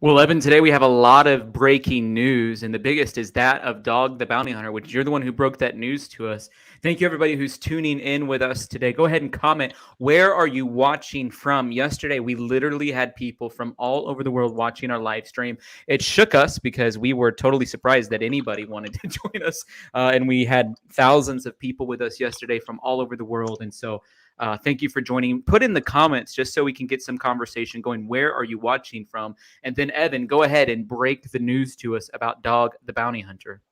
Well, Evan, today we have a lot of breaking news, and the biggest is that of Dog the Bounty Hunter, which you're the one who broke that news to us. Thank you, everybody who's tuning in with us today. Go ahead and comment. Where are you watching from? Yesterday, we literally had people from all over the world watching our live stream. It shook us because we were totally surprised that anybody wanted to join us, and we had thousands of people with us yesterday from all over the world, and so thank you for joining. Put in the comments just so we can get some conversation going. Where are you watching from? And then, Evan, go ahead and break the news to us about Dog the Bounty Hunter.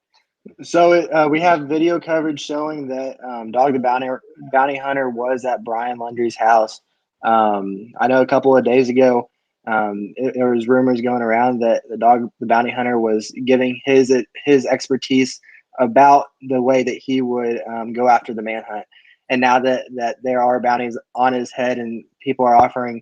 So we have video coverage showing that Dog the Bounty Hunter was at Brian Laundrie's house. I know a couple of days ago, there was rumors going around that the Dog the Bounty Hunter was giving his expertise about the way that he would go after the manhunt. And now that there are bounties on his head and people are offering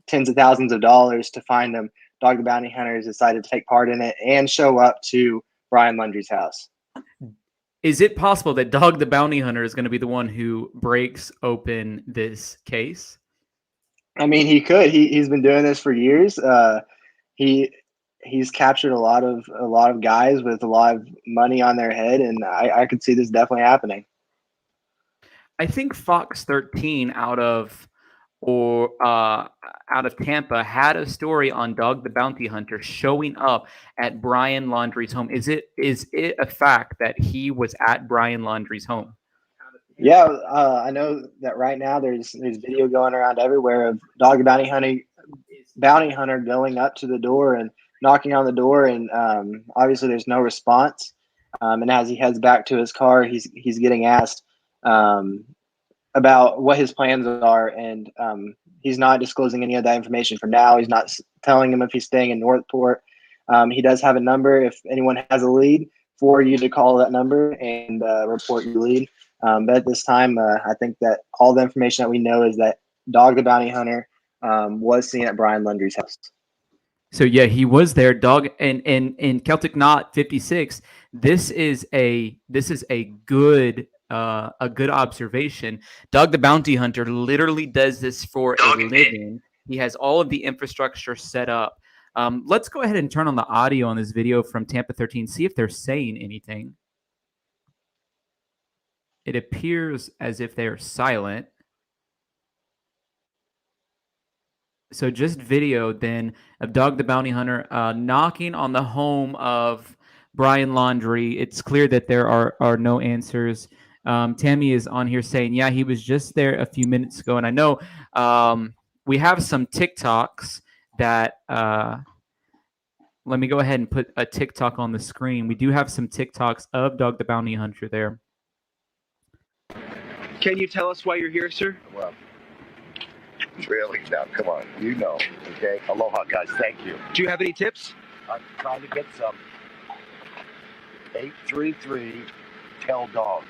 tens of thousands of dollars to find them, Dog the Bounty Hunter has decided to take part in it and show up to Brian Laundrie's house. Is it possible that Dog the Bounty Hunter is going to be the one who breaks open this case? I mean, he could. He's been doing this for years. He's captured a lot of guys with a lot of money on their head, and I could see this definitely happening. I think Fox 13 out of Tampa had a story on Dog the Bounty Hunter showing up at Brian Laundrie's home. Is it a fact that he was at Brian Laundrie's home? Yeah, I know that right now there's video going around everywhere of Dog the Bounty Hunter going up to the door and knocking on the door, and obviously there's no response. And as he heads back to his car, he's getting asked about what his plans are, and he's not disclosing any of that information for now. He's not telling him if he's staying in Northport. He does have a number if anyone has a lead for you to call that number and report your lead. But at this time, I think that all the information that we know is that Dog the Bounty Hunter was seen at Brian Laundrie's house. So yeah, he was there. Dog and Celtic Knot 56. This is a good observation. Dog the Bounty Hunter literally does this for a living. He has all of the infrastructure set up. Let's go ahead and turn on the audio on this video from Tampa 13. See if they're saying anything. It appears as if they're silent. So just video then of Dog the Bounty Hunter knocking on the home of Brian Laundrie. It's clear that there are no answers. Tammy is on here saying, yeah, he was just there a few minutes ago. And I know we have some TikToks that let me go ahead and put a TikTok on the screen. We do have some TikToks of Dog the Bounty Hunter there. Can you tell us why you're here, sir? Well, really? Now, come on. You know, okay? Aloha, guys. Thank you. Do you have any tips? I'm trying to get some. 833 Tell Dog.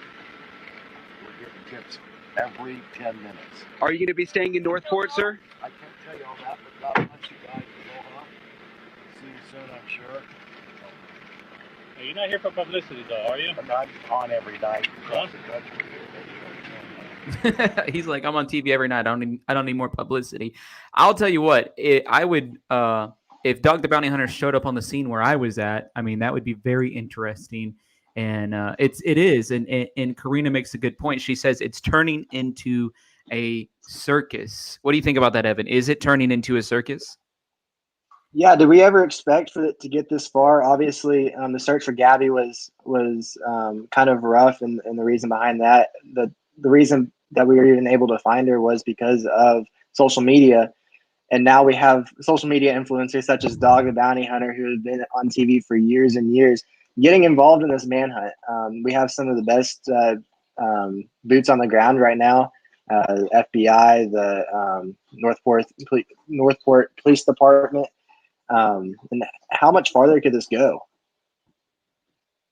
We're getting tips every 10 minutes. Are you going to be staying in Northport, sir? I can't tell you all that, but God bless you guys. Aloha. See you soon, I'm sure. Hey, you're not here for publicity, though, are you? I'm not on every night across the country. He's like, I'm on TV every night. I don't need more publicity. I'll tell you what, I would if Dog the Bounty Hunter showed up on the scene where I was at. I mean, that would be very interesting, and it is. And Karina makes a good point. She says it's turning into a circus. What do you think about that, Evan? Is it turning into a circus? Yeah, did we ever expect for it to get this far? Obviously, the search for Gabby was kind of rough, and the reason behind that, the reason that we were even able to find her was because of social media. And now we have social media influencers such as Dog the Bounty Hunter, who have been on TV for years and years, getting involved in this manhunt. We have some of the best boots on the ground right now. FBI, the Northport Police Department. And how much farther could this go?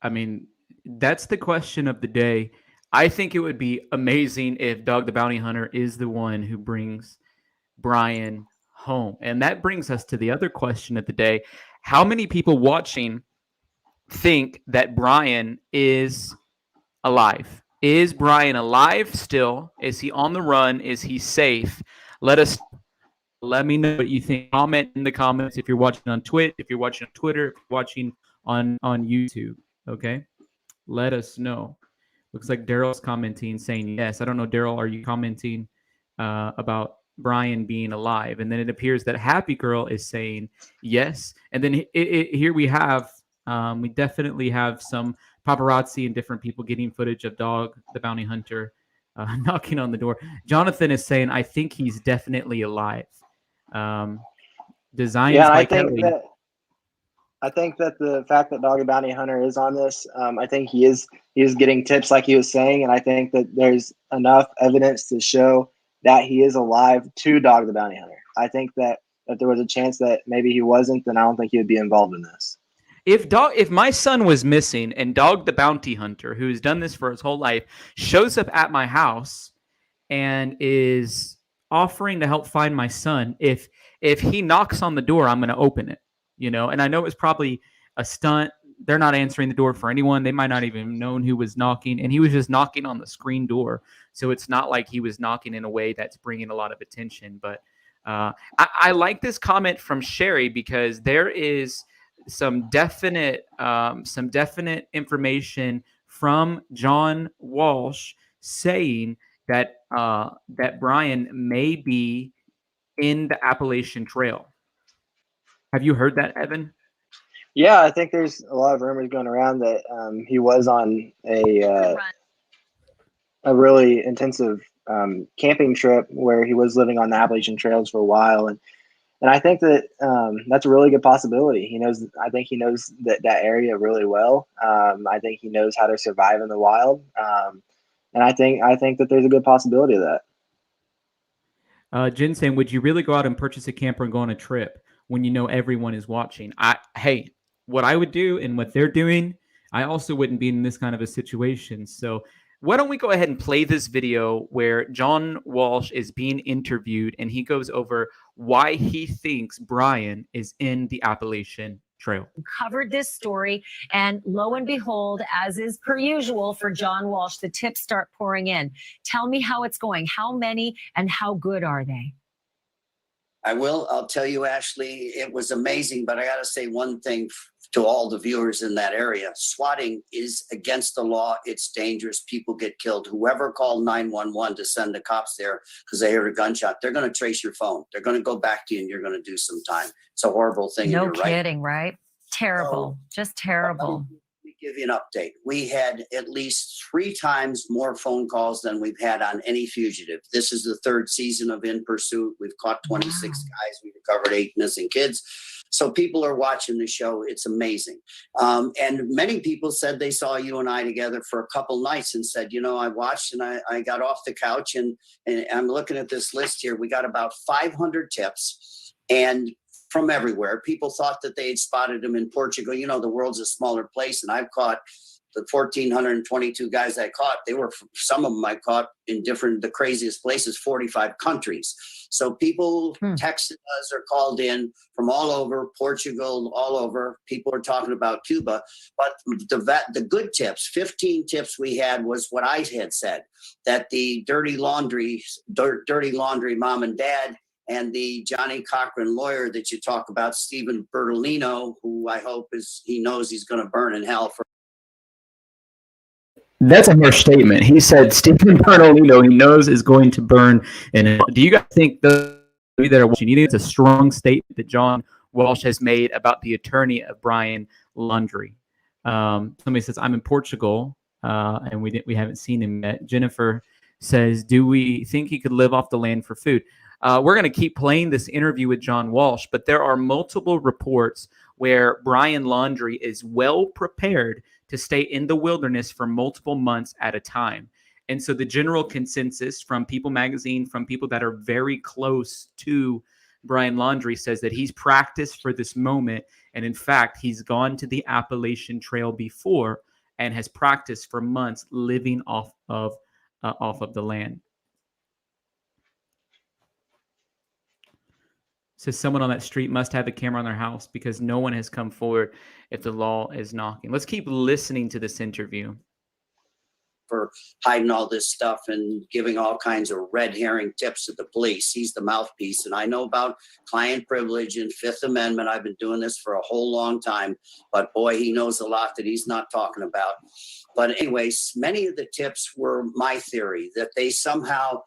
I mean, that's the question of the day. I think it would be amazing if Dog the Bounty Hunter is the one who brings Brian home. And that brings us to the other question of the day. How many people watching think that Brian is alive? Is Brian alive still? Is he on the run? Is he safe? Let us Let me know what you think. Comment in the comments if you're watching on Twitch, if you're watching on Twitter, if you're watching on YouTube. Okay, let us know. Looks like Daryl's commenting, saying yes. I don't know, Daryl, are you commenting about Brian being alive? And then it appears that Happy Girl is saying yes. And then here we have, we definitely have some paparazzi and different people getting footage of Dog the Bounty Hunter knocking on the door. Jonathan is saying, I think he's definitely alive. Designs Yeah, by Kelly. I think that the fact that Dog the Bounty Hunter is on this, I think he is getting tips like he was saying, and I think that there's enough evidence to show that he is alive to Dog the Bounty Hunter. I think that if there was a chance that maybe he wasn't, then I don't think he would be involved in this. If my son was missing and Dog the Bounty Hunter, who's done this for his whole life, shows up at my house and is offering to help find my son, if he knocks on the door, I'm going to open it. And I know it's probably a stunt. They're not answering the door for anyone. They might not even known who was knocking, and he was just knocking on the screen door. So it's not like he was knocking in a way that's bringing a lot of attention. But I like this comment from Sherry because there is some definite information from John Walsh saying that that Brian may be in the Appalachian Trail. Have you heard that, Evan? Yeah, I think there's a lot of rumors going around that he was on a really intensive camping trip where he was living on the Appalachian trails for a while, and I think that that's a really good possibility. I think he knows that area really well. I think he knows how to survive in the wild, and I think that there's a good possibility of that. Jen saying, would you really go out and purchase a camper and go on a trip when you know everyone is watching? Hey, what I would do and what they're doing, I also wouldn't be in this kind of a situation. So why don't we go ahead and play this video where John Walsh is being interviewed and he goes over why he thinks Brian is in the Appalachian Trail. Covered this story, and lo and behold, as is per usual for John Walsh, the tips start pouring in. Tell me how it's going. How many and how good are they? I'll tell you, Ashley, it was amazing, but I got to say one thing to all the viewers in that area. Swatting is against the law. It's dangerous. People get killed. Whoever called 911 to send the cops there because they heard a gunshot, they're going to trace your phone. They're going to go back to you and you're going to do some time. It's a horrible thing. No kidding, right? Terrible. Just terrible. Let me give you an update. We had at least 3 times more phone calls than we've had on any fugitive. This is the 3rd season of In Pursuit. We've caught 26 guys. We recovered 8 missing kids. So people are watching the show. It's amazing. And many people said they saw you and I together for a couple nights and said, I watched and I got off the couch and I'm looking at this list here. We got about 500 tips and from everywhere. People thought that they had spotted him in Portugal. The world's a smaller place, and I've caught the 1,422 guys I caught. Some of them I caught in the craziest places, 45 countries. So people texted us or called in from all over, Portugal, all over. People are talking about Cuba. But the good tips, 15 tips we had was what I had said, that the dirty laundry mom and dad, and the Johnny Cochran lawyer that you talk about, Stephen Bertolino, who I hope he knows he's going to burn in hell for. That's a harsh statement. He said Stephen Bertolino, he knows, is going to burn in hell. Do you guys think that are watching? You think it's a strong statement that John Walsh has made about the attorney of Brian Laundrie? Somebody says, I'm in Portugal, and we haven't seen him yet. Jennifer says, do we think he could live off the land for food? We're going to keep playing this interview with John Walsh, but there are multiple reports where Brian Laundrie is well prepared to stay in the wilderness for multiple months at a time. And so the general consensus from People Magazine, from people that are very close to Brian Laundrie, says that he's practiced for this moment. And in fact, he's gone to the Appalachian Trail before and has practiced for months living off of the land. So someone on that street must have a camera on their house because no one has come forward if the law is knocking. Let's keep listening to this interview. for hiding all this stuff and giving all kinds of red herring tips to the police. He's the mouthpiece. And I know about client privilege and Fifth Amendment. I've been doing this for a whole long time, but boy, he knows a lot that he's not talking about. But anyways, many of the tips were my theory that they somehow,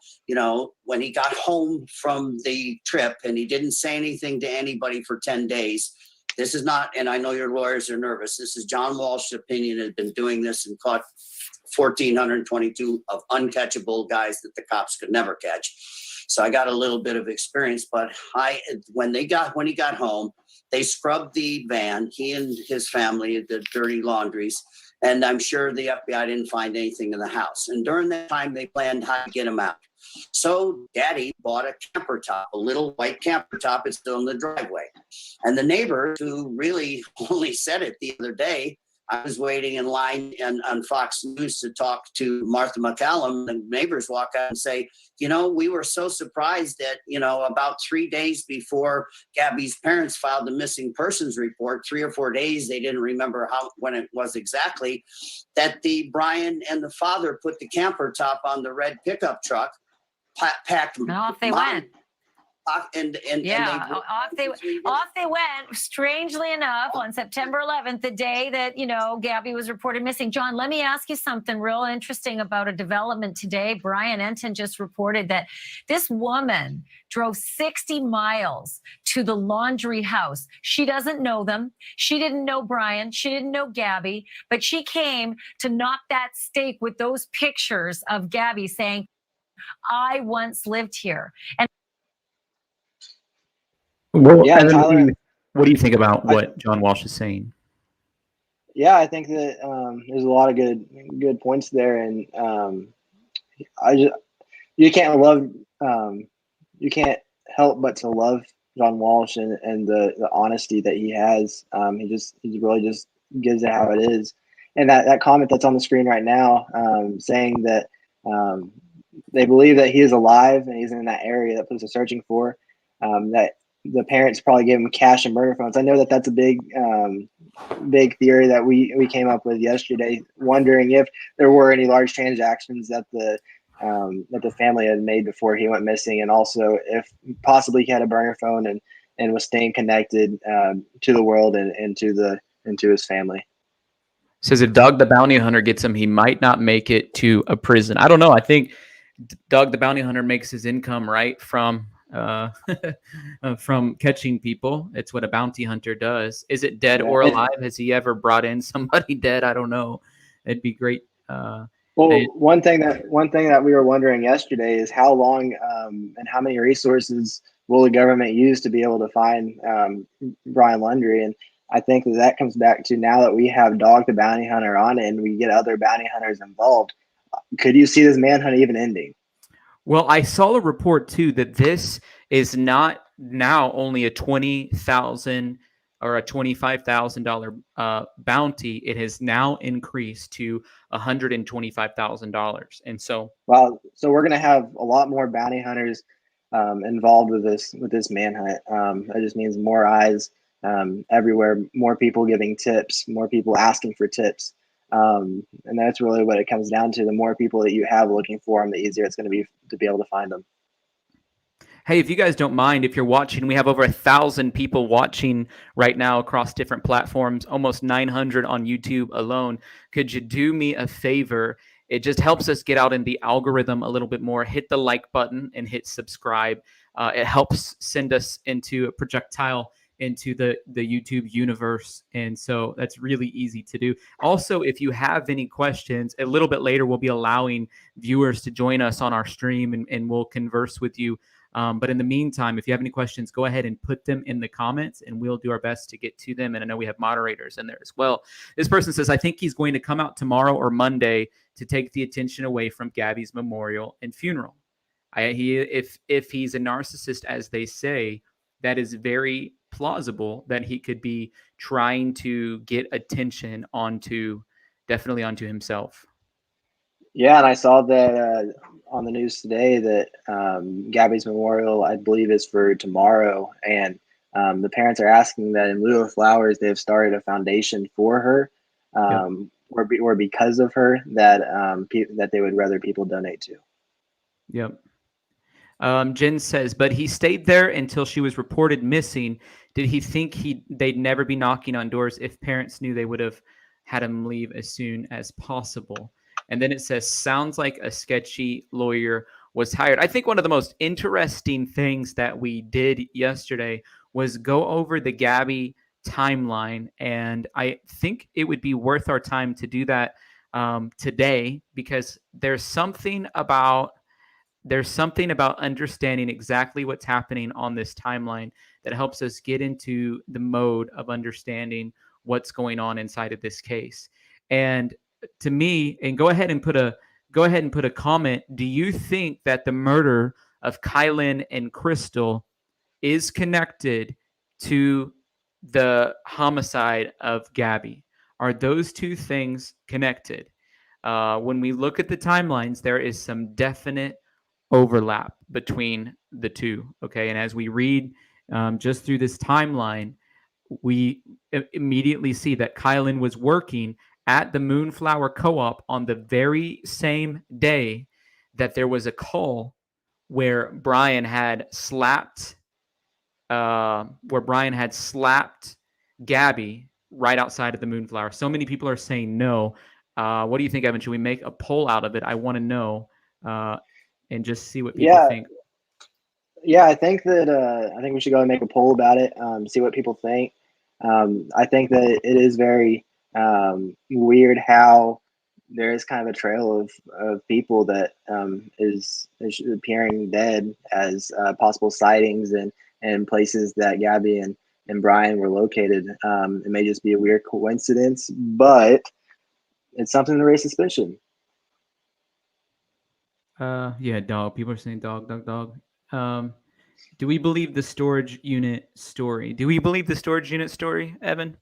when he got home from the trip and he didn't say anything to anybody for 10 days, this is not, and I know your lawyers are nervous, this is John Walsh's opinion, has been doing this and caught 1,422 of uncatchable guys that the cops could never catch. So I got a little bit of experience, but when he got home, they scrubbed the van, he and his family, the dirty laundries, and I'm sure the FBI didn't find anything in the house. And during that time, they planned how to get him out. So Daddy bought a camper top, a little white camper top. It's still in the driveway. And the neighbor who really only said it the other day, I was waiting in line on Fox News to talk to Martha McCallum. The neighbors walk out and say, we were so surprised that, about 3 days before Gabby's parents filed the missing persons report, 3 or 4 days, they didn't remember when it was exactly, that Brian and the father put the camper top on the red pickup truck, packed. And off they went. Off they went. Strangely enough, on September 11th, the day that Gabby was reported missing. John, let me ask you something real interesting about a development today. Brian Enton just reported that this woman drove 60 miles to the Laundrie house. She doesn't know them. She didn't know Brian. She didn't know Gabby, but she came to knock that stake with those pictures of Gabby saying, "I once lived here." And well, Yeah, and then Tyler, what do you think about what John Walsh is saying? yeah, I think that there's a lot of good points there, and you can't help but to love John Walsh and the honesty that he has. He really just gives it how it is, and that comment that's on the screen right now, saying that they believe that he is alive and he's in that area that police are searching for. That the parents probably gave him cash and burner phones. I know that that's a big theory that we came up with yesterday, wondering if there were any large transactions that the family had made before he went missing, and also if possibly he had a burner phone and was staying connected to the world and into his family. Says if Doug the Bounty Hunter gets him, he might not make it to a prison. I don't know. I think Doug the Bounty Hunter makes his income from catching people. It's what a bounty hunter does. Is it dead or alive? Has he ever brought in somebody dead? I don't know. It'd be great. One thing that we were wondering yesterday is how long and how many resources will the government use to be able to find Brian Laundrie? And I think that comes back to, now that we have Dog the Bounty Hunter on it and we get other bounty hunters involved, could you see this manhunt even ending? Well, I saw a report too that this is not now only a $20,000 or a $25,000 bounty. It has now increased to $125,000, and so so we're going to have a lot more bounty hunters involved with this manhunt. That just means more eyes everywhere, more people giving tips, more people asking for tips. And that's really what it comes down to. The more people that you have looking for them, the easier it's going to be able to find them. Hey, if you guys don't mind, if you're watching, we have over 1,000 people watching right now across different platforms, almost 900 on YouTube alone. Could you do me a favor? It just helps us get out in the algorithm a little bit more. Hit the like button and hit subscribe. It helps send us into a projectile into the YouTube universe. And so that's really easy to do. Also, if you have any questions, a little bit later, we'll be allowing viewers to join us on our stream and we'll converse with you. But in the meantime, if you have any questions, go ahead and put them in the comments and we'll do our best to get to them. And I know we have moderators in there as well. This person says, I think he's going to come out tomorrow or Monday to take the attention away from Gabby's memorial and funeral. If he's a narcissist, as they say, that is very plausible that he could be trying to get attention onto himself. Yeah, and I saw that on the news today that Gabby's memorial, I believe, is for tomorrow, and the parents are asking that in lieu of flowers, they've started a foundation for her. or because of her that that they would rather people donate to. Yep. Jen says, but he stayed there until she was reported missing. Did he think they'd never be knocking on doors? If parents knew, they would have had him leave as soon as possible. And then it says, sounds like a sketchy lawyer was hired. I think one of the most interesting things that we did yesterday was go over the Gabby timeline. And I think it would be worth our time to do that today, because there's something about understanding exactly what's happening on this timeline that helps us get into the mode of understanding what's going on inside of this case. And to me, and go ahead and put a comment. Do you think that the murder of Kylan and Crystal is connected to the homicide of Gabby? Are those two things connected? When we look at the timelines, there is some definite overlap between the two. Okay. And as we read just through this timeline, we immediately see that Kylan was working at the Moonflower Co-op on the very same day that there was a call where Brian had slapped Gabby right outside of the Moonflower. So many people are saying no. What do you think, Evan? Should we make a poll out of it? I want to know. And just see what people think. Yeah, I think we should go and make a poll about it. See what people think. I think that it is very weird how there is kind of a trail of people that is appearing dead as possible sightings and places that Gabby and Brian were located. It may just be a weird coincidence, but it's something to raise suspicion. Yeah, dog. People are saying dog. Do we believe the storage unit story? Evan?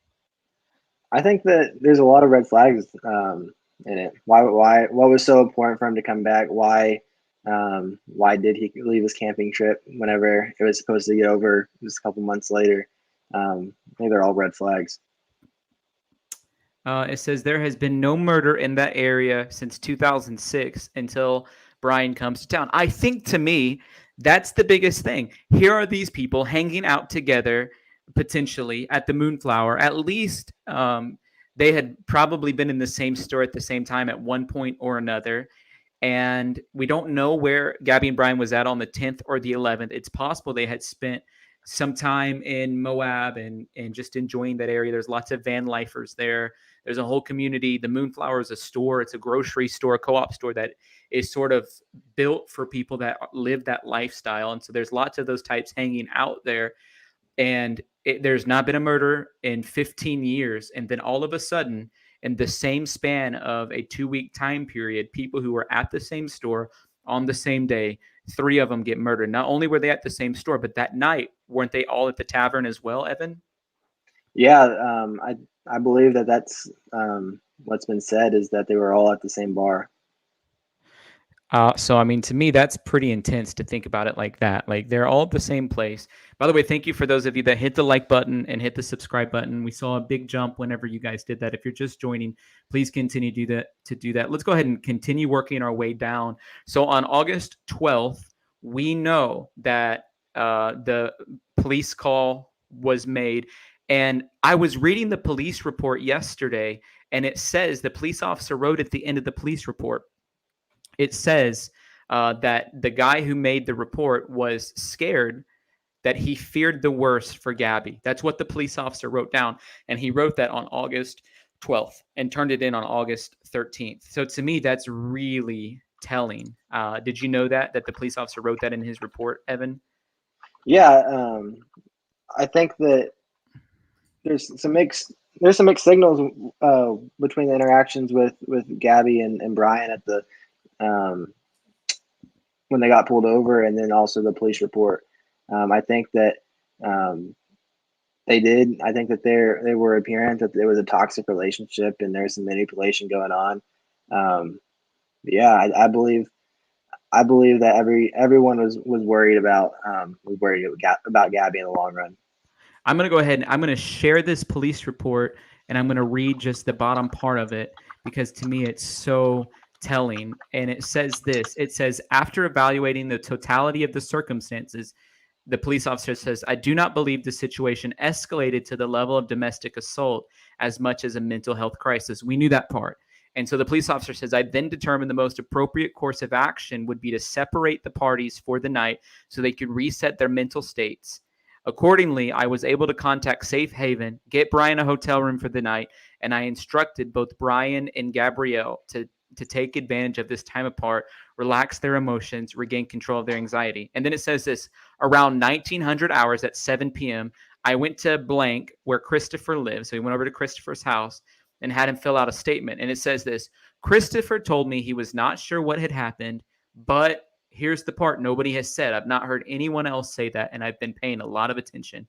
I think that there's a lot of red flags in it. What was so important for him to come back? Why did he leave his camping trip whenever it was supposed to get over just a couple months later? I think they're all red flags. It says there has been no murder in that area since 2006 until Brian comes to town. I think, to me, that's the biggest thing. Here are these people hanging out together, potentially at the Moonflower. At least they had probably been in the same store at the same time at one point or another. And we don't know where Gabby and Brian was at on the 10th or the 11th. It's possible they had spent some time in Moab and just enjoying that area. There's lots of van lifers there. There's a whole community. The Moonflower is a store. It's a grocery store, co-op store that is sort of built for people that live that lifestyle. And so there's lots of those types hanging out there. And there's not been a murder in 15 years. And then all of a sudden, in the same span of a 2-week time period, people who were at the same store on the same day, 3 of them get murdered. Not only were they at the same store, but that night, weren't they all at the tavern as well, Evan? Yeah, I believe that's what's been said, is that they were all at the same bar. So, I mean, to me, that's pretty intense to think about it like that. Like, they're all at the same place. By the way, thank you for those of you that hit the like button and hit the subscribe button. We saw a big jump whenever you guys did that. If you're just joining, please continue to do that. Let's go ahead and continue working our way down. So on August 12th, we know that the police call was made. And I was reading the police report yesterday, and it says the police officer wrote at the end of the police report, it says that the guy who made the report was scared, that he feared the worst for Gabby. That's what the police officer wrote down. And he wrote that on August 12th and turned it in on August 13th. So to me, that's really telling. Did you know that the police officer wrote that in his report, Evan? Yeah, I think that there's some mixed signals between the interactions with Gabby and Brian at the when they got pulled over, and then also the police report. I think that they did. I think that they were apparent that there was a toxic relationship and there's some manipulation going on. Yeah, I believe that everyone was worried about Gabby in the long run. I'm going to go ahead and I'm going to share this police report, and I'm going to read just the bottom part of it, because to me it's so telling. And it says this. It says, after evaluating the totality of the circumstances, the police officer says, I do not believe the situation escalated to the level of domestic assault as much as a mental health crisis. We knew that part. And so the police officer says, I then determined the most appropriate course of action would be to separate the parties for the night so they could reset their mental states. Accordingly, I was able to contact Safe Haven, get Brian a hotel room for the night, and I instructed both Brian and Gabrielle to take advantage of this time apart, relax their emotions, regain control of their anxiety. And then it says this, around 1900 hours at 7 p.m., I went to blank where Christopher lives. So he went over to Christopher's house and had him fill out a statement. And it says this, Christopher told me he was not sure what had happened, but here's the part nobody has said. I've not heard anyone else say that, and I've been paying a lot of attention.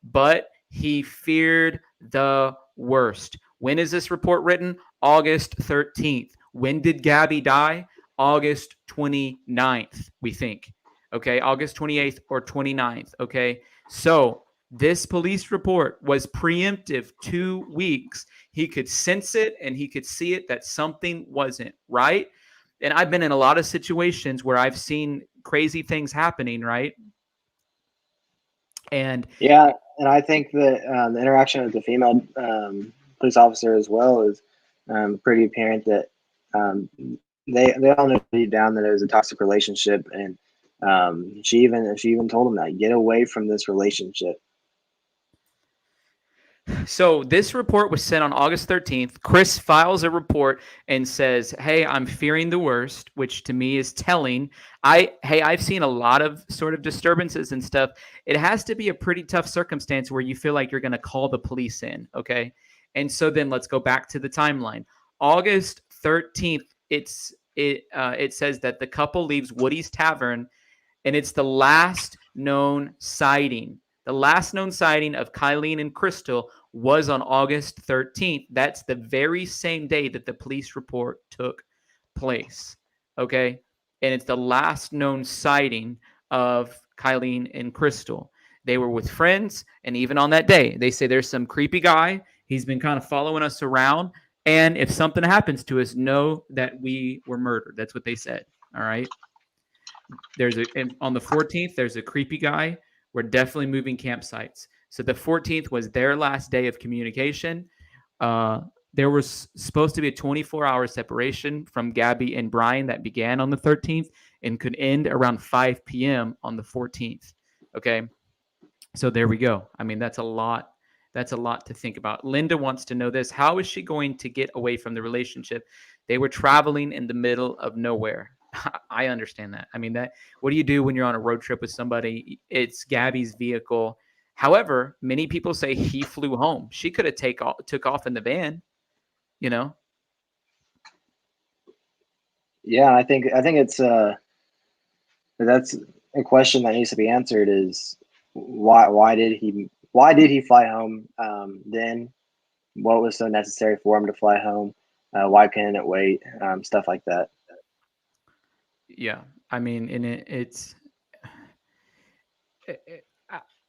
But he feared the worst. When is this report written? August 13th. When did Gabby die? August 29th, we think. Okay, August 28th or 29th. Okay, so this police report was preemptive 2 weeks. He could sense it and he could see it that something wasn't right. And I've been in a lot of situations where I've seen crazy things happening, right? And Yeah, and I think that the interaction with the female police officer as well is pretty apparent that they all know deep down that it was a toxic relationship, and she even told him that, get away from this relationship. so this report was sent on August 13th. Chris files a report and says, hey, I'm fearing the worst, which to me is telling. I've seen a lot of sort of disturbances and stuff. It has to be a pretty tough circumstance where you feel like you're going to call the police in. Okay. And so then let's go back to the timeline. August 13th, it says that the couple leaves Woody's Tavern, and it's the last known sighting. The last known sighting of Kylene and Crystal was on August 13th. That's the very same day that the police report took place. Okay. And it's the last known sighting of Kylene and Crystal. They were with friends. And even on that day, they say there's some creepy guy. He's been kind of following us around. And if something happens to us, know that we were murdered. That's what they said. All right. On the 14th, there's a creepy guy. We're definitely moving campsites. So the 14th was their last day of communication. There was supposed to be a 24-hour separation from Gabby and Brian that began on the 13th and could end around 5 p.m. on the 14th. Okay. So there we go. I mean, that's a lot. That's a lot to think about. Linda wants to know this. How is she going to get away from the relationship? They were traveling in the middle of nowhere. I understand that. I mean, what do you do when you're on a road trip with somebody? It's Gabby's vehicle. However, many people say he flew home. She could have took off in the van, you know? Yeah, I think it's that's a question that needs to be answered, is why did he fly home then? What was so necessary for him to fly home? Why couldn't it wait? Stuff like that. Yeah. I mean,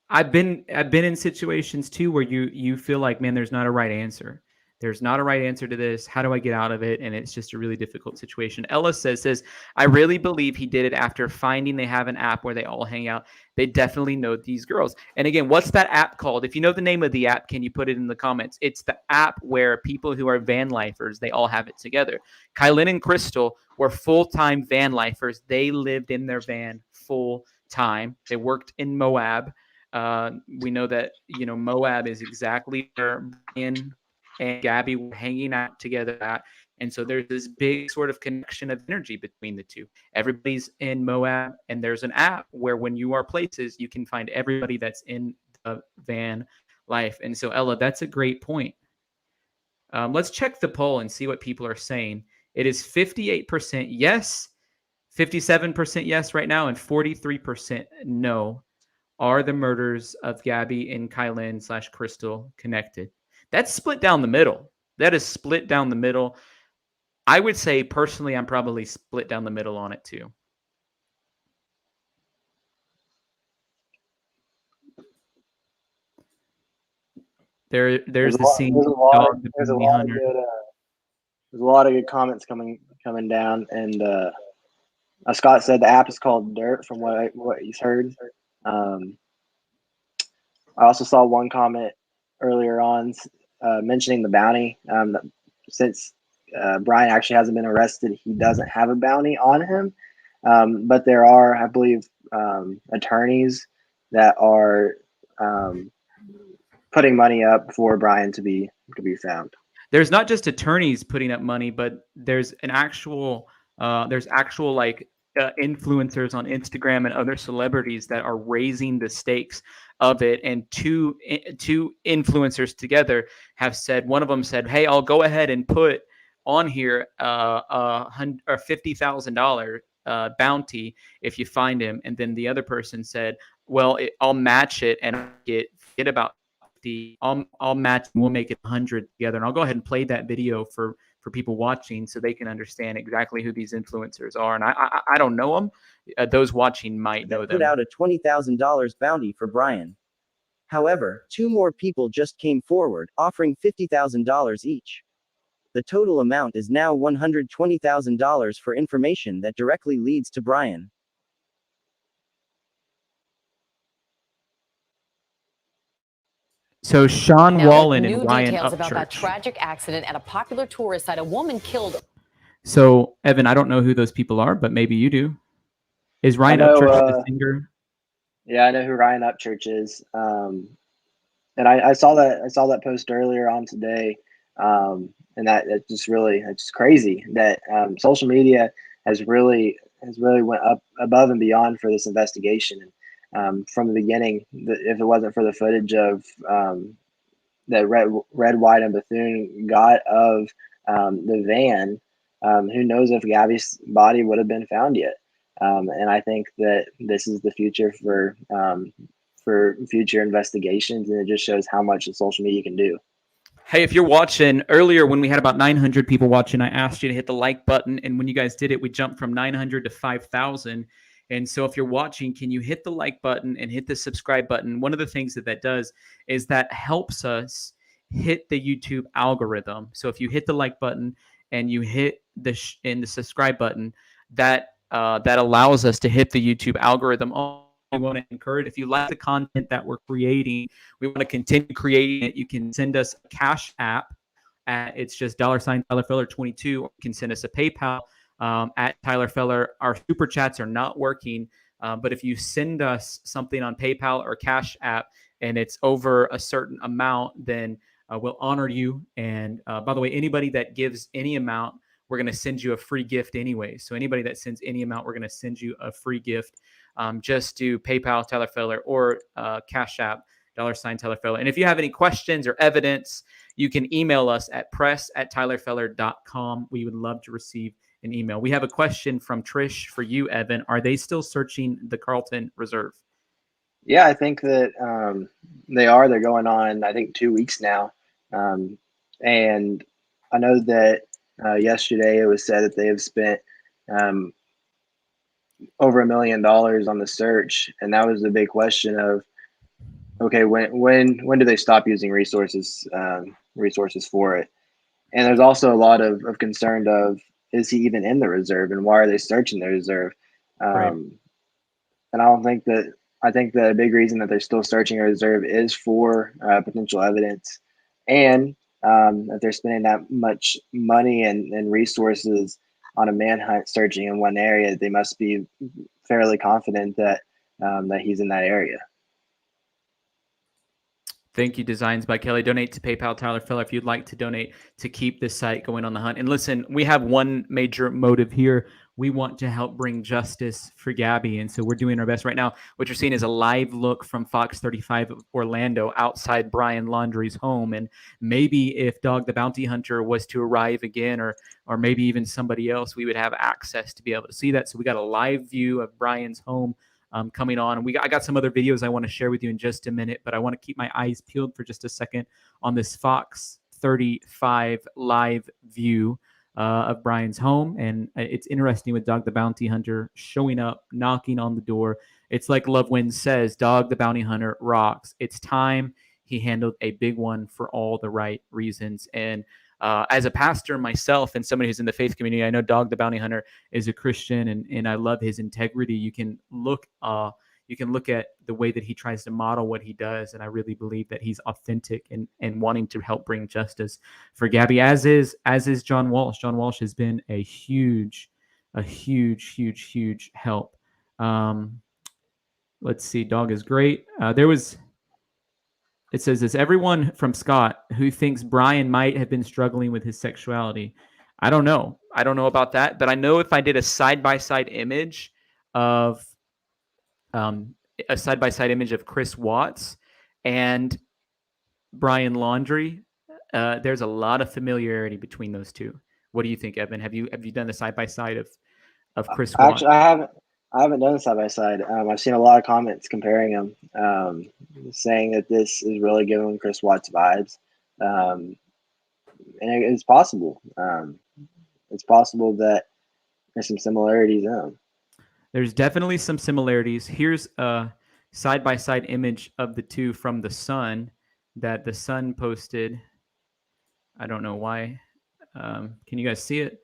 I've been in situations too where you feel like, man, there's not a right answer. There's not a right answer to this. How do I get out of it? And it's just a really difficult situation. Ella says, I really believe he did it after finding they have an app where they all hang out. They definitely know these girls. And again, what's that app called? If you know the name of the app, can you put it in the comments? It's the app where people who are van lifers, they all have it together. Kylene and Crystal were full-time van lifers. They lived in their van full time. They worked in Moab. We know that, Moab is exactly where Brian and Gabby were hanging out together at. And so there's this big sort of connection of energy between the two. Everybody's in Moab, and there's an app where when you are places, you can find everybody that's in the van life. And so, Ella, that's a great point. Let's check the poll and see what people are saying. It is 58% yes, 57% yes right now, and 43% no. Are the murders of Gabby and Kylene / Crystal connected? That's split down the middle. That is split down the middle. I would say personally, I'm probably split down the middle on it too. There's the scene. There's a lot of good there's a lot of good comments coming down, and Scott said the app is called Dirt, from what he's heard. I also saw one comment earlier on mentioning the bounty. Since Brian actually hasn't been arrested, he doesn't have a bounty on him. But there are, I believe, attorneys that are putting money up for Brian to be found. There's not just attorneys putting up money, but there's actual like influencers on Instagram and other celebrities that are raising the stakes of it. And two influencers together have said, one of them said, "Hey, I'll go ahead and put on here $50,000 bounty if you find him." And then the other person said, "Well, I'll match it and get about I'll match and we'll make it 100 together." And I'll go ahead and play that video for people watching so they can understand exactly who these influencers are. And I don't know them. Those watching might know them. Put out a $20,000 bounty for Brian. However, 2 more people just came forward, offering $50,000 each. The total amount is now $120,000 for information that directly leads to Brian. So Sean Now, Wallen new and Ryan details about that Upchurch. tragic accident at a popular tourist site. A woman killed. So Evan, I don't know who those people are, but maybe you do. Is Ryan Upchurch the singer? Yeah, I know who Ryan Upchurch is. And I saw that post earlier on today. And that it's just crazy that social media has really went up above and beyond for this investigation. From the beginning, if it wasn't for the footage of that Red, White, and Bethune got of the van, who knows if Gabby's body would have been found yet. And I think that this is the future for future investigations, and it just shows how much the social media can do. Hey, if you're watching, earlier when we had about 900 people watching, I asked you to hit the like button. And when you guys did it, we jumped from 900 to 5,000. And so if you're watching, can you hit the like button and hit the subscribe button? One of the things that does is that helps us hit the YouTube algorithm. So if you hit the like button and you hit the subscribe button, that allows us to hit the YouTube algorithm. We want to encourage, if you like the content that we're creating, we want to continue creating it. You can send us a Cash App. It's just $sign Tyler Feller 22. Or you can send us a PayPal at Tyler Feller. Our super chats are not working, but if you send us something on PayPal or Cash App and it's over a certain amount, then we'll honor you. And by the way, anybody that gives any amount, we're going to send you a free gift anyway. So anybody that sends any amount, we're going to send you a free gift. Just do PayPal Tyler Feller or Cash App $sign Tyler Feller. And if you have any questions or evidence, you can email us at press@tylerfeller.com. We would love to receive an email. We have a question from Trish for you, Evan. Are they still searching the Carlton Reserve? Yeah, I think that they are. They're going on, I think, 2 weeks now. And I know that yesterday it was said that they have spent over $1 million on the search. And that was the big question of, okay, when do they stop using resources for it? And there's also a lot of concern of, is he even in the reserve, and why are they searching the reserve? Right. And I think that a big reason that they're still searching a reserve is for potential evidence, and that they're spending that much money and resources on a manhunt searching in one area. They must be fairly confident that he's in that area. Thank you, Designs by Kelly. Donate to PayPal Tyler Feller if you'd like to donate to keep this site going on the hunt. And listen, we have one major motive here. We want to help bring justice for Gabby. And so we're doing our best right now. What you're seeing is a live look from Fox 35 Orlando outside Brian Laundrie's home. And maybe if Dog the Bounty Hunter was to arrive again, or maybe even somebody else, we would have access to be able to see that. So we got a live view of Brian's home coming on. I got some other videos I want to share with you in just a minute, but I want to keep my eyes peeled for just a second on this Fox 35 live view of Brian's home. And it's interesting with Dog the Bounty Hunter showing up, knocking on the door. It's like Lovewind says, Dog the Bounty Hunter rocks. It's time. He handled a big one for all the right reasons. And As a pastor myself and somebody who's in the faith community, I know Dog the Bounty Hunter is a Christian, and I love his integrity. You can look at the way that he tries to model what he does, and I really believe that he's authentic and wanting to help bring justice for Gabby, as is John Walsh. John Walsh has been a huge help. Let's see, Dog is great. It says, is everyone from Scott who thinks Brian might have been struggling with his sexuality? I don't know. I don't know about that, but I know if I did a side-by-side image of Chris Watts and Brian Laundrie, there's a lot of familiarity between those two. What do you think, Evan? Have you done the side-by-side of Chris Watts? Actually, I haven't done side by side. I've seen a lot of comments comparing them, saying that this is really giving Chris Watts vibes, and it's possible. It's possible that there's some similarities in them. There's definitely some similarities. Here's a side-by-side image of the two from The Sun that The Sun posted. I don't know why. Can you guys see it?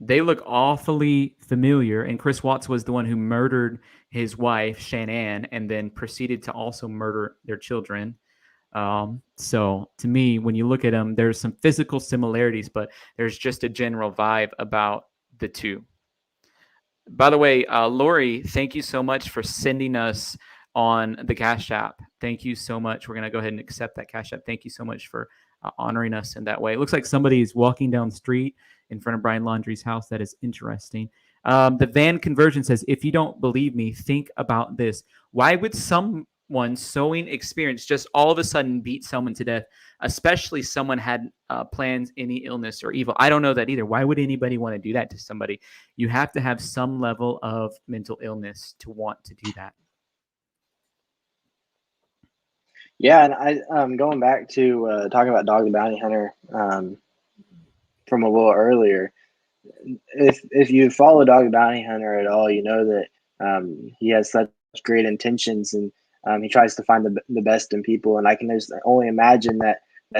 They look awfully familiar, and Chris Watts was the one who murdered his wife, Shanann, and then proceeded to also murder their children. So to me, when you look at them, there's some physical similarities, but there's just a general vibe about the two. By the way, Lori, thank you so much for sending us on the Cash App. Thank you so much. We're going to go ahead and accept that Cash App. Thank you so much for honoring us in that way. It looks like somebody is walking down the street in front of Brian Laundrie's house. That is interesting. The Van Conversion says, if you don't believe me, think about this. Why would someone sowing experience just all of a sudden beat someone to death, especially someone had plans, any illness or evil? I don't know that either. Why would anybody want to do that to somebody? You have to have some level of mental illness to want to do that. Yeah, and I'm going back to talking about Dog the Bounty Hunter from a little earlier. If you follow Dog the Bounty Hunter at all, you know that he has such great intentions, and he tries to find the best in people. And I can just only imagine that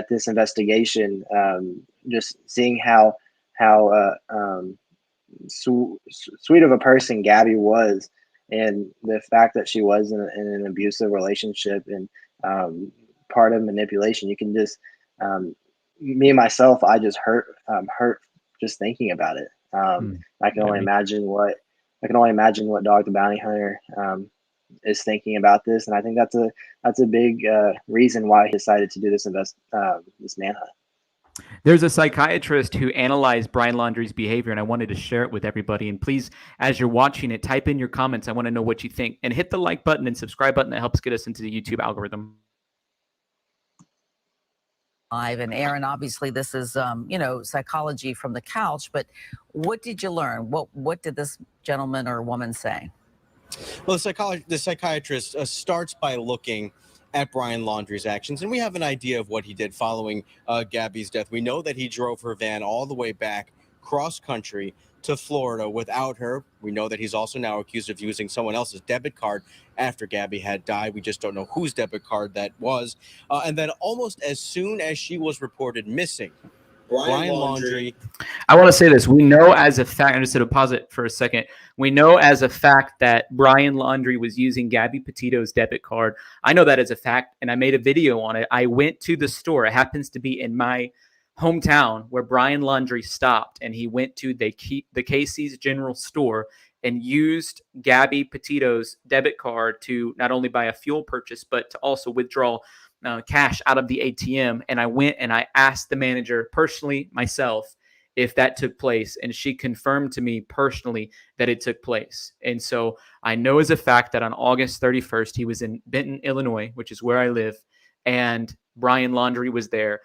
this investigation, just seeing how sweet of a person Gabby was, and the fact that she was in an abusive relationship and part of manipulation, you can just me myself, I just hurt just thinking about it. I can only imagine what Dog the Bounty Hunter is thinking about this, and I think that's a big reason why he decided to do this manhunt. There's a psychiatrist who analyzed Brian Laundrie's behavior, and I wanted to share it with everybody. And please, as you're watching it, type in your comments. I want to know what you think, and hit the like button and subscribe button. That helps get us into the YouTube algorithm. And Aaron, obviously this is, psychology from the couch, but what did you learn? What did this gentleman or woman say? Well, the psychiatrist starts by looking at Brian Laundrie's actions, and we have an idea of what he did following Gabby's death. We know that he drove her van all the way back cross country to Florida without her. We know that he's also now accused of using someone else's debit card after Gabby had died. We just don't know whose debit card that was. And then almost as soon as she was reported missing, Brian Laundrie. I want to say this. We know as a fact, I'm just going to pause it for a second. We know as a fact that Brian Laundrie was using Gabby Petito's debit card. I know that as a fact, and I made a video on it. I went to the store. It happens to be in my hometown where Brian Laundrie stopped, and he went to the Casey's General Store and used Gabby Petito's debit card to not only buy a fuel purchase, but to also withdraw cash out of the ATM. And I went and I asked the manager personally myself if that took place, and she confirmed to me personally that it took place. And so I know as a fact that on August 31st, he was in Benton, Illinois, which is where I live, and Brian Laundrie was there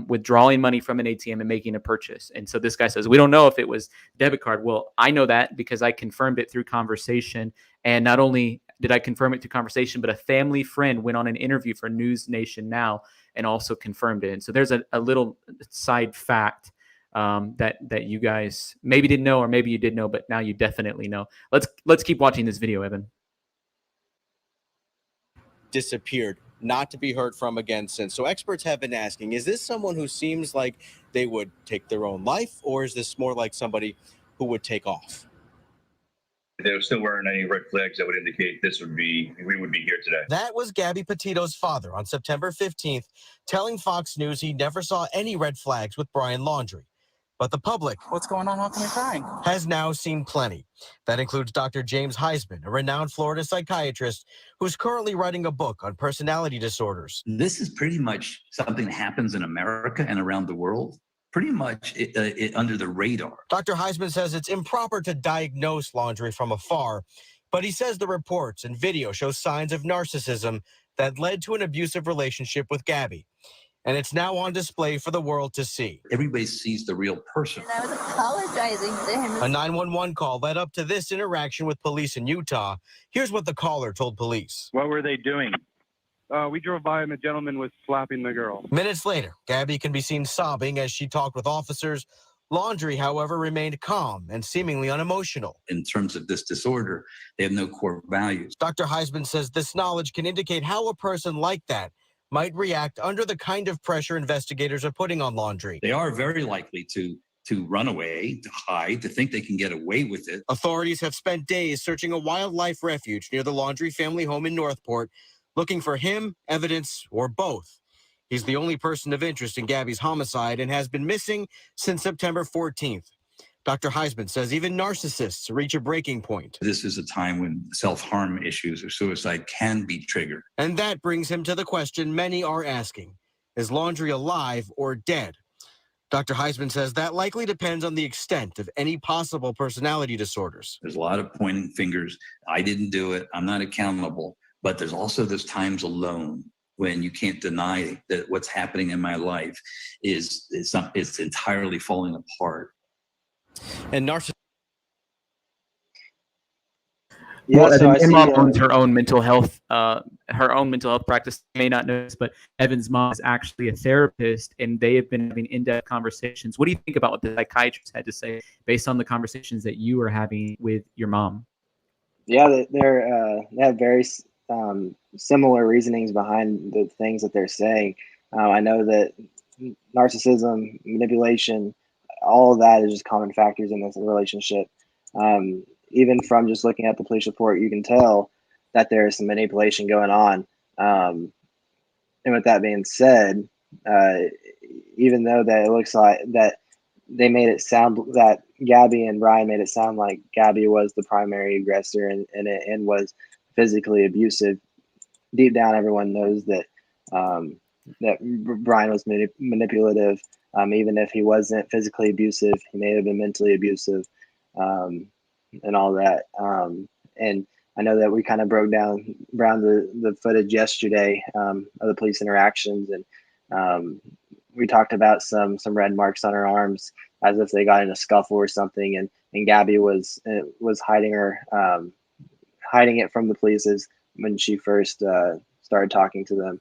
withdrawing money from an ATM and making a purchase. And so this guy says, we don't know if it was debit card. Well, I know that because I confirmed it through conversation. And not only did I confirm it through conversation, but a family friend went on an interview for News Nation Now and also confirmed it. And so there's a little side fact that you guys maybe didn't know, or maybe you did know, but now you definitely know. Let's keep watching this video, Evan. Disappeared not to be heard from again since. So experts have been asking, is this someone who seems like they would take their own life, or is this more like somebody who would take off? There still weren't any red flags that would indicate we would be here today. That was Gabby Petito's father on September 15th, telling Fox News he never saw any red flags with Brian Laundrie. But the public, what's going on? How come you're crying? Has now seen plenty. That includes Dr. James Heisman, a renowned Florida psychiatrist who's currently writing a book on personality disorders. This is pretty much something that happens in America and around the world, pretty much under the radar. Dr. Heisman says it's improper to diagnose Laundrie from afar, but he says the reports and video show signs of narcissism that led to an abusive relationship with Gabby. And it's now on display for the world to see. Everybody sees the real person. And I was apologizing to him. A 911 call led up to this interaction with police in Utah. Here's what the caller told police. What were they doing? We drove by and the gentleman was slapping the girl. Minutes later, Gabby can be seen sobbing as she talked with officers. Laundrie, however, remained calm and seemingly unemotional. In terms of this disorder, they have no core values. Dr. Heisman says this knowledge can indicate how a person like that might react under the kind of pressure investigators are putting on Laundrie. They are very likely to run away, to hide, to think they can get away with it. Authorities have spent days searching a wildlife refuge near the Laundrie family home in Northport, looking for him, evidence, or both. He's the only person of interest in Gabby's homicide and has been missing since September 14th. Dr. Heisman says even narcissists reach a breaking point. This is a time when self-harm issues or suicide can be triggered. And that brings him to the question many are asking. Is Laundrie alive or dead? Dr. Heisman says that likely depends on the extent of any possible personality disorders. There's a lot of pointing fingers. I didn't do it. I'm not accountable. But there's also those times alone when you can't deny that what's happening in my life is entirely falling apart. And narcissism. Yeah, Well, so I Evan's see, mom owns her own mental health practice. You may not know this, but Evan's mom is actually a therapist, and they have been having in-depth conversations. What do you think about what the psychiatrist had to say based on the conversations that you were having with your mom? Yeah, they have very similar reasonings behind the things that they're saying. I know that narcissism, manipulation, all of that is just common factors in this relationship. Even from just looking at the police report, you can tell that there is some manipulation going on. And with that being said, even though that it looks like that they made it sound that Gabby and Brian made it sound like Gabby was the primary aggressor and was physically abusive, deep down everyone knows that that Brian was manipulative. Even if he wasn't physically abusive, he may have been mentally abusive, and all that. And I know that we kind of broke down the footage yesterday of the police interactions, and we talked about some red marks on her arms as if they got in a scuffle or something, and Gabby was hiding it from the police when she first started talking to them.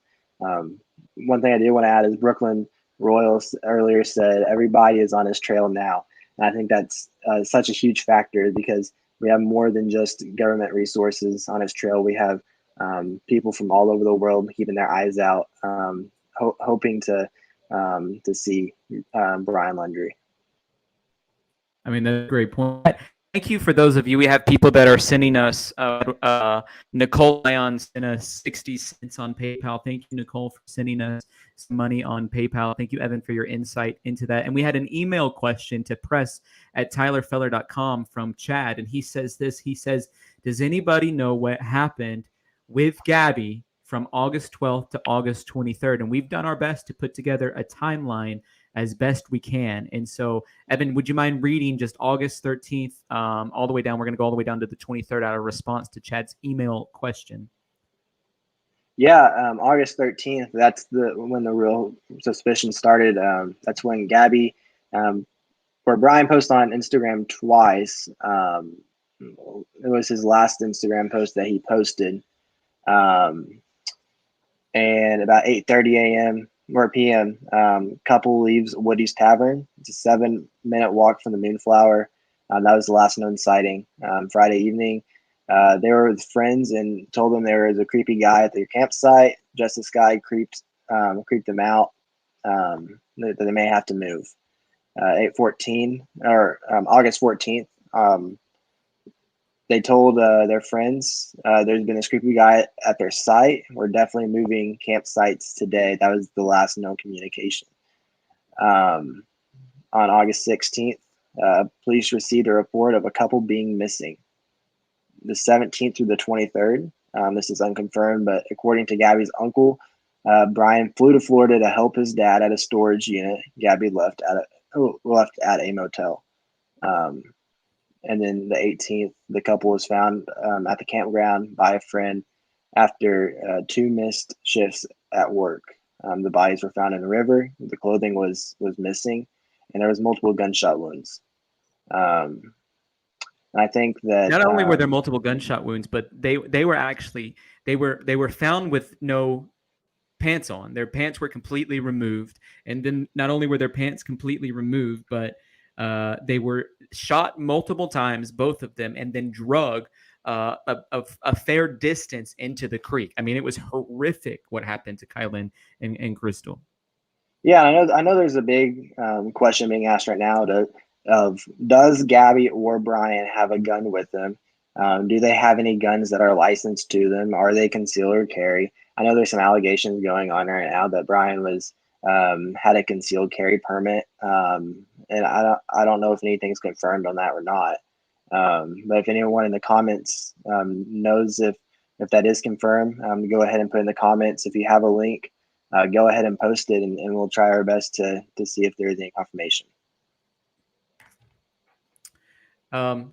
One thing I do want to add is Brooklyn Royals earlier said everybody is on his trail now. And I think that's such a huge factor because we have more than just government resources on his trail. We have people from all over the world keeping their eyes out, hoping to see Brian Laundrie. I mean, that's a great point. Thank you for those of you. We have people that are sending us. Nicole Lyon sent us 60 cents on PayPal. Thank you, Nicole, for sending us some money on PayPal. Thank you, Evan, for your insight into that. And we had an email question to press@tylerfeller.com from Chad. And he says this. He says, does anybody know what happened with Gabby from August 12th to August 23rd? And we've done our best to put together a timeline as best we can. And so, Evan, would you mind reading just August 13th all the way down? We're going to go all the way down to the 23rd out of response to Chad's email question. Yeah, August 13th, that's when the real suspicion started. That's when Gabby, or Brian posted on Instagram twice. It was his last Instagram post that he posted. And about 8:30 a.m. or p.m., couple leaves Woody's Tavern. It's a 7-minute walk from the Moonflower. That was the last known sighting. Friday evening, They were with friends and told them there was a creepy guy at their campsite. Just this guy creeped them out. That they may have to move. 8/14 or August 14th. They told their friends there's been this creepy guy at their site. We're definitely moving campsites today. That was the last known communication. On August 16th, police received a report of a couple being missing. The 17th through the 23rd. This is unconfirmed, but according to Gabby's uncle, Brian flew to Florida to help his dad at a storage unit. Gabby left at a motel. And then the 18th, the couple was found at the campground by a friend after 2 missed shifts at work. The bodies were found in the river. The clothing was missing, and there was multiple gunshot wounds. I think that not only were there multiple gunshot wounds, but they were actually they were found with no pants on. Their pants were completely removed, and then not only were their pants completely removed, but they were shot multiple times, both of them, and then drug a fair distance into the creek. I mean, it was horrific what happened to Kylan and Crystal. Yeah, I know. There's a big question being asked right now of does Gabby or Brian have a gun with them? Do they have any guns that are licensed to them? Are they conceal or carry? I know there's some allegations going on right now that Brian was had a concealed carry permit, and I don't know if anything's confirmed on that or not. But if anyone in the comments knows if that is confirmed, go ahead and put in the comments. If you have a link, go ahead and post it, and we'll try our best to see if there is any confirmation.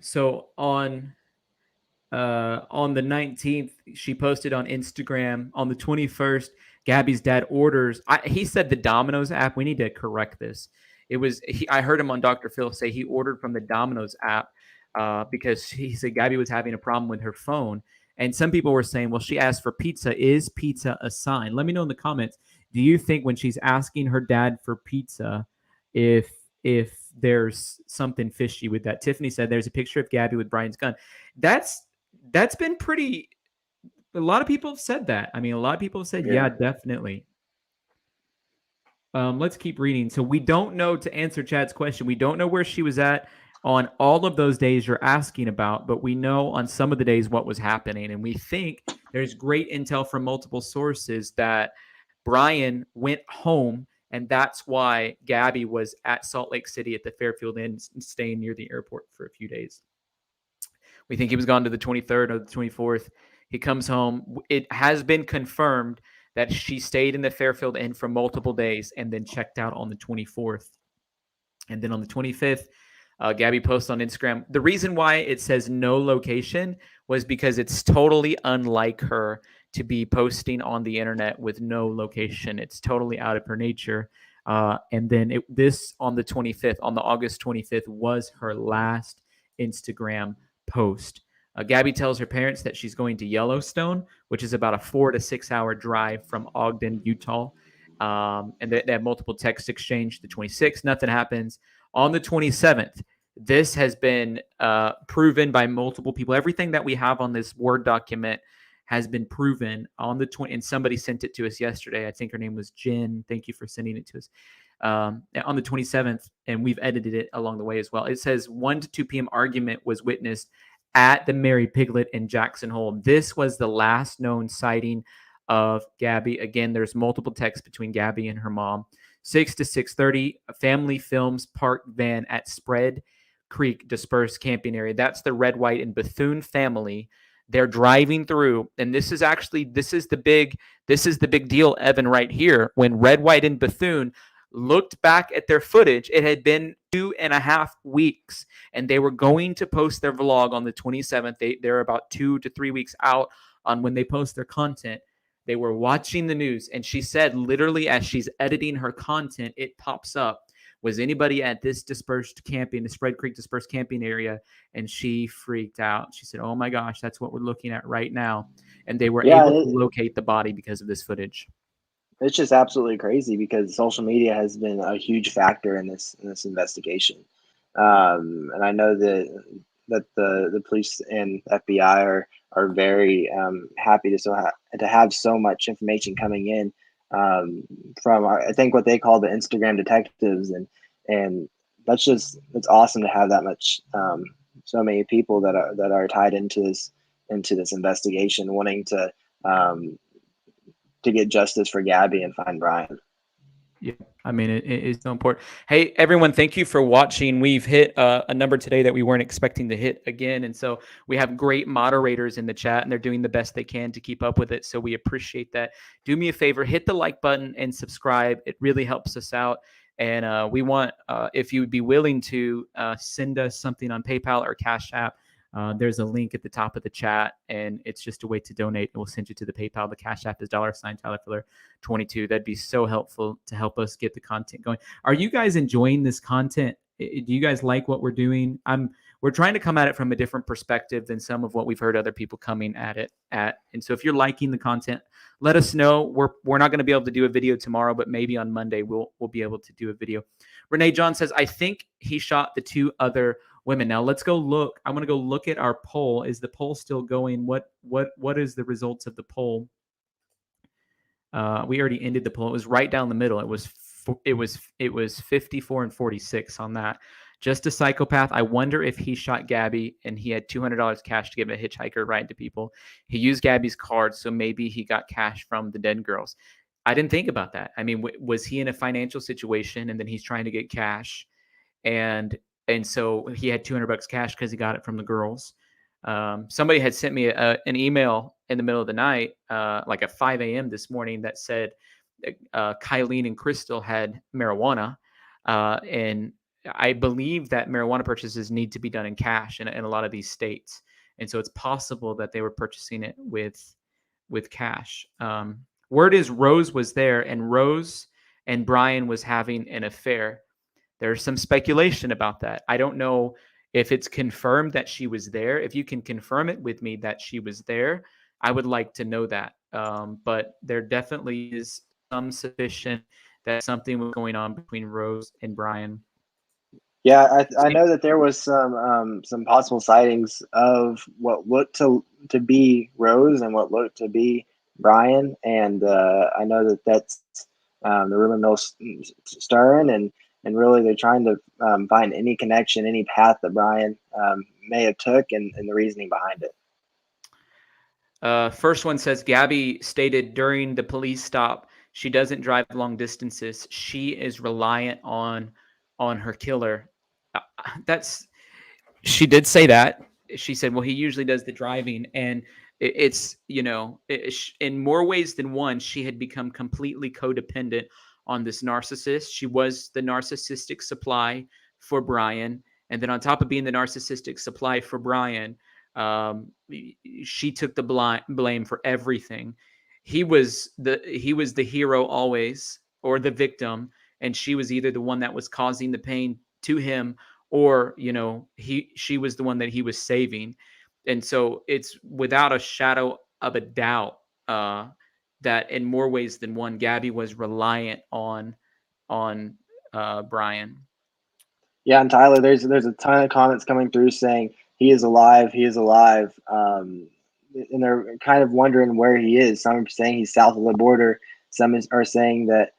So on the 19th, she posted on Instagram. On the 21st, Gabby's dad orders. He said the Domino's app. We need to correct this. I heard him on Dr. Phil say he ordered from the Domino's app because he said Gabby was having a problem with her phone. And some people were saying, well, she asked for pizza. Is pizza a sign? Let me know in the comments. Do you think when she's asking her dad for pizza, if there's something fishy with that? Tiffany said there's a picture of Gabby with Brian's gun. That's been pretty. A lot of people have said that. I mean, a lot of people have said, yeah definitely. Let's keep reading. So we don't know, to answer Chad's question, we don't know where she was at on all of those days you're asking about, but we know on some of the days what was happening. And we think there's great intel from multiple sources that Brian went home, and that's why Gabby was at Salt Lake City at the Fairfield Inn, staying near the airport for a few days. We think he was gone to the 23rd or the 24th. He comes home. It has been confirmed that she stayed in the Fairfield Inn for multiple days and then checked out on the 24th. And then on the 25th, Gabby posts on Instagram. The reason why it says no location was because it's totally unlike her to be posting on the internet with no location. It's totally out of her nature. And then this on the 25th, on the August 25th, was her last Instagram post. Gabby tells her parents that she's going to Yellowstone, which is about a 4 to 6 hour drive from Ogden, Utah. And they have multiple text exchange. The 26th, nothing happens. On the 27th, this has been proven by multiple people. Everything that we have on this Word document has been proven on the 20th. And somebody sent it to us yesterday. I think her name was Jen. Thank you for sending it to us. On the 27th, and we've edited it along the way as well. It says 1 to 2 p.m. argument was witnessed at the Mary Piglet in Jackson Hole. This was the last known sighting of Gabby. Again, there's multiple texts between Gabby and her mom. 6 to 6:30, a family films parked van at Spread Creek dispersed camping area. That's the Red, White, and Bethune family. They're driving through, and this is the big deal, Evan, right here. When Red, White, and Bethune looked back at their footage, it had been 2.5 weeks, and they were going to post their vlog on the 27th. They're about 2 to 3 weeks out on when they post their content. They were watching the news, and she said literally as she's editing her content, it pops up. Was anybody at this dispersed camping, the Spread Creek dispersed camping area? And she freaked out. She said, oh my gosh, that's what we're looking at right now. And they were able to locate the body because of this footage. It's just absolutely crazy because social media has been a huge factor in this investigation. And I know that that the police and FBI are very happy to have so much information coming in from I think what they call the Instagram detectives, and it's awesome to have that much so many people that are tied into this investigation, wanting to get justice for Gabby and find Brian. Yeah, I mean, it is so important. Hey, everyone, thank you for watching. We've hit a number today that we weren't expecting to hit again. And so we have great moderators in the chat, and they're doing the best they can to keep up with it. So we appreciate that. Do me a favor, hit the like button and subscribe. It really helps us out. And we want, if you would be willing to send us something on PayPal or Cash App, there's a link at the top of the chat, and it's just a way to donate. And we'll send you to the PayPal. The Cash App is $Tyler22. That'd be so helpful to help us get the content going. Are you guys enjoying this content? Do you guys like what we're doing? We're trying to come at it from a different perspective than some of what we've heard other people coming at it at. And so if you're liking the content, let us know. We're not going to be able to do a video tomorrow, but maybe on Monday we'll be able to do a video. Renee John says, I think he shot the 2 other women. Now let's go look. I'm going to go look at our poll. Is the poll still going? What is the results of the poll? We already ended the poll. It was right down the middle. It was 54 and 46 on that. Just a psychopath. I wonder if he shot Gabby and he had $200 cash to give a hitchhiker ride to people. He used Gabby's card, so maybe he got cash from the dead girls. I didn't think about that. I mean, was he in a financial situation and then he's trying to get cash, and so he had $200 cash because he got it from the girls. Somebody had sent me an email in the middle of the night, like at 5 a.m. this morning, that said Kylene and Crystal had marijuana, and I believe that marijuana purchases need to be done in cash in a lot of these states, and so it's possible that they were purchasing it with cash. Word is Rose was there, and Rose and Brian was having an affair. There's some speculation about that. I don't know if it's confirmed that she was there. If you can confirm it with me that she was there, I would like to know that. But there definitely is some suspicion that something was going on between Rose and Brian. Yeah, I know that there was some possible sightings of what looked to be Rose and what looked to be Brian, and I know that's the rumor mill's stirring, and really they're trying to find any connection, any path that Brian may have took, and the reasoning behind it. First one says, Gabby stated during the police stop she doesn't drive long distances. She is reliant on her killer. She did say that. She said, well, he usually does the driving, and it's in more ways than one, she had become completely codependent on this narcissist. She was the narcissistic supply for Brian, and then on top of being the narcissistic supply for Brian, she took the blame for everything. He was the hero always, or the victim, and she was either the one that was causing the pain to him, or she was the one that he was saving. And so it's without a shadow of a doubt that in more ways than one, Gabby was reliant on Brian. Yeah, and Tyler, there's a ton of comments coming through saying he is alive, and they're kind of wondering where he is. Some are saying he's south of the border. Some are saying that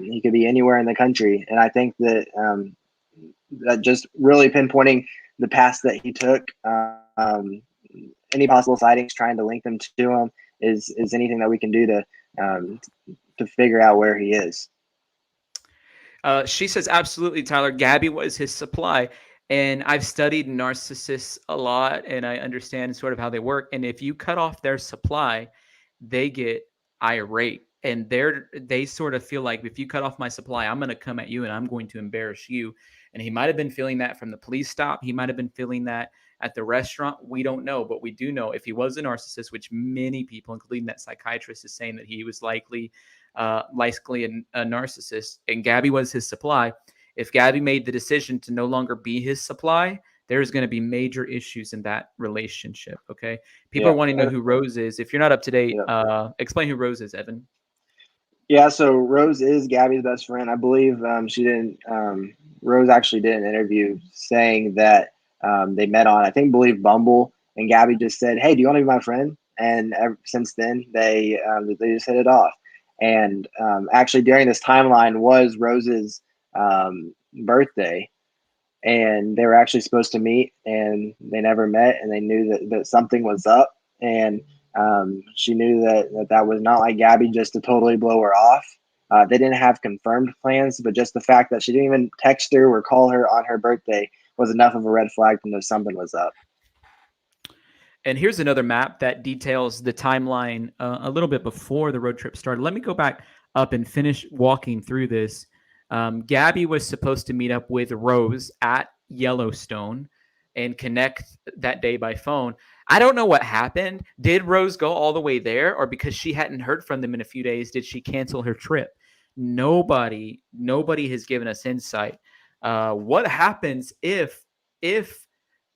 he could be anywhere in the country, and I think that that just really pinpointing the path that he took. Any possible sightings, trying to link them to him, is anything that we can do to figure out where he is. She says, absolutely, Tyler. Gabby was his supply. And I've studied narcissists a lot, and I understand sort of how they work. And if you cut off their supply, they get irate. And they sort of feel like, if you cut off my supply, I'm going to come at you and I'm going to embarrass you. And he might have been feeling that from the police stop. He might have been feeling that at the restaurant. We don't know, but we do know if he was a narcissist, which many people, including that psychiatrist, is saying that he was likely a narcissist, and Gabby was his supply. If Gabby made the decision to no longer be his supply, there's going to be major issues in that relationship. Okay. People are wanting to know who Rose is. If you're not up to date, explain who Rose is, Evan. Yeah, so Rose is Gabby's best friend. I believe Rose actually did an interview saying that they met on, I believe Bumble, and Gabby just said, "Hey, do you want to be my friend?" And ever since then, they just hit it off. And actually, during this timeline was Rose's birthday, and they were actually supposed to meet, and they never met, and they knew that something was up, and she knew that was not like Gabby just to totally blow her off. They didn't have confirmed plans, but just the fact that she didn't even text her or call her on her birthday was enough of a red flag to know something was up. And here's another map that details the timeline a little bit before the road trip started. Let me go back up and finish walking through this. Gabby was supposed to meet up with Rose at Yellowstone and connect that day by phone. I don't know what happened. Did Rose go all the way there, or because she hadn't heard from them in a few days, did she cancel her trip? Nobody has given us insight. What happens if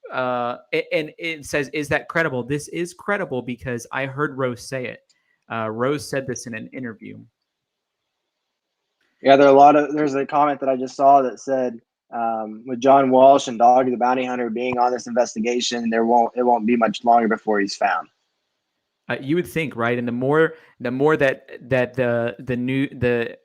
and it says, is that credible? This is credible because I heard Rose say it. Rose said this in an interview. Yeah, there's a comment that I just saw that said, with John Walsh and Dog the Bounty Hunter being on this investigation, it won't be much longer before he's found. You would think, right? And the more that the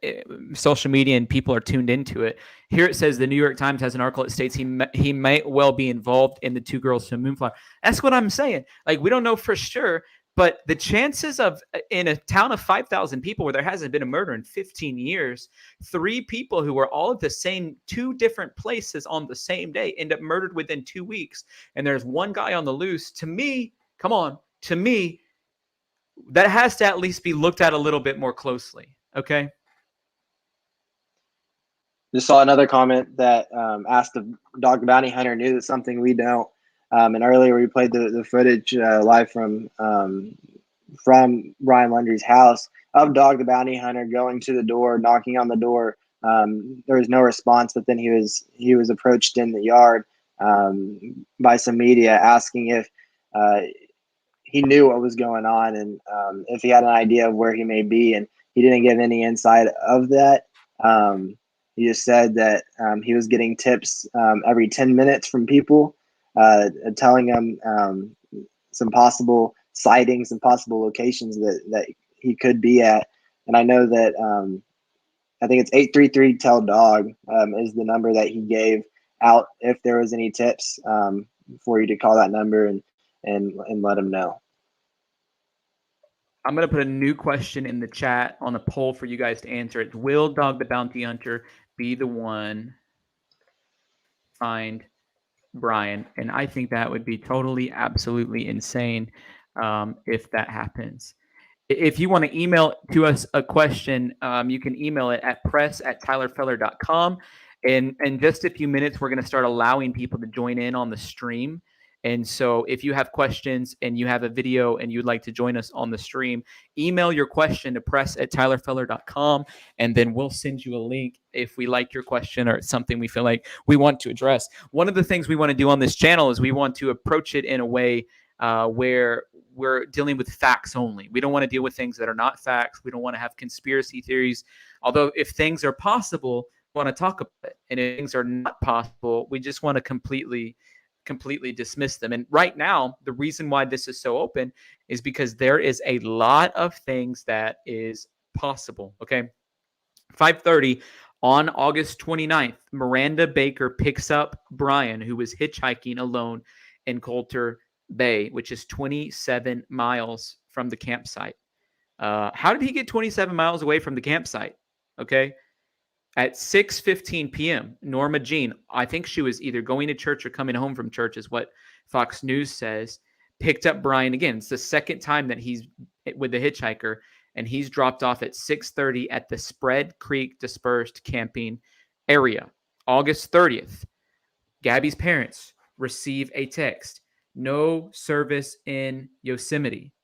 social media and people are tuned into it. Here it says the New York Times has an article that states he might well be involved in the two girls from Moonflower. That's what I'm saying. Like, we don't know for sure, but the chances of, in a town of 5,000 people where there hasn't been a murder in 15 years, 3 people who were all at the same 2 different places on the same day end up murdered within 2 weeks, and there's one guy on the loose. To me, that has to at least be looked at a little bit more closely. Okay. Just saw another comment that asked if Dog the Bounty Hunter knew that something we don't. And earlier we played the footage live from Brian Laundrie's house of Dog the Bounty Hunter going to the door, knocking on the door. There was no response, but then he was approached in the yard by some media asking if he knew what was going on and if he had an idea of where he may be, and he didn't give any insight of that. He just said that he was getting tips every 10 minutes from people telling him some possible sightings and possible locations that he could be at. And I know that I think it's 833 tell dog is the number that he gave out if there was any tips for you to call that number and let him know. I'm going to put a new question in the chat on a poll for you guys to answer it. Will Dog the Bounty Hunter be the one find Brian? And I think that would be totally, absolutely insane if that happens. If you want to email to us a question, you can email it at press@tylerfeller.com. And in just a few minutes, we're going to start allowing people to join in on the stream. And so if you have questions and you have a video and you'd like to join us on the stream, email your question to press@tylerfeller.com, and then we'll send you a link if we like your question or it's something we feel like we want to address. One of the things we want to do on this channel is we want to approach it in a way where we're dealing with facts only. We don't want to deal with things that are not facts. We don't want to have conspiracy theories. Although if things are possible, we want to talk about it. And if things are not possible, we just want to completely dismiss them. And right now, the reason why this is so open is because there is a lot of things that is possible. Okay. 5:30 on August 29th, Miranda Baker picks up Brian, who was hitchhiking alone in Coulter Bay, which is 27 miles from the campsite. How did he get 27 miles away from the campsite? Okay. At 6:15 p.m., Norma Jean, I think she was either going to church or coming home from church, is what Fox News says, picked up Brian again. It's the second time that he's with the hitchhiker, and he's dropped off at 6:30 at the Spread Creek Dispersed Camping area. August 30th, Gabby's parents receive a text. No service in Yosemite.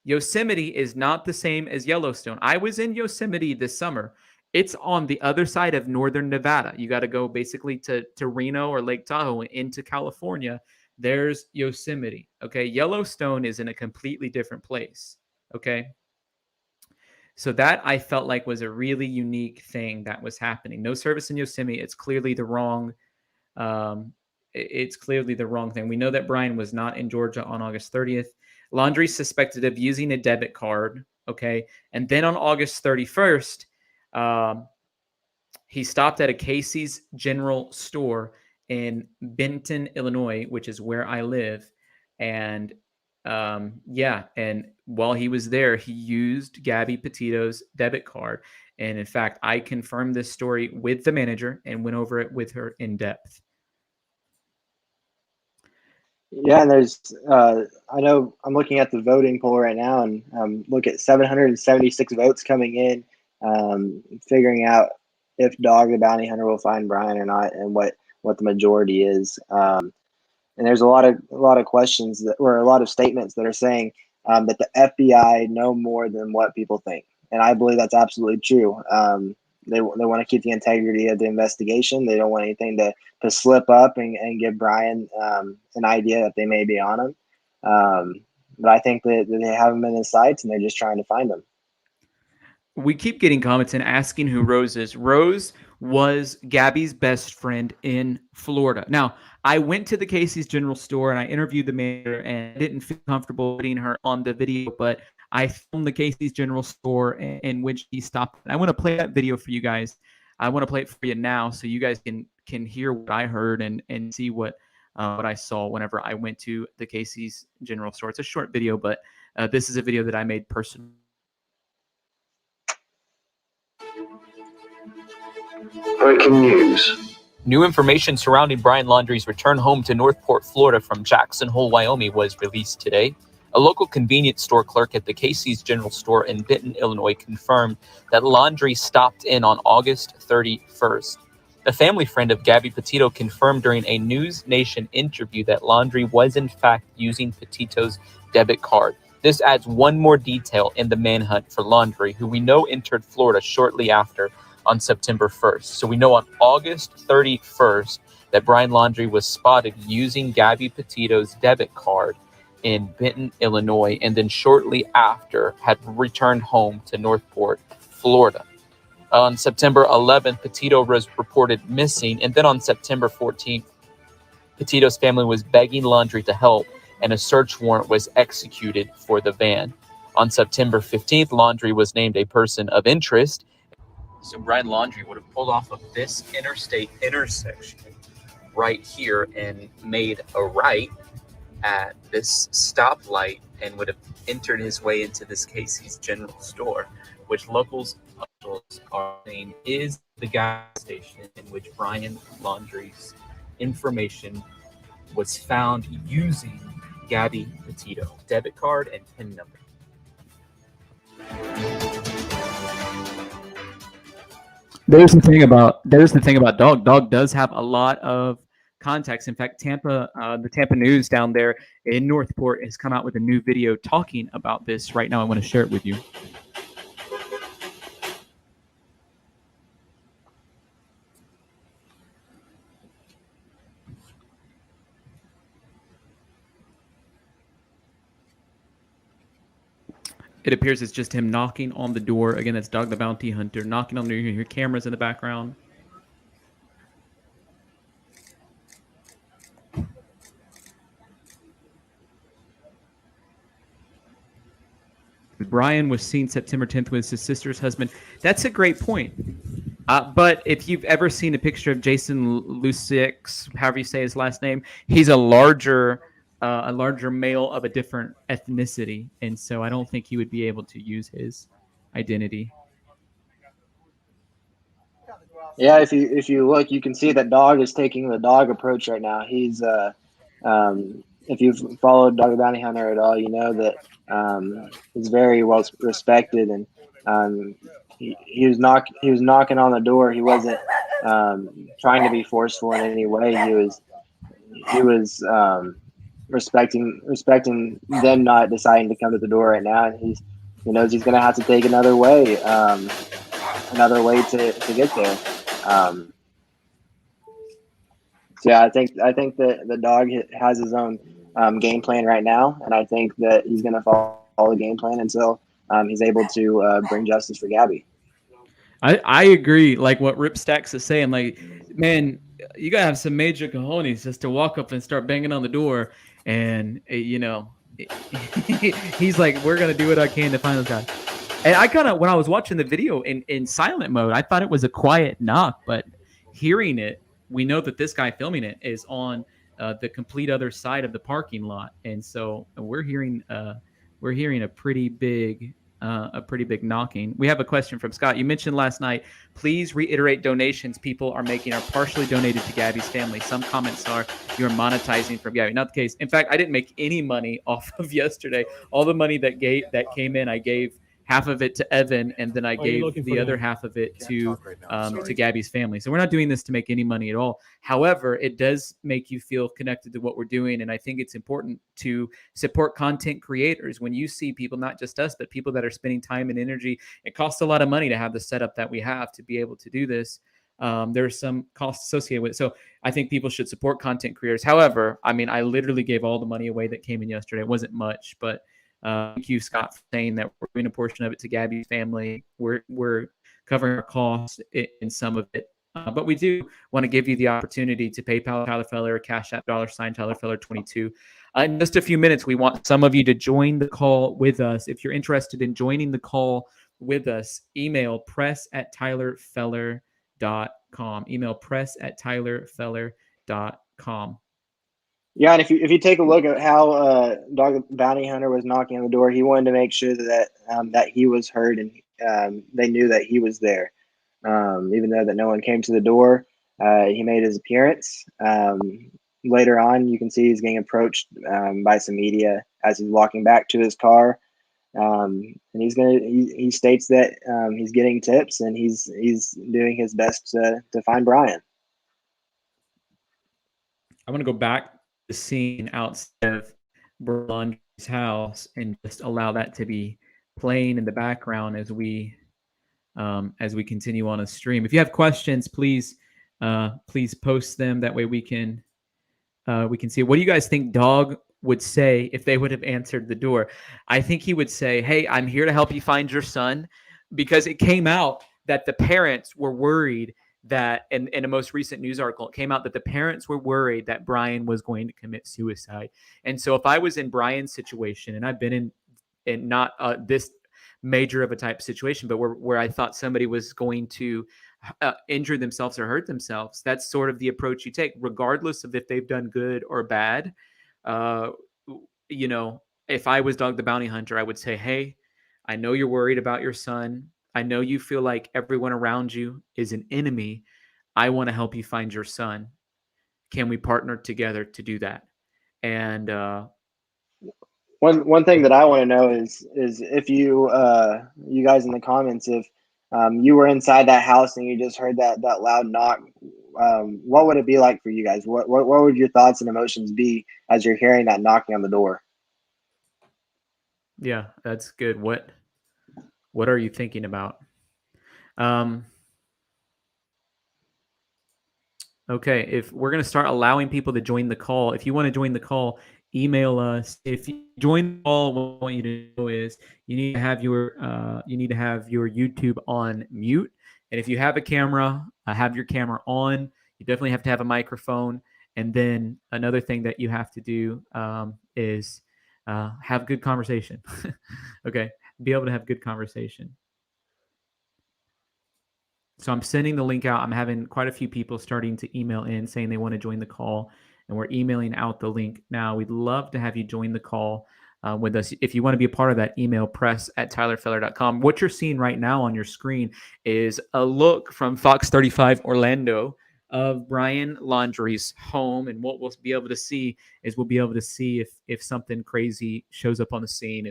Yosemite is not the same as Yellowstone. I was in Yosemite this summer. It's on the other side of northern Nevada. You got to go basically to Reno or Lake Tahoe into California. There's Yosemite. Okay. Yellowstone is in a completely different place. Okay. So that I felt like was a really unique thing that was happening. No service in Yosemite. It's clearly the wrong it's clearly the wrong thing. We know that Brian was not in Georgia on August 30th. Laundrie suspected of using a debit card. Okay. And then on August 31st, he stopped at a Casey's General Store in Benton, Illinois, which is where I live. And and while he was there, he used Gabby Petito's debit card. And in fact, I confirmed this story with the manager and went over it with her in depth. Yeah, and there's I know I'm looking at the voting poll right now, and look at 776 votes coming in, figuring out if Dog the Bounty Hunter will find Brian or not, and what the majority is. And there's a lot of questions or a lot of statements that are saying that the FBI know more than what people think, and I believe that's absolutely true. They want to keep the integrity of the investigation. They don't want anything to slip up and give Brian an idea that they may be on him. But I think that they have him in his sights, and they're just trying to find him. We keep getting comments and asking who Rose is. Rose was Gabby's best friend in Florida. Now, I went to the Casey's General Store and I interviewed the manager, and I didn't feel comfortable putting her on the video, but I filmed the Casey's General Store in which he stopped. I want to play that video for you guys. I want to play it for you now so you guys can hear what I heard and see what I saw whenever I went to the Casey's General Store. It's a short video, but this is a video that I made personally. Breaking news. New information surrounding Brian Laundrie's return home to Northport, Florida from Jackson Hole, Wyoming was released today. A local convenience store clerk at the Casey's General Store in Benton, Illinois confirmed that Laundrie stopped in on August 31st. A family friend of Gabby Peitito confirmed during a News Nation interview that Laundrie was in fact using Petito's debit card. This adds one more detail in the manhunt for Laundrie, who we know entered Florida shortly after on September 1st. So we know on August 31st that Brian Laundrie was spotted using Gabby Petito's debit card in Benton, Illinois, and then shortly after had returned home to Northport, Florida. On September 11th, Petito was reported missing, and then on September 14th, Petito's family was begging Laundrie to help, and a search warrant was executed for the van. On September 15th, Laundrie was named a person of interest. So Brian Laundrie would have pulled off of this interstate intersection right here and made a right at this stoplight and would have entered his way into this Casey's General Store, which locals are saying is the gas station in which Brian Laundrie's information was found using Gabby Petito debit card and PIN number. There's the thing about Dog. Dog does have a lot of contacts. In fact, the Tampa News down there in Northport has come out with a new video talking about this right now. I want to share it with you. It appears it's just him knocking on the door. Again, that's Dog the Bounty Hunter knocking on the door. You can hear cameras in the background. Brian was seen September 10th with his sister's husband. That's a great point. But if you've ever seen a picture of Jason Lucix, however you say his last name, he's a larger male of a different ethnicity, and so I don't think he would be able to use his identity. Yeah, if you look, you can see that Dog is taking the dog approach right now. He's if you've followed Dog the Bounty Hunter at all, you know that he's very well respected, and he was knocking on the door. He wasn't trying to be forceful in any way. He was respecting them not deciding to come to the door right now, and he knows he's going to have to take another way to get there. So yeah, I think that the Dog has his own game plan right now, and I think that he's going to follow the game plan until he's able to bring justice for Gabby. I agree. Like what Rip Stacks is saying, like, man, you gotta have some major cojones just to walk up and start banging on the door, and he's like, we're gonna do what I can to find this guy. And I kind of, when I was watching the video in silent mode, I thought it was a quiet knock, but hearing it, we know that this guy filming it is on the complete other side of the parking lot, and so we're hearing a pretty big knocking. We have a question from Scott. You mentioned last night, please reiterate donations people are making are partially donated to Gabby's family. Some comments are you're monetizing from Gabby. Not the case. In fact, I didn't make any money off of yesterday. All the money that came in, I gave half of it to Evan, and then I gave the other half of it to Gabby's family. So we're not doing this to make any money at all. However, it does make you feel connected to what we're doing, and I think it's important to support content creators. When you see people, not just us, but people that are spending time and energy, it costs a lot of money to have the setup that we have to be able to do this. There's some costs associated with it. So I think people should support content creators. However, I mean, I literally gave all the money away that came in yesterday. It wasn't much, but thank you, Scott, for saying that we're doing a portion of it to Gabby's family. We're covering our costs in some of it. But we do want to give you the opportunity to PayPal Tyler Feller, Cash App $sign Tyler Feller 22. In just a few minutes, we want some of you to join the call with us. If you're interested in joining the call with us, email press@tylerfeller.com. Email press@tylerfeller.com. Yeah, and if you take a look at how Dog Bounty Hunter was knocking on the door, he wanted to make sure that that he was heard and they knew that he was there. Even though that no one came to the door, he made his appearance. Later on, you can see he's getting approached by some media as he's walking back to his car, and he states that he's getting tips and he's doing his best to find Brian. I want to go back the scene outside of Brian Laundrie's house and just allow that to be playing in the background as we continue on a stream. If you have questions, please post them. That way we can see. What do you guys think Dog would say if they would have answered the door? I think he would say, "Hey, I'm here to help you find your son," because it came out that the parents were worried that in a most recent news article, it came out that the parents were worried that Brian was going to commit suicide. And so if I was in Brian's situation, and I've been in not this major of a type situation, but where I thought somebody was going to injure themselves or hurt themselves, that's sort of the approach you take, regardless of if they've done good or bad. If I was Dog the Bounty Hunter, I would say, "Hey, I know you're worried about your son. I know you feel like everyone around you is an enemy. I want to help you find your son. Can we partner together to do that?" And one thing that I want to know is if you guys in the comments, if you were inside that house and you just heard that loud knock, what would it be like for you guys? What would your thoughts and emotions be as you're hearing that knocking on the door? Yeah, that's good. What are you thinking about? Okay, if we're going to start allowing people to join the call, if you want to join the call, email us. If you join the call, what I want you to know is you need to have your YouTube on mute. And if you have a camera, have your camera on. You definitely have to have a microphone. And then another thing that you have to do is have good conversation. Okay, be able to have good conversation. So I'm sending the link out. I'm having quite a few people starting to email in saying they want to join the call, and we're emailing out the link now. We'd love to have you join the call with us. If you want to be a part of that, email press@tylerfeller.com. What you're seeing right now on your screen is a look from Fox 35 Orlando of Brian Laundrie's home, and what we'll be able to see is if something crazy shows up on the scene,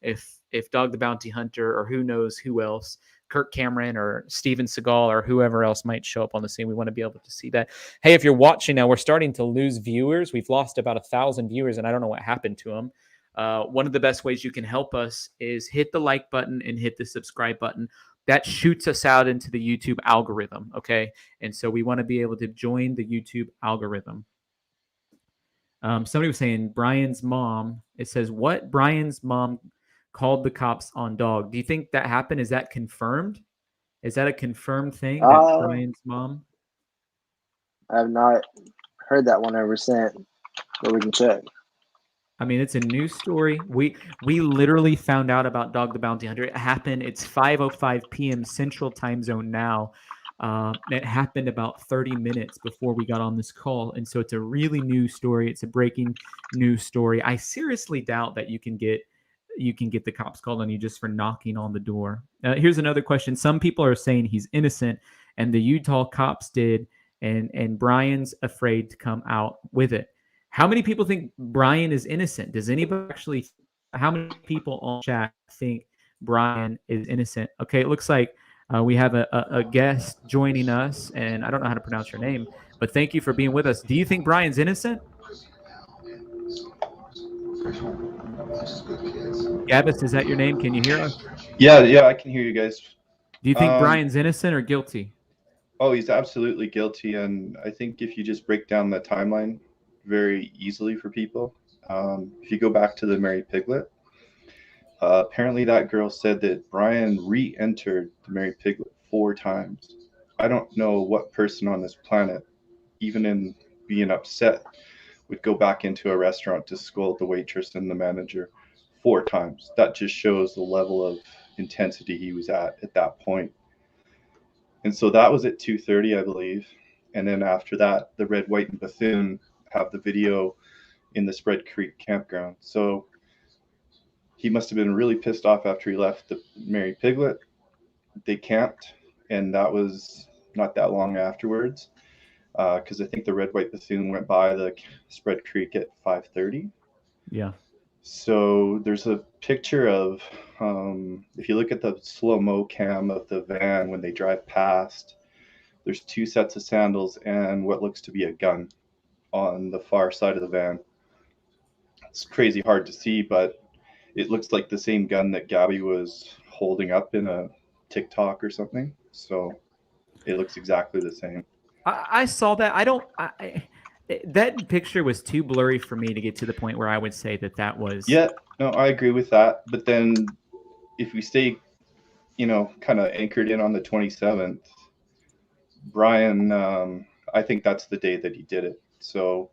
if Dog the Bounty Hunter or who knows who else, Kirk Cameron or Steven Seagal or whoever else might show up on the scene. We want to be able to see that. Hey, if you're watching now, we're starting to lose viewers. We've lost about 1,000 viewers, and I don't know what happened to them. One of the best ways you can help us is hit the like button and hit the subscribe button. That shoots us out into the YouTube algorithm, okay? And so we want to be able to join the YouTube algorithm. Somebody was saying Brian's mom. It says, what? Brian's mom called the cops on Dog. Do you think that happened? Is that confirmed? Is that a confirmed thing that Brian's mom? I have not heard that 100%, but we can check. I mean, it's a news story. We literally found out about Dog the Bounty Hunter. It happened. It's 5:05 p.m. Central Time Zone now. It happened about 30 minutes before we got on this call, and so it's a really new story. It's a breaking news story. I seriously doubt that you can get the cops called on you just for knocking on the door. Here's another question. Some people are saying he's innocent, and the Utah cops did, and Brian's afraid to come out with it. How many people think Brian is innocent? Does anybody actually? How many people on chat think Brian is innocent? Okay, it looks like we have a guest joining us, and I don't know how to pronounce your name, but thank you for being with us. Do you think Brian's innocent? Gabbis, is that your name? Can you hear us? Yeah, I can hear you guys. Do you think Brian's innocent or guilty? Oh, he's absolutely guilty, and I think if you just break down the timeline very easily for people, if you go back to the Mary Piglet, apparently that girl said that Brian re-entered the Mary Piglet 4 times. I don't know what person on this planet, even in being upset, would go back into a restaurant to scold the waitress and the manager 4 times. That just shows the level of intensity he was at that point. And so that was at 2:30, I believe. And then after that, the Red, White, and Bethune have the video in the Spread Creek campground. So he must have been really pissed off after he left the Mary Piglet. They camped, and that was not that long afterwards, because I think the Red, White, Bethune went by the Spread Creek at 5:30. Yeah. So there's a picture of, if you look at the slow-mo cam of the van when they drive past, there's 2 sets of sandals and what looks to be a gun on the far side of the van. It's crazy hard to see, but it looks like the same gun that Gabby was holding up in a TikTok or something. So it looks exactly the same. I saw that. That picture was too blurry for me to get to the point where I would say that was. Yeah, no, I agree with that. But then if we stay, kind of anchored in on the 27th, Brian, I think that's the day that he did it. So,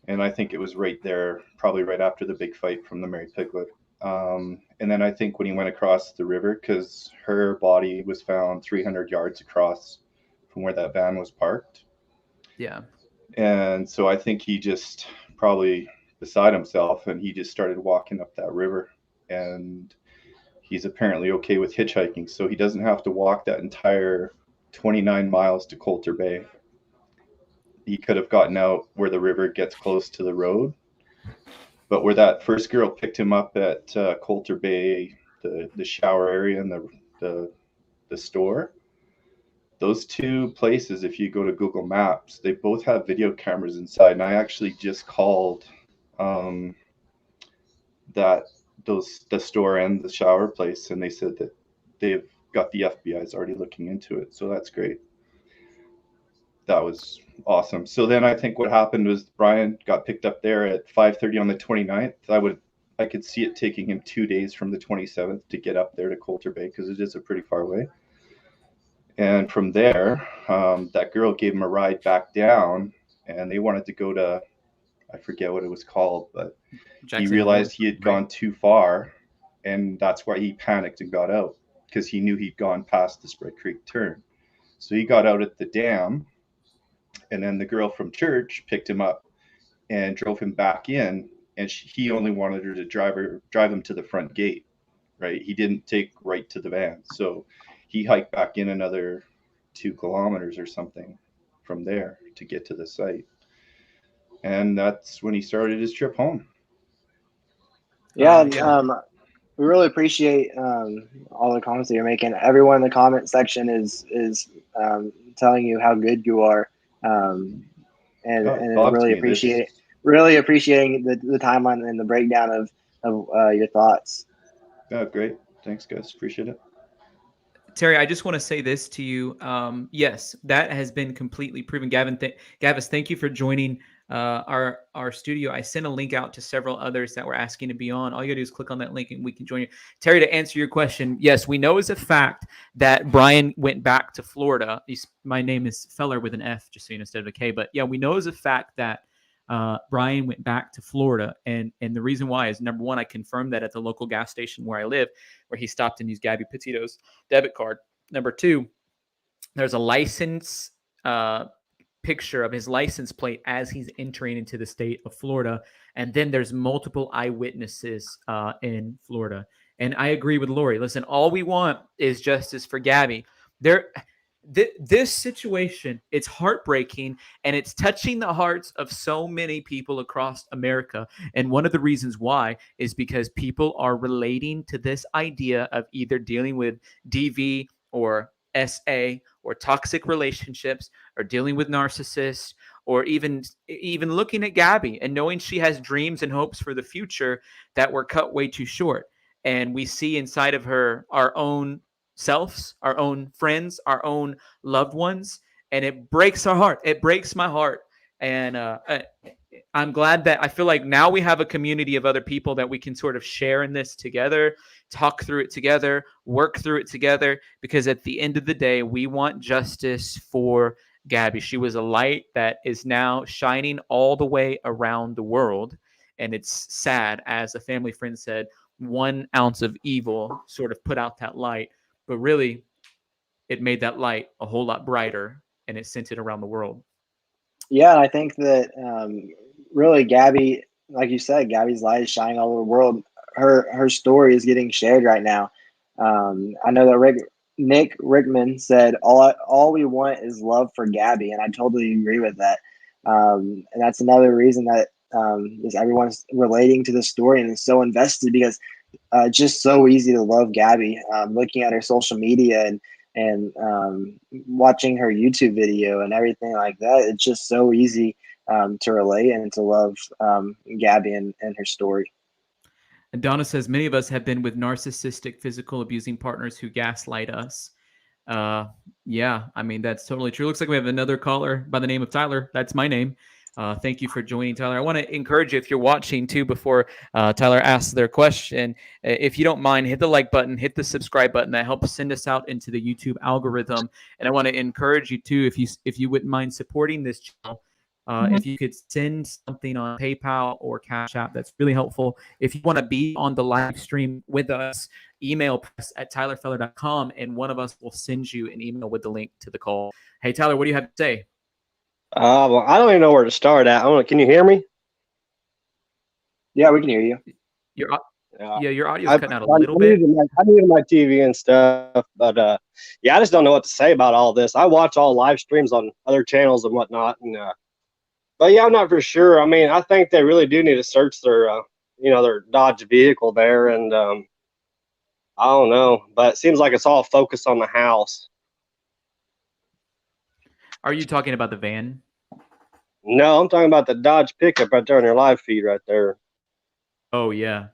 and I think it was right there, probably right after the big fight from the Mary Piglet. And then I think when he went across the river, because her body was found 300 yards across from where that van was parked. Yeah. And so I think he just probably beside himself, and he just started walking up that river. And he's apparently okay with hitchhiking, so he doesn't have to walk that entire 29 miles to Coulter Bay. He could have gotten out where the river gets close to the road. But where that first girl picked him up at Coulter Bay, the shower area and the store, those 2 places, if you go to Google Maps, they both have video cameras inside. And I actually just called the store and the shower place, and they said that they've got the FBI's already looking into it. So that's great. That was awesome. So then I think what happened was Brian got picked up there at 5:30 on the 29th. I could see it taking him 2 days from the 27th to get up there to Coulter Bay, because it is a pretty far way. And from there, that girl gave him a ride back down, and they wanted to go to, I forget what it was called, but he realized he had gone too far, and that's why he panicked and got out, because he knew he'd gone past the Spread Creek turn. So he got out at the dam, and then the girl from church picked him up and drove him back in, and he only wanted her to drive him to the front gate, right? He didn't take right to the van. So he hiked back in another 2 kilometers or something from there to get to the site. And that's when he started his trip home. Yeah, we really appreciate all the comments that you're making. Everyone in the comment section is telling you how good you are, and really appreciating the timeline and the breakdown of your thoughts. Oh, great! Thanks, guys. Appreciate it. Terry, I just want to say this to you. Yes, that has been completely proven. Gavis, thank you for joining our studio. I sent a link out to several others that were asking to be on. All you gotta do is click on that link and we can join you. Terry, to answer your question, yes, we know as a fact that Brian went back to Florida. My name is Feller with an F, just so you know, instead of a K. But yeah, we know as a fact that Brian went back to Florida, and the reason why is, number one, I confirmed that at the local gas station where I live, where he stopped and used Gabby Petito's debit card. Number two, there's a license picture of his license plate as he's entering into the state of Florida. And then there's multiple eyewitnesses in Florida. And I agree with Lori. Listen, all we want is justice for Gabby. This situation, it's heartbreaking, and it's touching the hearts of so many people across America. And one of the reasons why is because people are relating to this idea of either dealing with DV or SA or toxic relationships, or dealing with narcissists, or even looking at Gabby and knowing she has dreams and hopes for the future that were cut way too short. And we see inside of her our own selves, our own friends, our own loved ones, and it breaks our heart. It breaks my heart. And I'm glad that I feel like now we have a community of other people that we can sort of share in this together, talk through it together, work through it together, because at the end of the day, we want justice for Gabby. She was a light that is now shining all the way around the world. And it's sad, as a family friend said, 1 ounce of evil sort of put out that light, but really it made that light a whole lot brighter, and it sent it around the world. Yeah, I think that really Gabby, like you said, Gabby's light is shining all over the world. Her story is getting shared right now. I know that Nick Rickman said, all we want is love for Gabby, and I totally agree with that. And that's another reason that is everyone's relating to the story and is so invested, because it's just so easy to love Gabby. Looking at her social media and watching her YouTube video and everything like that, it's just so easy to relate and to love Gabby and her story. And Donna says, many of us have been with narcissistic, physical abusing partners who gaslight us. Yeah, I mean, that's totally true. Looks like we have another caller by the name of Tyler. That's my name. Thank you for joining, Tyler. I want to encourage you, if you're watching too, before Tyler asks their question, if you don't mind, hit the like button, hit the subscribe button. That helps send us out into the YouTube algorithm. And I want to encourage you too, if you wouldn't mind supporting this channel, if you could send something on PayPal or Cash App, that's really helpful. If you want to be on the live stream with us, email press@tylerfeller.com, and one of us will send you an email with the link to the call. Hey, Tyler, what do you have to say? Well, I don't even know where to start at. Can you hear me? Yeah, we can hear you. Your audio's cutting out a little bit. I muted my TV and stuff, but yeah, I just don't know what to say about all this. I watch all live streams on other channels and whatnot, and but yeah, I'm not for sure. I mean, I think they really do need to search their, their Dodge vehicle there, and I don't know, but it seems like it's all focused on the house. Are you talking about the van? No, I'm talking about the Dodge pickup right there on your live feed right there. Oh, yeah.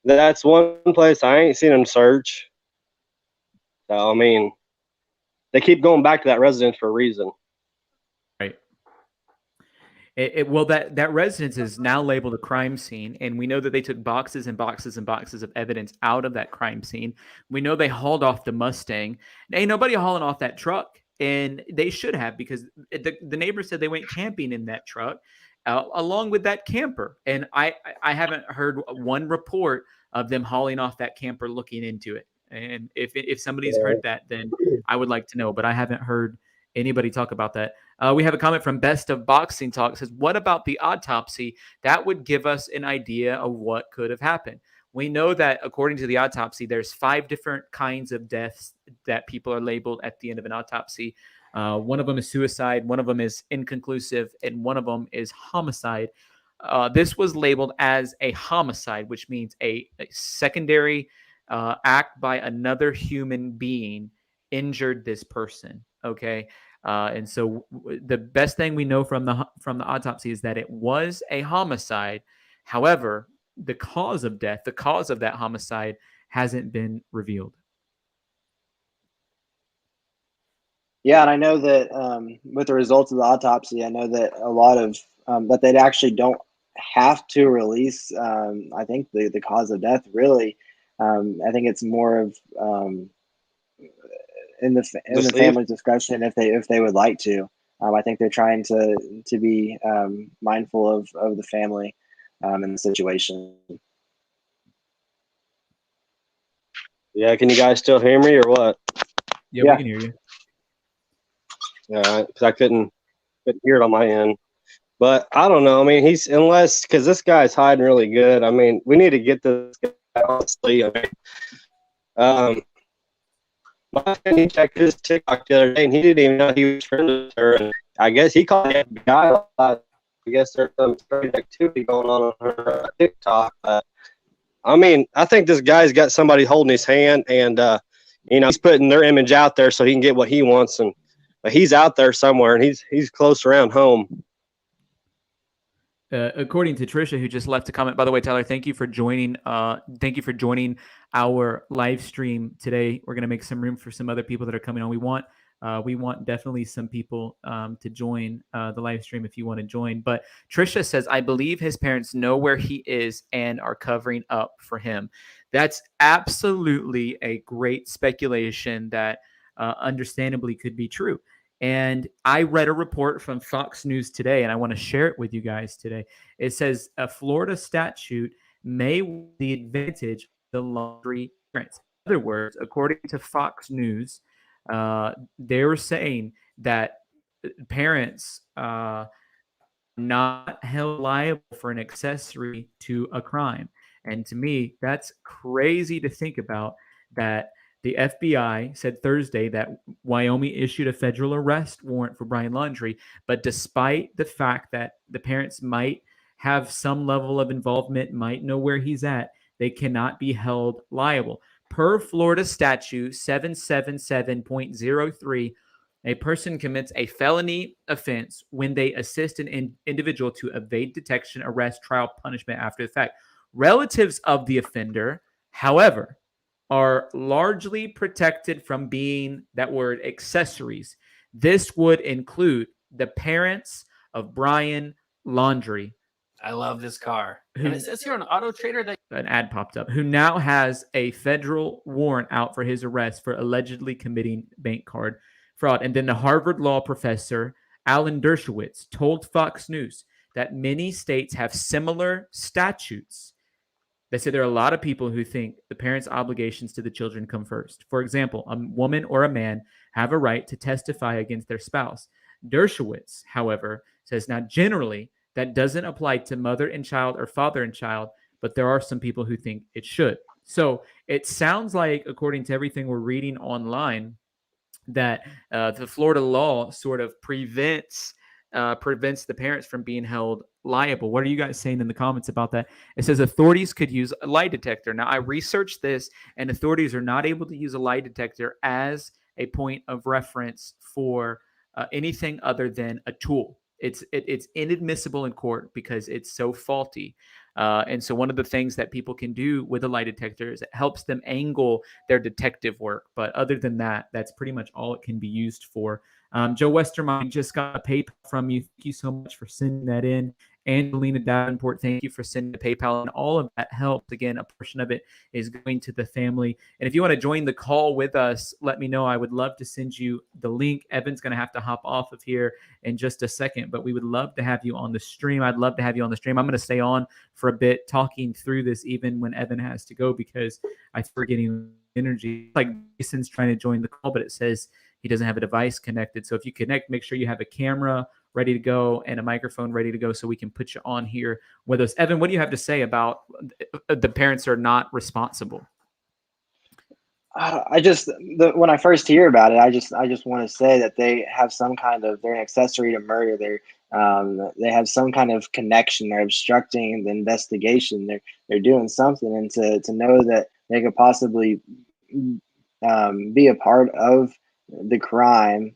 That's one place I ain't seen them search. So, I mean, they keep going back to that residence for a reason. Right. Well, that residence is now labeled a crime scene, and we know that they took boxes and boxes and boxes of evidence out of that crime scene. We know they hauled off the Mustang. Ain't nobody hauling off that truck, and they should have, because the neighbor said they went camping in that truck along with that camper. And I haven't heard one report of them hauling off that camper looking into it. And if somebody's heard that, then I would like to know, but I haven't heard anybody talk about that. We have a comment from Best of Boxing Talk. It says, what about the autopsy? That would give us an idea of what could have happened. We know that according to the autopsy, there's 5 different kinds of deaths that people are labeled at the end of an autopsy. One of them is suicide, one of them is inconclusive, and one of them is homicide. This was labeled as a homicide, which means a secondary act by another human being injured this person. Okay. And so the best thing we know from the autopsy is that it was a homicide. However, the cause of death, the cause of that homicide hasn't been revealed. Yeah, and I know that with the results of the autopsy, I know that a lot of that they actually don't have to release. I think the cause of death really. I think it's more of in the family's discretion if they would like to. I think they're trying to be mindful of the family in the situation. Yeah, can you guys still hear me or what? Yeah, Yeah. we can hear you. Yeah, because I couldn't hear it on my end. But I don't know. I mean, because this guy's hiding really good. I mean, we need to get this guy, honestly. I mean, my friend, he checked his TikTok the other day, and he didn't even know he was friends with her. And I guess he called the FBI a lot. I guess there's some strange activity going on her TikTok. I mean, I think this guy's got somebody holding his hand, and he's putting their image out there so he can get what he wants. And but he's out there somewhere, and he's close around home. According to Trisha, who just left a comment. By the way, Tyler, thank you for joining. Thank you for joining our live stream today. We're going to make some room for some other people that are coming on. We want definitely some people to join the live stream if you want to join. But Trisha says, I believe his parents know where he is and are covering up for him. That's absolutely a great speculation that understandably could be true. And I read a report from Fox News today, and I want to share it with you guys today. It says a Florida statute may win the advantage of the Laundrie parents. In other words, according to Fox News, they were saying that parents not held liable for an accessory to a crime. And to me, that's crazy to think about that. The FBI said Thursday that Wyoming issued a federal arrest warrant for Brian Laundrie, but despite the fact that the parents might have some level of involvement, might know where he's at, they cannot be held liable. Per Florida statute 777.03, a person commits a felony offense when they assist an individual to evade detection, arrest, trial, punishment after the fact. Relatives of the offender, however, are largely protected from being, that word, accessories. This would include the parents of Brian Laundrie. I love this car. And it says here on Auto Trader that an ad popped up, who now has a federal warrant out for his arrest for allegedly committing bank card fraud. And then the Harvard law professor, Alan Dershowitz, told Fox News that many states have similar statutes. They say there are a lot of people who think the parents' obligations to the children come first. For example, a woman or a man have a right to testify against their spouse. Dershowitz, however, says now generally that doesn't apply to mother and child or father and child, but there are some people who think it should. So it sounds like, according to everything we're reading online, that the Florida law sort of prevents the parents from being held liable. What are you guys saying in the comments about that? It says authorities could use a lie detector. Now, I researched this, and authorities are not able to use a lie detector as a point of reference for anything other than a tool. It's inadmissible in court because it's so faulty. And so one of the things that people can do with a lie detector is it helps them angle their detective work. But other than that, that's pretty much all it can be used for. Joe Westermine just got a PayPal from you. Thank you so much for sending that in. Angelina Davenport, thank you for sending the PayPal. And all of that helps. Again, a portion of it is going to the family. And if you want to join the call with us, let me know. I would love to send you the link. Evan's going to have to hop off of here in just a second, but we would love to have you on the stream. I'd love to have you on the stream. I'm going to stay on for a bit talking through this even when Evan has to go because I'm getting energy. Like Jason's trying to join the call, but it says he doesn't have a device connected. So if you connect, make sure you have a camera ready to go and a microphone ready to go so we can put you on here with us. Evan, what do you have to say about the parents are not responsible? When I first hear about it, I just want to say that they have some kind of, they're an accessory to murder. They have some kind of connection. They're obstructing the investigation. They're doing something, and to know that they could possibly be a part of the crime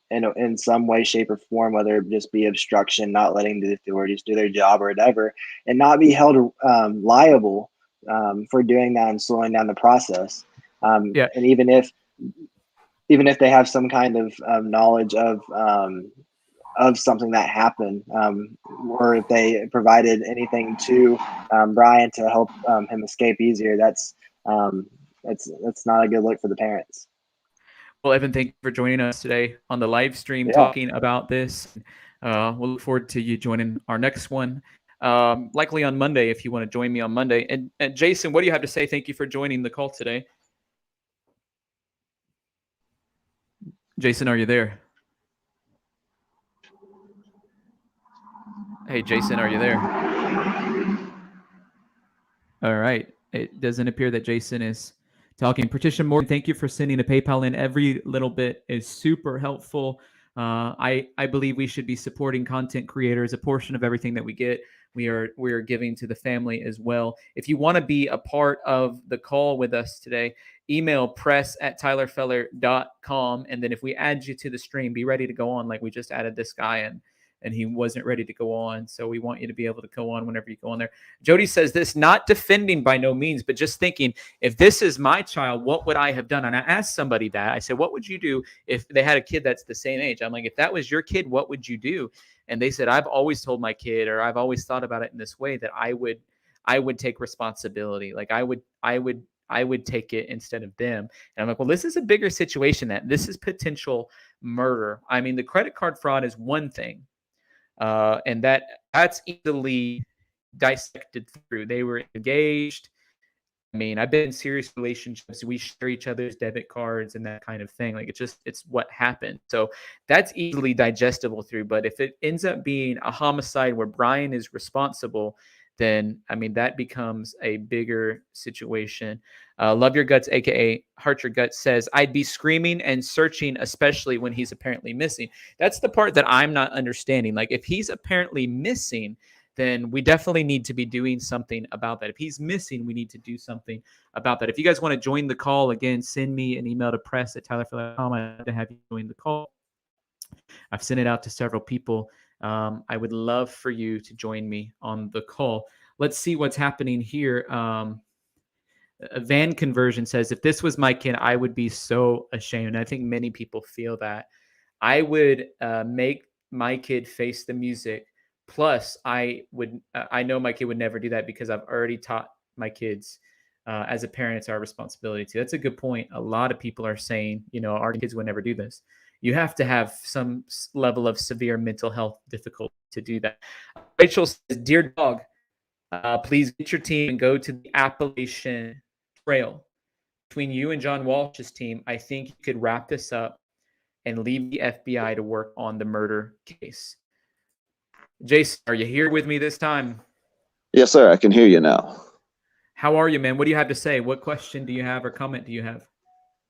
in some way, shape, or form, whether it just be obstruction, not letting the authorities do their job or whatever, and not be held liable for doing that and slowing down the process. And even if even if they have some kind of knowledge of something that happened, or if they provided anything to Brian to help him escape easier, that's not a good look for the parents. Well, Evan, thank you for joining us today on the live stream, Yeah. talking about this. We'll look forward to you joining our next one, likely on Monday, if you want to join me on Monday. And Jason, what do you have to say? Thank you for joining the call today. Jason, are you there? Hey, Jason, are you there? All right. It doesn't appear that Jason is talking. Patricia Morgan, thank you for sending a PayPal in. Every little bit is super helpful. I believe we should be supporting content creators. A portion of everything that we get, we are giving to the family as well. If you want to be a part of the call with us today, email press@tylerfeller.com. And then if we add you to the stream, be ready to go on, like we just added this guy and he wasn't ready to go on. So we want you to be able to go on whenever you go on there. Jody says this, not defending by no means, but just thinking, if this is my child, what would I have done? And I asked somebody that. I said, what would you do if they had a kid that's the same age? I'm like, if that was your kid, what would you do? And they said, I've always told my kid, or I've always thought about it in this way, that I would take responsibility. Like I would take it instead of them. And I'm like, well, this is a bigger situation. That this is potential murder. I mean, the credit card fraud is one thing. And that's easily dissected through. They were engaged. I mean, I've been in serious relationships. We share each other's debit cards and that kind of thing. Like it's what happened. So that's easily digestible through. But if it ends up being a homicide where Brian is responsible, then I mean that becomes a bigger situation. Love Your Guts, aka Heart Your Guts, says, I'd be screaming and searching, especially when he's apparently missing. That's the part that I'm not understanding. Like if he's apparently missing, then we definitely need to be doing something about that. If he's missing, we need to do something about that. If you guys want to join the call, again, send me an email to press@tylerfeller.com. I'd love to have you join the call. I've sent it out to several people. I would love for you to join me on the call. Let's see what's happening here. Van Conversion says, if this was my kid, I would be so ashamed. And I think many people feel that. I would make my kid face the music. Plus, I know my kid would never do that because I've already taught my kids. As a parent, it's our responsibility too. That's a good point. A lot of people are saying, our kids would never do this. You have to have some level of severe mental health difficulty to do that. Rachel says, dear dog, please get your team and go to the Appalachian Trail. Between you and John Walsh's team, I think you could wrap this up and leave the FBI to work on the murder case. Jason, are you here with me this time? Yes, sir. I can hear you now. How are you, man? What do you have to say? What question do you have or comment do you have?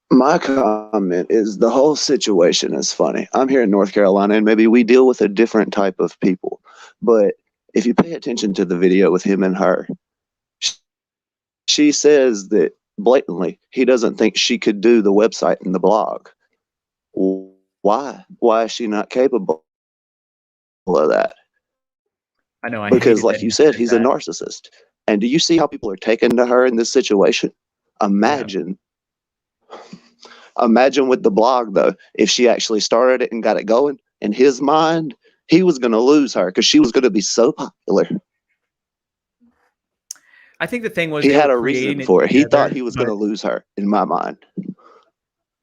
My comment is the whole situation is funny. I'm here in North Carolina, and maybe we deal with a different type of people. But if you pay attention to the video with him and her, she says that blatantly he doesn't think she could do the website and the blog. Why? Why is she not capable of that? I know. Because like you said, he's a narcissist. And do you see how people are taken to her in this situation? Imagine with the blog, though, if she actually started it and got it going, in his mind, he was going to lose her because she was going to be so popular. I think the thing was he had a reason for it. He thought he was going to lose her, in my mind.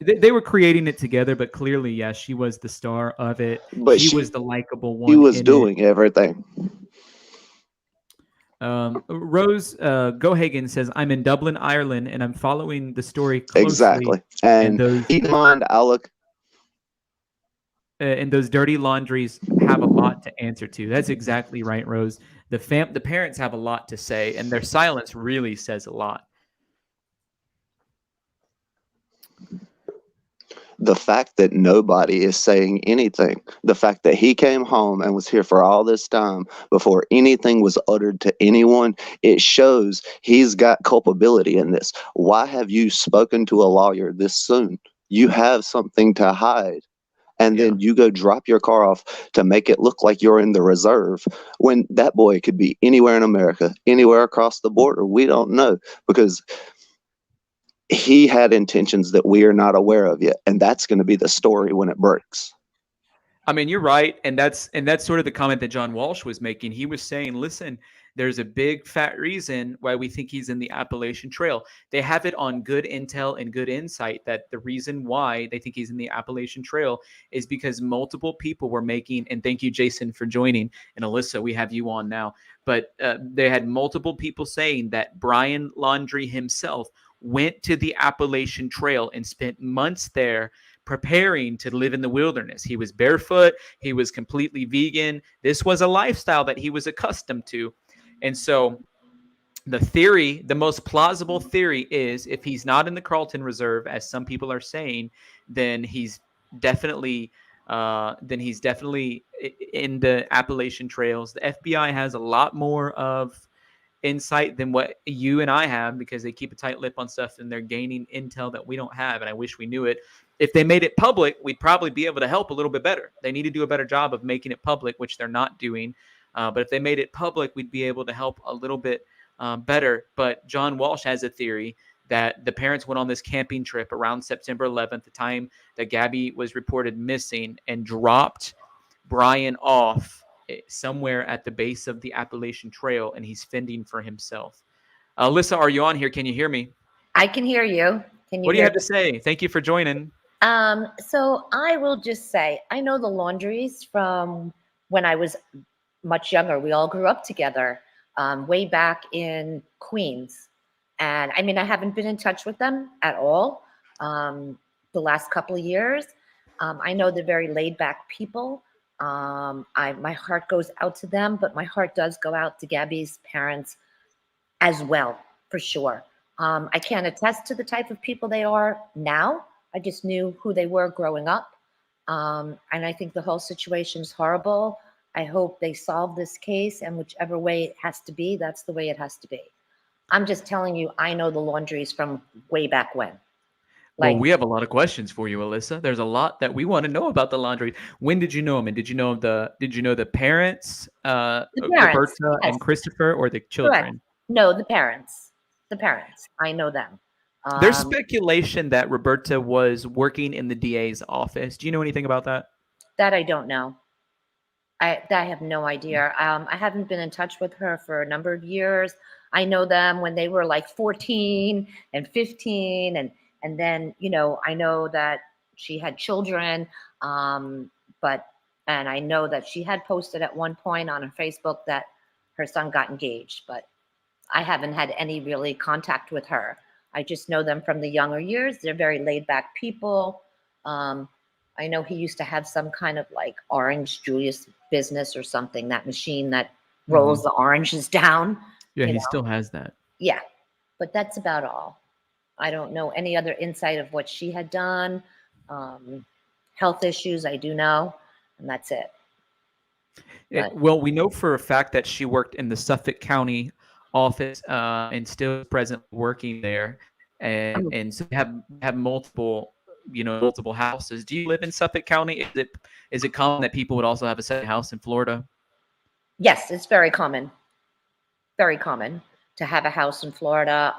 They were creating it together, but clearly, yes, she was the star of it. But she was the likable one. He was doing everything. Rose Gohagen says, I'm in Dublin, Ireland, and I'm following the story closely. Exactly. And keep in mind, Alec. And those dirty laundries have a lot to answer to. That's exactly right, Rose. The parents have a lot to say, and their silence really says a lot. The fact that nobody is saying anything, the fact that he came home and was here for all this time before anything was uttered to anyone, it shows he's got culpability in this. Why have you spoken to a lawyer this soon? You have something to hide. And then you go drop your car off to make it look like you're in the reserve when that boy could be anywhere in America, anywhere across the border. We don't know because he had intentions that we are not aware of yet. And that's going to be the story when it breaks. I mean, you're right, and that's sort of the comment that John Walsh was making. He was saying, "Listen, there's a big fat reason why we think he's in the Appalachian Trail. They have it on good intel and good insight that the reason why they think he's in the Appalachian Trail is because multiple people were making." And thank you, Jason, for joining. And Alyssa, we have you on now. But they had multiple people saying that Brian Laundrie himself went to the Appalachian Trail and spent months there preparing to live in the wilderness. He was barefoot. He was completely vegan. This was a lifestyle that he was accustomed to. And so the theory, the most plausible theory is if he's not in the Carlton Reserve, as some people are saying, then he's definitely in the Appalachian Trails. The FBI has a lot more of insight than what you and I have because they keep a tight lip on stuff and they're gaining intel that we don't have. And I wish we knew it. If they made it public, we'd probably be able to help a little bit better. They need to do a better job of making it public, which they're not doing. But if they made it public, we'd be able to help a little bit better. But John Walsh has a theory that the parents went on this camping trip around September 11th, the time that Gabby was reported missing, and dropped Brian off somewhere at the base of the Appalachian Trail, and he's fending for himself. Alyssa, are you on here? Can you hear me? I can hear you. Can you? What do you have to say? Thank you for joining. So I will just say, I know the Laundries from when I was much younger. We all grew up together way back in Queens. And I mean, I haven't been in touch with them at all the last couple of years. I know they're very laid back people. My heart goes out to them, but my heart does go out to Gabby's parents as well, for sure. I can't attest to the type of people they are now. I just knew who they were growing up. And I think the whole situation is horrible. I hope they solve this case, and whichever way it has to be, that's the way it has to be. I'm just telling you, I know the Laundries from way back when. Well, we have a lot of questions for you, Alyssa. There's a lot that we want to know about the Laundrie. When did you know them? And did you know the parents, Roberta and Christopher, or the children? Correct. No, the parents. The parents. I know them. There's speculation that Roberta was working in the DA's office. Do you know anything about that? That I don't know. I have no idea. I haven't been in touch with her for a number of years. I know them when they were like 14 and 15, and then, you know, I know that she had children, and I know that she had posted at one point on her Facebook that her son got engaged, but I haven't had any really contact with her. I just know them from the younger years. They're very laid back people. I know he used to have some kind of like orange Julius business or something, that machine that rolls the oranges down. Yeah, he still has that. Yeah, but that's about all. I don't know any other insight of what she had done. Health issues, I do know, and that's it. Well, we know for a fact that she worked in the Suffolk County office and still presently working there, and so have multiple houses. Do you live in Suffolk County? Is it common that people would also have a second house in Florida? Yes, it's very common. Very common to have a house in Florida.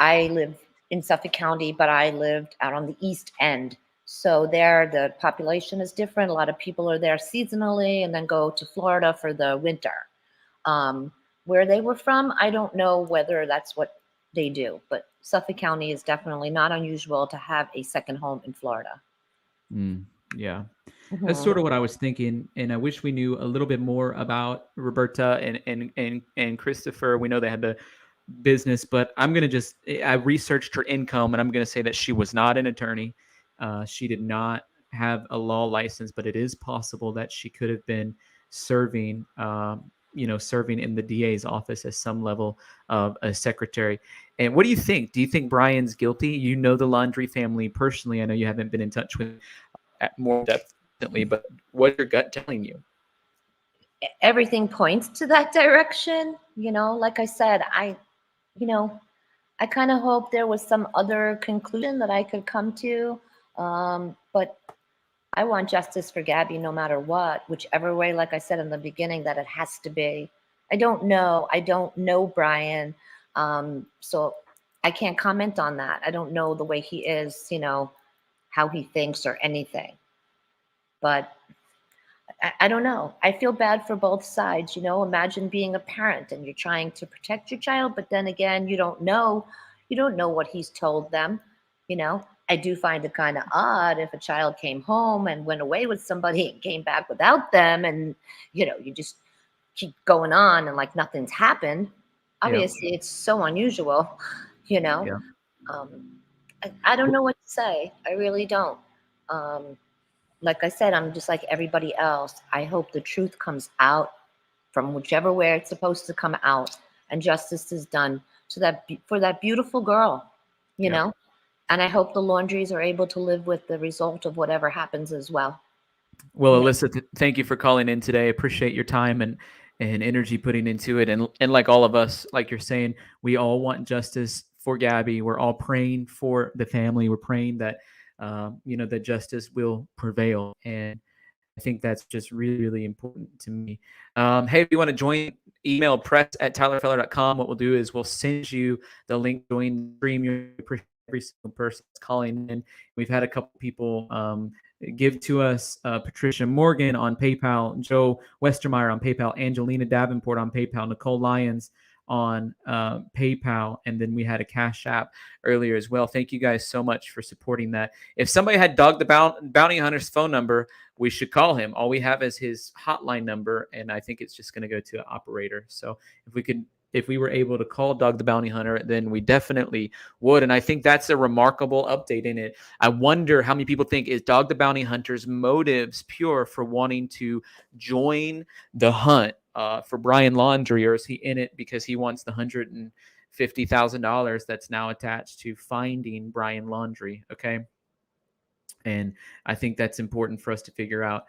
I live in Suffolk County, but I lived out on the East End. So there, the population is different. A lot of people are there seasonally and then go to Florida for the winter. Where they were from, I don't know whether that's what they do, but Suffolk County is definitely not unusual to have a second home in Florida. Yeah. That's sort of what I was thinking, and I wish we knew a little bit more about Roberta and Christopher. We know they had the business, but I researched her income, and I'm going to say that she was not an attorney. She did not have a law license, but it is possible that she could have been serving in the DA's office as some level of a secretary. And what do you think? Do you think Brian's guilty? You know the Laundrie family personally. I know you haven't been in touch with more depth recently, but what's your gut telling you? Everything points to that direction. You know, like I said, I kind of hope there was some other conclusion that I could come to. But I want justice for Gabby no matter what, whichever way, like I said in the beginning, that it has to be. I don't know Brian. So I can't comment on that. I don't know the way he is, how he thinks or anything. But I don't know. I feel bad for both sides. Imagine being a parent and you're trying to protect your child, but then again, you don't know what he's told them. I do find it kind of odd if a child came home and went away with somebody and came back without them, and you just keep going on and like nothing's happened. Obviously, it's so unusual. I don't know what to say. I really don't. Like I said, I'm just like everybody else. I hope the truth comes out from whichever way it's supposed to come out, and justice is done for that beautiful girl, And I hope the Laundries are able to live with the result of whatever happens as well. Well, Alyssa, thank you for calling in today. Appreciate your time and energy putting into it. And like all of us, like you're saying, we all want justice for Gabby. We're all praying for the family. We're praying that that justice will prevail. And I think that's just really, really important to me. Hey, if you want to join, email press@tylerfeller.com. What we'll do is we'll send you the link to join the stream. You appreciate every single person that's calling in. We've had a couple people give to us, Patricia Morgan on PayPal, Joe Westermeyer on PayPal, Angelina Davenport on PayPal, Nicole Lyons on PayPal, and then we had a Cash App earlier as well. Thank you guys so much for supporting that. If somebody had Dog the Bounty Hunter's phone number, we should call him. All we have is his hotline number, and I think it's just going to go to an operator. So if we were able to call Dog the Bounty Hunter, then we definitely would. And I think that's a remarkable update in it. I wonder how many people think, is Dog the Bounty Hunter's motives pure for wanting to join the hunt for Brian Laundrie, or is he in it because he wants the $150,000 that's now attached to finding Brian Laundrie? Okay. And I think that's important for us to figure out.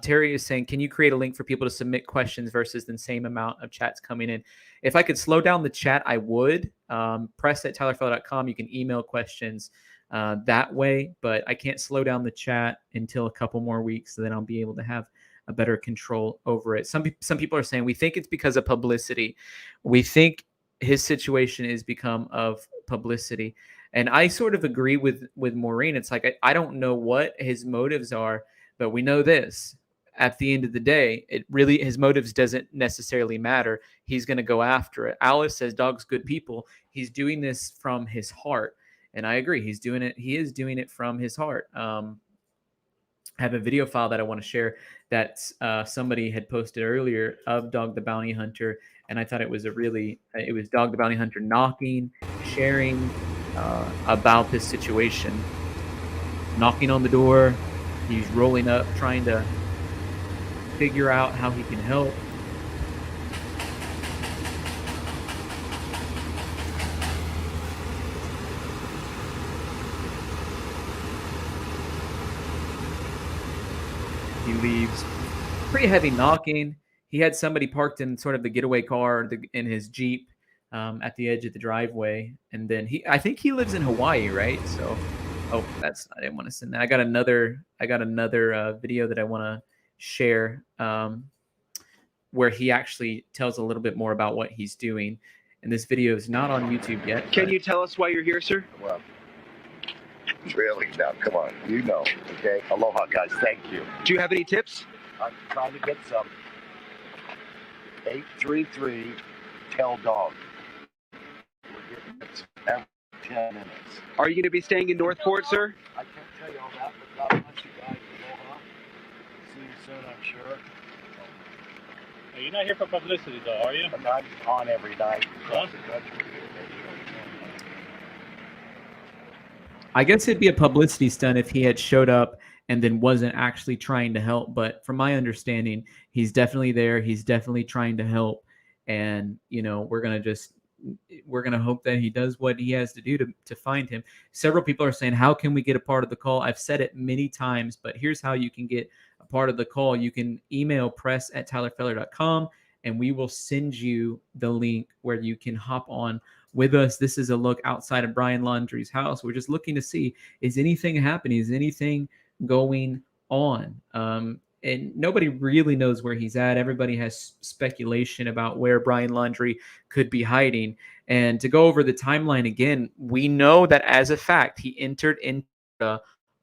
Terry is saying, can you create a link for people to submit questions versus the same amount of chats coming in? If I could slow down the chat, I would. Press@tylerfellow.com. You can email questions that way, but I can't slow down the chat until a couple more weeks, so then I'll be able to have a better control over it. Some people are saying, we think it's because of publicity. We think his situation is become of publicity. And I sort of agree with Maureen. It's like, I don't know what his motives are, but we know this. At the end of the day, his motives doesn't necessarily matter. He's going to go after it. Alice says, dog's good people. He's doing this from his heart. And I agree. He is doing it from his heart. I have a video file that I want to share that somebody had posted earlier of Dog the Bounty Hunter. And I thought it was Dog the Bounty Hunter knocking, sharing about this situation, knocking on the door. He's rolling up, trying to figure out how he can help. He leaves. Pretty heavy knocking. He had somebody parked in sort of the getaway car in his Jeep at the edge of the driveway. And then I think he lives in Hawaii, right? So, I didn't want to send that. I got another video that I want to share where he actually tells a little bit more about what he's doing. And this video is not on YouTube yet. Can you tell us why you're here, sir? Well, really? Now, come on. You know, okay? Aloha, guys. Thank you. Do you have any tips? I'm trying to get some. 833 tell dog. We're getting tips every 10 minutes. Are you going to be staying in Northport, sir? I can't tell you all that, but God bless you guys. Aloha. See you soon, I'm sure. Hey, you're not here for publicity, though, are you? I'm on every night. Huh? I guess it'd be a publicity stunt if he had showed up and then wasn't actually trying to help. But from my understanding, he's definitely there. He's definitely trying to help. And, we're going to hope that he does what he has to do to find him. Several people are saying, how can we get a part of the call? I've said it many times, but here's how you can get a part of the call. You can email press@tylerfeller.com, and we will send you the link where you can hop on with us. This is a look outside of Brian Laundrie's house. We're just looking to see, is anything happening? Is anything going on? And nobody really knows where he's at. Everybody has speculation about where Brian Laundrie could be hiding. And to go over the timeline again, we know that as a fact, he entered into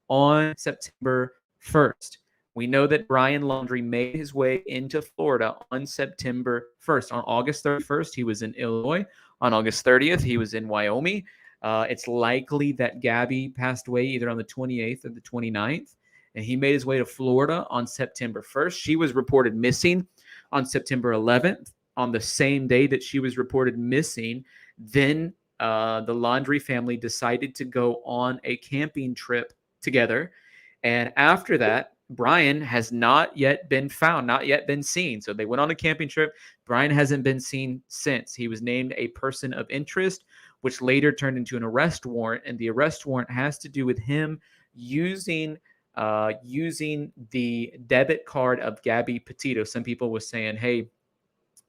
on September 1st. We know that Brian Laundrie made his way into Florida on September 1st. On August 31st, he was in Illinois. On August 30th, he was in Wyoming. It's likely that Gabby passed away either on the 28th or the 29th, and he made his way to Florida on September 1st. She was reported missing on September 11th, on the same day that she was reported missing. Then the Laundrie family decided to go on a camping trip together. And after that, Brian has not yet been found, not yet been seen. So they went on a camping trip. Brian hasn't been seen since. He was named a person of interest, which later turned into an arrest warrant. And the arrest warrant has to do with him using the debit card of Gabby Petitio. Some people were saying, hey,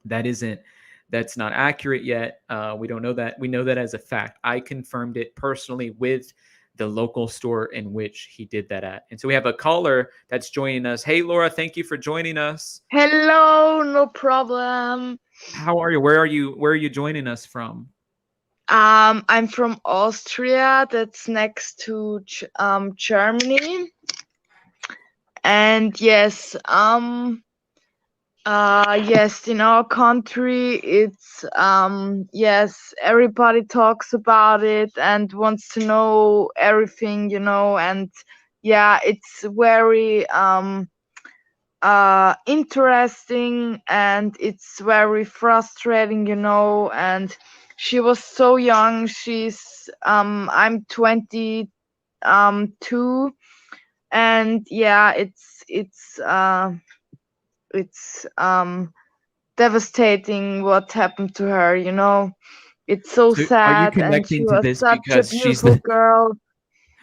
that's not accurate yet. We don't know that. We know that as a fact. I confirmed it personally with the local store in which he did that at. And so we have a caller that's joining us. Hey, Laura, thank you for joining us. Hello, no problem. How are you? Where are you joining us from? I'm from Austria. That's next to Germany. And yes, yes, in our country, it's yes, everybody talks about it and wants to know everything, and yeah, it's very interesting, and it's very frustrating, and she was so young. I'm 22, and yeah, it's devastating what happened to her. It's so sad, and she was such a beautiful girl.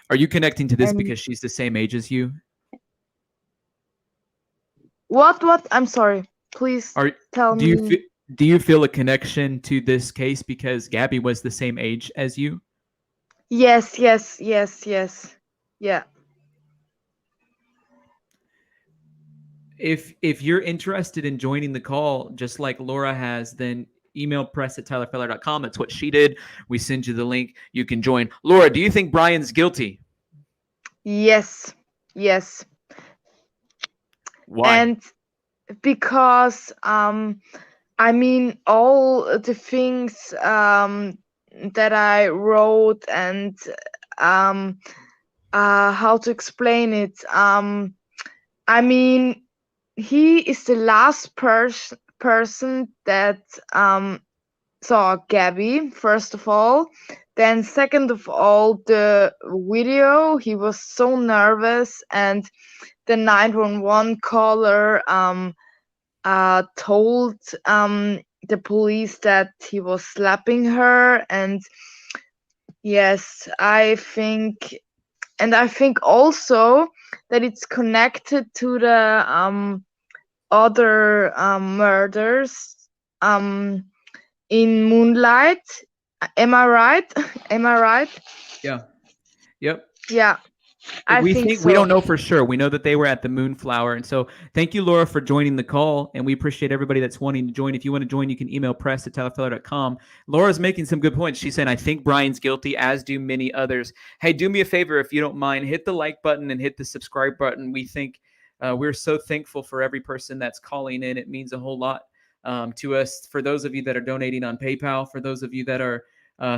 Are you connecting to this because she's the same age as you? What? I'm sorry. Please tell me. Do you feel a connection to this case because Gabby was the same age as you? Yes. Yeah. If you're interested in joining the call, just like Laura has, then email press@tylerfeller.com. That's what she did. We send you the link. You can join. Laura, do you think Brian's guilty? Yes. Why? And because I mean, all the things that I wrote, and how to explain it. I mean, he is the last person that saw Gabby, first of all. Then second of all, the video, he was so nervous, and the 911 caller told the police that he was slapping her. And yes, I think also that it's connected to the other murders in Moonlight. Am I right? Yeah. Yep. Yeah. We think so. We don't know for sure. We know that they were at the Moonflower. And so thank you, Laura, for joining the call. And we appreciate everybody that's wanting to join. If you want to join, you can email press@tylerfeller.com. Laura's making some good points. She's saying, I think Brian's guilty, as do many others. Hey, do me a favor, if you don't mind, hit the like button and hit the subscribe button. We think we're so thankful for every person that's calling in. It means a whole lot to us. For those of you that are donating on PayPal, for those of you that are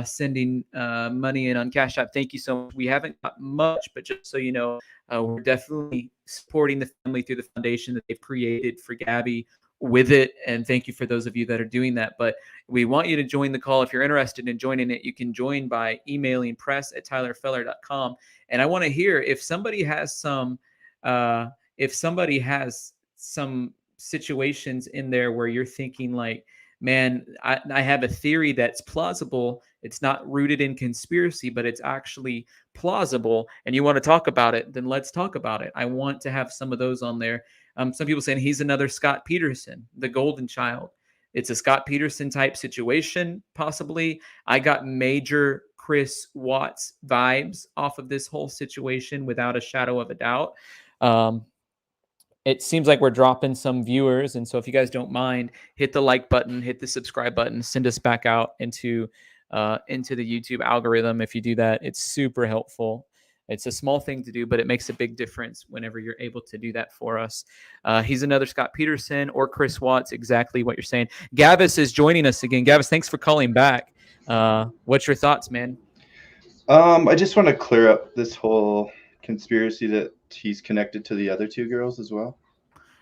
sending money in on Cash App, thank you so much. We haven't got much, but just so you know, we're definitely supporting the family through the foundation that they've created for Gabby with it. And thank you for those of you that are doing that. But we want you to join the call. If you're interested in joining it, you can join by emailing press@tylerfeller.com. And I want to hear if somebody has some situations in there where you're thinking like, man, I have a theory that's plausible. It's not rooted in conspiracy, but it's actually plausible, and you want to talk about it, then let's talk about it. I want to have some of those on there. Some people saying he's another Scott Peterson, the golden child. It's a Scott Peterson type situation, possibly. I got major Chris Watts vibes off of this whole situation without a shadow of a doubt. it seems like we're dropping some viewers. And so if you guys don't mind, hit the like button, hit the subscribe button, send us back out into the YouTube algorithm. If you do that, it's super helpful. It's a small thing to do, but it makes a big difference whenever you're able to do that for us. He's another Scott Peterson or Chris Watts, exactly what you're saying. Gavis is joining us again. Gavis, thanks for calling back. What's your thoughts, man? I just want to clear up this whole conspiracy that he's connected to the other two girls as well.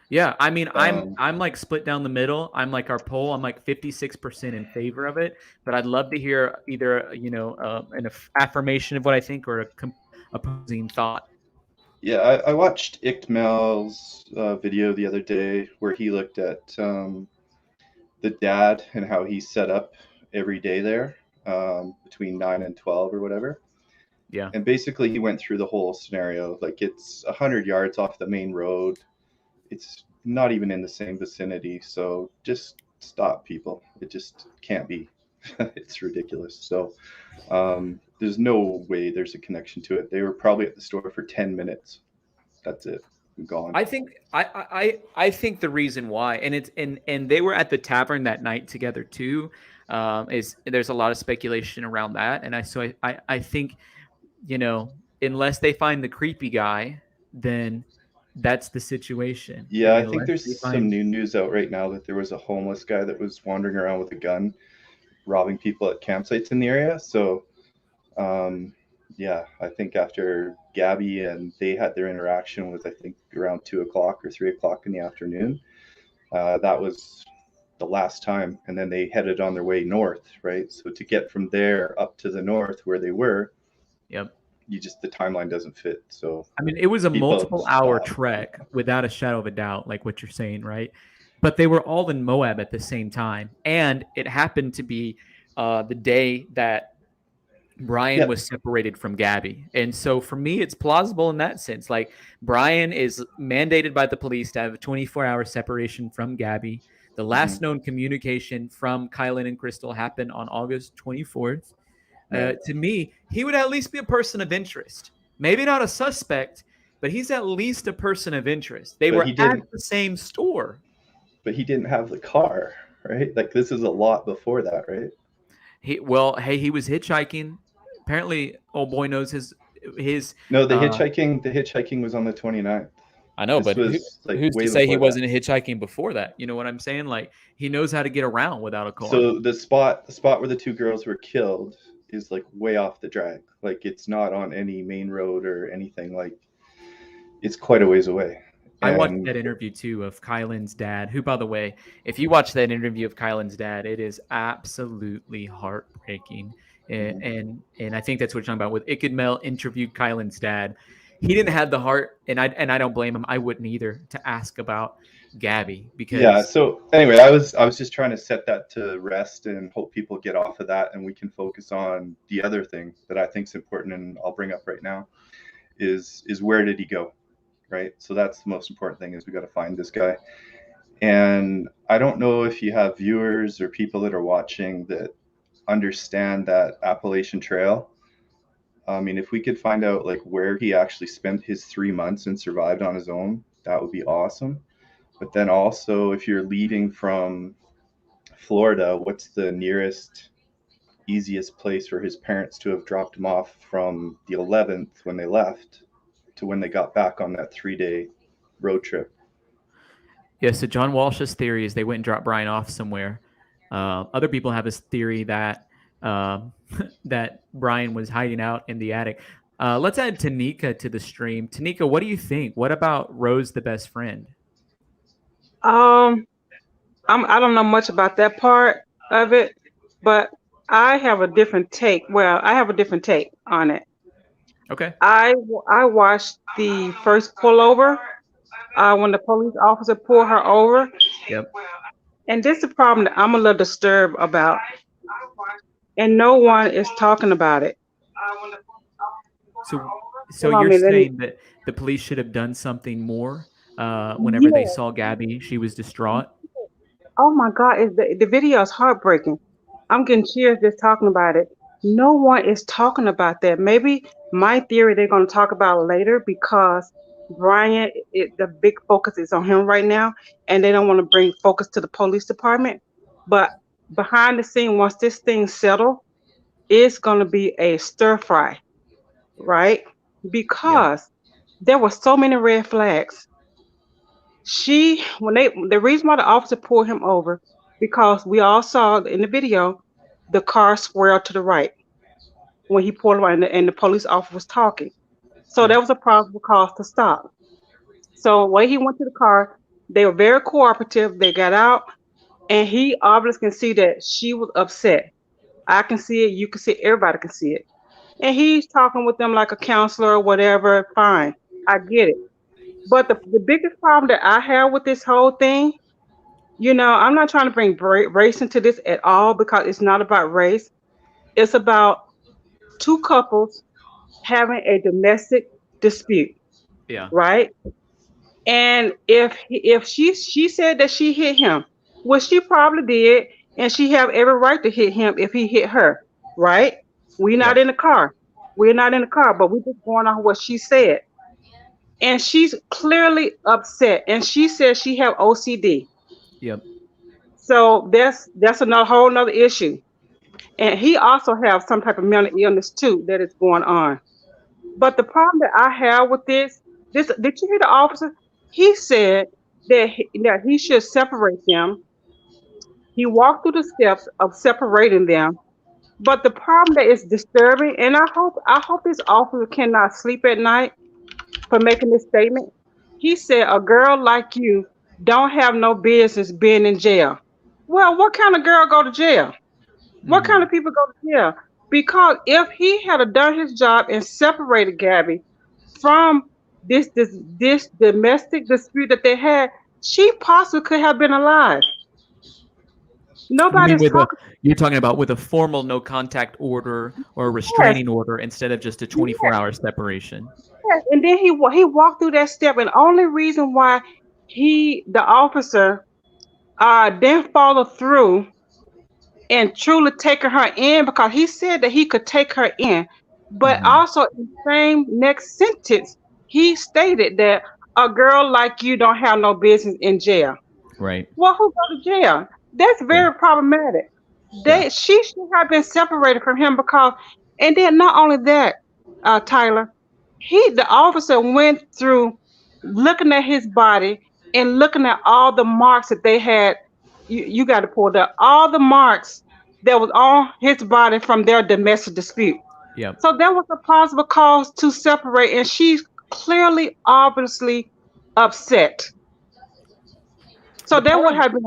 Yeah, I mean, I'm like split down the middle. I'm like our poll. I'm like 56% in favor of it, but I'd love to hear either an affirmation of what I think or a opposing thought. Yeah, I watched Ickmel's video the other day where he looked at the dad and how he's set up every day there between 9 and 12 or whatever. Yeah. And basically he went through the whole scenario. Like, it's 100 yards off the main road. It's not even in the same vicinity. So just stop, people. It just can't be. It's ridiculous. So there's no way there's a connection to it. They were probably at the store for 10 minutes. That's it. I'm gone. I think I think the reason why, and they were at the tavern that night together too, is there's a lot of speculation around that. And I think, unless they find the creepy guy, then that's the situation. Yeah, I think there's some new news out right now that there was a homeless guy that was wandering around with a gun, robbing people at campsites in the area. So, yeah, I think after Gabby and they had their interaction was, I think, around 2 o'clock or 3 o'clock in the afternoon. That was the last time. And then they headed on their way north, right? So to get from there up to the north where they were, yep, the timeline doesn't fit. So I mean, it was a multiple hour trek without a shadow of a doubt, like what you're saying, right? But they were all in Moab at the same time. And it happened to be the day that Brian was separated from Gabby. And so for me, it's plausible in that sense. Like, Brian is mandated by the police to have a 24-hour separation from Gabby. The last known communication from Kylan and Crystal happened on August 24th. To me, he would at least be a person of interest. Maybe not a suspect, but he's at least a person of interest. They were at the same store. But he didn't have the car, right? Like, this is a lot before that, right? He was hitchhiking. Apparently, old boy knows his. No, the hitchhiking was on the 29th. I know, but who's to say he wasn't hitchhiking before that? You know what I'm saying? Like, he knows how to get around without a car. So the spot where the two girls were killed is like way off the drag. Like, it's not on any main road or anything. Like, it's quite a ways away. I watched that interview too of Kylan's dad, who, by the way, if you watch that interview of Kylan's dad, it is absolutely heartbreaking. And I think that's what you're talking about. With Ickmel's interviewed Kylan's dad, he didn't have the heart, and I don't blame him. I wouldn't either, to ask about Gabby, because yeah. So anyway, I was just trying to set that to rest and hope people get off of that, and we can focus on the other thing that I think is important, and I'll bring up right now is where did he go? Right. So that's the most important thing, is we got to find this guy. And I don't know if you have viewers or people that are watching that understand that Appalachian Trail. I mean, if we could find out like where he actually spent his 3 months and survived on his own, that would be awesome. But then also, if you're leaving from Florida, what's the nearest, easiest place for his parents to have dropped him off from the 11th when they left to when they got back on that 3-day road trip? Yeah, so John Walsh's theory is they went and dropped Brian off somewhere. Other people have this theory that that Brian was hiding out in the attic. Let's add Tanika to the stream. Tanika, what do you think? What about Rose, the best friend? I don't know much about that part of it, but I have a different take. Well, I have a different take on it. Okay. I watched the first pullover when the police officer pulled her over. Yep. And this is the problem that I'm a little disturbed about. And no one is talking about it. So you're saying that the police should have done something more whenever they saw Gabby? She was distraught. Oh my God, the video is heartbreaking. I'm getting cheers just talking about it. No one is talking about that. Maybe my theory they're going to talk about later, because Brian, the big focus is on him right now, and they don't want to bring focus to the police department. But behind the scene, once this thing settles, it's going to be a stir fry, right? Because there were so many red flags. The reason why the officer pulled him over, because we all saw in the video, the car swirled to the right when he pulled over, and the police officer was talking. So that was a probable cause to stop. So when he went to the car, they were very cooperative. They got out, and he obviously can see that she was upset. I can see it. You can see it. Everybody can see it. And he's talking with them like a counselor or whatever. Fine, I get it. But the biggest problem that I have with this whole thing, I'm not trying to bring race into this at all, because it's not about race. It's about two couples having a domestic dispute. Yeah. Right. And if she said that she hit him, well, she probably did, and she have every right to hit him if he hit her. Right. We're not in the car. We're not in the car, but we're just going on what she said. And she's clearly upset, and she says she have OCD. Yep. So that's another whole nother issue. And he also have some type of mental illness too that is going on. But the problem that I have with this, did you hear the officer? He said that he should separate them. He walked through the steps of separating them. But the problem that is disturbing, and I hope this officer cannot sleep at night for making this statement. He said, a girl like you don't have no business being in jail. Well, what kind of girl go to jail? What kind of people go to jail? Because if he had done his job and separated Gabby from this domestic dispute that they had, she possibly could have been alive. Nobody's talking. You're talking about with a formal no contact order or a restraining order instead of just a 24-hour separation. Yes, and then he walked through that step, and the only reason why the officer didn't follow through and truly taking her in, because he said that he could take her in, but also in the same next sentence, he stated that a girl like you don't have no business in jail. Right. Well, who go to jail? That's very problematic. She should have been separated from him, because, and then not only that, Tyler, the officer went through looking at his body and looking at all the marks that they had. You got to pull up all the marks that was on his body from their domestic dispute. Yeah. So there was a possible cause to separate, and she's clearly, obviously upset. So there would have been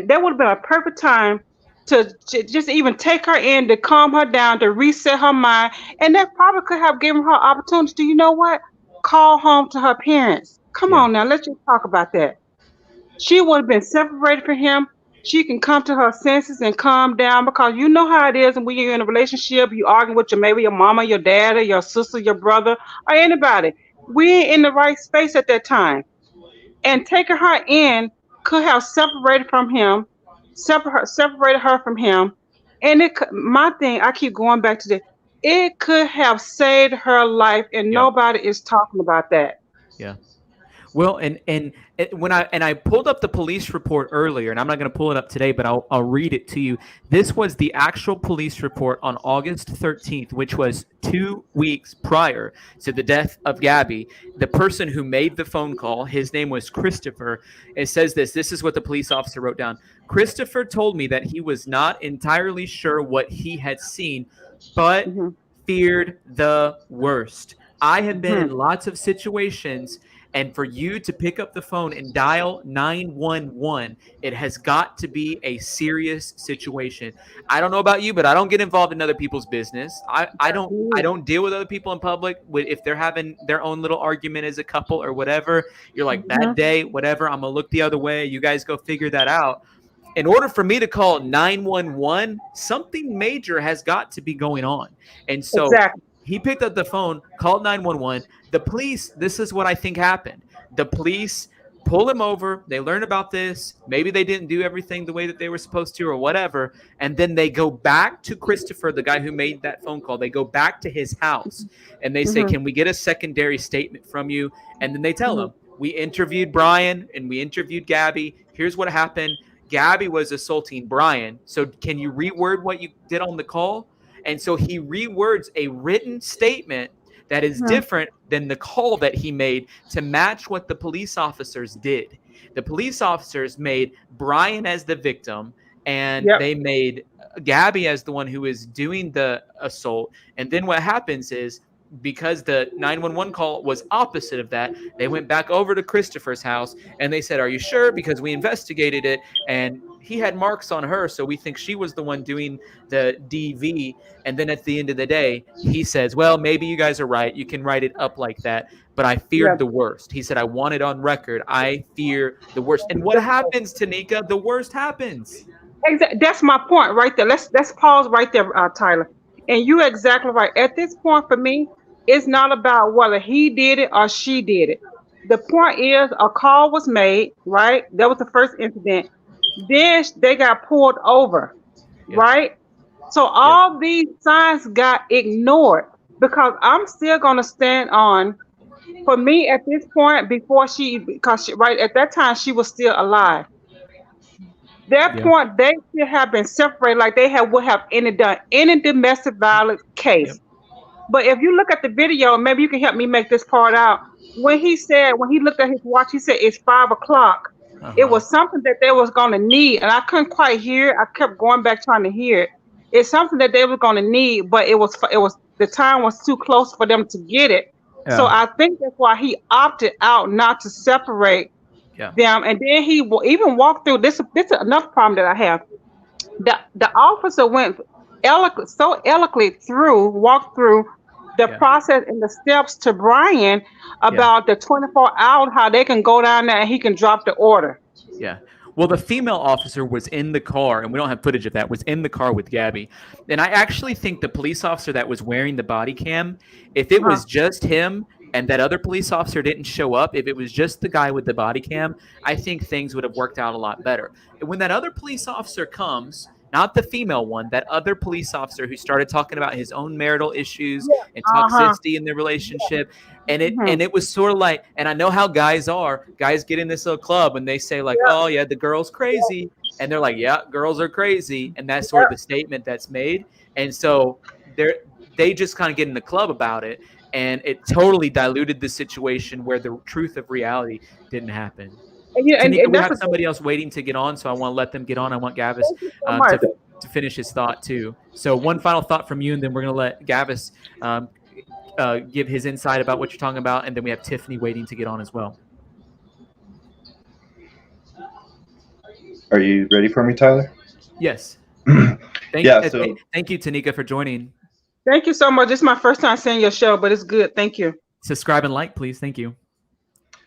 there would have been a perfect time to just even take her in, to calm her down, to reset her mind, and that probably could have given her opportunity to, you know what, call home to her parents. Come on now, let's just talk about that. She would have been separated from him. She can come to her senses and calm down, because you know how it is, and when you're in a relationship, you argue with maybe your mama, your dad, or your sister, your brother, or anybody. We ain't in the right space at that time. And taking her in could have separated from him, separated her from him. And my thing, I keep going back to this, it could have saved her life, and nobody is talking about that. Yeah. Well, and when I pulled up the police report earlier, and I'm not going to pull it up today, but I'll read it to you. This was the actual police report on August 13th, which was 2 weeks prior to the death of Gabby. The person who made the phone call, his name was Christopher. It says this is what the police officer wrote down. Christopher told me that he was not entirely sure what he had seen, but feared the worst. I have been in lots of situations, and for you to pick up the phone and dial 911, it has got to be a serious situation. I don't know about you, but I don't get involved in other people's business. I don't deal with other people in public. If they're having their own little argument as a couple or whatever, you're like, bad day, whatever, I'm going to look the other way. You guys go figure that out. In order for me to call 911, something major has got to be going on. And so he picked up the phone, called 911. The police, this is what I think happened. The police pull him over. They learn about this. Maybe they didn't do everything the way that they were supposed to or whatever. And then they go back to Christopher, the guy who made that phone call. They go back to his house and they say, can we get a secondary statement from you? And then they tell him, we interviewed Brian and we interviewed Gabby. Here's what happened. Gabby was assaulting Brian. So can you reword what you did on the call? And so he rewords a written statement that is different than the call that he made to match what the police officers did. The police officers made Brian as the victim, and they made Gabby as the one who is doing the assault. And then what happens is, because the 911 call was opposite of that, they went back over to Christopher's house and they said, are you sure? Because we investigated it and he had marks on her, so we think she was the one doing the DV. And then at the end of the day, he says, well, maybe you guys are right. You can write it up like that. But I feared the worst. He said, I want it on record. I fear the worst. And what happens, Tanika? The worst happens. Exactly. That's my point right there. Let's pause right there, Tyler. And you're exactly right. At this point, for me, it's not about whether he did it or she did it. The point is, a call was made, right? That was the first incident. Then they got pulled over, right? So all these signs got ignored, because I'm still going to stand on, for me at this point, right at that time, she was still alive. That point, they should have been separated, like they would have done any domestic violence case. But if you look at the video, maybe you can help me make this part out. When he looked at his watch, he said it's 5 o'clock. It was something that they was going to need, and I couldn't quite hear it. I kept going back trying to hear it. It's something that they were going to need, but it was the time was too close for them to get it. So I think that's why he opted out not to separate them. And then he even walked through this. This is another problem that I have. The officer went so eloquently walked through the process and the steps to Brian about the 24 hours, how they can go down there and he can drop the order. Yeah. Well, the female officer was in the car, and we don't have footage of that, was in the car with Gabby. And I actually think the police officer that was wearing the body cam, if it was just him and that other police officer didn't show up, if it was just the guy with the body cam, I think things would have worked out a lot better. And when that other police officer comes, not the female one, that other police officer who started talking about his own marital issues and toxicity in the relationship. And it was sort of like, and I know how guys get in this little club and they say like, oh yeah, the girl's crazy. And they're like, yeah, girls are crazy. And that's sort of the statement that's made. And so they just kind of get in the club about it. And it totally diluted the situation where the truth of reality didn't happen. Tanika, we have somebody else waiting to get on, so I want to let them get on. I want Gavis to finish his thought too. So one final thought from you, and then we're going to let Gavis give his insight about what you're talking about, and then we have Tiffany waiting to get on as well. Are you ready for me, Tyler? Yes. Thank you, Tanika, for joining. Thank you so much. It's my first time seeing your show, but it's good. Thank you. Subscribe and like, please. Thank you.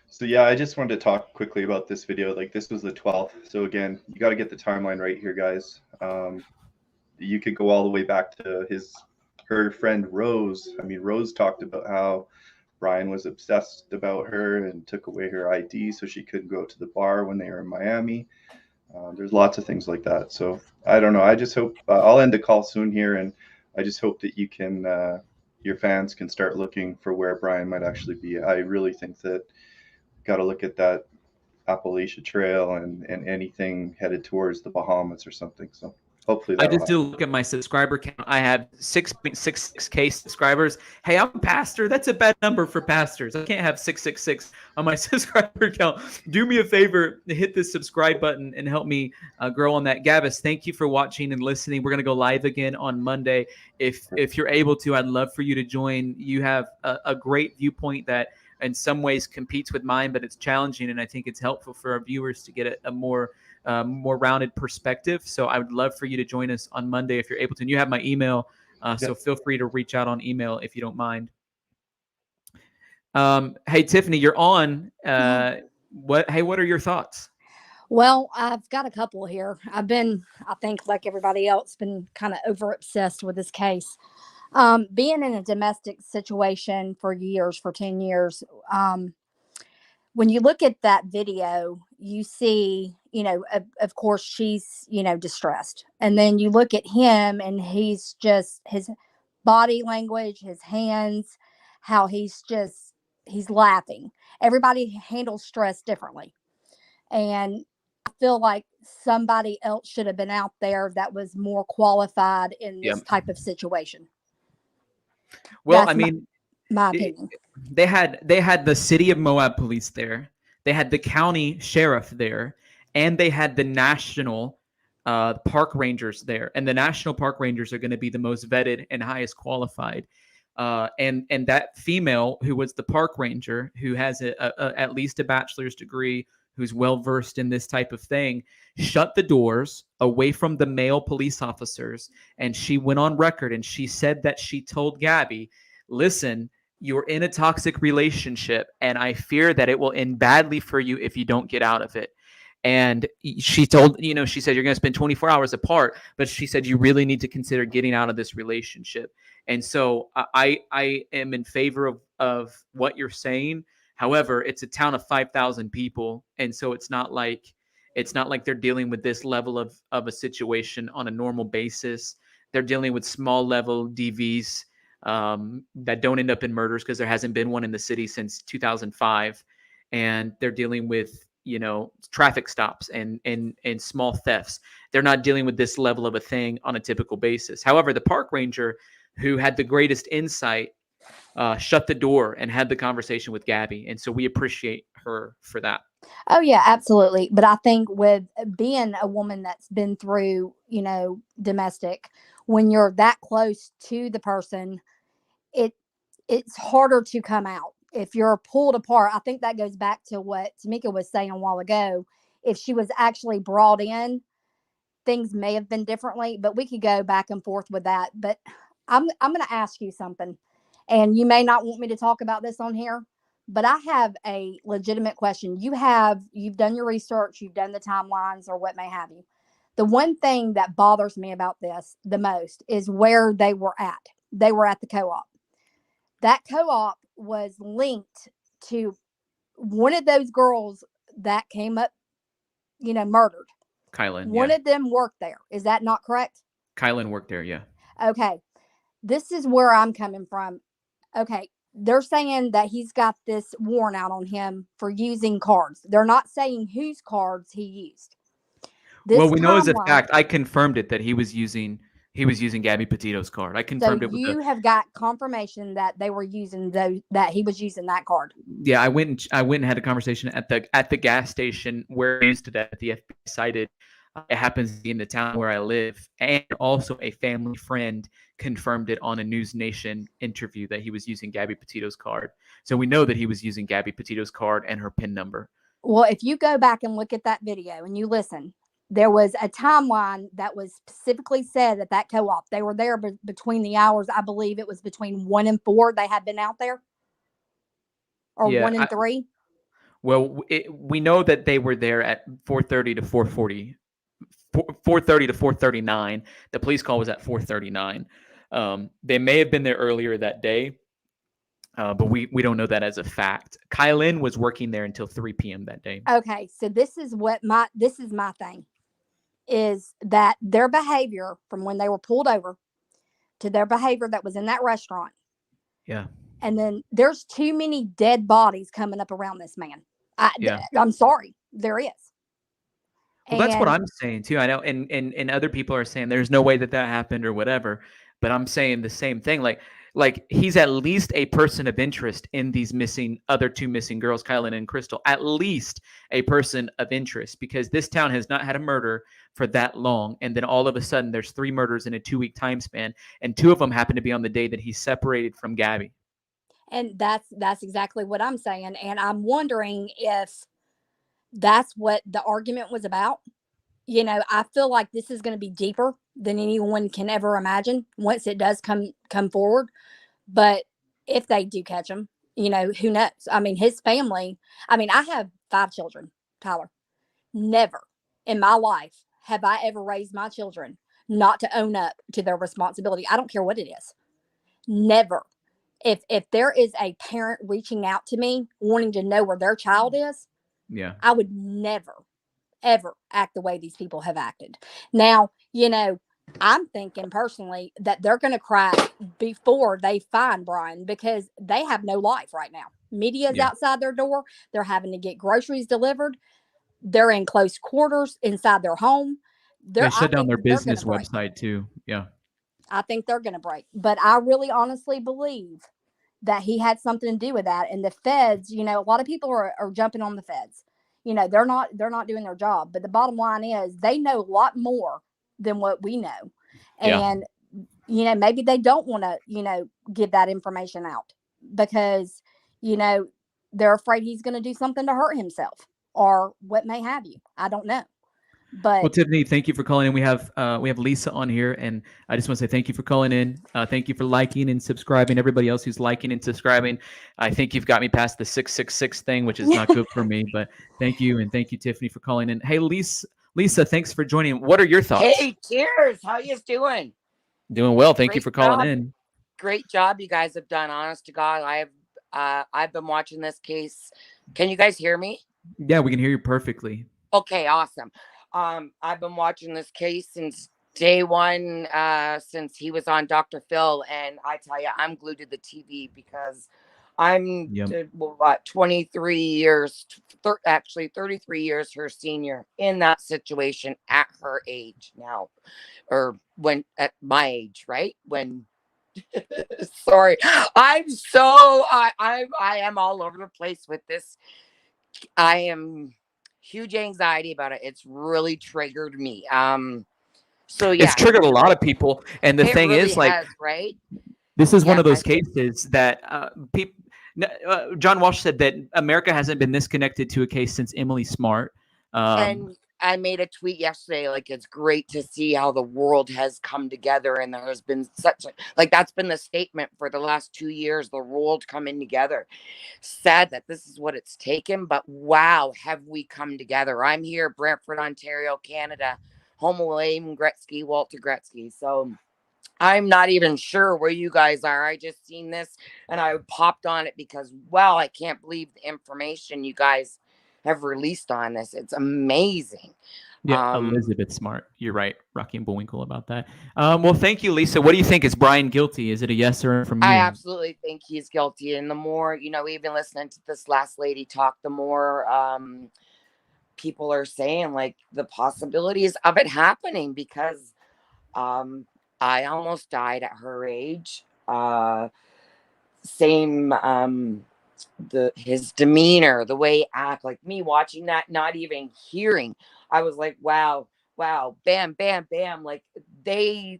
So yeah, I just wanted to talk quickly about this video. Like, this was the 12th. So again, you got to get the timeline right here, guys. You could go all the way back to her friend Rose. I mean, Rose talked about how Brian was obsessed about her and took away her ID so she couldn't go to the bar when they were in Miami. There's lots of things like that. So I don't know. I just hope I'll end the call soon here, and I just hope that you can, your fans can start looking for where Brian might actually be. I really think that got to look at that Appalachia Trail and anything headed towards the Bahamas or something. So hopefully I just did look at my subscriber count. I have 6.66K subscribers. Hey, I'm a pastor. That's a bad number for pastors. I can't have 666 on my subscriber count. Do me a favor, hit the subscribe button and help me grow on that. Gavis, thank you for watching and listening. We're going to go live again on Monday. If you're able to, I'd love for you to join. You have a great viewpoint that in some ways competes with mine, but it's challenging, and I think it's helpful for our viewers to get a more rounded perspective. So I would love for you to join us on Monday if you're able to. And you have my email, so feel free to reach out on email if you don't mind. Hey, Tiffany, you're on. What are your thoughts? Well, I've got a couple here. I've been, I think like everybody else, been kind of over obsessed with this case. Being in a domestic situation for years, for 10 years, when you look at that video, you see, of course, she's, distressed. And then you look at him and he's just, his body language, his hands, how he's laughing. Everybody handles stress differently. And I feel like somebody else should have been out there that was more qualified in this Yep. type of situation. Well, That's I mean, my opinion. they had the city of Moab police there. They had the county sheriff there, and they had the national park rangers there. And the national park rangers are going to be the most vetted and highest qualified. And that female who was the park ranger, who has at least a bachelor's degree, who's well versed in this type of thing, shut the doors away from the male police officers, and she went on record and she said that she told Gabby, "Listen, you're in a toxic relationship, and I fear that it will end badly for you if you don't get out of it." And she told, she said, "You're going to spend 24 hours apart," but she said, "You really need to consider getting out of this relationship." And so I am in favor of what you're saying. However, it's a town of 5,000 people. And so it's not like they're dealing with this level of a situation on a normal basis. They're dealing with small level DVs that don't end up in murders, because there hasn't been one in the city since 2005. And they're dealing with, traffic stops and small thefts. They're not dealing with this level of a thing on a typical basis. However, the park ranger who had the greatest insight shut the door and had the conversation with Gabby. And so we appreciate her for that. Oh yeah, absolutely. But I think with being a woman that's been through, domestic, when you're that close to the person, it's harder to come out. If you're pulled apart, I think that goes back to what Tamika was saying a while ago. If she was actually brought in, things may have been differently, but we could go back and forth with that. But I'm going to ask you something, and you may not want me to talk about this on here, but I have a legitimate question. You've done your research, you've done the timelines or what may have you. The one thing that bothers me about this the most is where they were at. They were at the co-op. That co-op was linked to one of those girls that came up, murdered. Kylan. One of them worked there. Is that not correct? Kylan worked there, yeah. Okay. This is where I'm coming from. Okay. They're saying that he's got this warrant out on him for using cards. They're not saying whose cards he used. Well, we know as a fact, I confirmed it, that he was using Gabby Petito's card. I confirmed it with you have got confirmation that they were using that he was using that card. Yeah, I went and had a conversation at the gas station where I used it at. The FBI cited. It happens to be in the town where I live, and also a family friend confirmed it on a News Nation interview that he was using Gabby Petito's card. So we know that he was using Gabby Petito's card and her PIN number. Well, if you go back and look at that video and you listen, there was a timeline that was specifically said at that co-op. They were there between the hours, I believe it was between 1 and 4. They had been out there, or 1 and 3. Well, we know that they were there at 4:30 to 4:40. 4:30 to 4:39. The police call was at 4:39. They may have been there earlier that day, but we don't know that as a fact. Kylan was working there until 3 p.m. that day. Okay, so this is my thing, is that their behavior from when they were pulled over to their behavior that was in that restaurant. Yeah. And then there's too many dead bodies coming up around this man. I'm sorry, there is. Well, that's what I'm saying too. I know, and other people are saying there's no way that happened or whatever. But I'm saying the same thing. Like he's at least a person of interest in these other two missing girls, Kylan and Crystal. At least a person of interest, because this town has not had a murder for that long, and then all of a sudden there's 3 murders in a 2-week time span, and 2 of them happen to be on the day that he separated from Gabby. And that's exactly what I'm saying. And I'm wondering if that's what the argument was about. I feel like this is going to be deeper than anyone can ever imagine once it does come forward. But if they do catch him, who knows? I mean, his family, I have 5 children, Tyler. Never in my life have I ever raised my children not to own up to their responsibility. I don't care what it is. Never. if there is a parent reaching out to me wanting to know where their child is, Yeah. I would never, ever act the way these people have acted. Now, I'm thinking personally that they're going to crack before they find Brian, because they have no life right now. Media's Yeah. outside their door. They're having to get groceries delivered. They're in close quarters inside their home. They I shut down think their they're gonna business break. website too. Yeah. I think they're going to break. But I really honestly believe that he had something to do with that. And the feds, a lot of people are jumping on the feds. They're not doing their job. But the bottom line is they know a lot more than what we know. Yeah. And, maybe they don't want to, give that information out because, they're afraid he's going to do something to hurt himself or what may have you. I don't know. Well, But Tiffany, thank you for calling in. We have Lisa on here, and I just want to say thank you for calling in. Thank you for liking and subscribing. Everybody else who's liking and subscribing, I think you've got me past the 666 thing, which is not good for me. But thank you, and thank you, Tiffany, for calling in. Hey, Lisa, thanks for joining. What are your thoughts? Hey, cheers. How you doing? Doing well. Thank you Great for calling job. in. Great job you guys have done. Honest to God, I've been watching this case. Can you guys hear me? Yeah, we can hear you perfectly. Okay, awesome. I've been watching this case since day one, since he was on Dr. Phil, and I tell you, I'm glued to the TV because I'm 23 years, actually 33 years her senior in that situation at her age now, or when at my age, right? When sorry, I am all over the place with this. I am huge anxiety about it. It's really triggered me. So yeah, It's triggered a lot of people, and the it thing really is, like, has, right? this is one Yeah, of those guys. cases that people. John Walsh said that America hasn't been this connected to a case since Emily Smart. And I made a tweet yesterday, like, it's great to see how the world has come together, and there has been such that's been the statement for the last 2 years, the world coming together. Sad that this is what it's taken, but wow, have we come together. I'm here, Brantford, Ontario, Canada, home of William Gretzky, Walter Gretzky. So I'm not even sure where you guys are. I just seen this and I popped on it because, well, I can't believe the information you guys have released on this. It's amazing. Yeah, Elizabeth Smart. You're right, Rocky and Bullwinkle, about that. Well, thank you, Lisa. What do you think? Is Brian guilty? Is it a yes or from you? I absolutely think he's guilty. And the more, even listening to this last lady talk, the more people are saying, like, the possibilities of it happening, because I almost died at her age. Same, his demeanor, the way he act, like me watching that, not even hearing. I was like, wow, bam, bam, bam. Like There's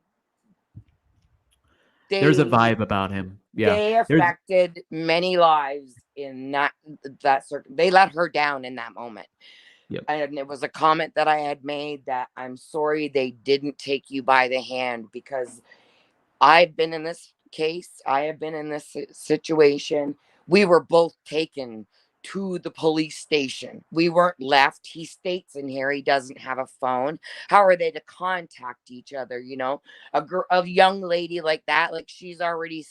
a vibe about him. Yeah. They affected many lives in that circle. They let her down in that moment. Yep. And it was a comment that I had made that I'm sorry they didn't take you by the hand, because I've been in this case. I have been in this situation. We were both taken to the police station. We weren't left. He states in here he doesn't have a phone. How are they to contact each other? A young lady like that, like, she's already,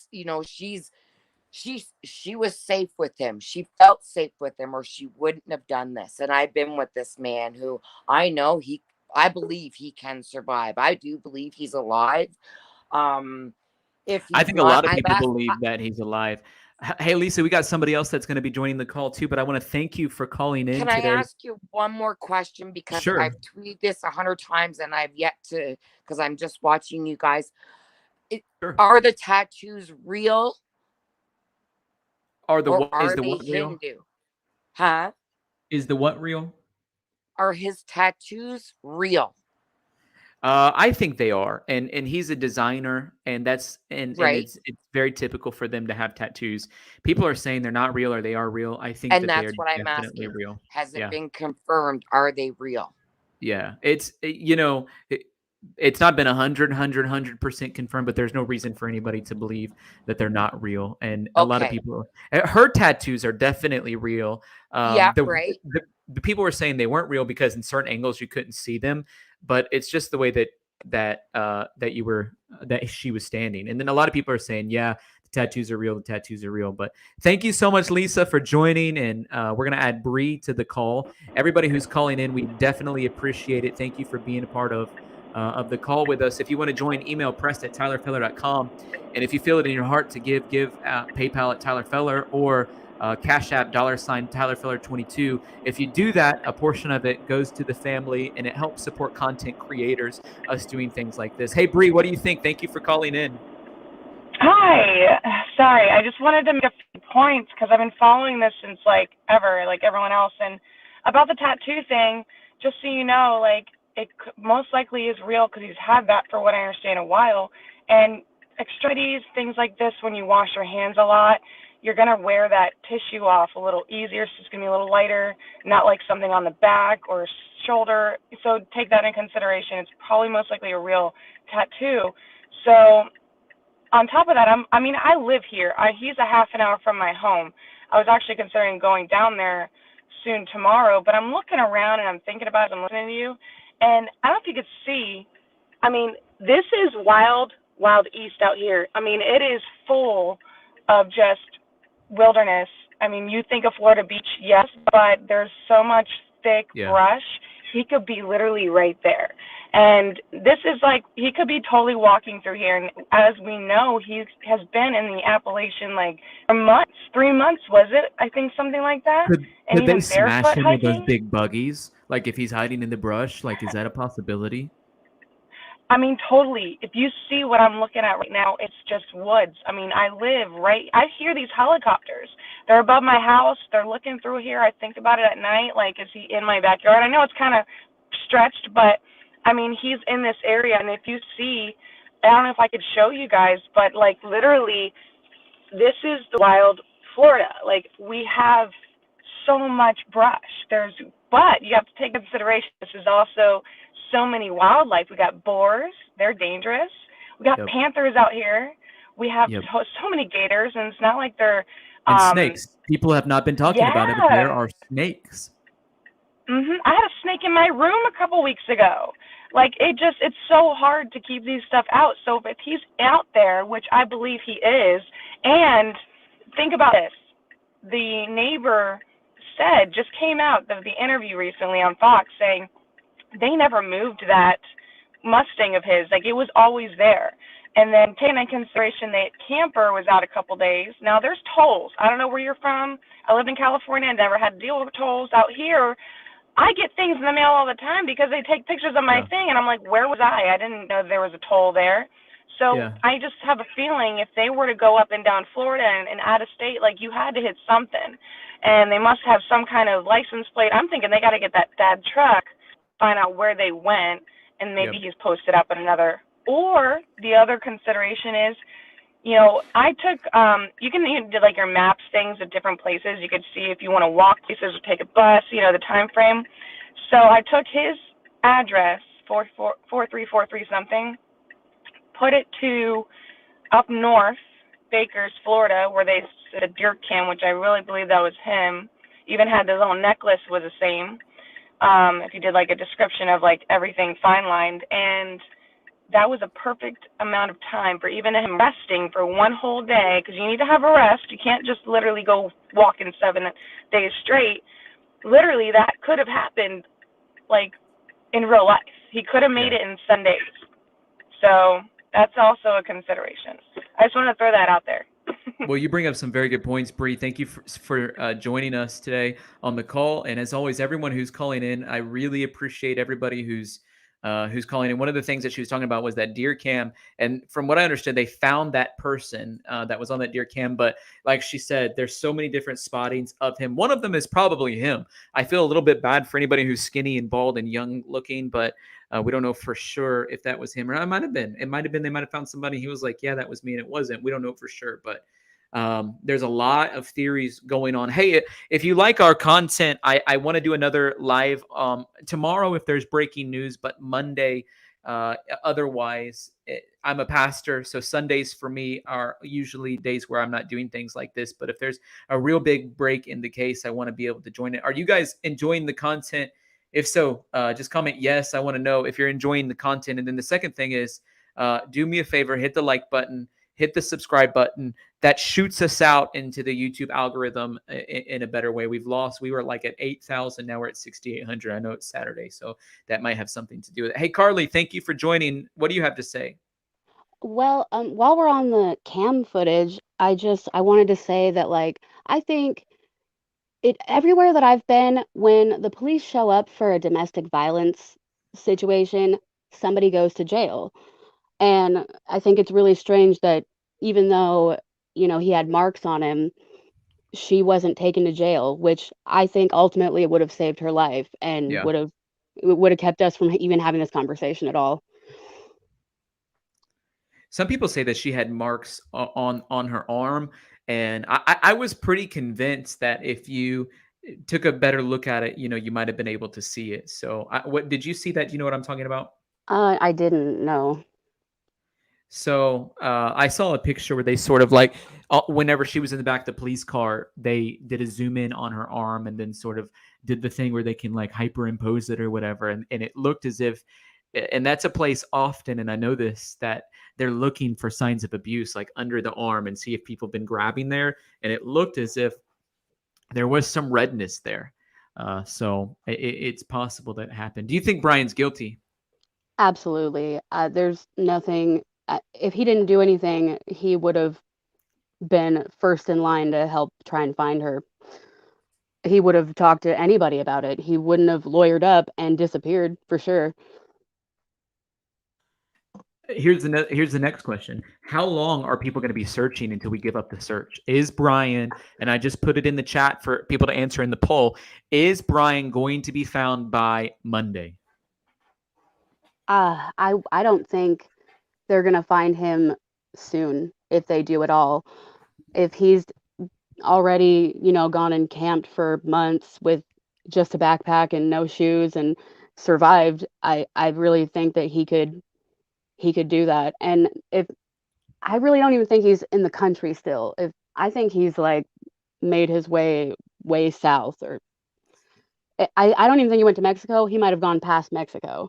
she was safe with him. She felt safe with him, or she wouldn't have done this. And I've been with this man who I believe he can survive. I do believe he's alive. If I think a lot of people believe that he's alive. Hey, Lisa, we got somebody else that's going to be joining the call too, but I want to thank you for calling in today. Can I ask you one more question? Because Sure. I've tweeted this 100 times and I've yet to, because I'm just watching you guys. Sure. Are the tattoos real? Are the or what are is the they what real? Hindu? Huh? Is the what real? Are his tattoos real? I think they are, and he's a designer, and that's and Right. it's very typical for them to have tattoos. People are saying they're not real or they are real. I think And that they that's are what I'm definitely asking. real. Has it Yeah. been confirmed? Are they real? Yeah, it's it's not been 100% confirmed, but there's no reason for anybody to believe that they're not real. And a lot of Okay. people, her tattoos are definitely real. Yeah, right. The people were saying they weren't real because in certain angles you couldn't see them, but it's just the way that she was standing. And then a lot of people are saying, yeah, the tattoos are real. The tattoos are real. But thank you so much, Lisa, for joining. And we're going to add Bree to the call. Everybody who's calling in, we definitely appreciate it. Thank you for being a part of the call with us. If you want to join, email press@tylerfeller.com. And if you feel it in your heart to give PayPal at Tyler Feller or Cash App $Tyler Feller 22. If you do that, a portion of it goes to the family and it helps support content creators, us doing things like this. Hey, Bree, what do you think? Thank you for calling in. Hi. Sorry, I just wanted to make a few points because I've been following this since like ever, like everyone else. And about the tattoo thing, just so you know, like it most likely is real because he's had that, for what I understand, a while. And extremities, things like this, when you wash your hands a lot, you're going to wear that tissue off a little easier, so it's going to be a little lighter, not like something on the back or shoulder. So take that in consideration. It's probably most likely a real tattoo. So on top of that, I live here. He's a half an hour from my home. I was actually considering going down there soon tomorrow, but I'm looking around and I'm thinking about it. I'm listening to you, and I don't know if you could see. This is wild east out here. It is full of just wilderness. You think of Florida Beach, yes, but there's so much thick brush. He could be literally right there. And this is like, he could be totally walking through here. And as we know, he has been in the Appalachian like for months, 3 months, was it? I think something like that. Could they smash him with those big buggies? Like if he's hiding in the brush, like is that a possibility? Totally. If you see what I'm looking at right now, it's just woods. I live right, I hear these helicopters. They're above my house. They're looking through here. I think about it at night. Like, is he in my backyard? I know it's kind of stretched, but he's in this area. And if you see, I don't know if I could show you guys, but like literally, this is the wild Florida. Like, we have so much brush. But you have to take into consideration, this is also so many wildlife. We got boars, they're dangerous. We got panthers out here. We have so many gators, and it's not like they're and snakes. People have not been talking about it, but there are snakes. I had a snake in my room a couple weeks ago. Like, it's so hard to keep these stuff out. So if he's out there, which I believe he is, and think about this, the neighbor just came out of the interview recently on Fox saying they never moved that Mustang of his. Like, it was always there. And then taking into consideration that camper was out a couple days. Now there's tolls. I don't know where you're from. I lived in California and never had to deal with tolls. Out here, I get things in the mail all the time because they take pictures of my thing, and I'm like, where was I? I didn't know there was a toll there. So I just have a feeling if they were to go up and down Florida and out of state, like, you had to hit something. And they must have some kind of license plate. I'm thinking they got to get that dad truck, find out where they went, and maybe he's posted up at another. Or the other consideration is, I took, you did like your maps things at different places. You could see if you want to walk places or take a bus, the time frame. So I took his address, 4343 something, put it to up north, Bakers, Florida, where they said a deer cam, which I really believe that was him. Even had the little necklace was the same. If you did like a description of like everything fine lined, and that was a perfect amount of time for even him resting for one whole day, because you need to have a rest. You can't just literally go walking 7 days straight. Literally, that could have happened like in real life. He could have made it in Sundays. So that's also a consideration. I just want to throw that out there. Well, you bring up some very good points, Bree. Thank you for joining us today on the call. And as always, everyone who's calling in, I really appreciate everybody who's calling in. One of the things that she was talking about was that deer cam. And from what I understood, they found that person that was on that deer cam. But like she said, there's so many different spottings of him. One of them is probably him. I feel a little bit bad for anybody who's skinny and bald and young looking, but we don't know for sure if that was him, or it might have been. It might have been. They might have found somebody. He was like, yeah, that was me, and it wasn't. We don't know for sure, but there's a lot of theories going on. Hey, if you like our content, I want to do another live tomorrow if there's breaking news, but Monday, otherwise, I'm a pastor, so Sundays for me are usually days where I'm not doing things like this. But if there's a real big break in the case, I want to be able to join it. Are you guys enjoying the content? If so, just comment yes. I want to know if you're enjoying the content. And then the second thing is, do me a favor, hit the like button. hit the subscribe button. That shoots us out into the YouTube algorithm in a better way. We were like at 8,000. Now we're at 6,800. I know it's Saturday, so that might have something to do with it. Hey, Carly, thank you for joining. What do you have to say? Well, while we're on the cam footage, I wanted to say that, like, I think everywhere that I've been, when the police show up for a domestic violence situation, somebody goes to jail. And I think it's really strange that even though, he had marks on him, she wasn't taken to jail, which I think ultimately it would have saved her life and Yeah. would have kept us from even having this conversation at all. Some people say that she had marks on her arm, and I was pretty convinced that if you took a better look at it, you might have been able to see it. So, what did you see that? Do you know what I'm talking about? I didn't know. So I saw a picture where they sort of like, whenever she was in the back of the police car, they did a zoom in on her arm and then sort of did the thing where they can like hyperimpose it or whatever. And it looked as if, and that's a place often, and I know this, that they're looking for signs of abuse, like under the arm, and see if people have been grabbing there. And it looked as if there was some redness there. So it's possible that happened. Do you think Brian's guilty? Absolutely. There's nothing. If he didn't do anything, he would have been first in line to help try and find her. He would have talked to anybody about it. He wouldn't have lawyered up and disappeared for sure. Here's the next question. How long are people going to be searching until we give up the search? Is Brian, and I just put it in the chat for people to answer in the poll, is Brian going to be found by Monday? I don't think they're going to find him soon, if they do at all. If he's already, gone and camped for months with just a backpack and no shoes and survived, I really think that he could do that. And if I really don't even think he's in the country still. If I think he's like made his way south, or I don't even think he went to Mexico. He might have gone past Mexico.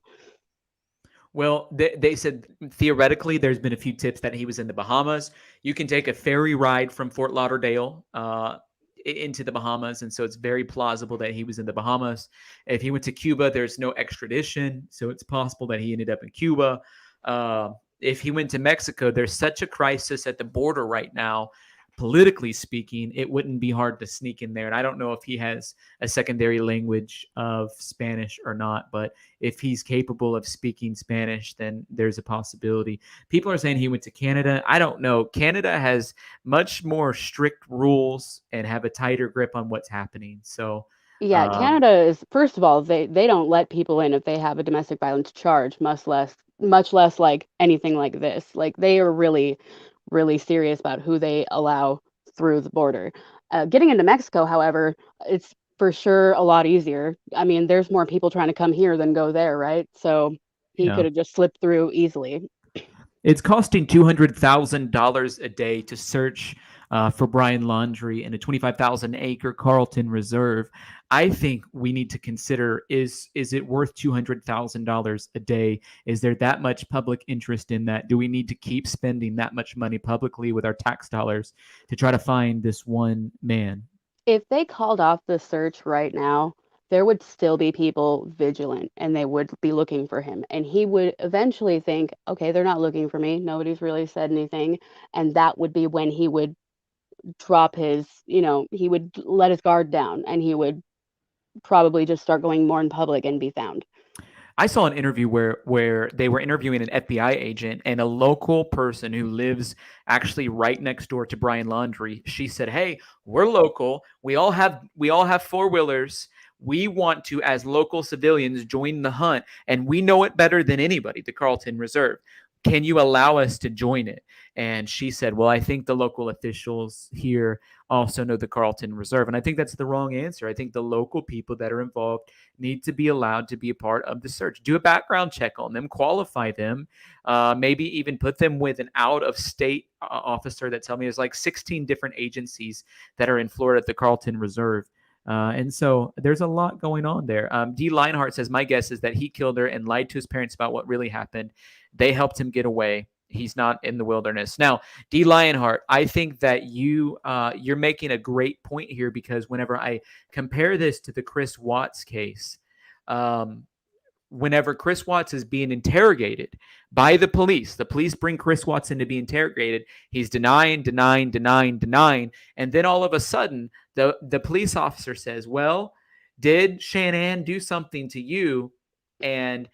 Well, they said theoretically there's been a few tips that he was in the Bahamas. You can take a ferry ride from Fort Lauderdale into the Bahamas, and so it's very plausible that he was in the Bahamas. If he went to Cuba, there's no extradition, so it's possible that he ended up in Cuba. If he went to Mexico, there's such a crisis at the border right now. Politically speaking, it wouldn't be hard to sneak in there. And I don't know if he has a secondary language of Spanish or not, but if he's capable of speaking Spanish, then there's a possibility. People are saying he went to Canada. I don't know. Canada has much more strict rules and have a tighter grip on what's happening. So yeah, Canada is, first of all, they don't let people in if they have a domestic violence charge, much less like anything like this. Like, they are really serious about who they allow through the border. Getting into Mexico, however, it's for sure a lot easier. I mean, there's more people trying to come here than go there, right? So he could have just slipped through easily. It's costing $200,000 a day to search for Brian Laundrie in a 25,000-acre Carlton reserve. I think we need to consider, is it worth $200,000 a day? Is there that much public interest in that? Do we need to keep spending that much money publicly with our tax dollars to try to find this one man? If they called off the search right now, there would still be people vigilant and they would be looking for him. And he would eventually think, okay, they're not looking for me. Nobody's really said anything. And that would be when he would drop his, he would let his guard down and he would probably just start going more in public and be found. I saw an interview where they were interviewing an FBI agent, and a local person who lives actually right next door to Brian Laundrie. She said, "Hey, we're local. We all have four-wheelers. We want to, as local civilians, join the hunt, and we know it better than anybody, the Carlton Reserve. Can you allow us to join it?" And she said, "Well, I think the local officials here also know the Carlton Reserve." And I think that's the wrong answer. I think the local people that are involved need to be allowed to be a part of the search. Do a background check on them, qualify them, maybe even put them with an out-of-state officer. That tell me there's like 16 different agencies that are in Florida at the Carlton Reserve. And so there's a lot going on there. D. Lionheart says, "My guess is that he killed her and lied to his parents about what really happened. They helped him get away. he's not in the wilderness. Now, D. Lionheart, I think that you're making a great point here, because whenever I compare this to the Chris Watts case, whenever Chris Watts is being interrogated by the police bring Chris Watts in to be interrogated. He's denying. And then all of a sudden, the police officer says, well, did Shanann do something to you? And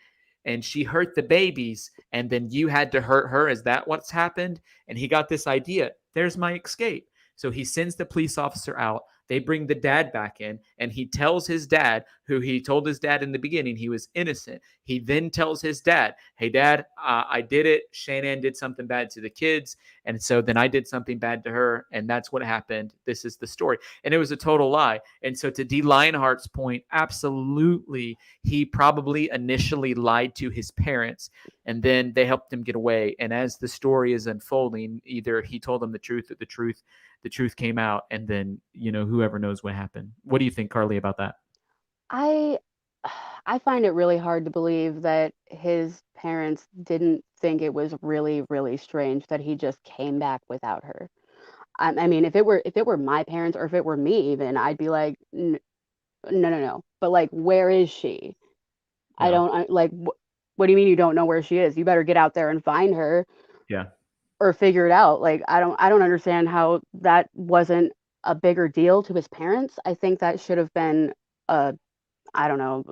she hurt the babies, and then you had to hurt her. Is that what's happened? And he got this idea. There's my escape. So he sends the police officer out. They bring the dad back in, and he tells his dad, who he told his dad in the beginning he was innocent. He then tells his dad, hey, Dad, I did it. Shanann did something bad to the kids. And so then I did something bad to her, and that's what happened. This is the story. And it was a total lie. And so to D. Lionheart's point, absolutely, he probably initially lied to his parents, and then they helped him get away. And as the story is unfolding, either he told them the truth, or the truth came out, and then, whoever knows what happened. What do you think, Carly, about that? I find it really hard to believe that his parents didn't think it was really, really strange that he just came back without her. I mean, if it were my parents, or if it were me even, I'd be like, no. But like, where is she? Yeah. I don't like. What do you mean you don't know where she is? You better get out there and find her. Yeah. Or figure it out. Like, I don't understand how that wasn't a bigger deal to his parents. I think that should have been I don't know.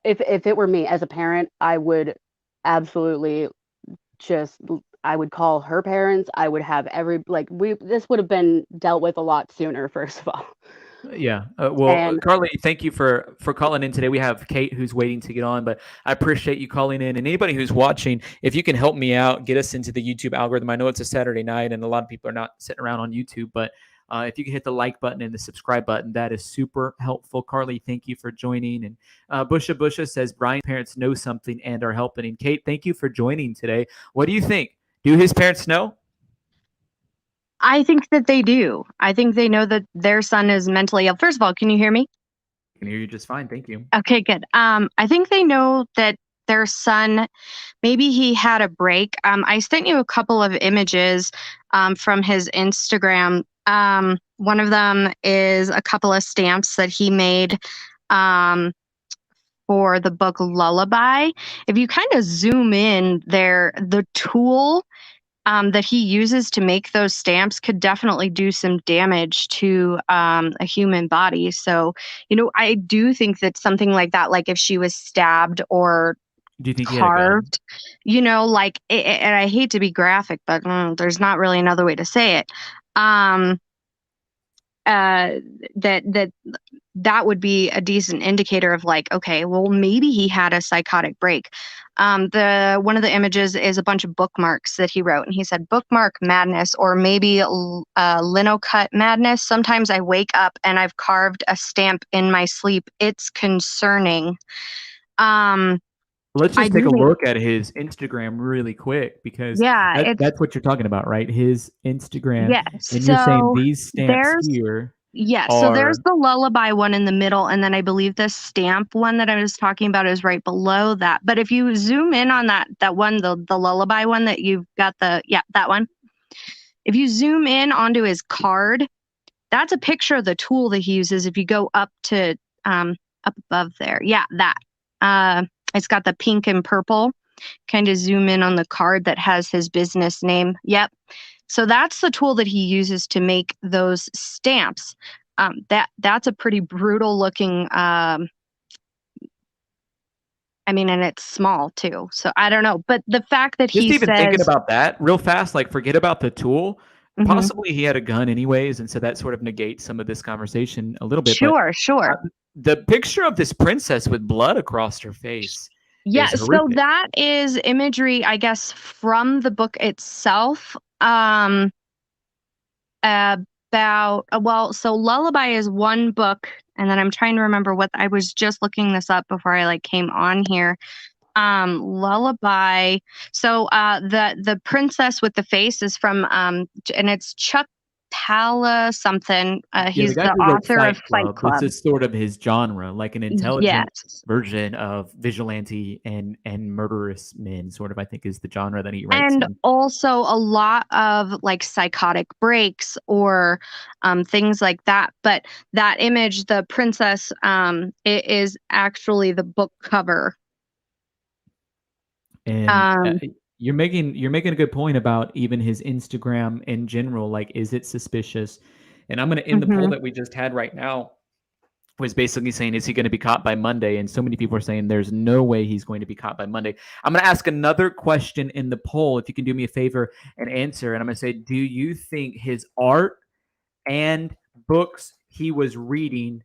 If it were me as a parent, I would absolutely I would call her parents. I would have this would have been dealt with a lot sooner, first of all. Yeah. And Carly, thank you for calling in today. We have Kate who's waiting to get on, but I appreciate you calling in. And anybody who's watching, if you can help me out, get us into the YouTube algorithm. I know it's a Saturday night and a lot of people are not sitting around on YouTube, but if you can hit the like button and the subscribe button, that is super helpful. Carly, thank you for joining. And Busha says Brian's parents know something and are helping. And Kate, thank you for joining today. What do you think? Do his parents know? I think that they do. I think they know that their son is mentally ill. First of all, can you hear me? I can hear you just fine. Thank you. Okay, good. I think they know that their son, maybe he had a break. I sent you a couple of images from his Instagram. One of them is a couple of stamps that he made for the book Lullaby. If you kind of zoom in there, the tool that he uses to make those stamps could definitely do some damage to a human body. So, I do think that something like that, like if she was stabbed or do you think carved, and I hate to be graphic, but there's not really another way to say it. That would be a decent indicator of like, okay, well, maybe he had a psychotic break. One of the images is a bunch of bookmarks that he wrote, and he said bookmark madness, or maybe lino cut madness. Sometimes I wake up and I've carved a stamp in my sleep. It's concerning. Let's just take a look at his Instagram really quick, because that's what you're talking about, right? His Instagram. Yes. And you're saying these stamps here. Yeah, so there's the Lullaby one in the middle, and then I believe the stamp one that I was talking about is right below that. But if you zoom in on that one, the Lullaby one that you've got that one. If you zoom in onto his card, that's a picture of the tool that he uses. If you go up to up above there, that it's got the pink and purple. Kind of zoom in on the card that has his business name. Yep. So that's the tool that he uses to make those stamps. That's a pretty brutal looking, and it's small too. So I don't know. But the fact that just he even says, thinking about that real fast, like forget about the tool. Possibly he had a gun anyways. And so that sort of negates some of this conversation a little bit. Sure. The picture of this princess with blood across her face. Yeah, so that is imagery, I guess, from the book itself. So Lullaby is one book, and then I'm trying to remember what I was just looking this up before I came on here. Lullaby. So the princess with the face is from and it's Chuck Pala something. Yeah, He's the guy the who wrote author of Fight Fight Club. This Club. is sort of his genre, like an intelligent Yes. version of vigilante and murderous men. Sort of, I think, is the genre that he writes And in. also a lot of like psychotic breaks or things like that. But that image, the princess, it is actually the book cover. And you're making a good point about even his Instagram in general. Like, is it suspicious? And I'm going to end the poll that we just had right now. Was basically saying, is he going to be caught by Monday? And so many people are saying there's no way he's going to be caught by Monday. I'm going to ask another question in the poll, if you can do me a favor and answer. And I'm going to say, do you think his art and books he was reading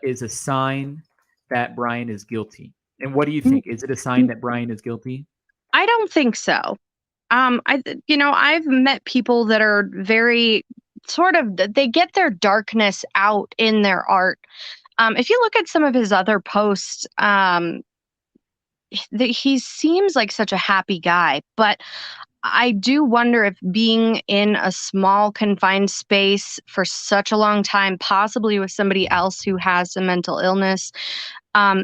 is a sign that Brian is guilty? And what do you think? Is it a sign that Brian is guilty? I don't think so. I've met people that are very sort of, they get their darkness out in their art. If you look at some of his other posts, he seems like such a happy guy, but I do wonder if being in a small confined space for such a long time, possibly with somebody else who has a mental illness,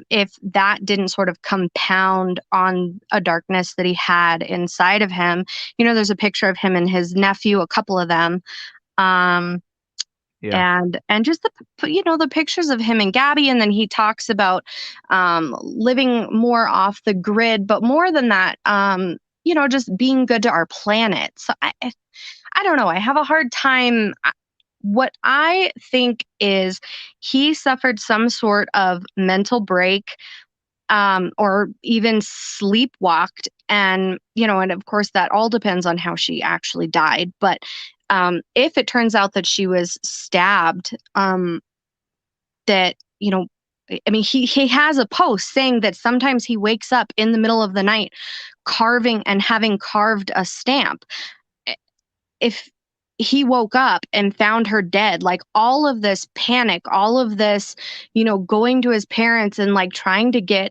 if that didn't sort of compound on a darkness that he had inside of him. There's a picture of him and his nephew, a couple of them. And just the pictures of him and Gabby, and then he talks about living more off the grid, but more than that, just being good to our planet. So I don't know. I have a hard time. What I think is he suffered some sort of mental break, or even sleepwalked, and of course that all depends on how she actually died. But if it turns out that she was stabbed, he has a post saying that sometimes he wakes up in the middle of the night carving and having carved a stamp. If he woke up and found her dead, like all of this panic, all of this, going to his parents and like trying to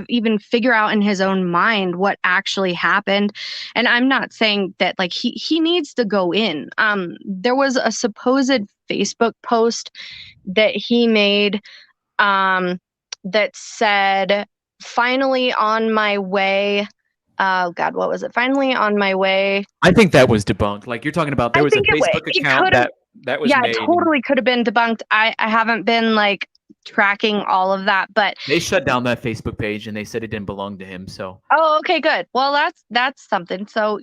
even figure out in his own mind what actually happened. And I'm not saying that like he needs to go in. There was a supposed Facebook post that he made that said, "Finally on my way." Oh God, what was it? "Finally on my way." I think that was debunked. Like, you're talking about, there was a Facebook account that was made. It totally could have been debunked. I haven't been like tracking all of that, but They shut down that Facebook page and they said it didn't belong to him. So, oh, okay, good. Well, that's something. So,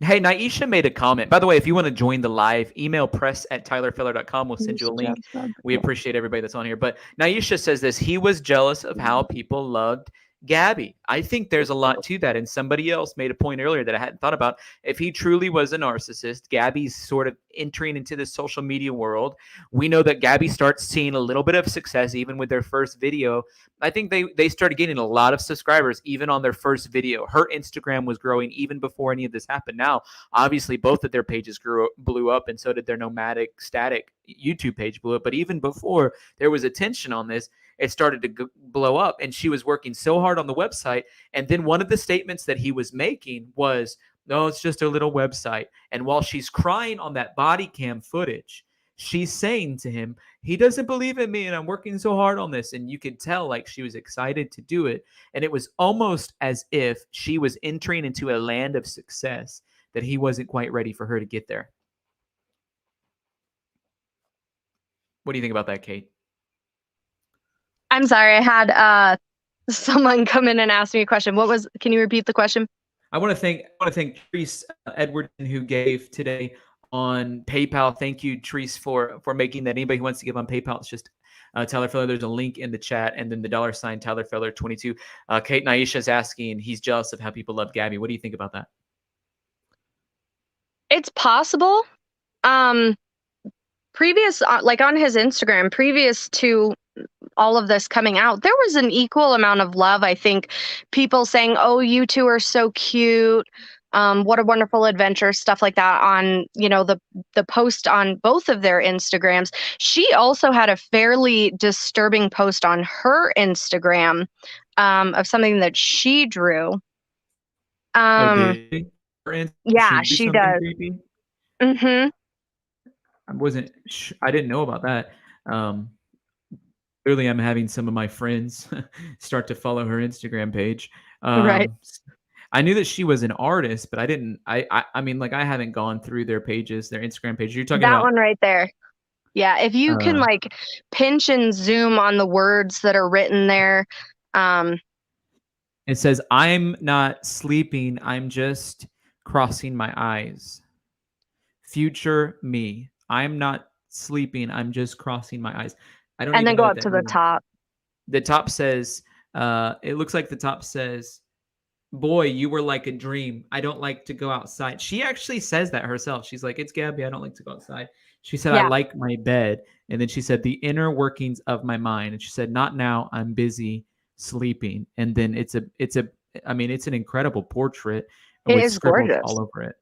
hey, Naisha made a comment. By the way, if you want to join the live, email press@tylerfiller.com. We'll send you a link. We appreciate everybody that's on here. But Naisha says this: he was jealous of how people loved Gabby. I think there's a lot to that. And somebody else made a point earlier that I hadn't thought about. If he truly was a narcissist, Gabby's sort of entering into the social media world. We know that Gabby starts seeing a little bit of success even with their first video. I think they started getting a lot of subscribers even on their first video. Her Instagram was growing even before any of this happened. Now, obviously, both of their pages blew up, and so did their nomadic static YouTube page blew up. But even before there was attention on this, it started to blow up, and she was working so hard on the website. And then one of the statements that he was making was, "No, it's just a little website." And while she's crying on that body cam footage, she's saying to him, "He doesn't believe in me, and I'm working so hard on this." And you could tell like she was excited to do it. And it was almost as if she was entering into a land of success that he wasn't quite ready for her to get there. What do you think about that, Kate? I'm sorry, I had someone come in and ask me a question. Can you repeat the question? I want to thank Treese Edwardson, who gave today on PayPal. Thank you, Treese, for making that. Anybody who wants to give on PayPal, it's just Tyler Feller. There's a link in the chat, and then the $sign Tyler Feller 22. Kate Naisha is asking, he's jealous of how people love Gabby. What do you think about that? It's possible. Previous, like on his Instagram, previous to all of this coming out, there was an equal amount of love. I think people saying, "Oh, you two are so cute. What a wonderful adventure," stuff like that on, the post on both of their Instagrams. She also had a fairly disturbing post on her Instagram of something that she drew. Did she? Yeah, do she something does. creepy? Mm-hmm. I didn't know about that. Clearly, I'm having some of my friends start to follow her Instagram page. Right. I knew that she was an artist, but I didn't. I mean, like I haven't gone through their pages, their Instagram page. You're talking That about one right there. Yeah, if you can like pinch and zoom on the words that are written there. It says, "I'm not sleeping. I'm just crossing my eyes. Future me. I'm not sleeping. I'm just crossing my eyes." I don't And then even go know what up that to the means. top. The top says, it looks like the top says, "Boy, you were like a dream. I don't like to go outside." She actually says that herself. She's like, "It's Gabby. I don't like to go outside." She said, "I Yeah. like my bed." And then she said, "The inner workings of my mind." And she said, "Not now. I'm busy sleeping." And then it's an incredible portrait It with is scribbles gorgeous. all over it.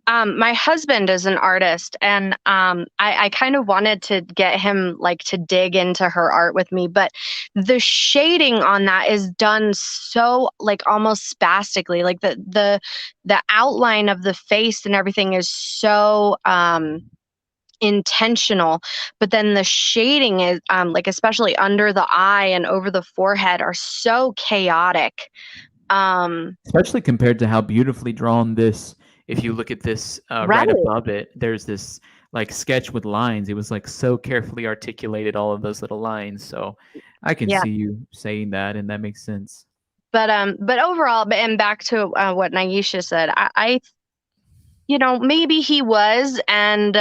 My husband is an artist, and I kind of wanted to get him like to dig into her art with me, but the shading on that is done so like almost spastically. Like the outline of the face and everything is so intentional, but then the shading is like especially under the eye and over the forehead are so chaotic. Especially compared to how beautifully drawn this. If you look at this right Right. above it, there's this like sketch with lines. It was like so carefully articulated, all of those little lines. So I can Yeah. see you saying that, and that makes sense. But overall, and back to what Naisha said, I maybe he was, and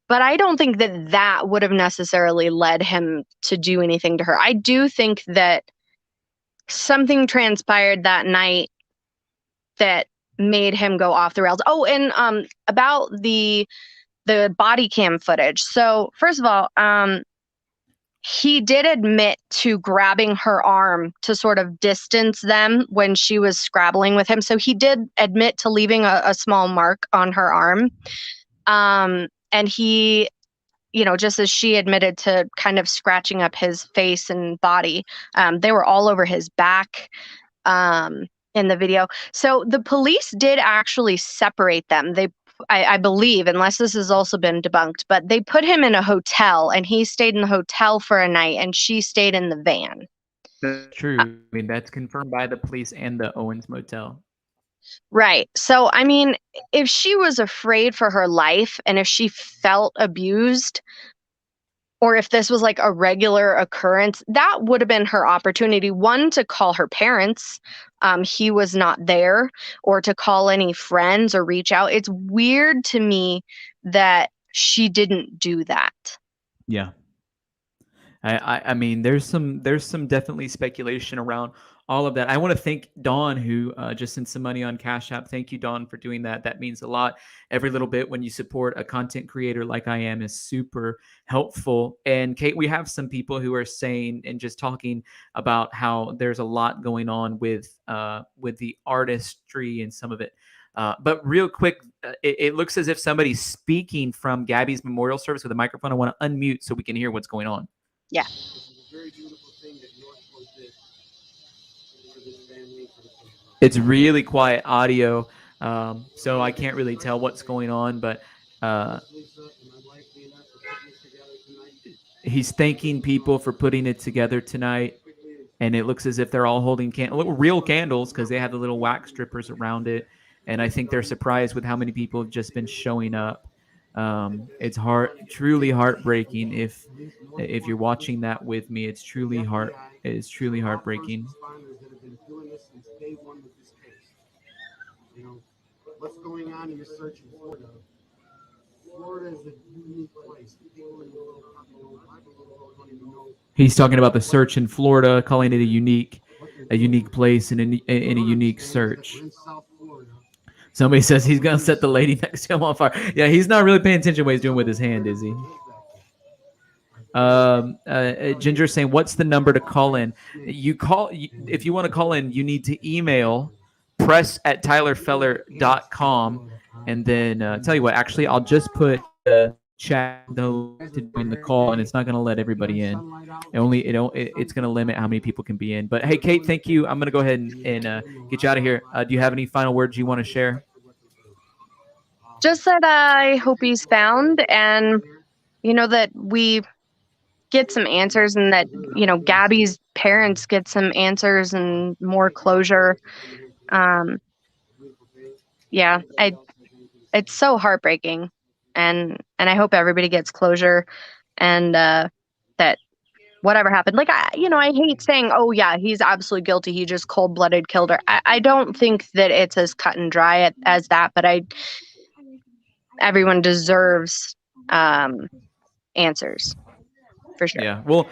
but I don't think that would have necessarily led him to do anything to her. I do think that something transpired that night that made him go off the rails. Oh, and about the body cam footage. So first of all, he did admit to grabbing her arm to sort of distance them when she was scrabbling with him. So he did admit to leaving a small mark on her arm. And he, just as she admitted to kind of scratching up his face and body, they were all over his back in the video. So the police did actually separate them. I believe, unless this has also been debunked, but they put him in a hotel and he stayed in the hotel for a night and she stayed in the van. That's true. I mean, that's confirmed by the police and the Owens Motel. Right. So, I mean, if she was afraid for her life and if she felt abused, or if this was like a regular occurrence, that would have been her opportunity. One, to call her parents. He was not there, or to call any friends or reach out. It's weird to me that she didn't do that. Yeah. I mean, there's some definitely speculation around all of that. I want to thank Dawn, who just sent some money on Cash App. Thank you, Dawn, for doing that. That means a lot. Every little bit when you support a content creator like I am is super helpful. And Kate, we have some people who are saying and just talking about how there's a lot going on with the artistry and some of it. But real quick, it looks as if somebody's speaking from Gabby's memorial service with a microphone. I want to unmute so we can hear what's going on. Yeah. It's really quiet audio, so I can't really tell what's going on, but he's thanking people for putting it together tonight, and it looks as if they're all holding real candles because they have the little wax strippers around it, and I think they're surprised with how many people have just been showing up. It's truly heartbreaking. If you're watching that with me, it's truly heartbreaking. What's going on in your search in Florida? Florida is a unique place. People in the little don't even know. He's talking about the search in Florida, calling it a unique place and in a unique search. Somebody says he's gonna set the lady next to him on fire. Yeah, he's not really paying attention to what he's doing with his hand, is he? Ginger saying, "What's the number to call in?" If you want to call in, you need to email press@tylerfeller.com, and then tell you what. Actually, I'll just put chat to join the call, and it's not going to let everybody in. It's going to limit how many people can be in. But hey, Kate, thank you. I'm going to go ahead and get you out of here. Do you have any final words you want to share? Just that I hope he's found, and that we get some answers, and that Gabby's parents get some answers and more closure. Yeah, it's so heartbreaking, and I hope everybody gets closure, and that whatever happened, like I hate saying, oh yeah, he's absolutely guilty, he just cold-blooded killed her. I don't think that it's as cut and dry as that, but everyone deserves answers, for sure. Yeah, well,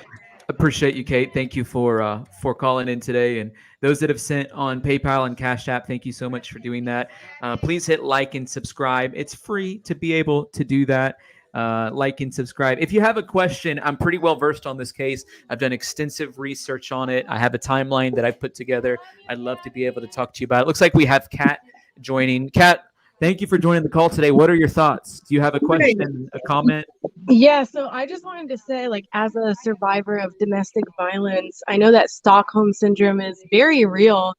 appreciate you, Kate. Thank you for calling in today, and those that have sent on PayPal and Cash App, thank you so much for doing that. Please hit like and subscribe. It's free to be able to do that. Like and subscribe. If you have a question, I'm pretty well versed on this case. I've done extensive research on it. I have a timeline that I've put together. I'd love to be able to talk to you about it. Looks like we have Kat joining. Kat, thank you for joining the call today. What are your thoughts? Do you have a question, a comment? Yeah, so I just wanted to say, like, as a survivor of domestic violence, I know that Stockholm syndrome is very real.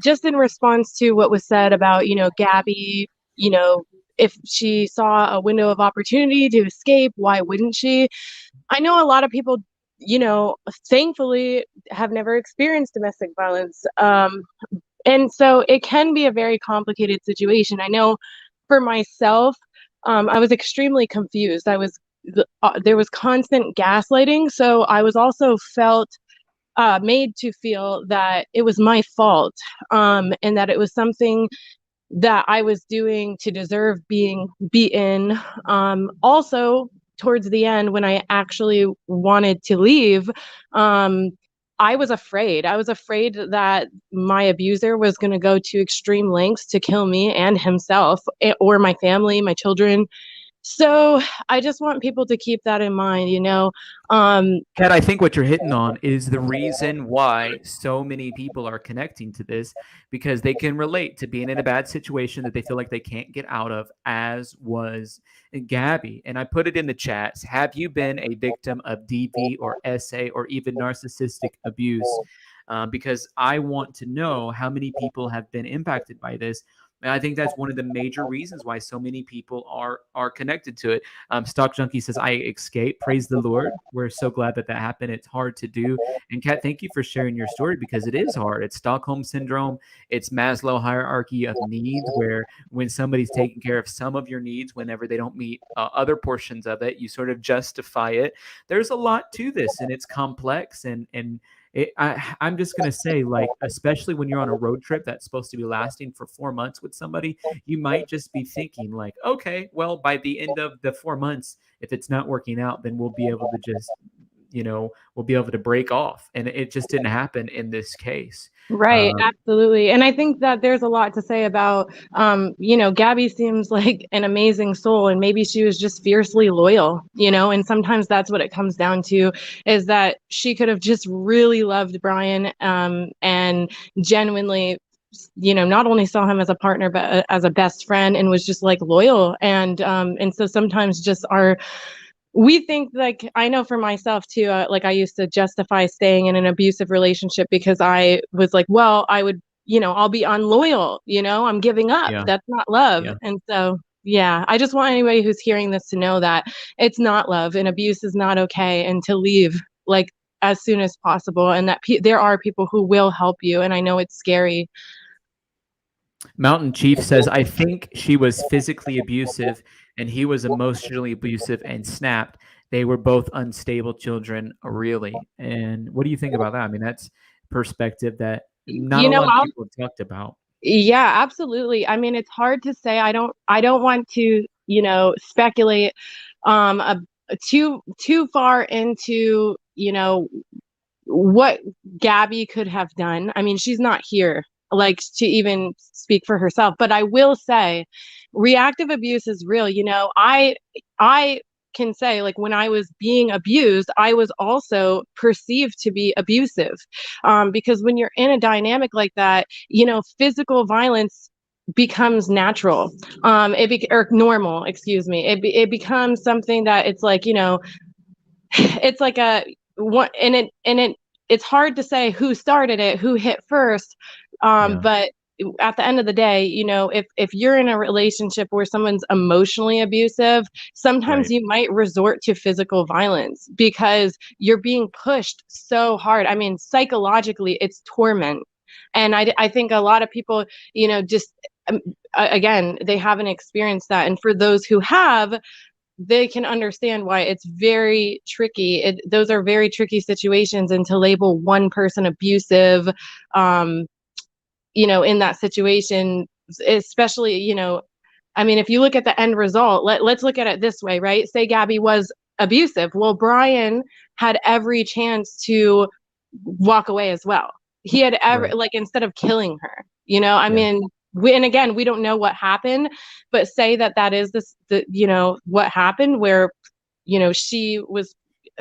Just in response to what was said about, Gabby, if she saw a window of opportunity to escape, why wouldn't she? I know a lot of people, thankfully have never experienced domestic violence. And so it can be a very complicated situation. I know for myself, I was extremely confused. There was constant gaslighting. So I was also made to feel that it was my fault, and that it was something that I was doing to deserve being beaten. Also, towards the end, when I actually wanted to leave, I was afraid. I was afraid that my abuser was going to go to extreme lengths to kill me and himself, or my family, my children. So I just want people to keep that in mind, Kat, I think what you're hitting on is the reason why so many people are connecting to this, because they can relate to being in a bad situation that they feel like they can't get out of, as was Gabby. And I put it in the chats. Have you been a victim of DV or SA or even narcissistic abuse? Because I want to know how many people have been impacted by this. And I think that's one of the major reasons why so many people are connected to it. Stock Junkie says, I escaped. Praise the Lord. We're so glad that happened. It's hard to do. And Kat, thank you for sharing your story, because it is hard. It's Stockholm Syndrome. It's Maslow hierarchy of needs, where when somebody's taking care of some of your needs, whenever they don't meet other portions of it, you sort of justify it. There's a lot to this, and it's complex. I'm just going to say, like, especially when you're on a road trip that's supposed to be lasting for 4 months with somebody, you might just be thinking like, okay, well, by the end of the 4 months, if it's not working out, then we'll be able to just, we'll be able to break off. And it just didn't happen in this case. Right, absolutely. And I think that there's a lot to say about, Gabby seems like an amazing soul, and maybe she was just fiercely loyal, and sometimes that's what it comes down to, is that she could have just really loved Brian, and genuinely, not only saw him as a partner, but as a best friend, and was just like loyal. And so sometimes we think, like, I know for myself too, like I used to justify staying in an abusive relationship because I was like, well, I would, I'll be unloyal, I'm giving up. Yeah. That's not love. Yeah. And so, yeah, I just want anybody who's hearing this to know that it's not love, and abuse is not okay, and to leave like as soon as possible. And that there are people who will help you. And I know it's scary. Mountain Chief says, I think she was physically abusive and he was emotionally abusive and snapped. They were both unstable children, really. And what do you think about that? I mean, that's perspective that not a lot of people have talked about. Yeah, absolutely. I mean, it's hard to say. I don't want to, speculate too far into, what Gabby could have done. I mean, she's not here, like, to even speak for herself, but I will say reactive abuse is real. I can say, like, when I was being abused, I was also perceived to be abusive, because when you're in a dynamic like that, physical violence becomes natural. Or normal, excuse me. It becomes something that it's like, you know, it's like it's hard to say who started it, who hit first. But at the end of the day, you know, if you're in a relationship where someone's emotionally abusive, sometimes you might resort to physical violence because you're being pushed so hard. I mean, psychologically, it's torment. And I think a lot of people, you know, just again, they haven't experienced that. And for those who have, they can understand why it's very tricky. Those are very tricky situations, and to label one person abusive, you know, in that situation, especially, you know, I mean, if you look at the end result, let's look at it this way, right? Say Gabby was abusive. Well, Brian had every chance to walk away as well. He had like, instead of killing her, you know, I mean, and again, we don't know what happened, but say that is you know, what happened, where, you know, she was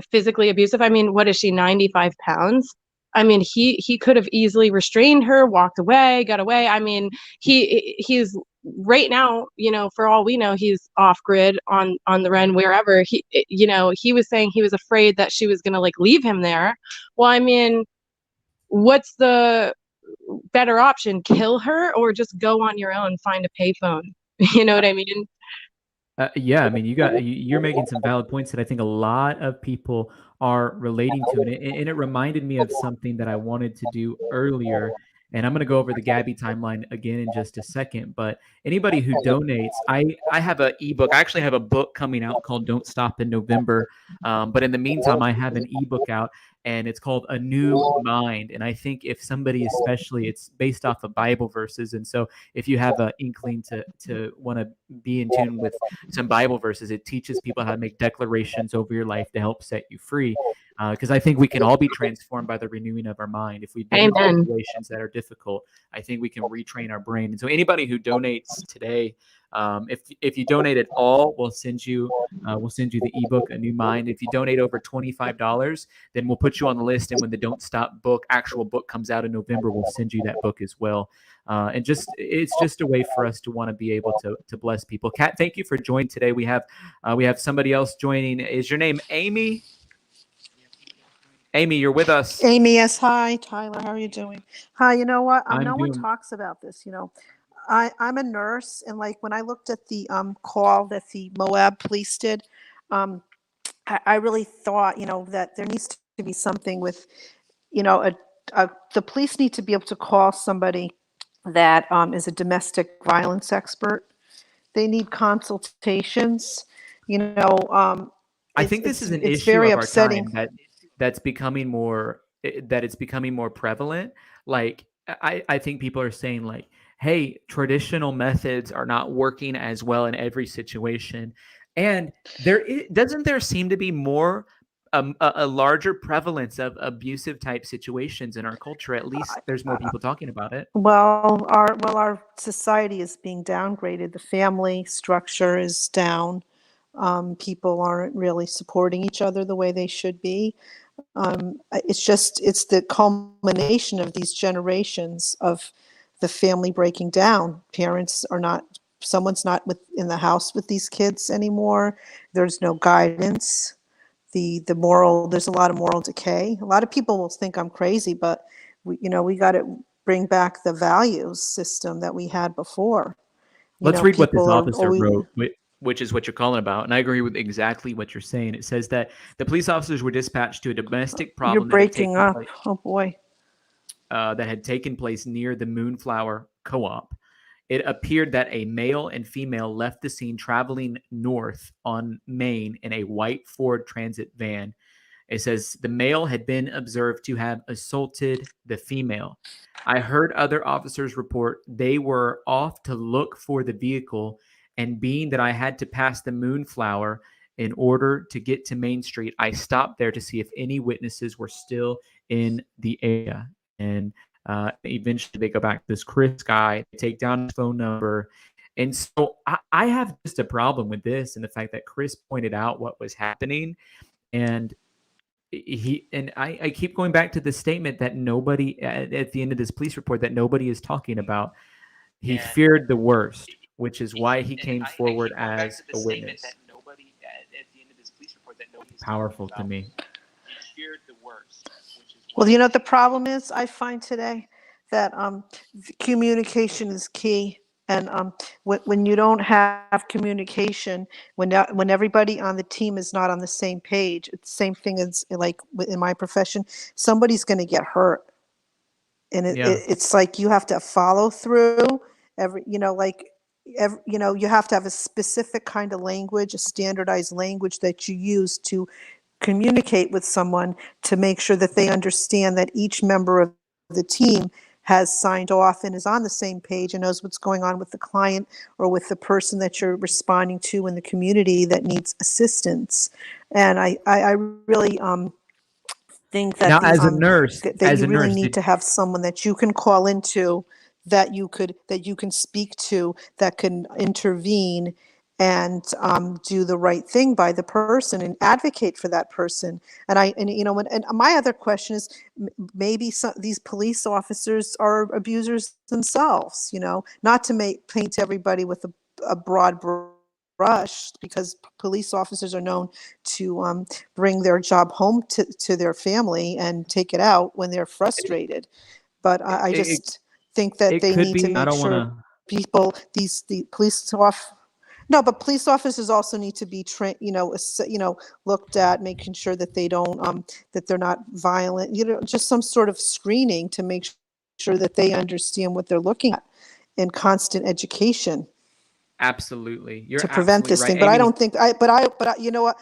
physically abusive. I mean, what is she, 95 pounds? I mean, he could have easily restrained her, walked away, got away. I mean, he's right now, you know, for all we know, he's off grid on the run, wherever. You know, he was saying he was afraid that she was going to like leave him there. Well, I mean, what's the better option? Kill her or just go on your own, find a payphone? You know what I mean? Yeah, I mean, you're making some valid points that I think a lot of people are relating to, and it reminded me of something that I wanted to do earlier. And I'm going to go over the Gabby timeline again in just a second. But anybody who donates, I have an ebook. I actually have a book coming out called "Don't Stop" in November. But in the meantime, I have an ebook out, and it's called "A New Mind." And I think if somebody, especially, it's based off of Bible verses, and so if you have an inkling to want to be in tune with some Bible verses, it teaches people how to make declarations over your life to help set you free. Because I think we can all be transformed by the renewing of our mind. If we've been in situations that are difficult, I think we can retrain our brain. And so anybody who donates today, if you donate at all, we'll send you the ebook, A New Mind. If you donate over $25, then we'll put you on the list. And when the Don't Stop actual book comes out in November, we'll send you that book as well. And it's just a way for us to want to be able to bless people. Kat, thank you for joining today. We have somebody else joining. Is your name Amy? Amy, you're with us. Amy, yes. Hi, Tyler. How are you doing? Hi, you know what? I'm no one doing- talks about this. You know, I'm a nurse, and like when I looked at the call that the Moab police did, I really thought, you know, that there needs to be something with, you know, the police need to be able to call somebody that is a domestic violence expert. They need consultations. You know, I think this is an it's issue very of our upsetting. time that's becoming more prevalent. Like I think people are saying like, hey, traditional methods are not working as well in every situation. And doesn't there seem to be more a larger prevalence of abusive type situations in our culture? At least there's more people talking about it. Well, our society is being downgraded. The family structure is down. People aren't really supporting each other the way they should be. It's the culmination of these generations of the family breaking down. Someone's not in the house with these kids anymore. There's no guidance. There's a lot of moral decay. A lot of people will think I'm crazy, but we got to bring back the values system that we had before. Let's read what this officer wrote, which is what you're calling about. And I agree with exactly what you're saying. It says that the police officers were dispatched to a domestic problem. You're breaking up. Oh, boy. That had taken place near the Moonflower Co-op. It appeared that a male and female left the scene traveling north on Main in a white Ford Transit van. It says the male had been observed to have assaulted the female. I heard other officers report they were off to look for the vehicle, and being that I had to pass the Moonflower in order to get to Main Street, I stopped there to see if any witnesses were still in the area. And eventually they go back to this Chris guy, take down his phone number. And so I have just a problem with this and the fact that Chris pointed out what was happening. And I keep going back to the statement that nobody at the end of this police report that nobody is talking about. He feared the worst, which is why he came forward as a witness. Powerful to me. Well, you know what the problem is I find today? That communication is key. And when you don't have communication, when everybody on the team is not on the same page, it's the same thing as like in my profession, somebody's going to get hurt. And it's like you have to follow through you have to have a specific kind of language, a standardized language that you use to communicate with someone to make sure that they understand that each member of the team has signed off and is on the same page and knows what's going on with the client or with the person that you're responding to in the community that needs assistance. And I really think that Now, as a nurse, you really need to have someone that you can call into, that you can speak to, that can intervene and do the right thing by the person and advocate for that person. And my other question is, maybe these police officers are abusers themselves. Not to paint everybody with a broad brush, because police officers are known to bring their job home to their family and take it out when they're frustrated. But I just think that they need to make sure people, the police officers. No, but police officers also need to be trained, looked at, making sure that they don't, that they're not violent, just some sort of screening to make sure that they understand what they're looking at, and constant education. Absolutely. You're to prevent absolutely this right. thing. But Amy, I don't think but you know what?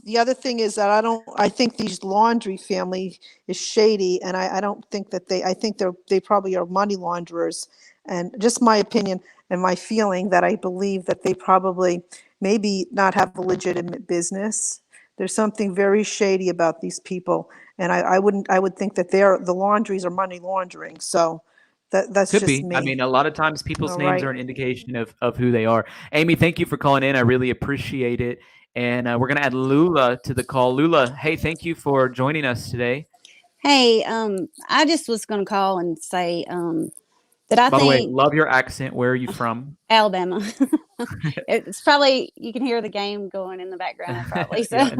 The other thing is that I think these Laundrie family is shady, and I don't think that I think they probably are money launderers. And just my opinion and my feeling that I believe that they probably maybe not have a legitimate business. There's something very shady about these people. And I would think that the Laundries are money laundering. So that's could just be. I me. mean, a lot of times people's All names right. are an indication of who they are. Amy, thank you for calling in. I really appreciate it. And we're going to add Lula to the call. Lula, hey, thank you for joining us today. Hey, I just was going to call and say that I By the way, think love your accent. Where are you from? Alabama. It's probably, you can hear the game going in the background probably. So. Yeah,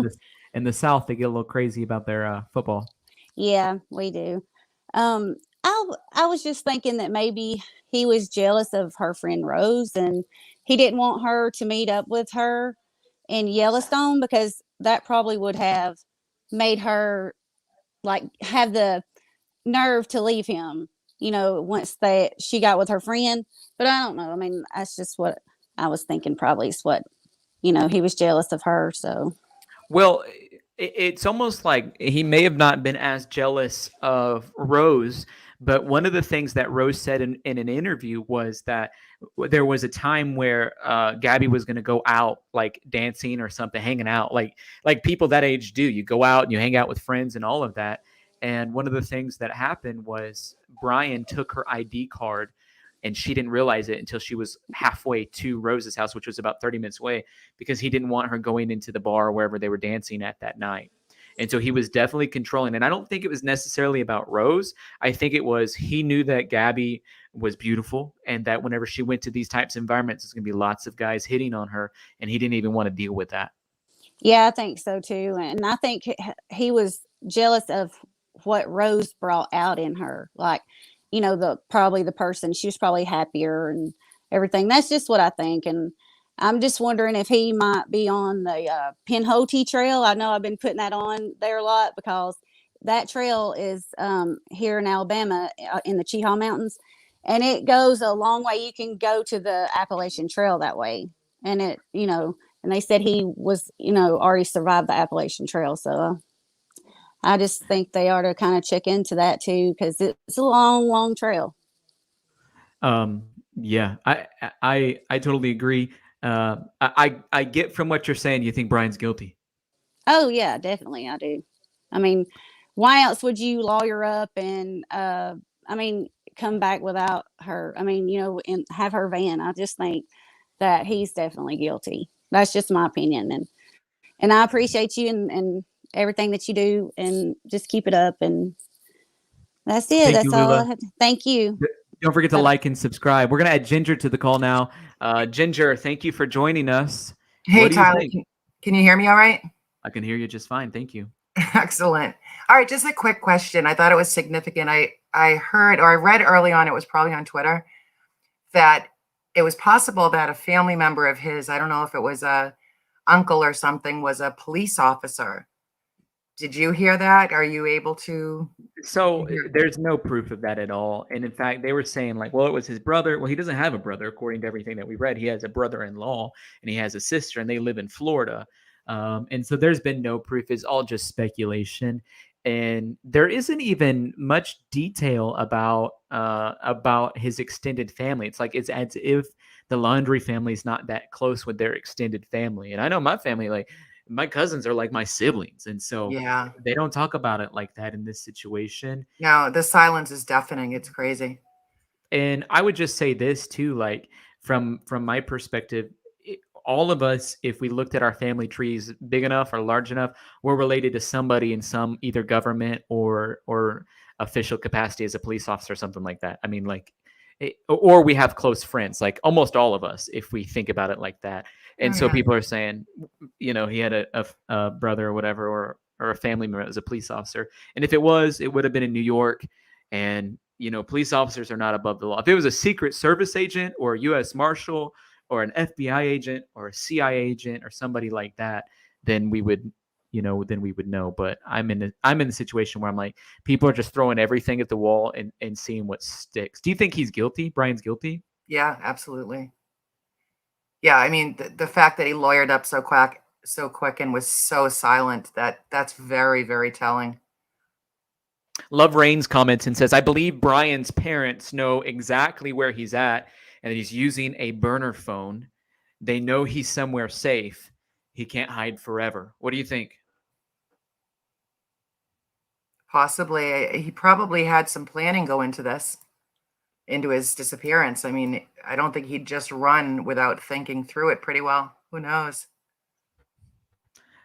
in the South, they get a little crazy about their football. Yeah, we do. I was just thinking that maybe he was jealous of her friend Rose, and he didn't want her to meet up with her in Yellowstone, because that probably would have made her like have the nerve to leave him, once she got with her friend. But I don't know. I mean, that's just what I was thinking. Probably is what, he was jealous of her. So. Well, it's almost like he may have not been as jealous of Rose, but one of the things that Rose said in an interview was that there was a time where Gabby was going to go out, like dancing or something, hanging out, like people that age do. You go out and you hang out with friends and all of that. And one of the things that happened was Brian took her ID card, and she didn't realize it until she was halfway to Rose's house, which was about 30 minutes away, because he didn't want her going into the bar or wherever they were dancing at that night. And so he was definitely controlling. And I don't think it was necessarily about Rose. I think it was, he knew that Gabby was beautiful, and that whenever she went to these types of environments, there's going to be lots of guys hitting on her, and he didn't even want to deal with that. Yeah, I think so too. And I think he was jealous of what Rose brought out in her. Like, probably the person, she was probably happier and everything. That's just what I think. And I'm just wondering if he might be on the Pinhoti Trail. I know I've been putting that on there a lot, because that trail is here in Alabama in the Cheaha Mountains, and it goes a long way. You can go to the Appalachian Trail that way. And and they said he was, already survived the Appalachian Trail. So I just think they ought to kind of check into that too, because it's a long, long trail. Yeah, I totally agree. I get from what you're saying, you think Brian's guilty. Oh yeah, definitely. I do. I mean, why else would you lawyer up and, come back without her? I mean, and have her van. I just think that he's definitely guilty. That's just my opinion. And I appreciate you and everything that you do, and just keep it up. And that's it. That's all I have. Thank you. Don't forget to like and subscribe. We're going to add Ginger to the call now. Ginger, thank you for joining us. Hey, What do you Tyler, think? can you hear me all right? I can hear you just fine. Thank you. Excellent. All right, just a quick question. I thought it was significant. I heard, or I read early on, it was probably on Twitter, that it was possible that a family member of his, I don't know if it was a uncle or something, was a police officer. Did you hear that? Are you able to? So there's no proof of that at all. And in fact, they were saying like, well, it was his brother. Well, he doesn't have a brother, according to everything that we read. He has a brother-in-law and he has a sister and they live in Florida. And so there's been no proof. It's all just speculation. And there isn't even much detail about his extended family. It's like it's as if the Laundrie family is not that close with their extended family. And I know my family, like my cousins are like my siblings, and so Yeah. they don't talk about it like that in this situation. No, the silence is deafening. It's crazy. And I would just say this too, like from my perspective, all of us, if we looked at our family trees big enough or large enough, we're related to somebody in some either government or official capacity as a police officer or something like that. I mean, like, or we have close friends, like almost all of us, if we think about it like that. And so yeah. people are saying, you know, he had a brother or whatever, or a family member as a police officer. And if it was, it would have been in New York. And, you know, police officers are not above the law. If it was a Secret Service agent or a U.S. Marshal or an FBI agent or a CIA agent or somebody like that, then we would, you know, know. But I'm in the situation where I'm like, people are just throwing everything at the wall and seeing what sticks. Do you think he's guilty? Brian's guilty? Yeah, absolutely. Yeah, I mean, the fact that he lawyered up so quick and was so silent, that's very, very telling. Love Rains comments and says, I believe Brian's parents know exactly where he's at and that he's using a burner phone. They know he's somewhere safe. He can't hide forever. What do you think? Possibly. He probably had some planning go into his disappearance. I mean, I don't think he'd just run without thinking through it pretty well. Who knows?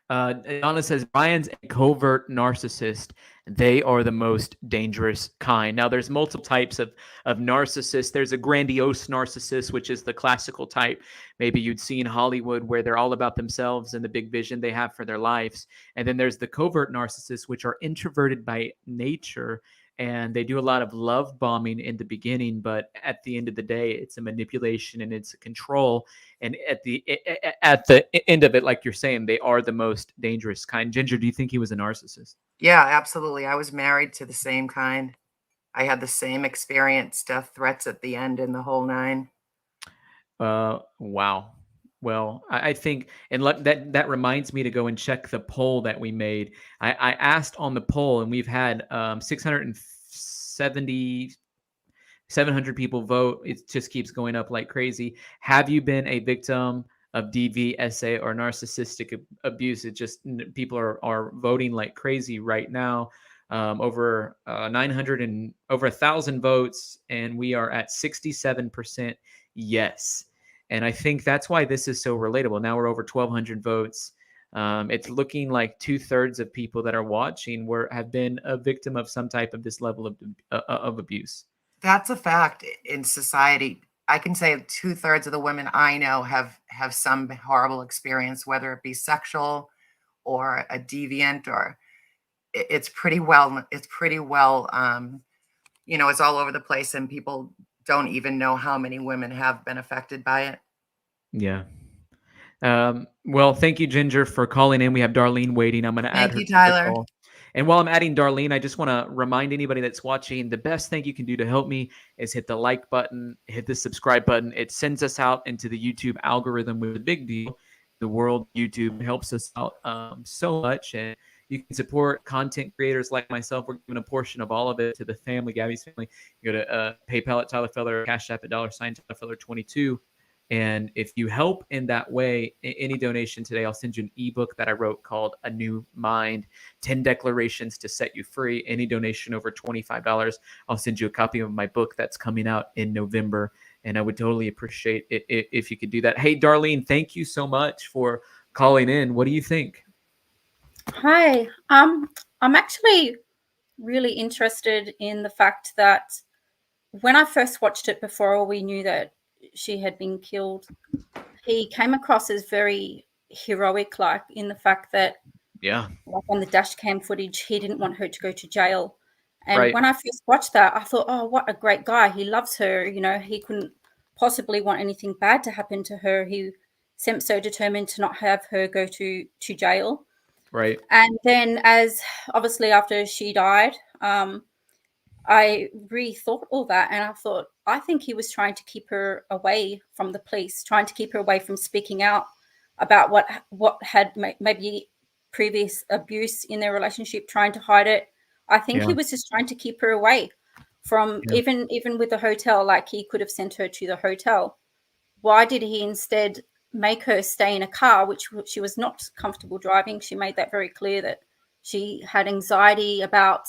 Donna says, Brian's a covert narcissist. They are the most dangerous kind. Now, there's multiple types of narcissists. There's a grandiose narcissist, which is the classical type. Maybe you'd see in Hollywood where they're all about themselves and the big vision they have for their lives. And then there's the covert narcissists, which are introverted by nature. And they do a lot of love bombing in the beginning, but at the end of the day, it's a manipulation and it's a control. And at the end of it, like you're saying, they are the most dangerous kind. Ginger, do you think he was a narcissist? Yeah, absolutely. I was married to the same kind. I had the same experience, death threats at the end and the whole nine. Wow. Well, I think, and that reminds me to go and check the poll that we made. I asked on the poll, and we've had 700 people vote. It just keeps going up like crazy. Have you been a victim of DV, SA, or narcissistic abuse? It just, people are voting like crazy right now. Over 900 and over 1,000 votes, and we are at 67% yes. And I think that's why this is so relatable. Now we're over 1,200 votes. It's looking like 2/3 of people that are watching have been a victim of some type of this level of abuse. That's a fact in society. I can say 2/3 of the women I know have some horrible experience, whether it be sexual or a deviant, or it's pretty well, you know, it's all over the place, and people don't even know how many women have been affected by it. Yeah. Well, thank you, Ginger, for calling in. We have Darlene waiting. I'm going to add her Thank you, to the Tyler. call. And while I'm adding Darlene, I just want to remind anybody that's watching, the best thing you can do to help me is hit the like button, hit the subscribe button. It sends us out into the YouTube algorithm with a big deal. The world YouTube helps us out so much. And you can support content creators like myself. We're giving a portion of all of it to the family, Gabby's family. You go to PayPal at Tyler Feller, Cash App at $, Tyler Feller 22. And if you help in that way, any donation today, I'll send you an ebook that I wrote called A New Mind, 10 Declarations to Set You Free. Any donation over $25, I'll send you a copy of my book that's coming out in November. And I would totally appreciate it if you could do that. Hey, Darlene, thank you so much for calling in. What do you think? Hi. I'm actually really interested in the fact that when I first watched it before we knew that she had been killed, he came across as very heroic, like in the fact that, Yeah. like on the dash cam footage, he didn't want her to go to jail. And Right. when I first watched that, I thought, oh, what a great guy. He loves her. You know, he couldn't possibly want anything bad to happen to her. He seemed so determined to not have her go to jail. Right. And then, as obviously after she died, I rethought all that, and I thought, I think he was trying to keep her away from the police, trying to keep her away from speaking out about what had maybe previous abuse in their relationship, trying to hide it. I think he Yeah. was just trying to keep her away from Yeah. even with the hotel. Like, he could have sent her to the hotel. Why did he instead make her stay in a car which she was not comfortable driving? She made that very clear, that she had anxiety about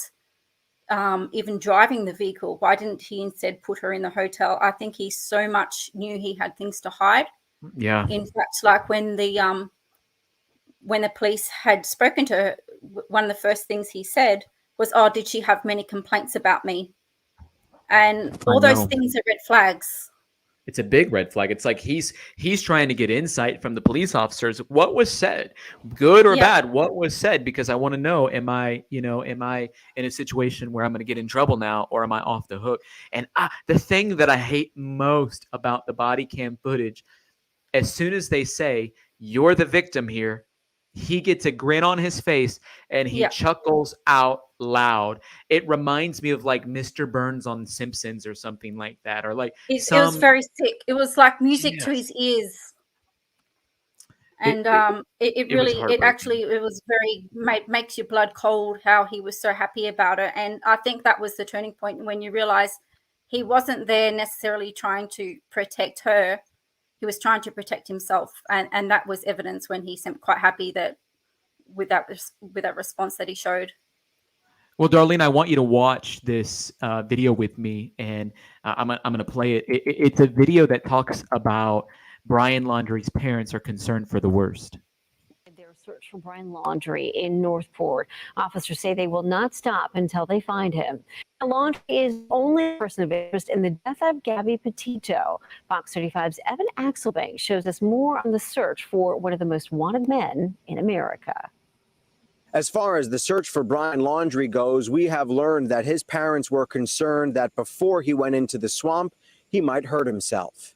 even driving the vehicle. Why didn't he instead put her in the hotel? I think he so much knew he had things to hide. Yeah. In fact, like when the police had spoken to her, one of the first things he said was, "Oh, did she have many complaints about me?" And I all those know. things are red flags. It's a big red flag. It's like he's trying to get insight from the police officers. What was said, good or Yeah. bad? What was said? Because I want to know, am I in a situation where I'm going to get in trouble now, or am I off the hook? And the thing that I hate most about the body cam footage, as soon as they say you're the victim here, he gets a grin on his face and he Yeah. chuckles out loud. It reminds me of like Mr. Burns on Simpsons or something like that, or like It was very sick. It was like music to his ears. And it was heartbreaking. it was very makes your blood cold how he was so happy about it. And I think that was the turning point when you realize he wasn't there necessarily trying to protect her. He was trying to protect himself. And that was evidence when he seemed quite happy that with that response that he showed. Well, Darlene, I want you to watch this video with me, and I'm going to play it. It's a video that talks about Brian Laundrie's parents are concerned for the worst. Their search for Brian Laundrie in Northport. Officers say they will not stop until they find him. Laundrie is the only person of interest in the death of Gabby Petitio. Fox 35's Evan Axelbank shows us more on the search for one of the most wanted men in America. As far as the search for Brian Laundrie goes, we have learned that his parents were concerned that before he went into the swamp, he might hurt himself.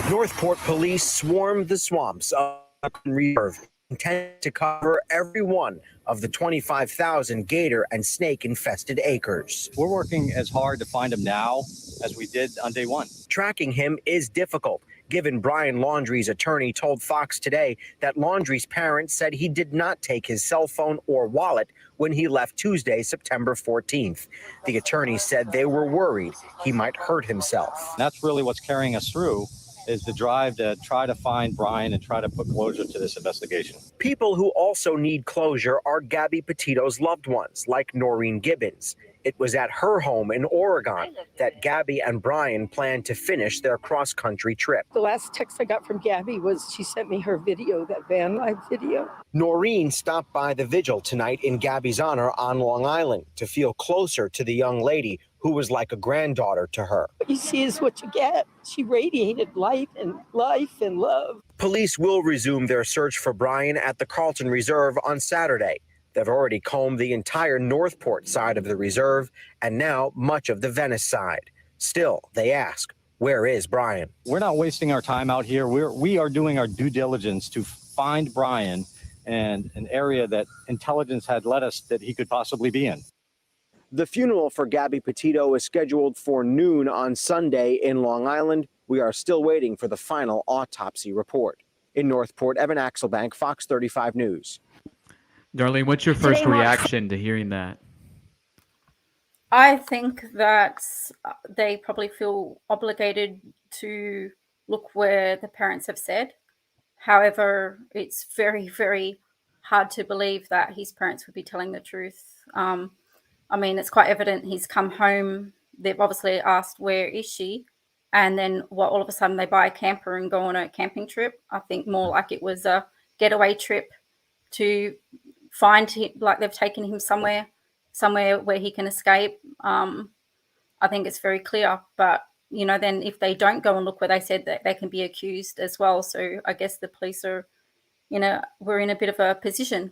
Northport police swarmed the swamps of the reserve, intended to cover every one of the 25,000 gator and snake-infested acres. We're working as hard to find him now as we did on day one. Tracking him is difficult, given Brian Laundrie's attorney told Fox Today that Laundrie's parents said he did not take his cell phone or wallet when he left Tuesday, September 14th. The attorney said they were worried he might hurt himself. That's really what's carrying us through, is the drive to try to find Brian and try to put closure to this investigation. People who also need closure are Gabby Petito's loved ones, like Noreen Gibbons. It was at her home in Oregon that Gabby and Brian planned to finish their cross-country trip. The last text I got from Gabby was she sent me her video, that van life video. Noreen stopped by the vigil tonight in Gabby's honor on Long Island to feel closer to the young lady who was like a granddaughter to her. What you see is what you get. She radiated life and love. Police will resume their search for Brian at the Carlton Reserve on Saturday. They've already combed the entire Northport side of the reserve and now much of the Venice side. Still, they ask, where is Brian? We're not wasting our time out here. We are doing our due diligence to find Brian in an area that intelligence had led us that he could possibly be in. The funeral for Gabby Petito is scheduled for noon on Sunday in Long Island. We are still waiting for the final autopsy report. In Northport, Evan Axelbank, Fox 35 News. Darlene, what's your first reaction to hearing that? I think that they probably feel obligated to look where the parents have said. However, it's very, very hard to believe that his parents would be telling the truth. I mean, it's quite evident he's come home. They've obviously asked, where is she? And then all of a sudden they buy a camper and go on a camping trip. I think more like it was a getaway trip to find him, like they've taken him somewhere where he can escape. I I think it's very clear. But, you know, then if they don't go and look where they said, that they can be accused as well. So I guess the police are, you know, we're in a bit of a position.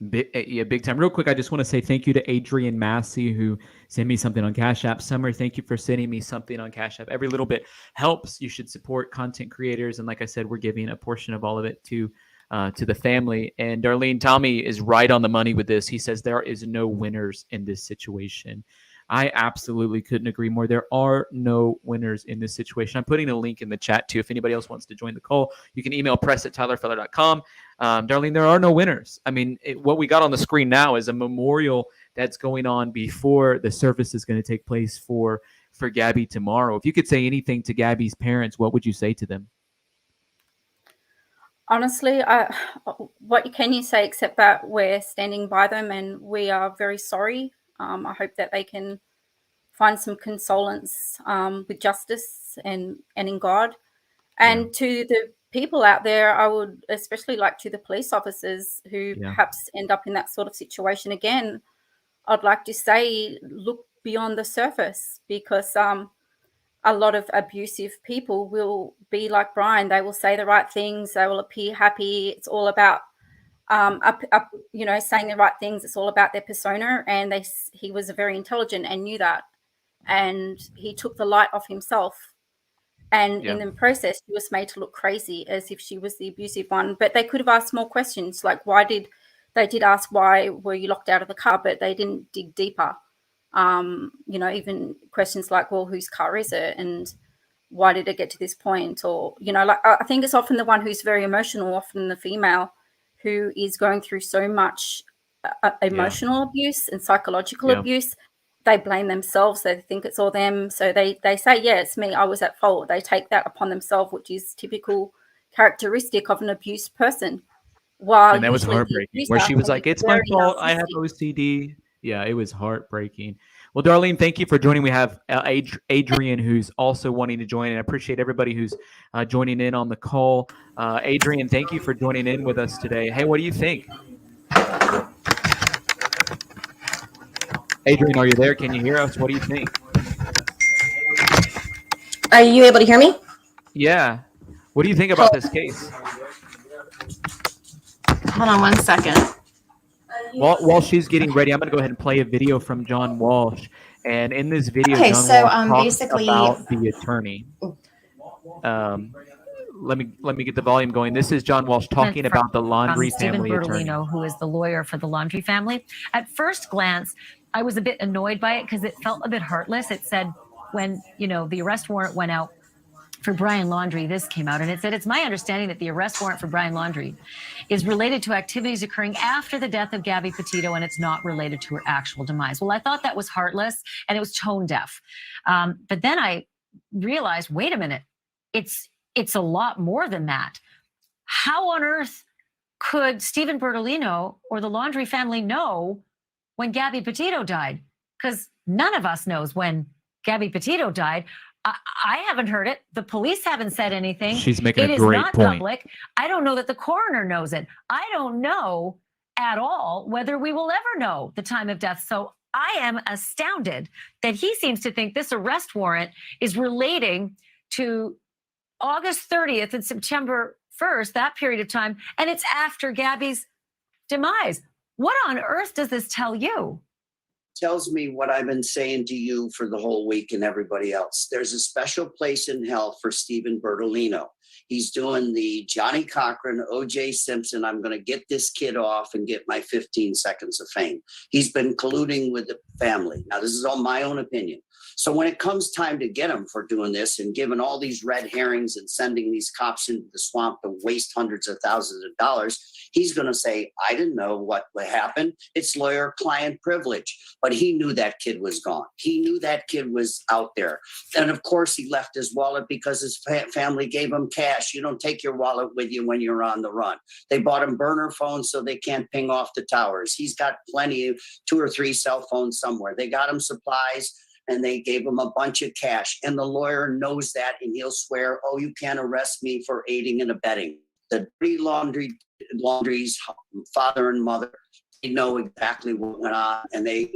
Big time. Real quick, I just want to say thank you to Adrian Massey, who sent me something on Cash App. Summer, thank you for sending me something on Cash App. Every little bit helps. You should support content creators, and like I said, we're giving a portion of all of it to the family. And Darlene, Tommy is right on the money with this. He says there is no winners in this situation. I absolutely couldn't agree more. There are no winners in this situation. I'm putting a link in the chat too. If anybody else wants to join the call, you can email press@tylerfeller.com. Darlene, there are no winners. I mean, what we got on the screen now is a memorial that's going on before the service is going to take place for Gabby tomorrow. If you could say anything to Gabby's parents, what would you say to them? Honestly, what can you say except that we're standing by them and we are very sorry. I hope that they can find some consolence with justice and in God. And to the people out there, I would especially like to the police officers who perhaps end up in that sort of situation again, I'd like to say, look beyond the surface, because a lot of abusive people will be like Brian. They will say the right things. They will appear happy. It's all about you know, saying the right things. It's all about their persona, and he was very intelligent and knew that, and he took the light off himself, and in the process he was made to look crazy, as if she was the abusive one. But they could have asked more questions, like they did ask why were you locked out of the car, but they didn't dig deeper. You know, even questions like, well, whose car is it, and why did it get to this point? Or, you know, like, I think it's often the one who's very emotional, often the female, who is going through so much emotional abuse and psychological abuse. They blame themselves. They think it's all them. So they say, yeah, it's me. I was at fault. They take that upon themselves, which is typical characteristic of an abused person. And that was heartbreaking, where she was like, it's my fault. I have OCD. Yeah, it was heartbreaking. Well, Darlene, thank you for joining. We have Adrian, who's also wanting to join, and I appreciate everybody who's joining in on the call. Adrian, thank you for joining in with us today. Hey, what do you think? Adrian, are you there? Can you hear us? What do you think? Are you able to hear me? Yeah. What do you think about this case? Hold on one second. While she's getting ready, I'm going to go ahead and play a video from John Walsh. And in this video, Okay, John so Walsh talks basically about the attorney. Let me get the volume going. This is John Walsh talking about the Laundrie family attorney. Stephen Bertolino, who is the lawyer for the Laundrie family. At first glance, I was a bit annoyed by it because it felt a bit heartless. It said when, you know, the arrest warrant went out for Brian Laundrie, this came out, and it said, it's my understanding that the arrest warrant for Brian Laundrie is related to activities occurring after the death of Gabby Petitio, and it's not related to her actual demise. Well, I thought that was heartless, and it was tone deaf. But then I realized, wait a minute, it's a lot more than that. How on earth could Stephen Bertolino or the Laundrie family know when Gabby Petitio died? Because none of us knows when Gabby Petitio died. I haven't heard it. The police haven't said anything. She's making a great point. It is not point. public. I don't know that the coroner knows it. I don't know at all whether we will ever know the time of death. So I am astounded that he seems to think this arrest warrant is relating to August 30th and September 1st, that period of time, and it's after Gabby's demise. What on earth does this tell you? Tells me what I've been saying to you for the whole week and everybody else. There's a special place in hell for Stephen Bertolino. He's doing the Johnny Cochran, O.J. Simpson, I'm going to get this kid off and get my 15 seconds of fame. He's been colluding with the family. Now, this is all my own opinion. So when it comes time to get him for doing this and giving all these red herrings and sending these cops into the swamp to waste hundreds of thousands of dollars, he's going to say, I didn't know what would happen. It's lawyer-client privilege. But he knew that kid was gone. He knew that kid was out there. And of course, he left his wallet because his family gave him cash. You don't take your wallet with you when you're on the run. They bought him burner phones so they can't ping off the towers. He's got plenty of 2 or 3 cell phones somewhere. They got him supplies, and they gave him a bunch of cash. And the lawyer knows that, and he'll swear, oh, you can't arrest me for aiding and abetting. The dirty Laundrie's father and mother, they know exactly what went on, and they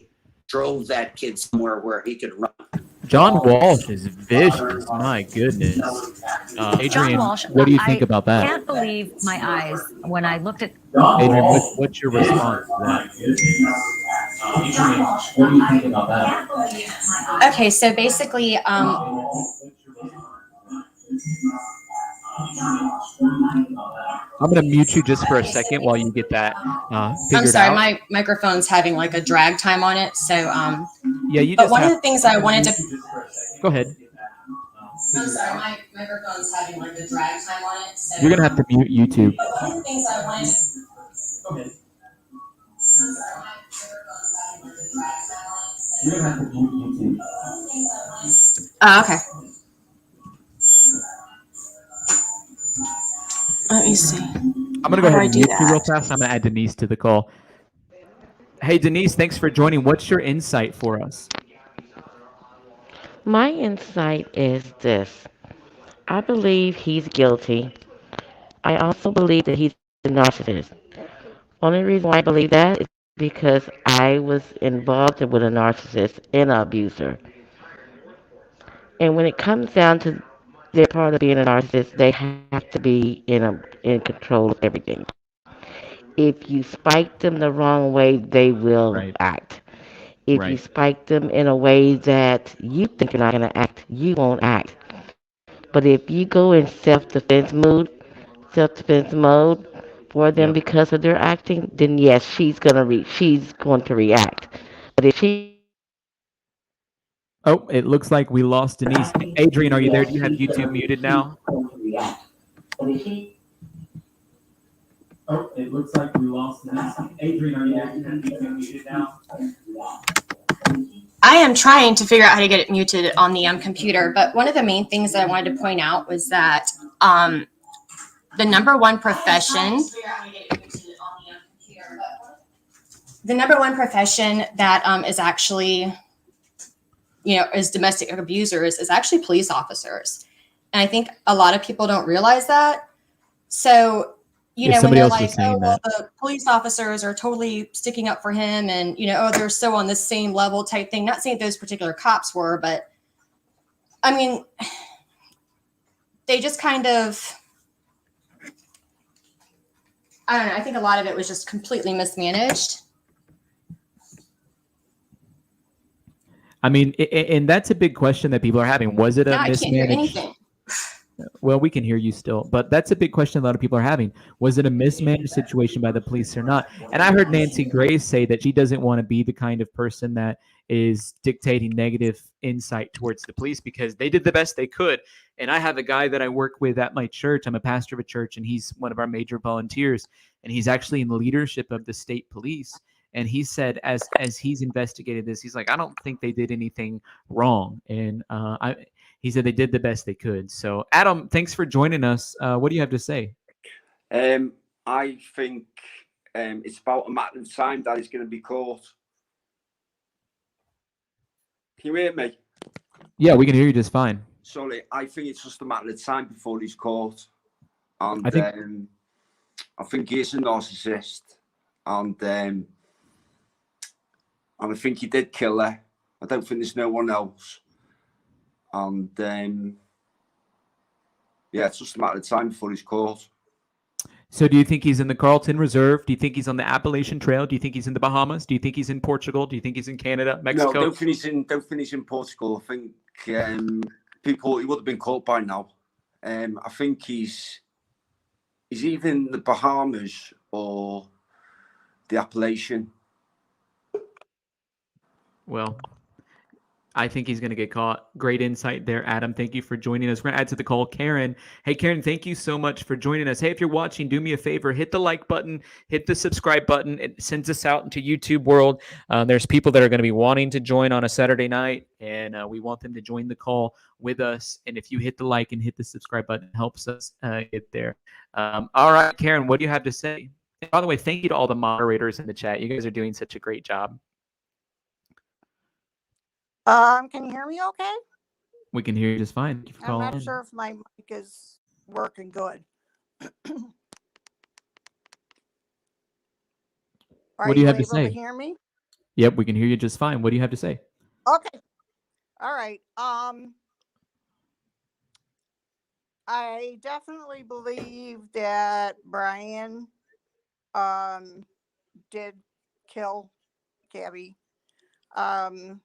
drove that kid somewhere where he could run. John Walsh is vicious. My goodness. John Adrian, Walsh, what do you think I about that? can't believe my eyes when I looked at. Adrian, what's your response to that? Adrian, what do you think about that? Okay, so basically, I'm going to mute you just for a second while you get that I'm figured sorry, out. my microphone's having like a drag time on it. So, Yeah, you but just one of have. the things I wanted to. Go ahead. I'm sorry, my microphone's having like a drag time on it. So, You're going to have to mute YouTube. but one of the things I wanted to. Go ahead. You're going to have to mute YouTube. Okay. Let me see. I'm going to go ahead and mute you real fast. I'm going to add Denise to the call. Hey, Denise, thanks for joining. What's your insight for us? My insight is this. I believe he's guilty. I also believe that he's a narcissist. Only reason why I believe that is because I was involved with a narcissist and an abuser. And when it comes down to their part of being a narcissist, they have to be in control of everything. If you spike them the wrong way, they will act. If you spike them in a way that you think you're not going to act, you won't act. But if you go in self-defense mode for them because of their acting, then yes, she's going to react. But if she Oh, it looks like we lost Denise. Adrian, are you there? Do you have YouTube muted now? Oh, it looks like we lost Denise. Adrian, are you there? Do you have YouTube muted now? I am trying to figure out how to get it muted on the computer, but one of the main things that I wanted to point out was that the number one profession that is actually, is domestic abusers is actually police officers. And I think a lot of people don't realize that. So, when they're like, oh, well, the police officers are totally sticking up for him and, oh, they're so on the same level type thing. Not saying those particular cops were, but I mean, they just kind of, I don't know. I think a lot of it was just completely mismanaged. I mean, and that's a big question that people are having. Was it a mismanaged? I can't hear anything. Well, we can hear you still, but that's a big question a lot of people are having. Was it a mismanaged situation by the police or not? And I heard Nancy Grace say that she doesn't want to be the kind of person that is dictating negative insight towards the police because they did the best they could. And I have a guy that I work with at my church. I'm a pastor of a church, and he's one of our major volunteers, and he's actually in leadership of the state police. And he said, as he's investigated this, he's like, I don't think they did anything wrong. And he said they did the best they could. So, Adam, thanks for joining us. What do you have to say? I think it's about a matter of time that he's going to be caught. Can you hear me? Yeah, we can hear you just fine. Sorry, I think it's just a matter of time before he's caught. And I think he is a narcissist. And I think he did kill her. I don't think there's no one else. And it's just a matter of time before he's caught. So do you think he's in the Carlton Reserve? Do you think he's on the Appalachian Trail? Do you think he's in the Bahamas? Do you think he's in Portugal? Do you think he's in Canada, Mexico? No, don't think he's in Portugal. I think he would have been caught by now. I think he's either in the Bahamas or the Appalachian. Well, I think he's going to get caught. Great insight there, Adam. Thank you for joining us. We're going to add to the call Karen. Hey, Karen, thank you so much for joining us. Hey, if you're watching, do me a favor. Hit the like button. Hit the subscribe button. It sends us out into YouTube world. There's people that are going to be wanting to join on a Saturday night, and we want them to join the call with us. And if you hit the like and hit the subscribe button, it helps us get there. All right, Karen, what do you have to say? And by the way, thank you to all the moderators in the chat. You guys are doing such a great job. Can you hear me okay? We can hear you just fine. Thank you for I'm calling not sure if my mic is working good. What do you have to say? To hear me? Yep, we can hear you just fine. What do you have to say? Okay. All right. I definitely believe that Brian did kill Gabby. I've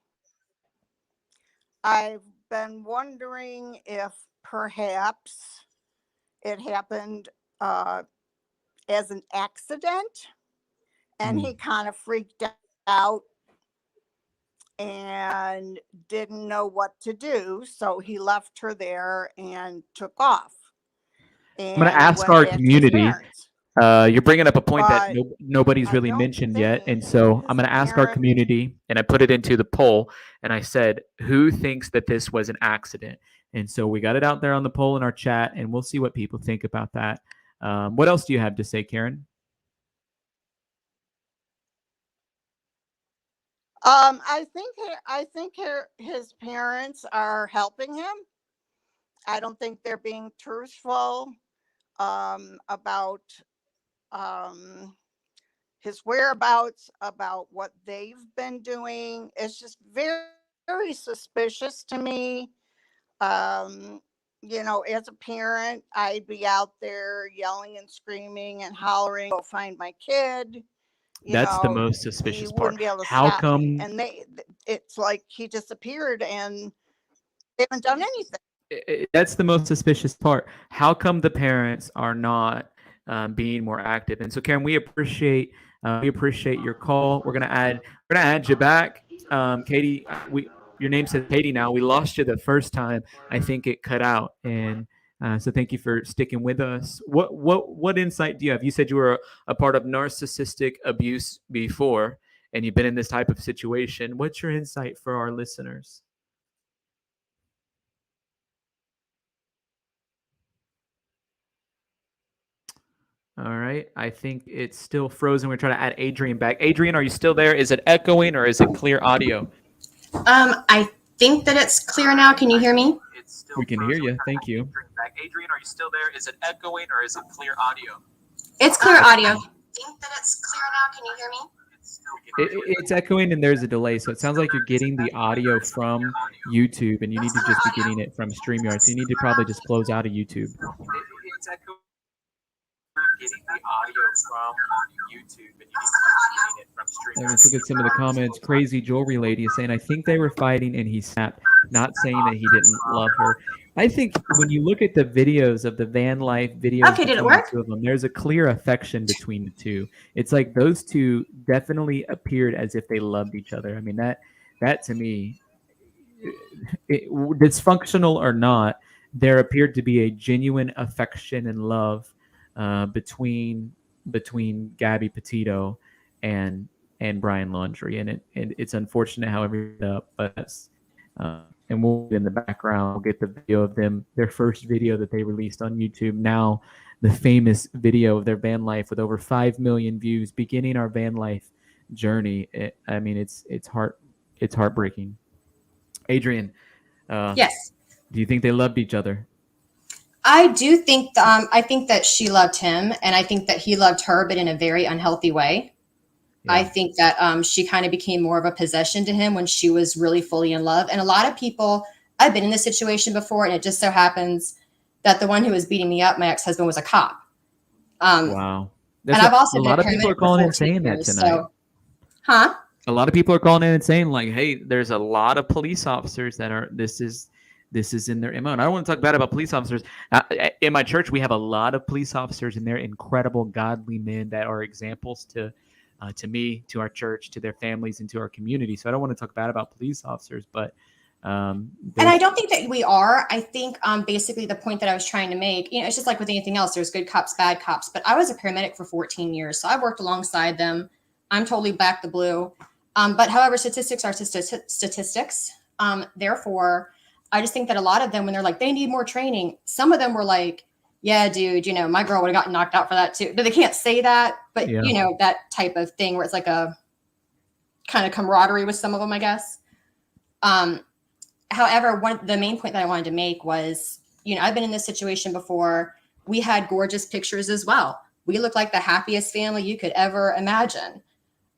been wondering if perhaps it happened as an accident and he kind of freaked out and didn't know what to do. So he left her there and took off. I'm going to And ask went our back to his community. parents. You're bringing up a point that But nobody's I really don't mentioned yet. And think so I'm his going to ask our parents. community, and I put it into the poll, and I said, who thinks that this was an accident? And so we got it out there on the poll in our chat, and we'll see what people think about that. What else do you have to say, Karen? I think his parents are helping him. I don't think they're being truthful about his whereabouts, about what they've been doing. It's just very, very suspicious to me. You know, as a parent, I'd be out there yelling and screaming and hollering, go find my kid. You That's the know, most you suspicious part. wouldn't be able to How stop me. come And it's like he disappeared and they haven't done anything. that's the most suspicious part? How come the parents are not being more active? And so, Karen, we appreciate your call. We're gonna add you back, Katie. Your name says Katie now. We lost you the first time. I think it cut out, and so thank you for sticking with us. What insight do you have? You said you were a part of narcissistic abuse before, and you've been in this type of situation. What's your insight for our listeners? All right. I think it's still frozen. We're trying to add Adrian back. Adrian, are you still there? Is it echoing or is it clear audio? I think that it's clear now. Can you hear me? We can hear you. Thank you. Adrian, are you still there? Is it echoing or is it clear audio? It's clear audio. I think that it's clear now. Can you hear me? It's echoing and there's a delay. So it sounds like you're getting the audio from YouTube and you need to just be getting it from StreamYard. So you need to probably just close out of YouTube. It's echoing. Getting the audio from YouTube and you need to just getting it from StreamYard. Let's look at some of the comments. Crazy Jewelry Lady is saying, I think they were fighting and he snapped, not saying that he didn't love her. I think when you look at the videos of the van life videos, okay, did it work? The two of them, there's a clear affection between the two. It's like those two definitely appeared as if they loved each other. I mean, that to me, dysfunctional or not, there appeared to be a genuine affection and love between Gabby Petitio and Brian Laundrie, and it's unfortunate how it ended up, but and we'll in the background we'll get the video of them, their first video that they released on YouTube. Now the famous video of their van life with over 5 million views, beginning our van life journey. I mean, it's heartbreaking. Adrian, yes. Do you think they loved each other? I do think I think that she loved him, and I think that he loved her, but in a very unhealthy way. Yeah. I think that she kind of became more of a possession to him when she was really fully in love. And a lot of people, I've been in this situation before, and it just so happens that the one who was beating me up, my ex-husband, was a cop. Wow. And I've also a lot of people are calling in saying that tonight. So, huh? A lot of people are calling in and saying, like, hey, there's a lot of police officers that are this is in their MO. And I don't want to talk bad about police officers. In my church, we have a lot of police officers, and they're incredible, godly men that are examples to me, to our church, to their families, and to our community. So I don't want to talk bad about police officers, but and I don't think that we are. I think basically the point that I was trying to make, it's just like with anything else. There's good cops, bad cops. But I was a paramedic for 14 years, so I worked alongside them. I'm totally back the blue. But however, statistics are statistics. Therefore, I just think that a lot of them, when they're like, they need more training, some of them were like, yeah, dude, my girl would have gotten knocked out for that too. They can't say that, but yeah. That type of thing where it's like a kind of camaraderie with some of them, I guess. However, the main point that I wanted to make was, I've been in this situation before. We had gorgeous pictures as well. We looked like the happiest family you could ever imagine.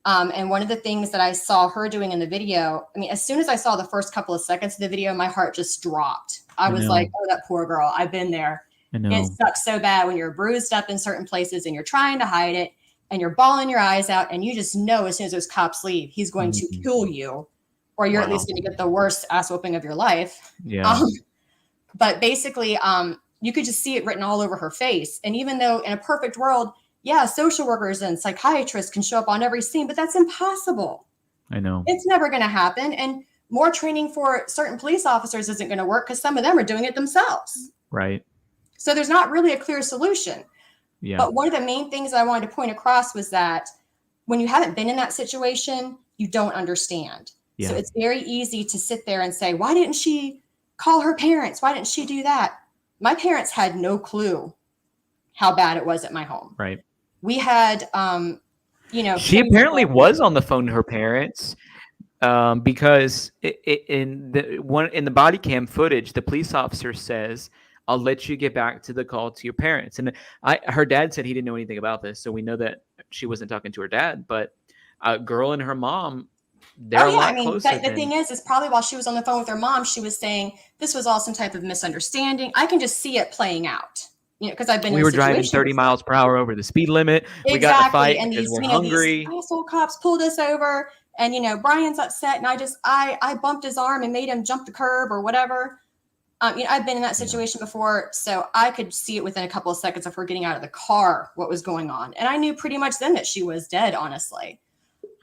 And one of the things that I saw her doing in the video, I mean, as soon as I saw the first couple of seconds of the video, my heart just dropped. I was like, oh, that poor girl. I've been there. I know. It sucks so bad when you're bruised up in certain places and you're trying to hide it and you're bawling your eyes out. And you just know as soon as those cops leave, he's going to kill you, or you're at least going to get the worst ass whooping of your life. Yeah. But basically, you could just see it written all over her face. And even though in a perfect world, yeah, social workers and psychiatrists can show up on every scene, but that's impossible. I know. It's never going to happen. And more training for certain police officers isn't going to work because some of them are doing it themselves. Right. So there's not really a clear solution. Yeah. But one of the main things I wanted to point across was that when you haven't been in that situation, you don't understand. Yeah. So it's very easy to sit there and say, why didn't she call her parents? Why didn't she do that? My parents had no clue how bad it was at my home. Right. We had, she apparently was on the phone to her parents because in the body cam footage, the police officer says, I'll let you get back to the call to your parents. And her dad said he didn't know anything about this. So we know that she wasn't talking to her dad, but a girl and her mom, they're a lot closer. The thing is probably while she was on the phone with her mom, she was saying this was all some type of misunderstanding. I can just see it playing out, because I've been we were driving 30 miles per hour over the speed limit. Exactly. We got in a fight and because these, we're hungry. These asshole cops pulled us over, and Brian's upset, and I bumped his arm and made him jump the curb or whatever. I've been in that situation before, so I could see it within a couple of seconds of her getting out of the car, what was going on. And I knew pretty much then that she was dead, honestly.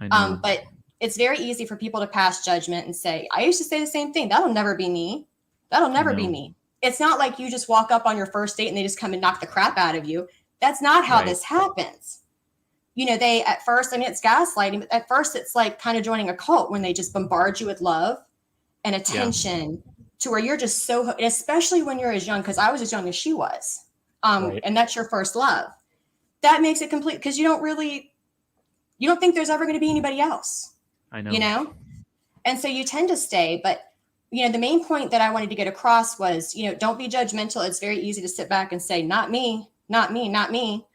I know. But it's very easy for people to pass judgment and say, I used to say the same thing. That'll never be me. That'll never be me. It's not like you just walk up on your first date and they just come and knock the crap out of you. That's not how this happens. They, at first, it's gaslighting, but at first it's like kind of joining a cult when they just bombard you with love and attention. To where you're just so, especially when you're as young, because I was as young as she was, and that's your first love. That makes it complete because you don't think there's ever going to be anybody else. I know. And so you tend to stay. But, the main point that I wanted to get across was, don't be judgmental. It's very easy to sit back and say, not me, not me, not me.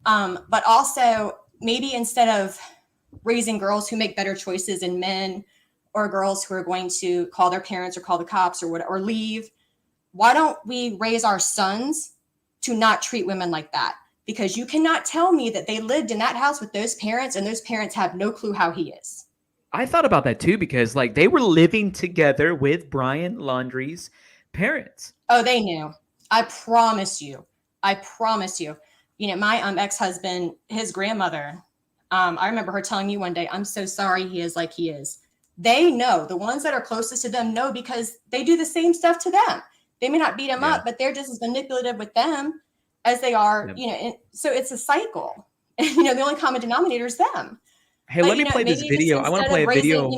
But also maybe instead of raising girls who make better choices in men, or girls who are going to call their parents or call the cops or leave, why don't we raise our sons to not treat women like that? Because you cannot tell me that they lived in that house with those parents and those parents have no clue how he is. I thought about that too, because they were living together with Brian Laundrie's parents. Oh, they knew. I promise you. My ex-husband, his grandmother, I remember her telling me one day, I'm so sorry he is like he is. They know. The ones that are closest to them know because they do the same stuff to them. They may not beat them up, but they're just as manipulative with them as they are, and so it's a cycle. The only common denominator is them. Hey, let me play this video. I want to play a video.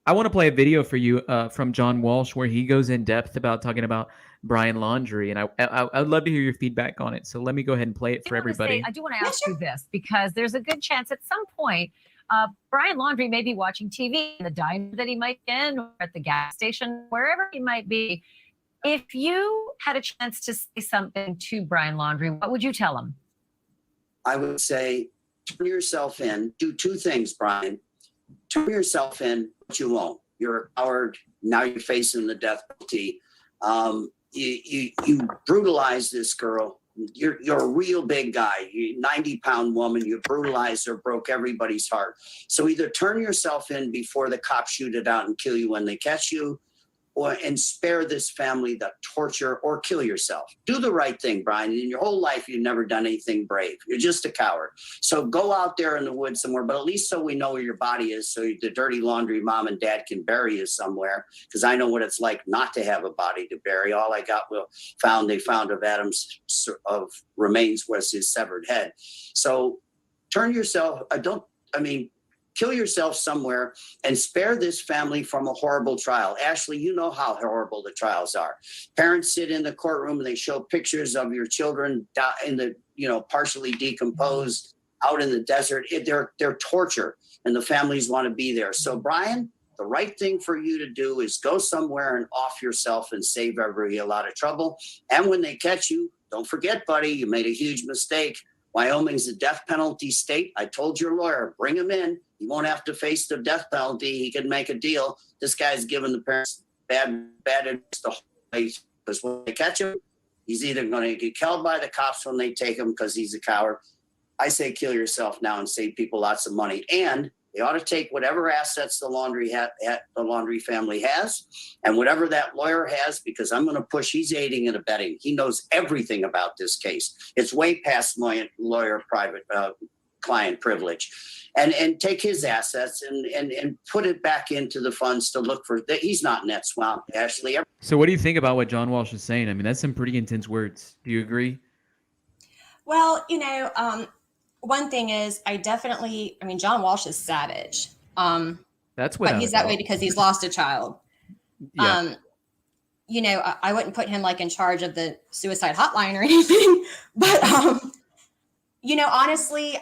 I want to play a video for you from John Walsh where he goes in depth about talking about Brian Laundrie, and I'd love to hear your feedback on it. So let me go ahead and play it for everybody. I do want to ask you this, because there's a good chance at some point Brian Laundrie may be watching TV in the diner that he might be in, or at the gas station, wherever he might be. If you had a chance to say something to Brian Laundrie, what would you tell him? I would say, turn yourself in. Do two things, Brian. Turn yourself in, but you won't. You're a coward. Now you're facing the death penalty. You brutalized this girl. You're a real big guy. You're a 90-pound woman. You brutalized her, broke everybody's heart. So either turn yourself in before the cops shoot it out and kill you when they catch you, and spare this family the torture, or kill yourself. Do the right thing, Brian. In your whole life, you've never done anything brave. You're just a coward. So go out there in the woods somewhere, but at least so we know where your body is, so the dirty laundry mom and dad can bury you somewhere, because I know what it's like not to have a body to bury. All I got they found of Adam's remains was his severed head. So turn yourself, kill yourself somewhere and spare this family from a horrible trial. Ashley, you know how horrible the trials are. Parents sit in the courtroom and they show pictures of your children in the, partially decomposed out in the desert. They're torture, and the families want to be there. So Brian, the right thing for you to do is go somewhere and off yourself and save everybody a lot of trouble. And when they catch you, don't forget, buddy, you made a huge mistake. Wyoming's a death penalty state. I told your lawyer, bring him in. He won't have to face the death penalty. He can make a deal. This guy's giving the parents bad advice the whole way, because when they catch him, he's either going to get killed by the cops when they take him because he's a coward. I say kill yourself now and save people lots of money. And they ought to take whatever assets the Laundrie family has and whatever that lawyer has, because I'm going to push, he's aiding and abetting. He knows everything about this case. It's way past my lawyer private client privilege. And take his assets and put it back into the funds to look for that. He's not in that swamp, Ashley. So what do you think about what John Walsh is saying? I mean, that's some pretty intense words. Do you agree? Well, one thing is John Walsh is savage. That's what. But he's that way because he's lost a child. Yeah. I wouldn't put him like in charge of the suicide hotline or anything. But honestly,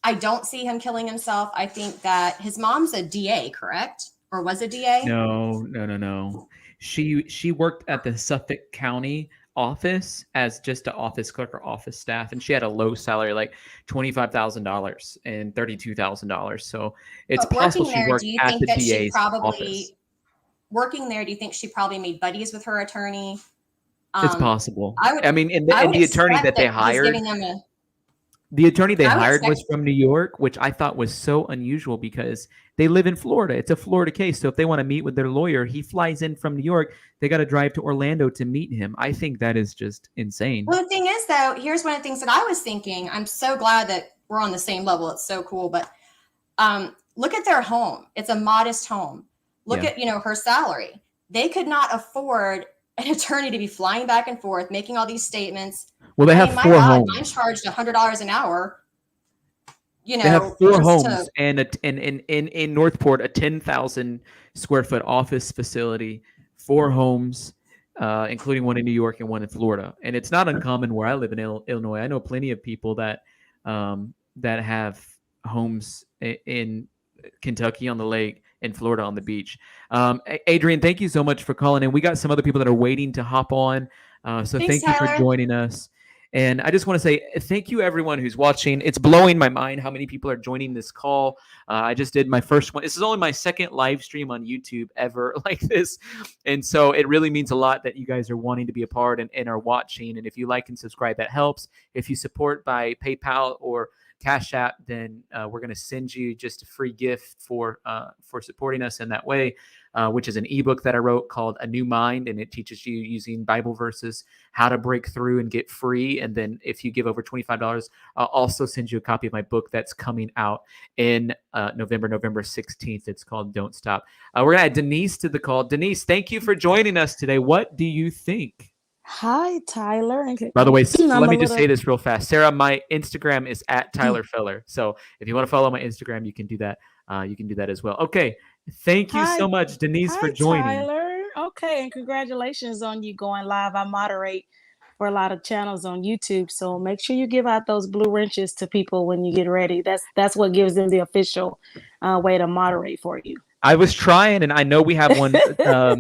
I don't see him killing himself. I think that his mom's a DA, correct? Or was a DA? No. She worked at the Suffolk County office as just an office clerk or office staff, and she had a low salary, like $25,000 and $32,000. So it's possible she worked at the DA's office. Working there, do you think she probably made buddies with her attorney? It's possible. The attorney that they hired. The attorney they hired was from New York, which I thought was so unusual because they live in Florida. It's a Florida case. So if they want to meet with their lawyer, he flies in from New York. They got to drive to Orlando to meet him. I think that is just insane. Well, the thing is, though, here's one of the things that I was thinking. I'm so glad that we're on the same level. It's so cool. But look at their home. It's a modest home. Look at, her salary. They could not afford an attorney to be flying back and forth, making all these statements. Well, they have 4 homes. I'm charged $100 an hour. They have 4 homes and in Northport, a 10,000 square foot office facility, 4 homes, including one in New York and one in Florida. And it's not uncommon where I live in Illinois. I know plenty of people that have homes in Kentucky on the lake, in Florida on the beach. Adrian, thank you so much for calling in. We got some other people that are waiting to hop on. So thank you for joining us. And I just want to say thank you, everyone who's watching. It's blowing my mind how many people are joining this call. I just did my first one. This is only my second live stream on YouTube ever like this. And so it really means a lot that you guys are wanting to be a part and are watching. And if you like and subscribe, that helps. If you support by PayPal or Cash App, then we're going to send you just a free gift for supporting us in that way, which is an ebook that I wrote called A New Mind, and it teaches you using Bible verses how to break through and get free. And then if you give over $25, I'll also send you a copy of my book that's coming out in November 16th. It's called Don't Stop. We're going to add Denise to the call. Denise, thank you for joining us today. What do you think? Hi, Tyler. By the way, let me just say this real fast. Sarah, my Instagram is @TylerFeller. So if you want to follow my Instagram, you can do that. You can do that as well. Okay. Thank you so much, Denise, for joining. Tyler. Okay. And congratulations on you going live. I moderate for a lot of channels on YouTube. So make sure you give out those blue wrenches to people when you get ready. That's what gives them the official way to moderate for you. I was trying, and I know we have one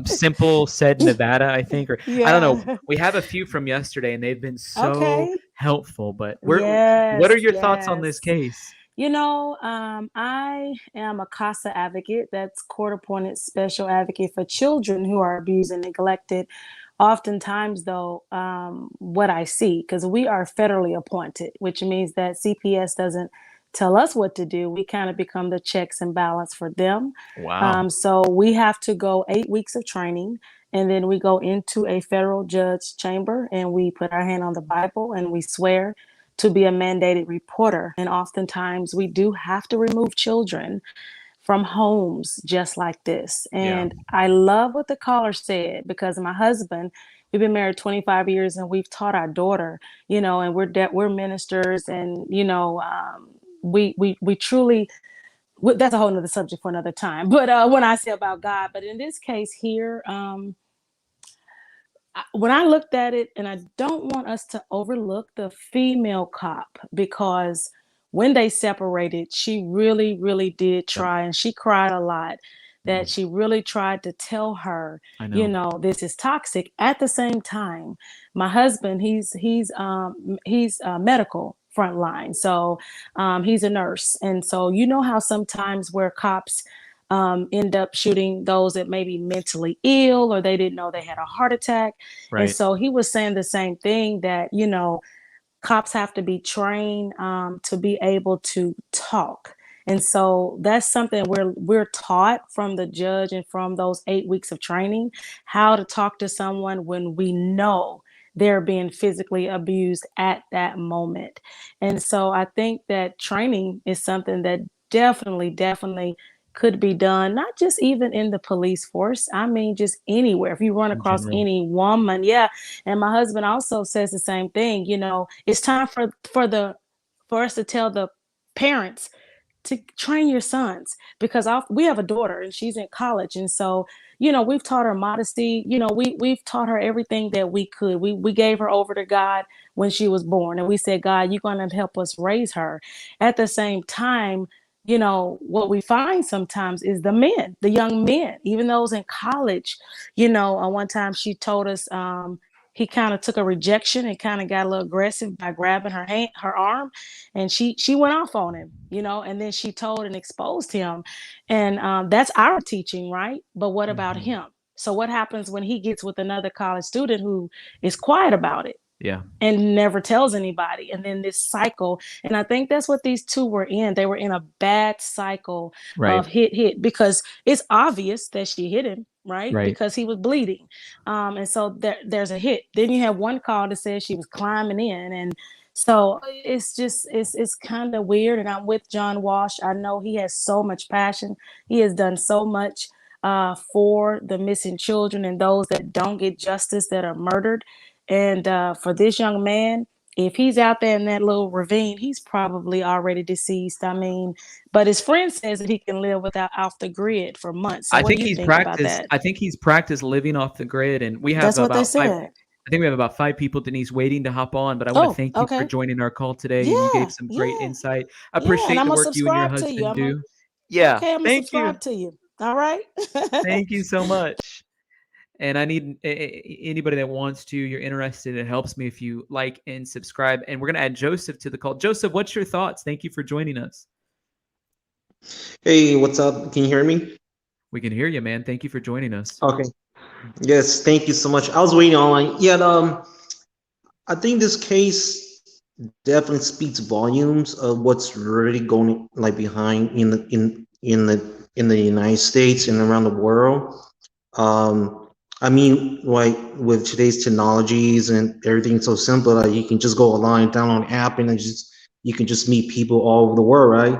Simple said Nevada, I think, or I don't know. We have a few from yesterday, and they've been so helpful. But what are your thoughts on this case? I am a CASA advocate. That's court-appointed special advocate for children who are abused and neglected. Oftentimes, though, what I see, because we are federally appointed, which means that CPS doesn't tell us what to do. We kind of become the checks and balance for them. Wow. So we have to go 8 weeks of training, and then we go into a federal judge chamber and we put our hand on the Bible and we swear to be a mandated reporter. And oftentimes we do have to remove children from homes just like this. And I love what the caller said, because my husband, we've been married 25 years and we've taught our daughter, and we're ministers, and, we truly, that's a whole nother subject for another time. But when I say about God, but in this case here, when I looked at it, and I don't want us to overlook the female cop, because when they separated, she really, really did try, and she cried a lot. that she really tried to tell her, I know. this is toxic. At the same time, my husband, he's medical frontline, so he's a nurse, and so how sometimes where cops end up shooting those that may be mentally ill or they didn't know they had a heart attack, and Right. so he was saying the same thing, that cops have to be trained to be able to talk. And so that's something we're taught from the judge and from those 8 weeks of training, how to talk to someone when we know they're being physically abused at that moment. And so I think that training is something that definitely could be done, not just even in the police force. I mean, just anywhere. If you run In across general. any woman, yeah. And my husband also says the same thing. It's time for us to tell the parents to train your sons, because we have a daughter and she's in college, and so we've taught her modesty. We've taught her everything that we could. We gave her over to God when she was born, and we said, God, you're going to help us raise her. At the same time, what we find sometimes is the young men, even those in college. One time she told us he kind of took a rejection and kind of got a little aggressive by grabbing her arm, and she went off on him, and then she told and exposed him. And that's our teaching, right? But what about him? So what happens when he gets with another college student who is quiet about it Yeah. and never tells anybody? And then this cycle, and I think that's what these two were in. They were in a bad cycle Right. of hit, because it's obvious that she hit him, right? Right. Because he was bleeding. And so there's a hit. Then you have one call that says she was climbing in, and so it's kind of weird. And I'm with John Walsh. I know he has so much passion. He has done so much for the missing children and those that don't get justice, that are murdered. And for this young man, if he's out there in that little ravine, he's probably already deceased. I mean, but his friend says that he can live without off the grid for months. So I what think do you he's think about practiced. that? I think he's practiced living off the grid, and we have That's what they about five. said. I think we have about 5 people, Denise, waiting to hop on. But I want to Oh, thank you for okay. joining our call today, and you Yeah, gave some great yeah, insight. I yeah. And appreciate I'm the gonna work you and your subscribe to you. husband do. Yeah, Okay, I'm gonna thank you. subscribe to you. All right. Thank you so much. And I need anybody that wants to, you're interested, it helps me if you like and subscribe. And we're going to add Joseph to the call. Joseph, what's your thoughts? Thank you for joining us. Hey, what's up? Can you hear me? We can hear you, man. Thank you for joining us. Okay. Yes, thank you so much. I was waiting online. Yeah, I think this case definitely speaks volumes of what's really going like behind in the United States and around the world. I mean, like with today's technologies and everything so simple, like you can just go online, download an app, and then you can just meet people all over the world, right?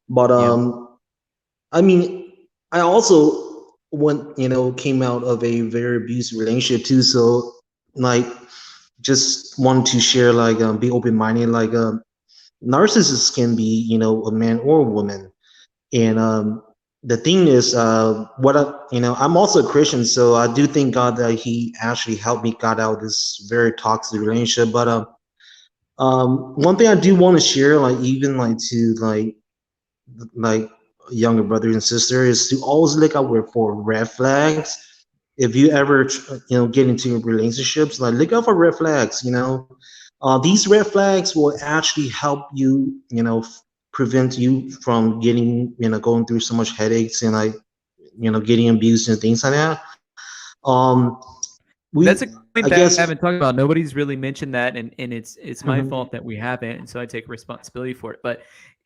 But I mean, I also came out of a very abusive relationship too. So like, just wanted to share, like, be open-minded. Like, narcissists can be, a man or a woman. And the thing is, I'm also a Christian, so I do thank God that He actually helped me got out of this very toxic relationship. But one thing I do want to share, like even like to like younger brothers and sisters, is to always look out for red flags. If you ever get into relationships, like look out for red flags. These red flags will actually help you, prevent you from getting, going through so much headaches and like, getting abused and things like that. That's a point I that guess I haven't talked about. Nobody's really mentioned that, and it's my Mhm. fault that we haven't, and so I take responsibility for it. But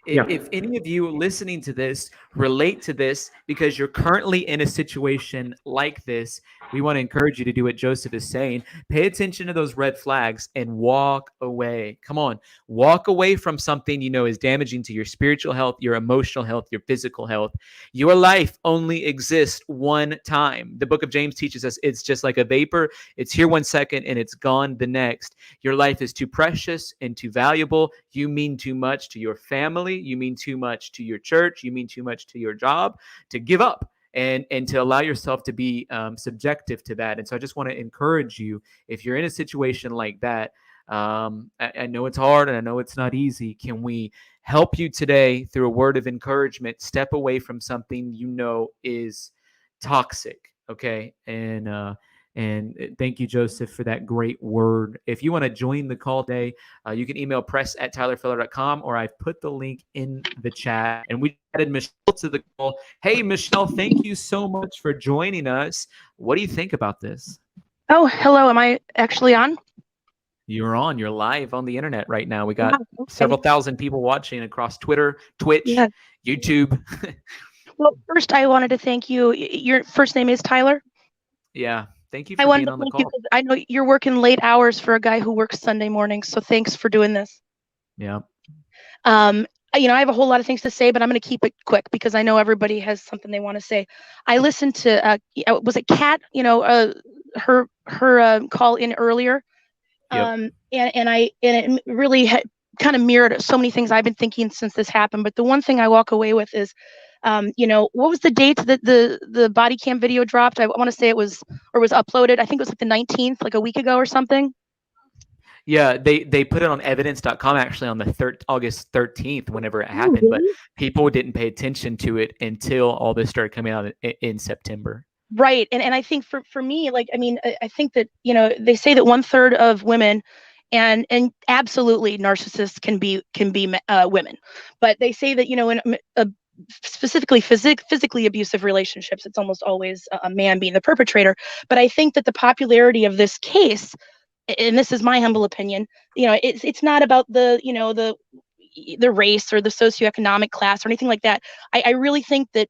Yeah. if any of you listening to this relate to this because you're currently in a situation like this, we want to encourage you to do what Joseph is saying. Pay attention to those red flags and walk away. Come on, walk away from something you know is damaging to your spiritual health, your emotional health, your physical health. Your life only exists one time. The book of James teaches us it's just like a vapor. It's here 1 second and it's gone the next. Your life is too precious and too valuable. You mean too much to your family. You mean too much to your church. You mean too much to your job to give up and to allow yourself to be subjective to that. And so I just want to encourage you, if you're in a situation like that, I know it's hard and I know it's not easy. Can we help you today through a word of encouragement? Step away from something you know is toxic. Okay. And thank you, Joseph, for that great word. If you want to join the call today, you can email press@tylerfeller.com, or I've put the link in the chat. And we added Michelle to the call. Hey, Michelle, thank you so much for joining us. What do you think about this? Oh, hello. Am I actually on? You're on. You're live on the internet right now. We got Wow, okay. several thousand people watching across Twitter, Twitch, Yeah. YouTube. Well, first, I wanted to thank you. Your first name is Tyler. Yeah. Thank you I for wanted being to on the thank you call. because I know you're working late hours for a guy who works Sunday mornings. So thanks for doing this. Yeah. I have a whole lot of things to say, but I'm going to keep it quick because I know everybody has something they want to say. I listened to, was it Kat? Her call in earlier. Yep. And it really kind of mirrored so many things I've been thinking since this happened. But the one thing I walk away with is, what was the date that the body cam video dropped? I want to say it was uploaded. I think it was like the 19th, like a week ago or something. Yeah, they put it on evidence.com actually on the August 13th, whenever it happened, but really? people didn't pay attention to it until all this started coming out in September. Right. And I think for me, I think that, they say that 1/3 of women and absolutely narcissists can be women, but they say that, in specifically physically abusive relationships, it's almost always a man being the perpetrator. But I think that the popularity of this case, and this is my humble opinion, it's not about the race or the socioeconomic class or anything like that. I really think that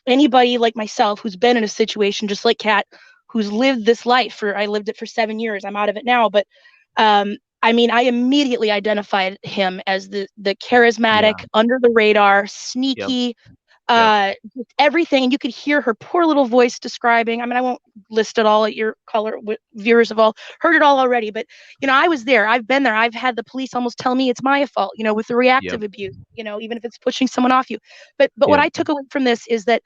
anybody like myself who's been in a situation just like Kat, who's lived this life I lived it for 7 years. I'm out of it now, but I immediately identified him as the charismatic, under the radar, sneaky, everything. And you could hear her poor little voice describing. I won't list it all. Your viewers have all heard it all already, but I was there. I've been there. I've had the police almost tell me it's my fault, with the reactive abuse, even if it's pushing someone off you. But what I took away from this is that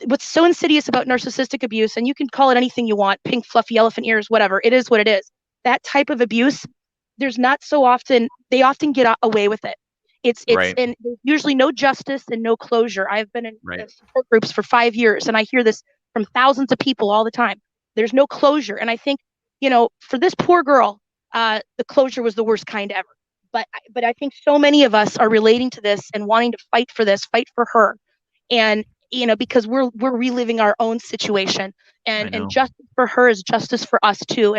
what's so insidious about narcissistic abuse, and you can call it anything you want, pink fluffy elephant ears, whatever, it is what it is. That type of abuse, they often get away with it. And there's usually no justice and no closure. I've been in support groups for 5 years, and I hear this from thousands of people all the time. There's no closure. And I think, for this poor girl, the closure was the worst kind ever. But I think so many of us are relating to this and wanting to fight for her. And, because we're reliving our own situation, and justice for her is justice for us too.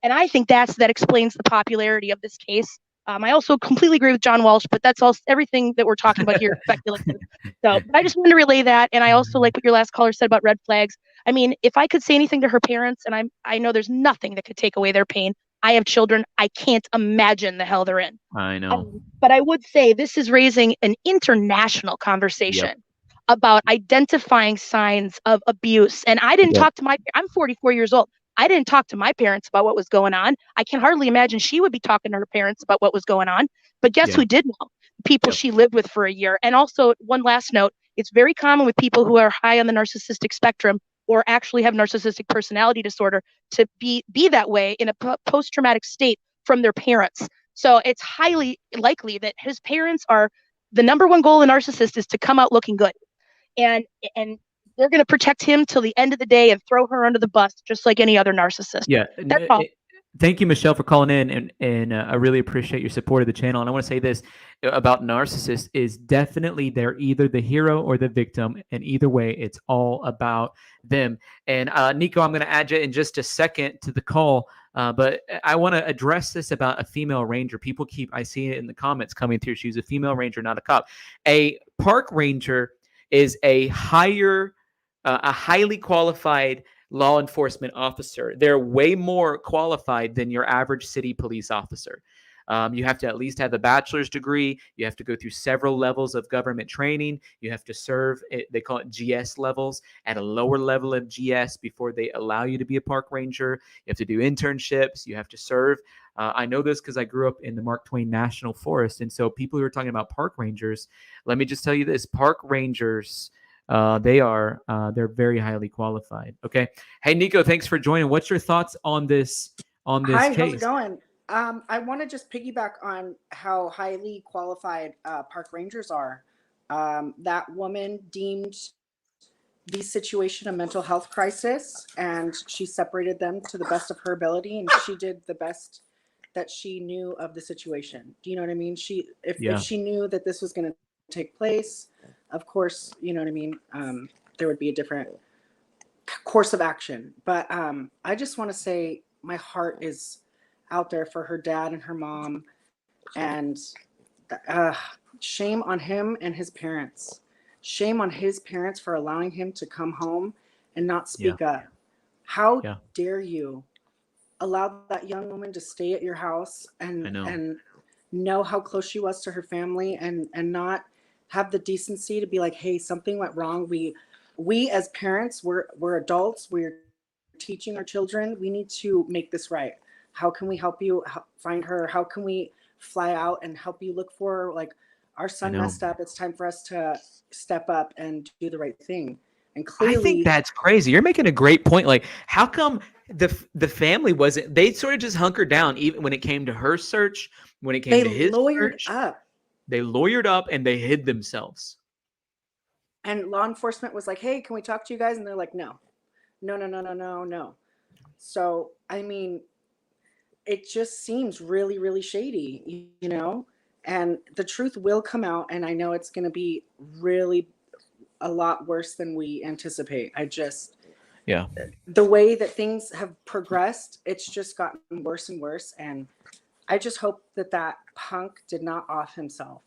And I think that explains the popularity of this case. I also completely agree with John Walsh, but that's all everything that we're talking about here is speculative. So but I just wanted to relay that. And I also like what your last caller said about red flags. If I could say anything to her parents, and I know there's nothing that could take away their pain. I have children. I can't imagine the hell they're in. I know. But I would say this is raising an international conversation about identifying signs of abuse. And I didn't talk to I'm 44 years old. I didn't talk to my parents about what was going on. I can hardly imagine she would be talking to her parents about what was going on. But guess who did know? People she lived with for a year. And also, one last note, it's very common with people who are high on the narcissistic spectrum or actually have narcissistic personality disorder to be that way in a post-traumatic state from their parents. So it's highly likely that his parents are the number one goal of a narcissist is to come out looking good. And they're going to protect him till the end of the day and throw her under the bus, just like any other narcissist. Yeah. That's all. Thank you, Michelle, for calling in, and I really appreciate your support of the channel. And I want to say this about narcissists is definitely they're either the hero or the victim, and either way, it's all about them. And Nico, I'm going to add you in just a second to the call, but I want to address this about a female ranger. I see it in the comments coming through. She's a female ranger, not a cop. A park ranger is a highly qualified law enforcement officer. They're way more qualified than your average city police officer. You have to at least have a bachelor's degree. You have to go through several levels of government training. You have to serve, they call it GS levels, at a lower level of GS before they allow you to be a park ranger. You have to do internships. You have to serve. I know this because I grew up in the Mark Twain National Forest. And so people who are talking about park rangers, let me just tell you this, park rangers, they're very highly qualified. Okay. Hey, Nico, thanks for joining. What's your thoughts on this Hi, case? how's it going? I want to just piggyback on how highly qualified park rangers are. That woman deemed the situation a mental health crisis, and she separated them to the best of her ability, and she did the best that she knew of the situation. Do you know what I mean? If she knew that this was going to take place, of course, you know what I mean, there would be a different course of action. But I just want to say my heart is out there for her dad and her mom, and shame on him and his parents. Shame on his parents for allowing him to come home and not speak up. How dare you allow that young woman to stay at your house and know how close she was to her family, and not have the decency to be like, hey, something went wrong. We as parents, we're adults, we're teaching our children, we need to make this right. How can we help you find her? How can we fly out and help you look for her? Like, our son messed up. It's time for us to step up and do the right thing. And clearly, I think that's crazy. You're making a great point. Like, how come the family wasn't? They sort of just hunkered down, even when it came to her search, when it came to his search. They lawyered up and they hid themselves. And law enforcement was like, hey, can we talk to you guys? And they're like, no. So, I mean, it just seems really, really shady, you know? And the truth will come out, and I know it's going to be really a lot worse than we anticipate. The way that things have progressed, it's just gotten worse and worse. And I just hope that punk did not off himself.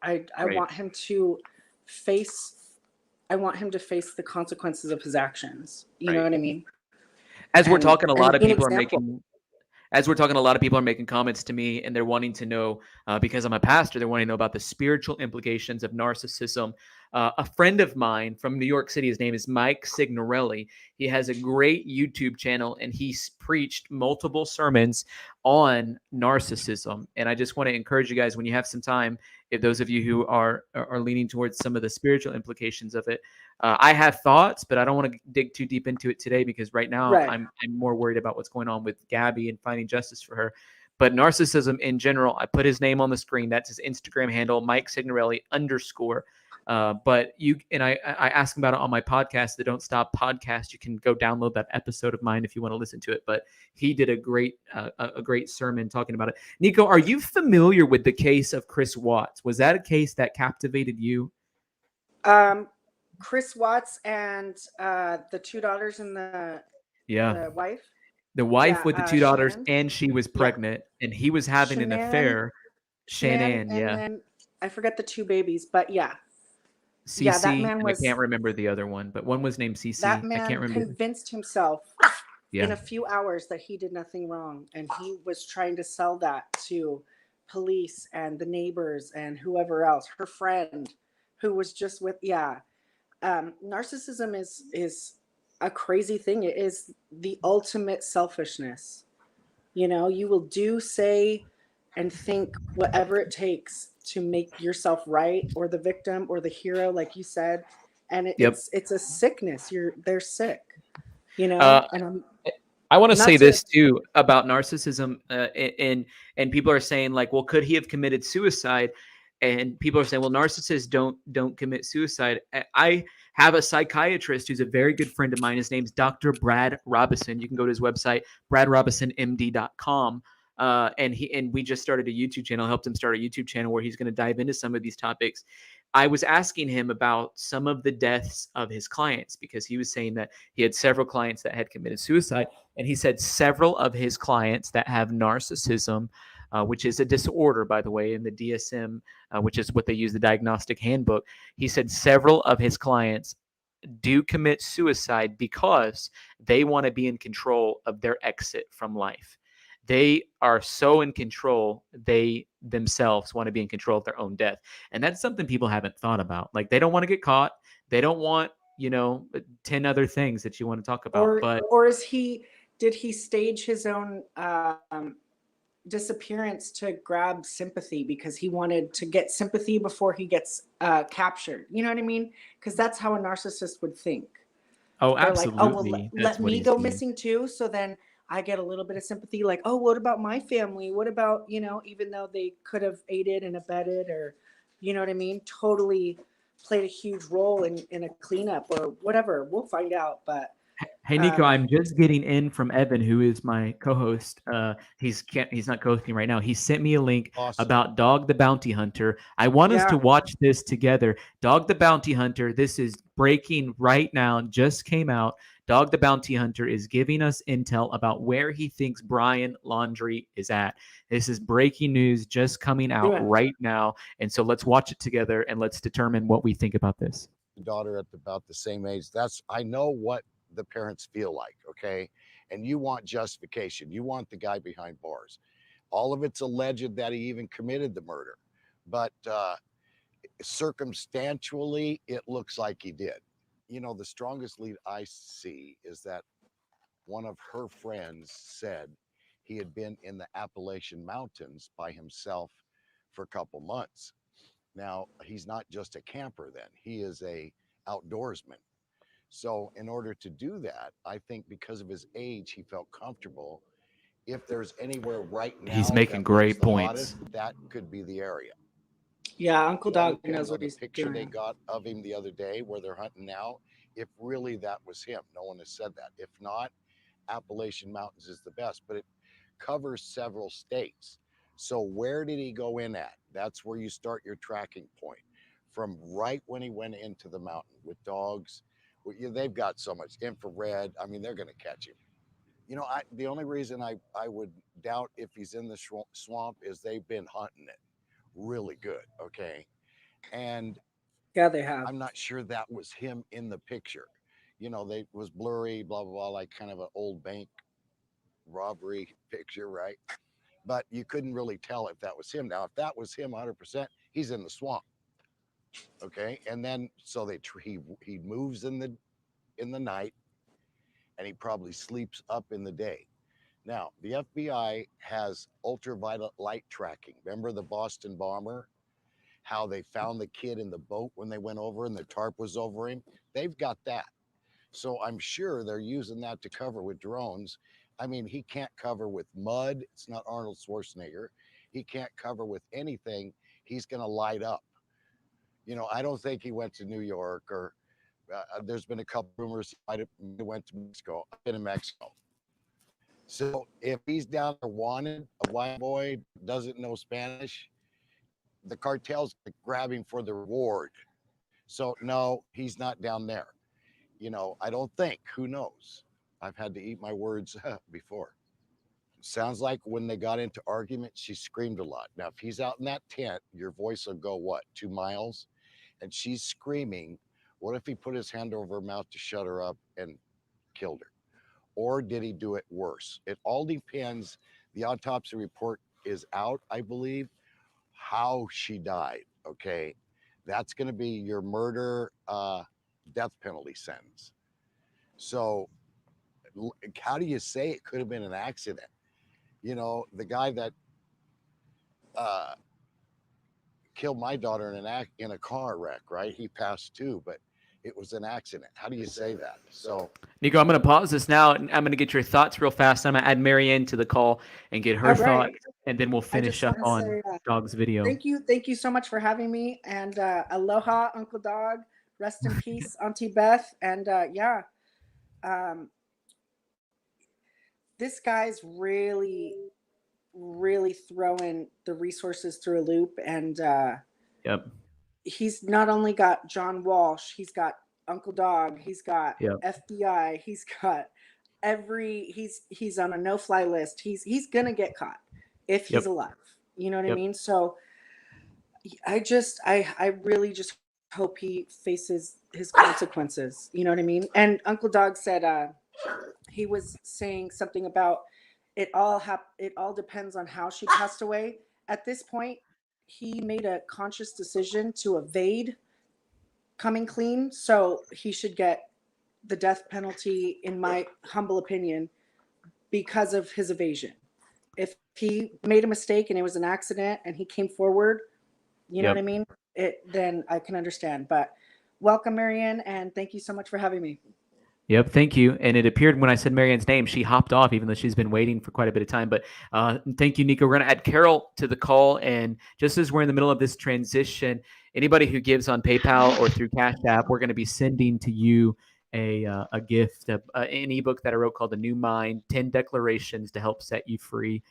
I want him to face the consequences of his actions. You know what I mean? As we're talking, a lot of people are making comments to me, and they're wanting to know, because I'm a pastor, they're wanting to know about the spiritual implications of narcissism. A friend of mine from New York City, his name is Mike Signorelli. He has a great YouTube channel, and he's preached multiple sermons on narcissism. And I just want to encourage you guys, when you have some time, if those of you who are leaning towards some of the spiritual implications of it, I have thoughts, but I don't want to dig too deep into it today, because right now I'm more worried about what's going on with Gabby and finding justice for her. But narcissism in general, I put his name on the screen. That's his Instagram handle, Mike Signorelli _. But you and I asked him about it on my podcast, the Don't Stop podcast. You can go download that episode of mine if you want to listen to it. But he did a great sermon talking about it. Nico, are you familiar with the case of Chris Watts? Was that a case that captivated you? Chris Watts and the two daughters and the wife. The wife with the two daughters, and she was pregnant, and he was having an affair. Shanann, and then I forget the two babies, but Cece, that man was. I can't remember the other one, but one was named Cece. That man I can't remember. convinced himself in a few hours that he did nothing wrong, and he was trying to sell that to police and the neighbors and whoever else. Her friend, who was just with narcissism is a crazy thing. It is the ultimate selfishness. You know, you will do, say, and think whatever it takes to make yourself right, or the victim or the hero, like you said. And it's a sickness. They're sick, you know. And I want to say this too about narcissism, and people are saying, like, well, could he have committed suicide? And people are saying, well, narcissists don't commit suicide. I have a psychiatrist who's a very good friend of mine. His name's Dr. Brad Robison. You can go to his website, bradrobisonmd.com. And we just started a YouTube channel, helped him start a YouTube channel where he's going to dive into some of these topics. I was asking him about some of the deaths of his clients, because he was saying that he had several clients that had committed suicide. And he said several of his clients that have narcissism, which is a disorder, by the way, in the DSM, which is what they use, the diagnostic handbook. He said several of his clients do commit suicide because they want to be in control of their exit from life. They are so in control, they themselves want to be in control of their own death. And that's something people haven't thought about. Like, they don't want to get caught. They don't want, 10 other things that you want to talk about. Or did he stage his own disappearance to grab sympathy, because he wanted to get sympathy before he gets captured? You know what I mean? Because that's how a narcissist would think. Oh, They're absolutely. Like, let me go missing too, so then I get a little bit of sympathy. Like, oh, what about my family? What about, even though they could have aided and abetted, or, you know what I mean? Totally played a huge role in a cleanup or whatever. We'll find out. But Hey Nico, I'm just getting in from Evan, who is my co-host. He's not co-hosting right now. He sent me a link about Dog the Bounty Hunter. I want us to watch this together. Dog the Bounty Hunter. This is breaking right now. Just came out. Dog the Bounty Hunter is giving us intel about where he thinks Brian Laundrie is at. This is breaking news just coming out right now. And so let's watch it together and let's determine what we think about this. Daughter at about the same age. I know what the parents feel like, okay? And you want justification. You want the guy behind bars. All of it's alleged that he even committed the murder. But circumstantially, it looks like he did. You know, the strongest lead I see is that one of her friends said he had been in the Appalachian Mountains by himself for a couple months. Now, he's not just a camper then. He is a outdoorsman. So in order to do that, I think because of his age, he felt comfortable. If there's anywhere right now, he's making great points. That could be the area. Yeah, Uncle Dog knows what he's picture doing. they got of him the other day where they're hunting now, if really that was him. No one has said that. If not, Appalachian Mountains is the best, but it covers several states. So where did he go in at? That's where you start your tracking point. From right when he went into the mountain with dogs. They've got so much infrared. I mean, they're going to catch him. You know, the only reason I would doubt if he's in the swamp is they've been hunting it really good, okay? And yeah, they have. I'm not sure that was him in the picture. You know, they was blurry, blah, blah, blah, like kind of an old bank robbery picture, right? But you couldn't really tell if that was him. Now, if that was him 100%, he's in the swamp. Okay, and then so he moves in the night, and he probably sleeps up in the day. Now the FBI has ultraviolet light tracking. Remember the Boston bomber? How they found the kid in the boat when they went over and the tarp was over him? They've got that. So I'm sure they're using that to cover with drones. I mean, he can't cover with mud. It's not Arnold Schwarzenegger. He can't cover with anything. He's going to light up. You know, I don't think he went to New York or there's been a couple rumors he might have went to Mexico. I've been in Mexico. So if he's down there wanted, a white boy doesn't know Spanish, the cartel's grabbing for the reward. So no, he's not down there. You know, I don't think, who knows? I've had to eat my words before. Sounds like when they got into argument, she screamed a lot. Now, if he's out in that tent, your voice will go, what, 2 miles? And she's screaming. What if he put his hand over her mouth to shut her up and killed her? Or did he do it worse? It all depends. The autopsy report is out, I believe, how she died, okay? That's going to be your murder, death penalty sentence. So how do you say it could have been an accident? You know, the guy that killed my daughter in a car wreck, right? He passed too, but it was an accident. How do you say that? So, Nico, I'm going to pause this now, and I'm going to get your thoughts real fast. I'm going to add Marianne to the call and get her thoughts, and then we'll finish up on Dog's video. Thank you so much for having me, and aloha, Uncle Dog. Rest in peace, Auntie Beth, and this guy's really throwing the resources through a loop, and he's not only got John Walsh, he's got Uncle Dog, he's got FBI, he's got he's on a no-fly list. He's gonna get caught if he's alive. You know what I mean? So I really just hope he faces his consequences. You know what I mean? And Uncle Dog said he was saying something about it all depends on how she passed away. At this point, he made a conscious decision to evade coming clean, so he should get the death penalty, in my humble opinion, because of his evasion. If he made a mistake and it was an accident and he came forward, you know what I mean? Then I can understand. But welcome, Marianne, and thank you so much for having me. Yep, thank you. And it appeared when I said Marianne's name, she hopped off, even though she's been waiting for quite a bit of time. But thank you, Nico. We're going to add Carol to the call. And just as we're in the middle of this transition, Anybody who gives on PayPal or through Cash App, we're going to be sending to you a gift, an ebook that I wrote called The New Mind, 10 Declarations to Help Set You Free.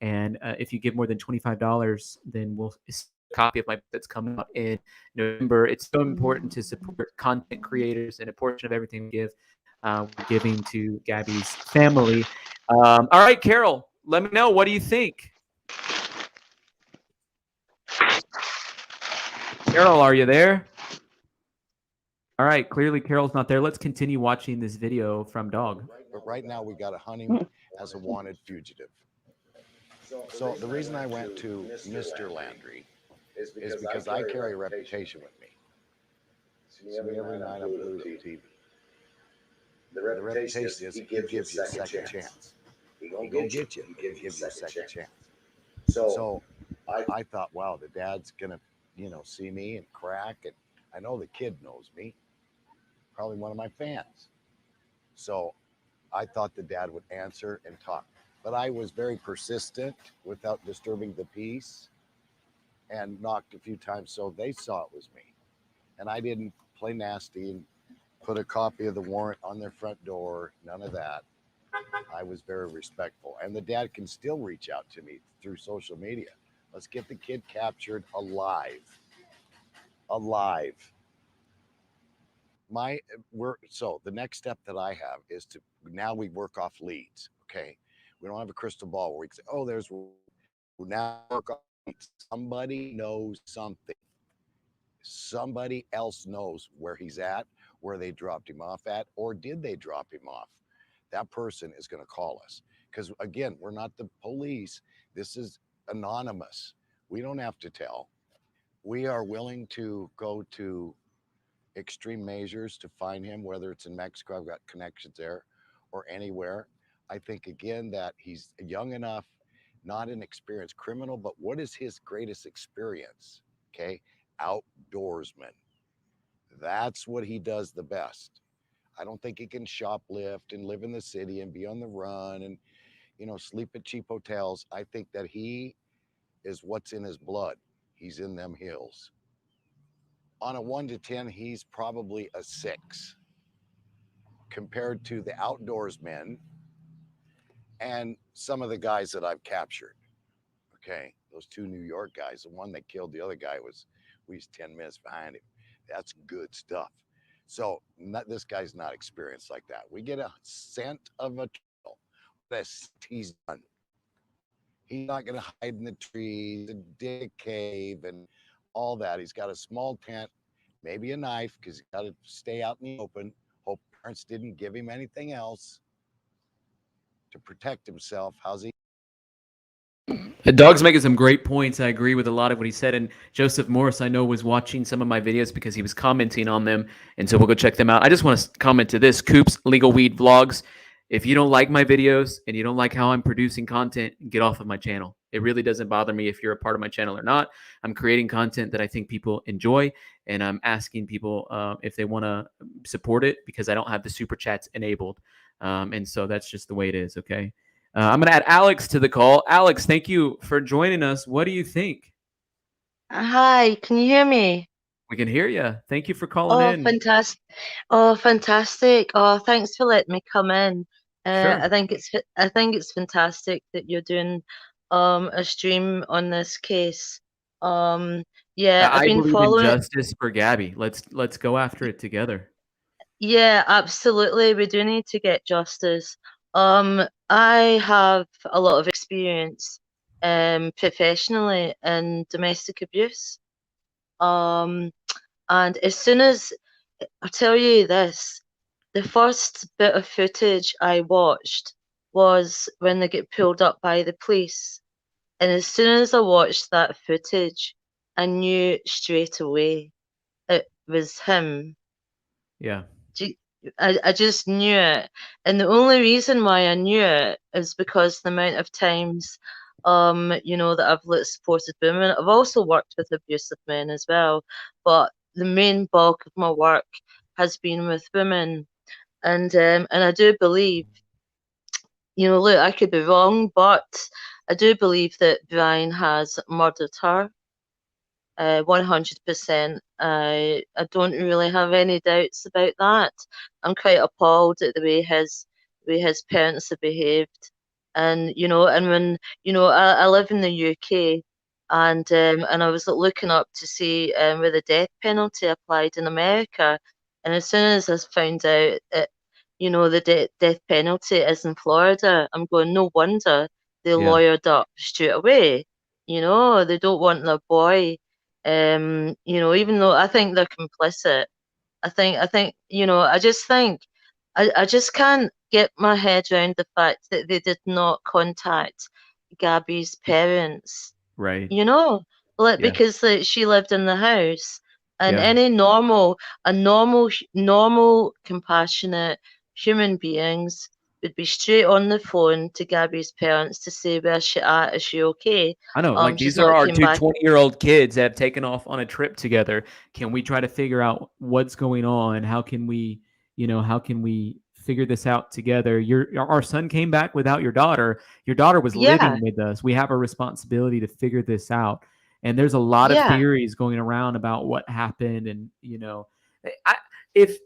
And if you give more than $25, then we'll a copy of my book that's coming out in November. It's so important to support content creators, and a portion of everything we give, we're giving to Gabby's family. All right, Carol, let me know. What do you think? Carol, are you there? All right, clearly Carol's not there. Let's continue watching this video from Dog. But right now we got a hunting as a wanted fugitive. So the reason I went to Mr. Landry is because I carry a reputation with me. See me every night on Blue TV. The reputation is he gives you a second chance. He gonna get you. He gives you a second chance. So I thought, wow, the dad's gonna, see me and crack, and I know the kid knows me. Probably one of my fans. So I thought the dad would answer and talk. But I was very persistent without disturbing the peace and knocked a few times so they saw it was me. And I didn't play nasty and put a copy of the warrant on their front door, none of that. I was very respectful. And the dad can still reach out to me through social media. Let's get the kid captured alive. Alive. So the next step that I have is to, now we work off leads, okay? We don't have a crystal ball where we can say, oh, we now work off leads. Somebody knows something. Somebody else knows where he's at, where they dropped him off at, or did they drop him off? That person is going to call us. Because again, we're not the police. This is anonymous. We don't have to tell. We are willing to go to extreme measures to find him, whether it's in Mexico, I've got connections there, or anywhere. I think, again, that he's young enough, not an experienced criminal, but what is his greatest experience? Okay, outdoorsman. That's what he does the best. I don't think he can shoplift and live in the city and be on the run and, sleep at cheap hotels. I think that he is what's in his blood. He's in them hills. On a 1 to 10, he's probably a 6 compared to the outdoorsmen and some of the guys that I've captured. Okay, those 2 New York guys, the one that killed the other guy we was 10 minutes behind him. That's good stuff. So this guy's not experienced like that. We get a scent of a trail. That's he's done. He's not going to hide in the trees and dig a cave and all that. He's got a small tent, maybe a knife, because he's got to stay out in the open. Hope parents didn't give him anything else to protect himself. How's he? The Dog's making some great points. I agree with a lot of what he said. And Joseph Morris, I know, was watching some of my videos because he was commenting on them. And so we'll go check them out. I just want to comment to this. Coops Legal Weed Vlogs. If you don't like my videos and you don't like how I'm producing content, get off of my channel. It really doesn't bother me if you're a part of my channel or not. I'm creating content that I think people enjoy, and I'm asking people if they want to support it because I don't have the super chats enabled. And so that's just the way it is, okay? I'm going to add Alex to the call. Alex, thank you for joining us. What do you think? Hi, can you hear me? We can hear you. Thank you for calling in. Fantastic. Oh, fantastic. Oh, thanks for letting me come in. Sure. I think it's fantastic that you're doing a stream on this case. Yeah, I've I been believe in following. justice for Gabby. Let's go after it together. Yeah, absolutely. We do need to get justice. I have a lot of experience professionally in domestic abuse. And as soon as I'll tell you this, the first bit of footage I watched was when they get pulled up by the police. And as soon as I watched that footage, I knew straight away it was him. Yeah. I just knew it. And the only reason why I knew it is because the amount of times, that I've supported women. I've also worked with abusive men as well, but the main bulk of my work has been with women. And I do believe, look, I could be wrong, but I do believe that Brian has murdered her. 100%. I don't really have any doubts about that. I'm quite appalled at the way his parents have behaved. And and when I live in the UK, and I was looking up to see where the death penalty applied in America, and as soon as I found out that the death penalty is in Florida, I'm going, no wonder they Yeah. lawyered up straight away. They don't want their boy. Even though I think they're complicit, I think I just can't get my head around the fact that they did not contact Gabby's parents. Right. Like, Yeah. because she lived in the house, and Yeah. any normal, compassionate human beings would be straight on the phone to Gabby's parents to say, where's she at? Is she okay? I know, like She's these are not our came two back. 20-year-old kids that have taken off on a trip together. Can we try to figure out what's going on? How can we figure this out together? Our son came back without your daughter. Your daughter was Yeah, living with us. We have a responsibility to figure this out. And there's a lot of yeah. theories going around about what happened. And, if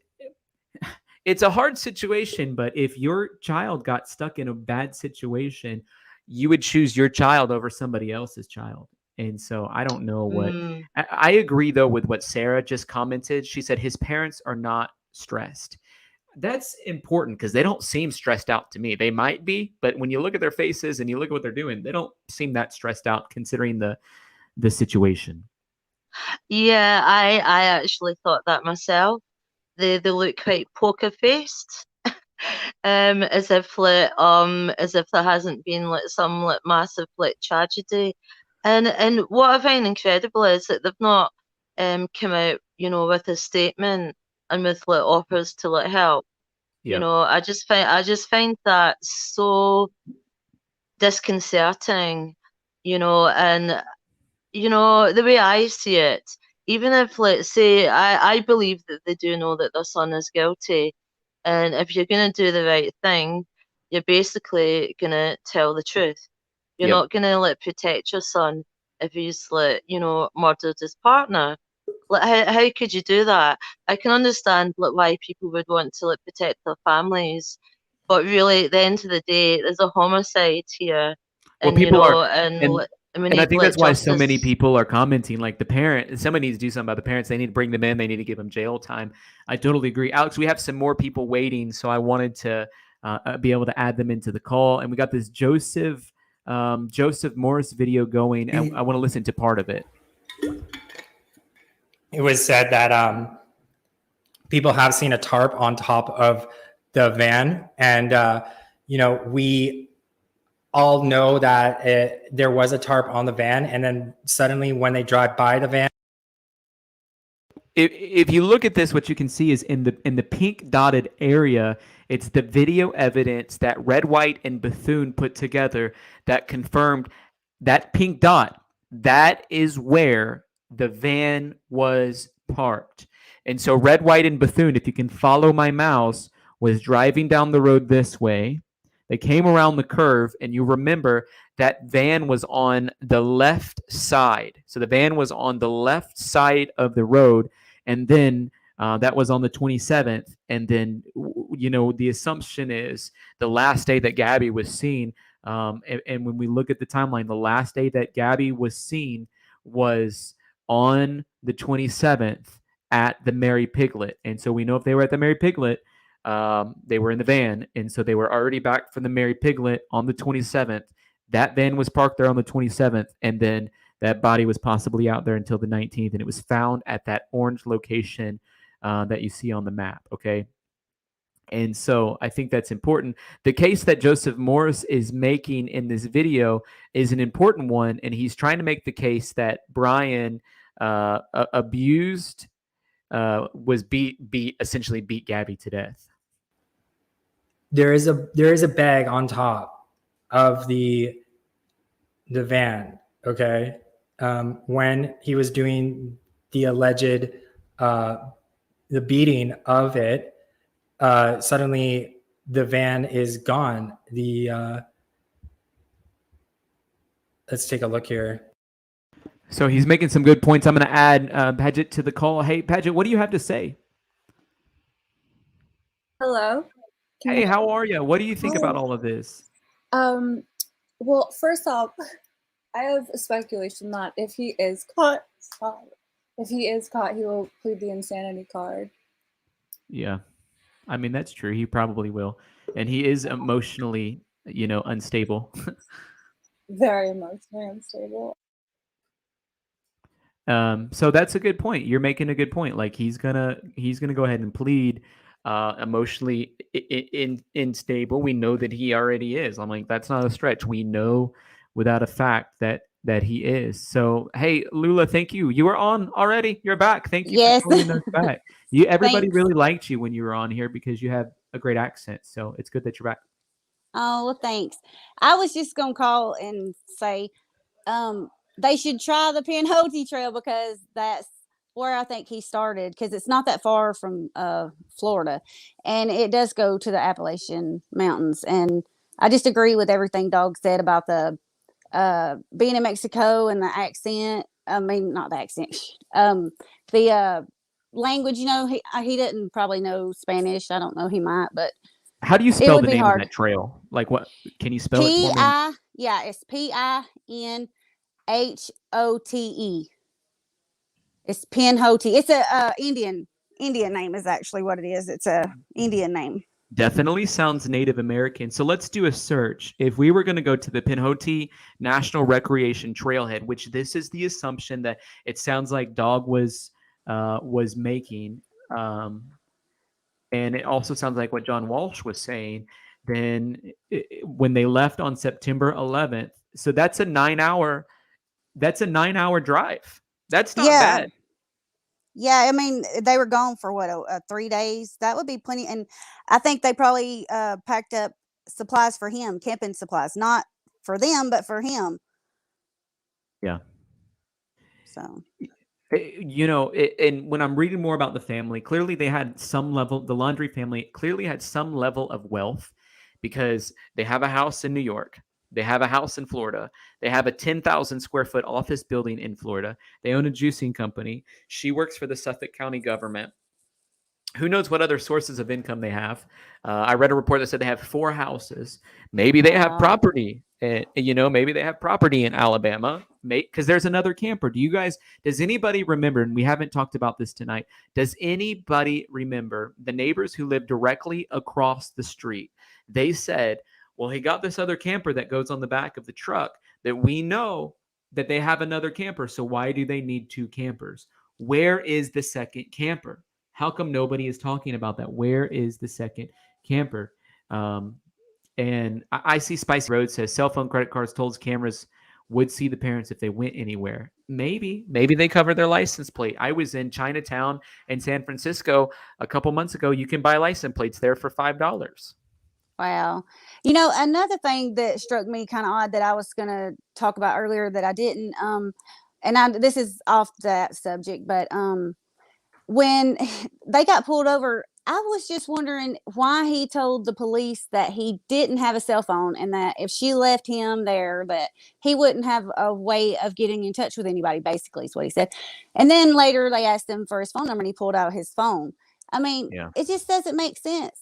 it's a hard situation, but if your child got stuck in a bad situation, you would choose your child over somebody else's child. And so I don't know what Mm, I agree though with what Sarah just commented. She said his parents are not stressed. That's important because they don't seem stressed out to me. They might be, but when you look at their faces and you look at what they're doing, they don't seem that stressed out considering the situation. yeah, I actually thought that myself. They look quite poker faced. As if there hasn't been some massive tragedy. And what I find incredible is that they've not come out, with a statement and with offers to help. Yeah. I just find that so disconcerting, and the way I see it, even if, let's say, I believe that they do know that their son is guilty, and if you're going to do the right thing, you're basically going to tell the truth. You're Yep. not going to protect your son if he's murdered his partner. How could you do that? I can understand why people would want to protect their families, but really, at the end of the day, there's a homicide here, Well, and people are, and we and I need think that's why so many justice. people are commenting. Like the parent, somebody needs to do something about the parents. They need to bring them in. They need to give them jail time. I totally agree, Alex. We have some more people waiting, so I wanted to be able to add them into the call. And we got this Joseph Morris video going, and I want to listen to part of it. It was said that people have seen a tarp on top of the van, and we all know that there was a tarp on the van, and then suddenly when they drive by the van, if you look at this, what you can see is in the pink dotted area, it's the video evidence that Red, White, and Bethune put together that confirmed that pink dot. That is where the van was parked. And so Red, White, and Bethune, if you can follow my mouse, was driving down the road this way. They came around the curve, and you remember that van was on the left side. So the van was on the left side of the road, and then that was on the 27th. And then, the assumption is the last day that Gabby was seen. And when we look at the timeline, the last day that Gabby was seen was on the 27th at the Mary Piglet. And so we know if they were at the Mary Piglet, they were in the van, and so they were already back from the Mary Piglet on the 27th. That van was parked there on the 27th, and then that body was possibly out there until the 19th, and it was found at that orange location that you see on the map, okay? And so I think that's important. The case that Joseph Morris is making in this video is an important one, and he's trying to make the case that Brian abused, was essentially beat Gabby to death. there is a bag on top of the van. Okay, when he was doing the alleged the beating of it, suddenly the van is gone. Let's take a look here. So he's making some good points. I'm going to add Paget to the call. Hey, Paget, what do you have to say? Hello. Hey, how are you? What do you think about all of this? Well, first off, I have a speculation that if he is caught, he will plead the insanity card. Yeah. I mean, that's true. He probably will. And he is emotionally, unstable. Very emotionally unstable. So that's a good point. You're making a good point. Like he's gonna go ahead and plead emotionally unstable. We know that he already is. I'm like, that's not a stretch. We know without a fact that he is. So hey, Lula, thank you. You were on already. You're back. Thank you Yes. for joining us back. Everybody Thanks. really liked you when you were on here because you have a great accent. So it's good that you're back. Oh, well, thanks. I was just going to call and say they should try the Pinhoti Trail because that's where I think he started, because it's not that far from Florida, and it does go to the Appalachian Mountains. And I just agree with everything Dog said about the being in Mexico and the accent. I mean, not the accent. The language. He didn't probably know Spanish. I don't know. He might, but How do you it spell would the be name hard. of that trail? Like what? Can you spell it for me? Yeah, it's Pinhote. It's Pinhoti. It's a Indian name is actually what it is. It's a Indian name. Definitely sounds Native American. So let's do a search. If we were going to go to the Pinhoti National Recreation Trailhead, which this is the assumption that it sounds like Dog was making, and it also sounds like what John Walsh was saying, then when they left on September 11th, so that's a 9-hour drive. That's not bad. Yeah, I mean, they were gone for what, 3 days? That would be plenty. And I think they probably packed up supplies for him, camping supplies, not for them, but for him. Yeah. So, and when I'm reading more about the family, clearly they had some level, the Laundrie family clearly had some level of wealth because they have a house in New York. They have a house in Florida. They have a 10,000 square foot office building in Florida. They own a juicing company. She works for the Suffolk County government. Who knows what other sources of income they have? I read a report that said they have 4 houses. Maybe they have property. Maybe they have property in Alabama. Because there's another camper. Does anybody remember? And we haven't talked about this tonight. Does anybody remember the neighbors who live directly across the street? They said, well, he got this other camper that goes on the back of the truck that we know that they have another camper. So why do they need 2 campers? Where is the second camper? How come nobody is talking about that? Where is the second camper? And I see Spicy Road says cell phone, credit cards, tolls, cameras would see the parents if they went anywhere. Maybe they cover their license plate. I was in Chinatown in San Francisco a couple months ago. You can buy license plates there for $5. wow. Another thing that struck me kind of odd that I was going to talk about earlier that I didn't, this is off that subject, but when they got pulled over, I was just wondering why he told the police that he didn't have a cell phone and that if she left him there, that he wouldn't have a way of getting in touch with anybody, basically is what he said. And then later they asked him for his phone number and he pulled out his phone. I mean, It just doesn't make sense.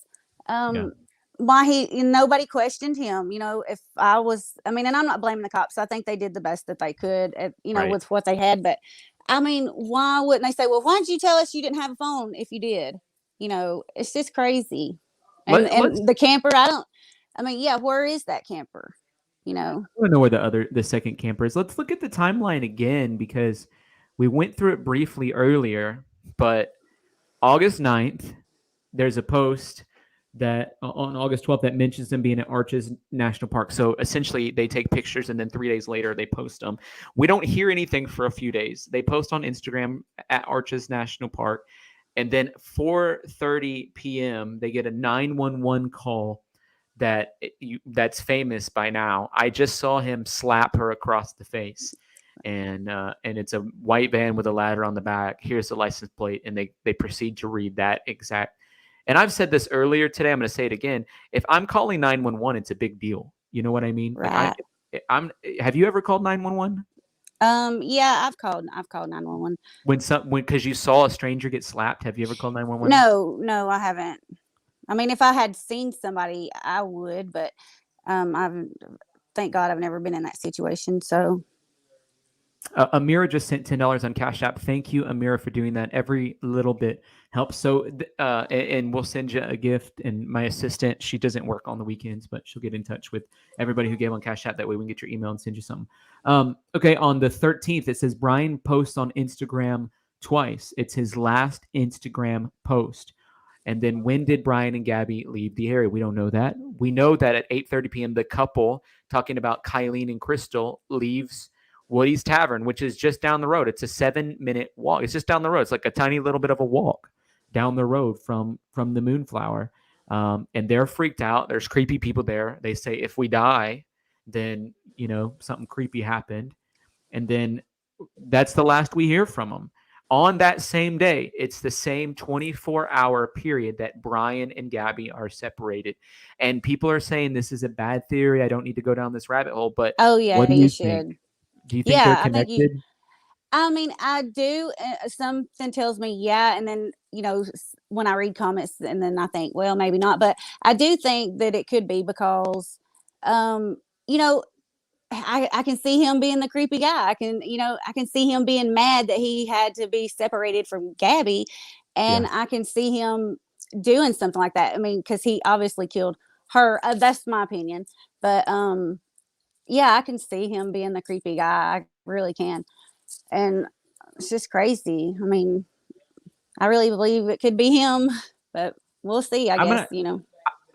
Why nobody questioned him, if I was, and I'm not blaming the cops. I think they did the best that they could, with what they had. But I mean, why wouldn't they say, well, why didn't you tell us you didn't have a phone if you did? It's just crazy. And the camper, where is that camper? I don't know where the second camper is. Let's look at the timeline again because we went through it briefly earlier, but August 9th, there's a post that on August 12th that mentions them being at Arches National Park. So essentially they take pictures and then 3 days later they post them. We don't hear anything for a few days. They post on Instagram at Arches National Park. And then 4:30 p.m. they get a 911 call that's famous by now. I just saw him slap her across the face. And it's a white van with a ladder on the back. Here's the license plate. And they proceed to read that exact. And I've said this earlier today. I'm going to say it again. If I'm calling 911, it's a big deal. You know what I mean? Right. Have you ever called 911? Yeah, I've called 911. Because you saw a stranger get slapped. Have you ever called 911? No, I haven't. I mean, if I had seen somebody, I would, but thank God I've never been in that situation. So Amira just sent $10 on Cash App. Thank you, Amira, for doing that. Every little bit helps. So, and we'll send you a gift. And my assistant, she doesn't work on the weekends, but she'll get in touch with everybody who gave on Cash App. That way we can get your email and send you something. Okay, on the 13th, it says Brian posts on Instagram twice. It's his last Instagram post. And then when did Brian and Gabby leave the area? We don't know that. We know that at 8:30 p.m., the couple talking about Kylene and Crystal leaves Woody's Tavern, which is just down the road. It's a 7-minute walk. It's just down the road. It's like a tiny little bit of a walk down the road from the Moonflower. And they're freaked out. There's creepy people there. They say, if we die, then, something creepy happened. And then that's the last we hear from them. On that same day, it's the same 24-hour period that Brian and Gabby are separated. And people are saying this is a bad theory. I don't need to go down this rabbit hole. But oh yeah, what do you you should. think? Do you think they're connected? I mean, I do. Something tells me, yeah. And then, when I read comments, and then I think, well, maybe not. But I do think that it could be because, I can see him being the creepy guy. I can see him being mad that he had to be separated from Gabby. And I can see him doing something like that. I mean, because he obviously killed her. That's my opinion. But, yeah, I can see him being the creepy guy. I really can. And it's just crazy. I mean, I really believe it could be him, but we'll see, I guess.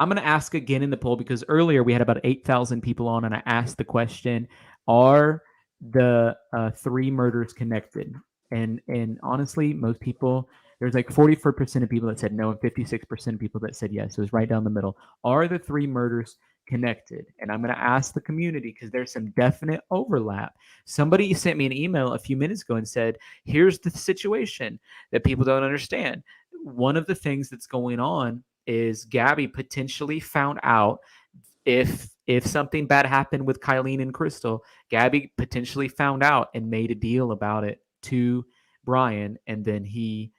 I'm going to ask again in the poll because earlier we had about 8,000 people on and I asked the question, are the 3 murders connected? And honestly, most people, there's like 44% of people that said no and 56% of people that said yes. So it was right down the middle. Are the 3 murders connected? And I'm going to ask the community because there's some definite overlap. Somebody sent me an email a few minutes ago and said, here's the situation that people don't understand. One of the things that's going on is Gabby potentially found out if something bad happened with Kylene and Crystal, Gabby potentially found out and made a deal about it to Brian, and then he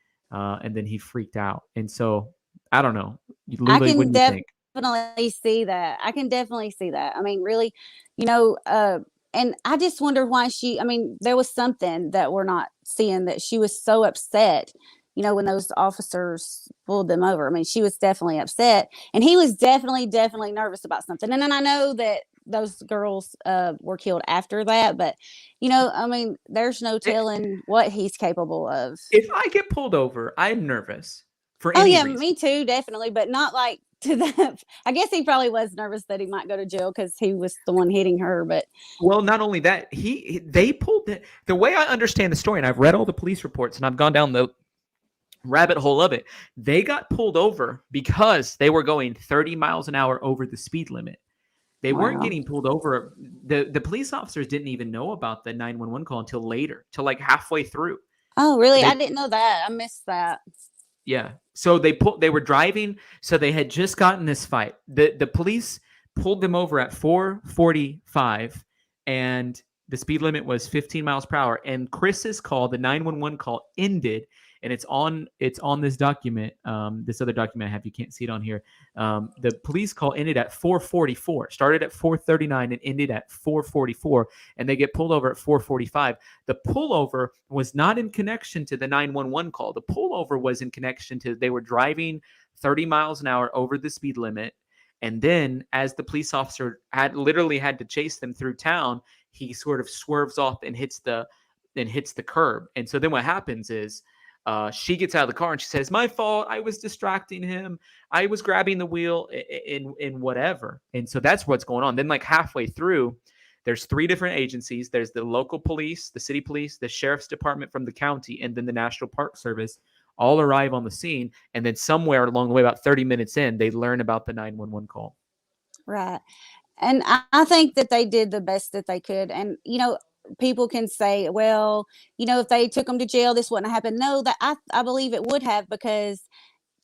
freaked out. And so I don't know. Lily, what do you think? Definitely see that. I can definitely see that. I mean, really, and I just wonder why there was something that we're not seeing, that she was so upset, when those officers pulled them over. I mean, she was definitely upset, and he was definitely nervous about something. And then I know that those girls were killed after that, but there's no telling what he's capable of. If I get pulled over, I'm nervous for any reason. Me too, definitely, but not like to that. I guess he probably was nervous that he might go to jail because he was the one hitting her. But well, not only that, they pulled the way I understand the story, and I've read all the police reports and I've gone down the rabbit hole of it. They got pulled over because they were going 30 miles an hour over the speed limit. They weren't getting pulled over. The police officers didn't even know about the 911 call until later, till like halfway through. Oh, really? I didn't know that. I missed that. Yeah. So they were driving. So they had just gotten this fight. The police pulled them over at 4:45, and the speed limit was 15 miles per hour. And Chris's call, the 911 call, ended. And it's on this document, this other document I have. You can't see it on here. The police call ended at 4:44, started at 4:39 and ended at 4:44, and they get pulled over at 4:45. The pullover was not in connection to the 911 call. The pullover was in connection to they were driving 30 miles an hour over the speed limit, and then as the police officer had to chase them through town, he sort of swerves off and hits the curb. And so then what happens is, she gets out of the car and she says, my fault. I was distracting him. I was grabbing the wheel in whatever. And so that's what's going on. Then like halfway through, there's 3 different agencies. There's the local police, the city police, the sheriff's department from the county, and then the National Park Service all arrive on the scene. And then somewhere along the way, about 30 minutes in, they learn about the 911 call. Right. And I think that they did the best that they could. And, people can say, well, if they took them to jail, this wouldn't happen. No, that I believe it would have, because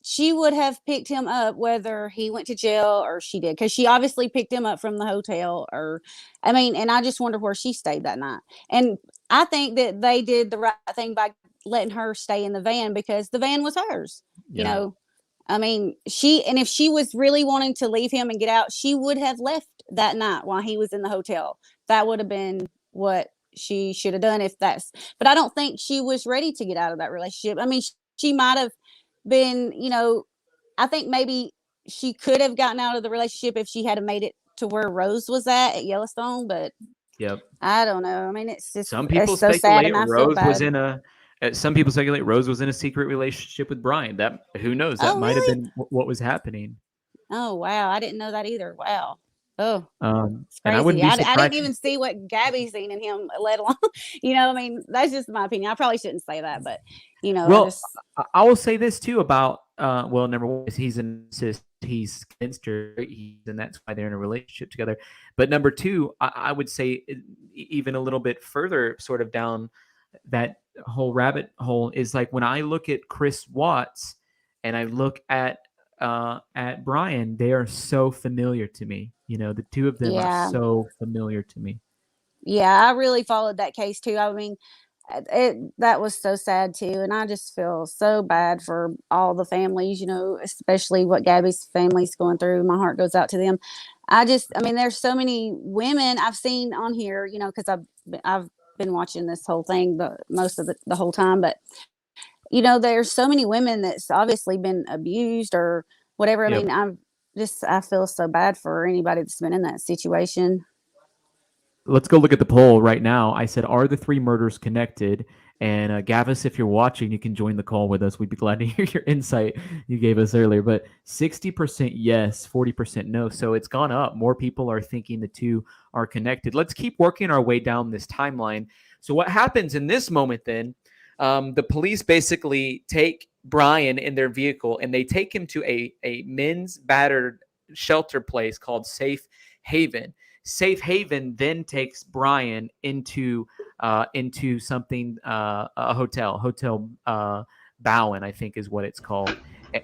she would have picked him up whether he went to jail or she did, because she obviously picked him up from the hotel. Or, I mean, and I just wonder where she stayed that night. And I think that they did the right thing by letting her stay in the van, because the van was hers. You Yeah. know, I mean, if she was really wanting to leave him and get out, she would have left that night while he was in the hotel. That would have been what she should have done, but I don't think she was ready to get out of that relationship. I mean, she might have been, I think maybe she could have gotten out of the relationship if she had made it to where Rose was at Yellowstone, but Yep. I don't know. I mean, it's just, Some people it's so sad, speculate and I feel bad. Some people speculate Rose was in a secret relationship with Brian. That, who knows? That Oh, might have really? been what was happening. Oh, wow. I didn't know that either. Wow. Oh, it's And I crazy. wouldn't be I surprised. didn't even see what Gabby seen in him, let alone, I mean, that's just my opinion. I probably shouldn't say that, but, Well, I will say this too about, number one is he's an assist. He's convinced her, and that's why they're in a relationship together. But number two, I would say even a little bit further, sort of down that whole rabbit hole, is like when I look at Chris Watts and I look at Brian, they are so familiar to me. The two of them Yeah. are so familiar to me. Yeah, I really followed that case too. I mean, that was so sad too, and I just feel so bad for all the families, especially what Gabby's family's going through. My heart goes out to them. I mean, there's so many women I've seen on here, because I've been watching this whole thing most of the whole time, but there's so many women that's obviously been abused or whatever. I Yep. mean, I feel so bad for anybody that's been in that situation. Let's go look at the poll right now. I said, are the three murders connected? And Gavis, if you're watching, you can join the call with us. We'd be glad to hear your insight you gave us earlier. But 60% yes, 40% no. So it's gone up. More people are thinking the two are connected. Let's keep working our way down this timeline. So what happens in this moment then? The police basically take Brian in their vehicle and they take him to a men's battered shelter place called Safe Haven. Safe Haven then takes Brian into something, a hotel Bowen, I think is what it's called.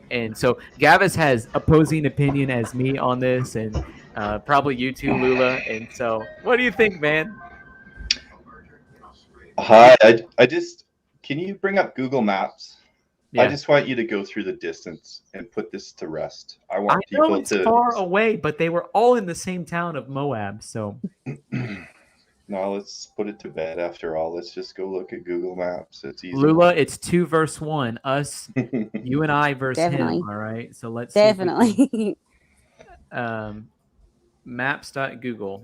And so Gavis has opposing opinion as me on this, and probably you too, Lula. And so, what do you think, man? Hi, I just, can you bring up Google Maps? Yeah. I just want you to go through the distance and put this to rest. I want I know people it's to. far away, but they were all in the same town of Moab. So No, let's put it to bed. After all, let's just go look at Google Maps. It's easy. Lula, it's 2 versus 1. Us, you and I versus Definitely. him. All right. So let's Definitely. Maps.google.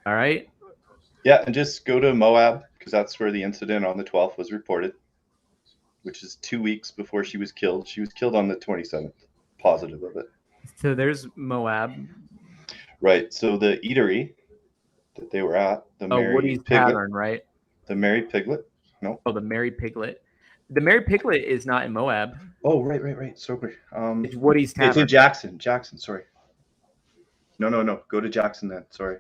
All right. Yeah, and just go to Moab because that's where the incident on the 12th was reported, which is 2 weeks before she was killed. She was killed on the 27th. Positive of it. So there's Moab. Right. So the eatery that they were at, the Mary Woody's Piglet, Tavern, right? The Mary Piglet. No. Oh, the Mary Piglet. The Mary Piglet is not in Moab. Oh, right. Sorry. It's Woody's Tavern. It's in Jackson. Jackson. Sorry. No. Go to Jackson then. Sorry.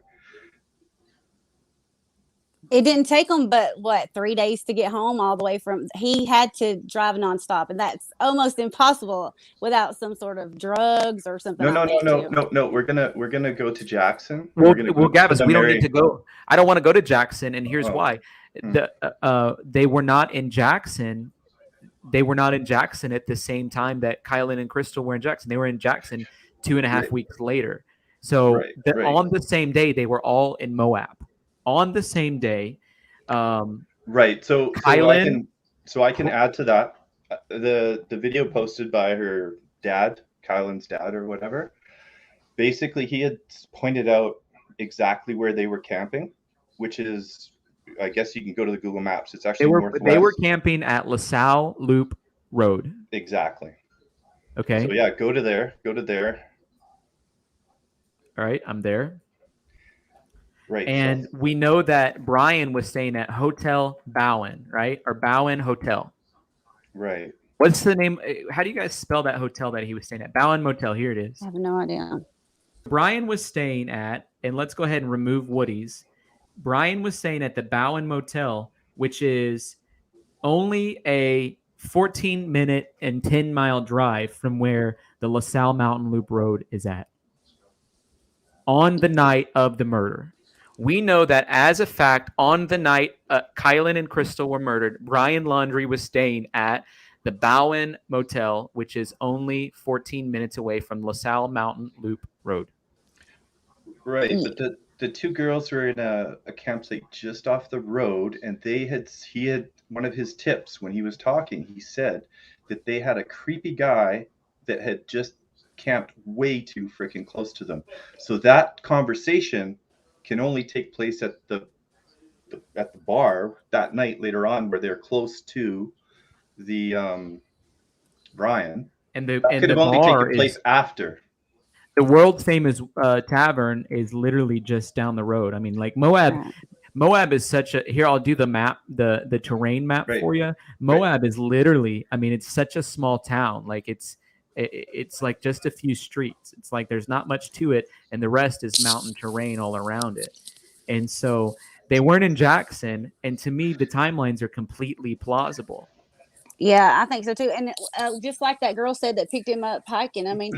It didn't take him but 3 days to get home all the way he had to drive nonstop, and that's almost impossible without some sort of drugs or something. No. We're gonna go to Jackson. Well, Gavis, we don't need to go. I don't want to go to Jackson, and here's why. They were not in Jackson. They were not in Jackson at the same time that Kylan and Crystal were in Jackson. They were in Jackson 2.5 weeks later. So on the same day, they were all in Moab. On the same day. Right. So Kylan, I can add to that. The video posted by her dad, Kylan's dad or whatever. Basically, he had pointed out exactly where they were camping, which is, I guess you can go to the Google Maps. It's actually northwest. They were camping at LaSalle Loop Road. Exactly. Okay. So yeah, go to there. All right, I'm there. Right. And we know that Brian was staying at Hotel Bowen, right? Or Bowen Hotel. Right. What's the name? How do you guys spell that hotel that he was staying at? Bowen Motel. Here it is. I have no idea. Brian was staying at, and let's go ahead and remove Woody's. Brian was staying at the Bowen Motel, which is only a 14-minute and 10-mile drive from where the LaSalle Mountain Loop Road is at on the night of the murder. We know that as a fact, on the night Kylan and Crystal were murdered, Brian Laundrie was staying at the Bowen Motel, which is only 14 minutes away from LaSalle Mountain Loop Road. Right, but the two girls were in a campsite just off the road, and he had one of his tips when he was talking. He said that they had a creepy guy that had just camped way too freaking close to them. So that conversation can only take place at the bar that night later on, where they're close to the Brian. And that could have only taken place after. The world famous tavern is literally just down the road. I mean, like Moab is such a, here, I'll do the map, the terrain map for you. Moab is literally, I mean, it's such a small town. Like it's like just a few streets. It's like there's not much to it, and the rest is mountain terrain all around it. And so they weren't in Jackson, and to me, the timelines are completely plausible. Yeah, I think so too. And just like that girl said that picked him up hiking, I mean,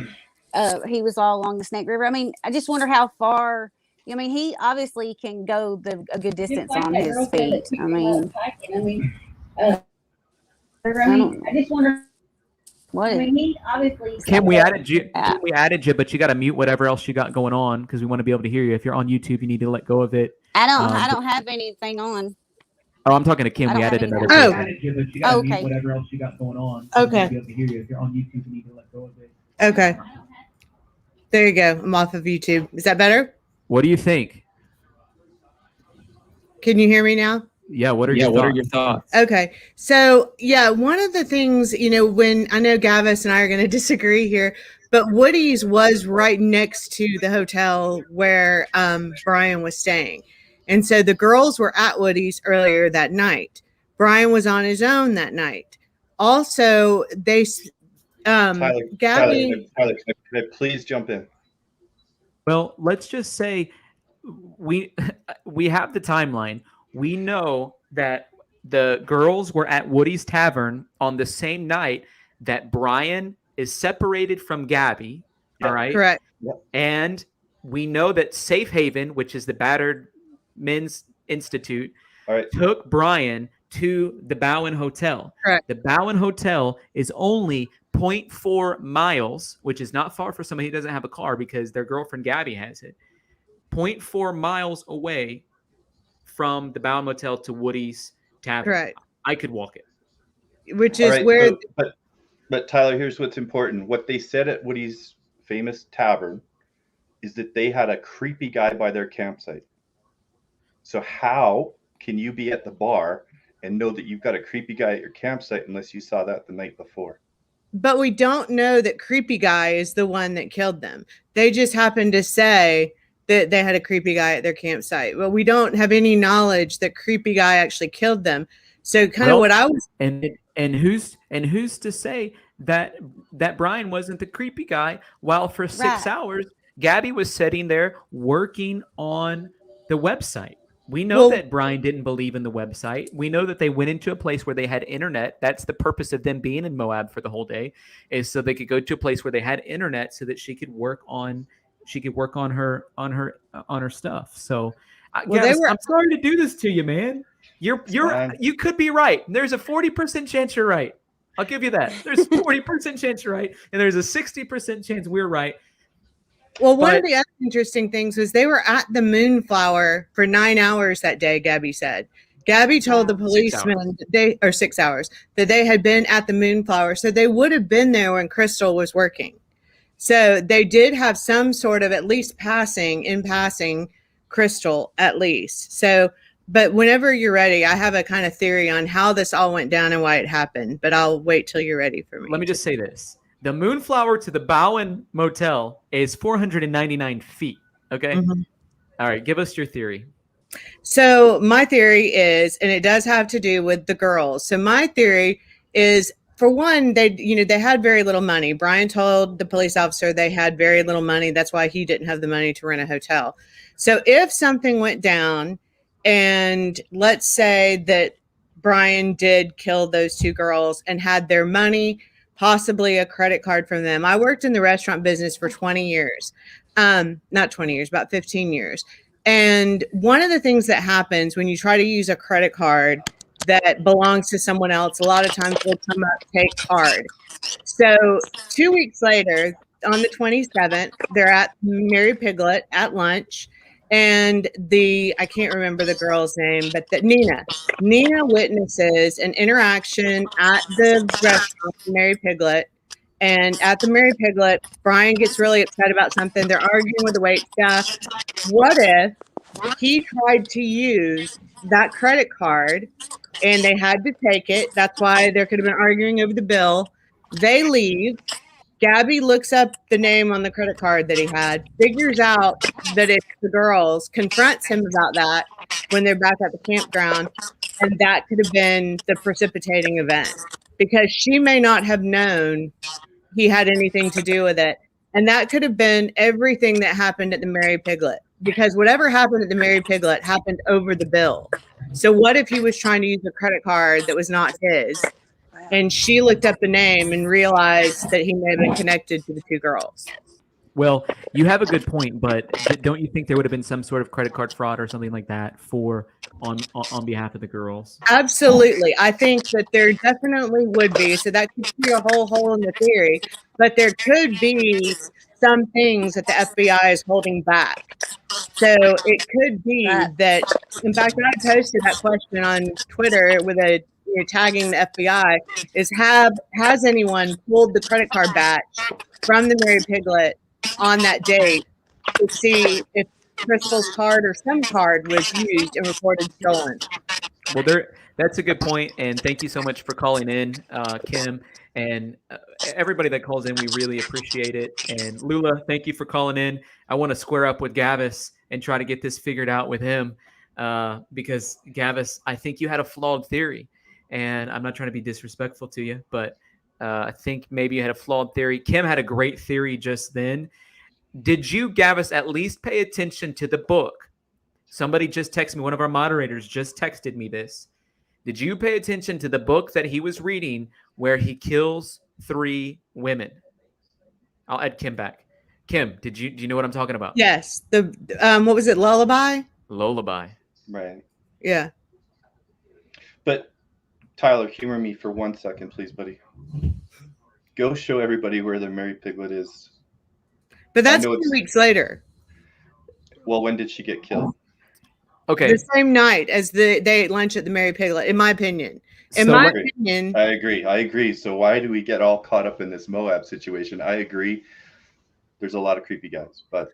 he was all along the Snake River. I mean, I just wonder how far. I mean, he obviously can go a good distance on his feet. I mean, I just wonder. What? I mean, he obviously. Kim, we added you, but you got to mute whatever else you got going on because we want to be able to hear you. If you're on YouTube, you need to let go of it. I don't have anything on. Oh, I'm talking to Kim. We added another. Oh, okay. Whatever else you got going on. Okay. To be able to hear you. If you're on YouTube, you need to let go of it. Okay. There you go. I'm off of YouTube. Is that better? What do you think? Can you hear me now? Yeah. What are your thoughts? Okay. So yeah, one of the things, when I know Gavis and I are going to disagree here, but Woody's was right next to the hotel where Brian was staying. And so the girls were at Woody's earlier that night. Brian was on his own that night. Also, they Gabby. Tyler, can I please jump in? Well, let's just say we have the timeline. We know that the girls were at Woody's Tavern on the same night that Brian is separated from Gabby. All right. Correct. And we know that Safe Haven, which is the Battered Men's Institute, took Brian to the Bowen Hotel. Correct. The Bowen Hotel is only 0.4 miles, which is not far for somebody who doesn't have a car because their girlfriend Gabby has it. 0.4 miles away from the Bowen Motel to Woody's Tavern. Correct. I could walk it. Which is where. But Tyler, here's what's important. What they said at Woody's famous tavern is that they had a creepy guy by their campsite. So how can you be at the bar and know that you've got a creepy guy at your campsite unless you saw that the night before? But we don't know that creepy guy is the one that killed them. They just happened to say that they had a creepy guy at their campsite. But we don't have any knowledge that creepy guy actually killed them. So what I was and who's to say that Brian wasn't the creepy guy while for 6 hours Gabby was sitting there working on the website. We know that Brian didn't believe in the website. We know that they went into a place where they had internet. That's the purpose of them being in Moab for the whole day, is so they could go to a place where they had internet so that she could work on her stuff. So I'm sorry to do this to you, man. You could be right. There's a 40% chance you're right. I'll give you that. There's a 40% chance you're right, and there's a 60% chance we're right. Well, one of the other interesting things was they were at the Moonflower for 9 hours that day, Gabby said. Gabby told the policeman 6 hours that they had been at the Moonflower. So they would have been there when Crystal was working. So they did have some sort of at least in passing Crystal at least. So, but whenever you're ready, I have a kind of theory on how this all went down and why it happened, but I'll wait till you're ready for me. Let me just say this. The Moonflower to the Bowen Motel is 499 feet. Okay. Mm-hmm. All right. Give us your theory. So my theory is, and it does have to do with the girls. So my theory is, for one, they had very little money. Brian told the police officer they had very little money. That's why he didn't have the money to rent a hotel. So if something went down, and let's say that Brian did kill those two girls and had their money, possibly a credit card from them. I worked in the restaurant business for 20 years. Not 20 years, about 15 years. And one of the things that happens when you try to use a credit card that belongs to someone else, a lot of times they'll come up, take card. So 2 weeks later, on the 27th, they're at Mary Piglet at lunch. And I can't remember the girl's name, but Nina witnesses an interaction at the restaurant, Mary Piglet. And at the Mary Piglet, Brian gets really upset about something. They're arguing with the wait staff. What if he tried to use that credit card and they had to take it? That's why there could have been arguing over the bill. They leave. Gabby looks up the name on the credit card that he had, figures out that it's the girls, confronts him about that when they're back at the campground, and that could have been the precipitating event because she may not have known he had anything to do with it. And that could have been everything that happened at the Mary Piglet, because whatever happened at the Mary Piglet happened over the bill. So what if he was trying to use a credit card that was not his? And she looked up the name and realized that he may have been connected to the two girls. Well, you have a good point, but don't you think there would have been some sort of credit card fraud or something like that on behalf of the girls? Absolutely. I think that there definitely would be. So that could be a whole hole in the theory. But there could be some things that the FBI is holding back. So it could be that, in fact, I posted that question on Twitter with tagging the FBI, has anyone pulled the credit card batch from the Mary Piglet on that date to see if Crystal's card or some card was used and reported stolen? Well, that's a good point, and thank you so much for calling in, Kim, and everybody that calls in. We really appreciate it. And Lula, thank you for calling in. I want to square up with Gavis and try to get this figured out with him, because Gavis, I think you had a flawed theory. And I'm not trying to be disrespectful to you, but I think maybe you had a flawed theory. Kim had a great theory just then. Did you, Gavis, at least pay attention to the book? Somebody just texted me. One of our moderators just texted me this. Did you pay attention to the book that he was reading where he kills 3 women? I'll add Kim back. Kim, do you know what I'm talking about? Yes. What was it? Lullaby? Lullaby. Right. Yeah. But Tyler, humor me for 1 second, please, buddy. Go show everybody where the Mary Piglet is. But that's 2 weeks later. Well, when did she get killed? Okay. The same night as they ate lunch at the Mary Piglet, in my opinion. Opinion. I agree. So why do we get all caught up in this Moab situation? I agree. There's a lot of creepy guys, but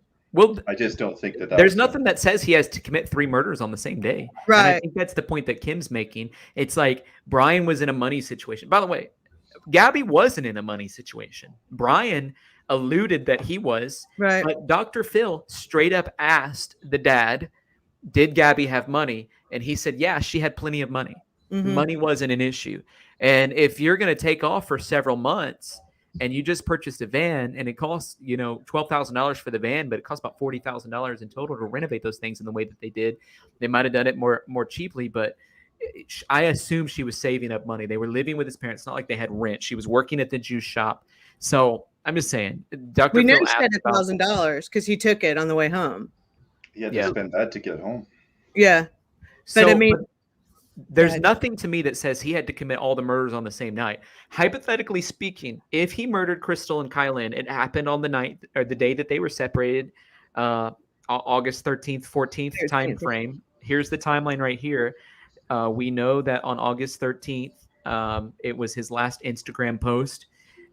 I just don't think that there's nothing that says he has to commit 3 murders on the same day. Right. And I think that's the point that Kim's making. It's like Brian was in a money situation. By the way, Gabby wasn't in a money situation. Brian alluded that he was. Right. But Dr. Phil straight up asked the dad, did Gabby have money? And he said, yeah, she had plenty of money. Mhm. Money wasn't an issue. And if you're going to take off for several months and you just purchased a van and it costs, $12,000 for the van, but it costs about $40,000 in total to renovate those things in the way that they did. They might've done it more cheaply, but I assume she was saving up money. They were living with his parents. It's not like they had rent. She was working at the juice shop. So I'm just saying, Dr. We know Phil she had asked about- $1,000 because he took it on the way home. He had to spend that to get home. Yeah. But I mean, there's nothing to me that says he had to commit all the murders on the same night. Hypothetically speaking, if he murdered Crystal and Kylan, it happened on the night or the day that they were separated, August 13th, 14th time frame. Here's the timeline right here. We know that on August 13th, it was his last Instagram post.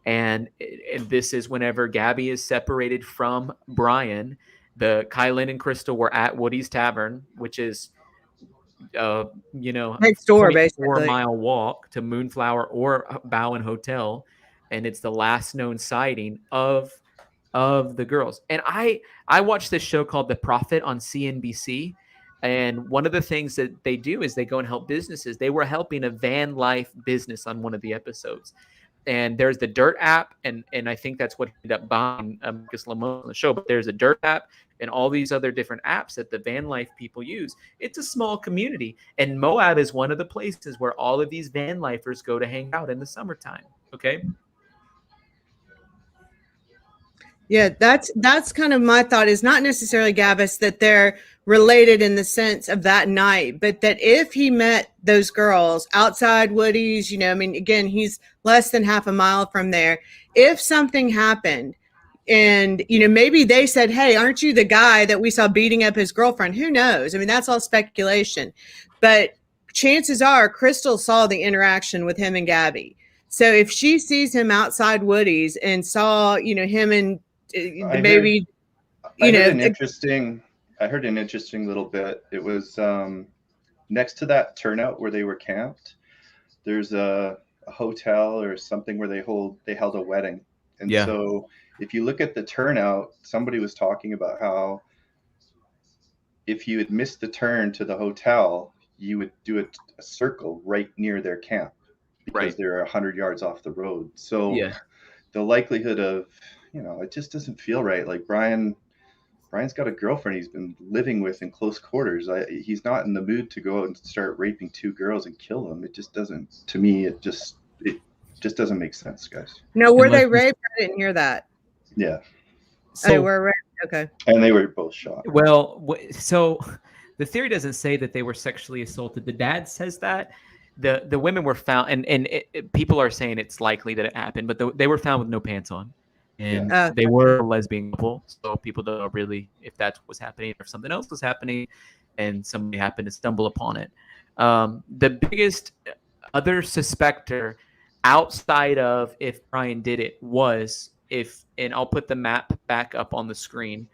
And this is whenever Gabby is separated from Brian. The Kylan and Crystal were at Woody's Tavern, which is next door, basically 4-mile walk to Moonflower or Bowen Hotel, and it's the last known sighting of the girls. And I watched this show called The Prophet on CNBC, and one of the things that they do is they go and help businesses. They were helping a van life business on one of the episodes. and there's the Dirt app, and I think that's what ended up buying Marcus Lamont on the show. But there's a Dirt app and all these other different apps that the van life people use. It's a small community, and Moab is one of the places where all of these van lifers go to hang out in the summertime. Okay. Yeah, that's kind of my thought, is not necessarily, Gavis, that they're related in the sense of that night, but that if he met those girls outside Woody's, you know, I mean, again, he's less than half a mile from there. If something happened and, you know, maybe they said, hey, aren't you the guy that we saw beating up his girlfriend? Who knows? I mean, that's all speculation. But chances are Crystal saw the interaction with him and Gabby. So if she sees him outside Woody's and saw, you know, him and maybe, I heard an interesting little bit. It was next to that turnout where they were camped. There's a hotel or something where they held a wedding. And so if you look at the turnout, somebody was talking about how if you had missed the turn to the hotel, you would do a circle right near their camp because they're 100 yards off the road. So the likelihood of, you know, it just doesn't feel right. Like Brian's got a girlfriend he's been living with in close quarters. He's not in the mood to go out and start raping 2 girls and kill them. It just doesn't, to me, it just doesn't make sense, guys. No, were they raped? I didn't hear that. Yeah. So, they were raped. Okay. And they were both shot. Well, so the theory doesn't say that they were sexually assaulted. The dad says that. The women were found, and people are saying it's likely that it happened, but they were found with no pants on. And they were a lesbian couple, so people don't know really if that's what was happening or if something else was happening, and somebody happened to stumble upon it. The biggest other suspector outside of if Brian did it was and I'll put the map back up on the screen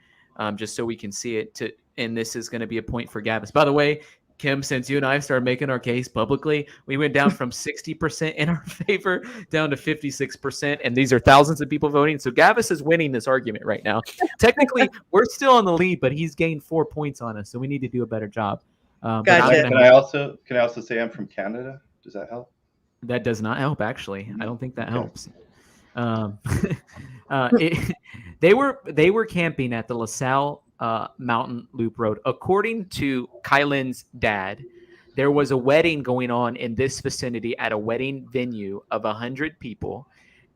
just so we can see it. And this is going to be a point for Gavis. By the way, Kim, since you and I started making our case publicly, we went down from 60% in our favor down to 56%. And these are thousands of people voting. So Gavis is winning this argument right now. Technically, we're still on the lead, but he's gained 4 points on us. So we need to do a better job. Gotcha. Can I also say I'm from Canada? Does that help? That does not help, actually. I don't think that helps. They were camping at the LaSalle Mountain Loop Road. According to Kylan's dad, there was a wedding going on in this vicinity at a wedding venue of 100 people,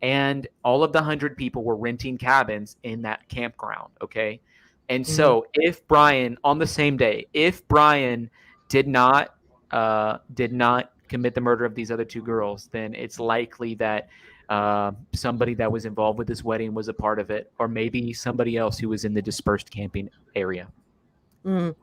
and all of the 100 people were renting cabins in that campground. Okay. And so if Brian, on the same day, if Brian did not commit the murder of these other 2 girls, then it's likely that somebody that was involved with this wedding was a part of it, or maybe somebody else who was in the dispersed camping area. One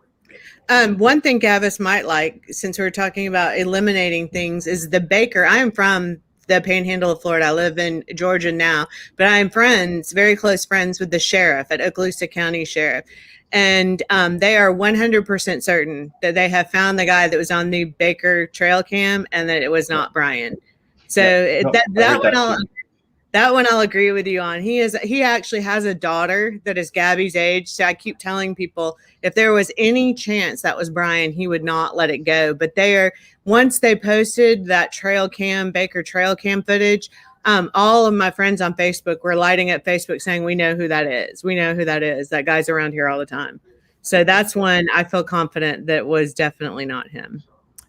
thing Gavis might like, since we're talking about eliminating things, is the baker. I am from the Panhandle of Florida. I live in Georgia now, but I'm very close friends with the sheriff at Okaloosa County Sheriff. And they are 100% certain that they have found the guy that was on the Baker trail cam and that it was not Brian. So that one I'll agree with you on. He actually has a daughter that is Gabby's age. So I keep telling people if there was any chance that was Brian, he would not let it go. But once they posted that Baker trail cam footage, all of my friends on Facebook were lighting up Facebook saying, we know who that is. We know who that is. That guy's around here all the time. So that's one I feel confident that was definitely not him.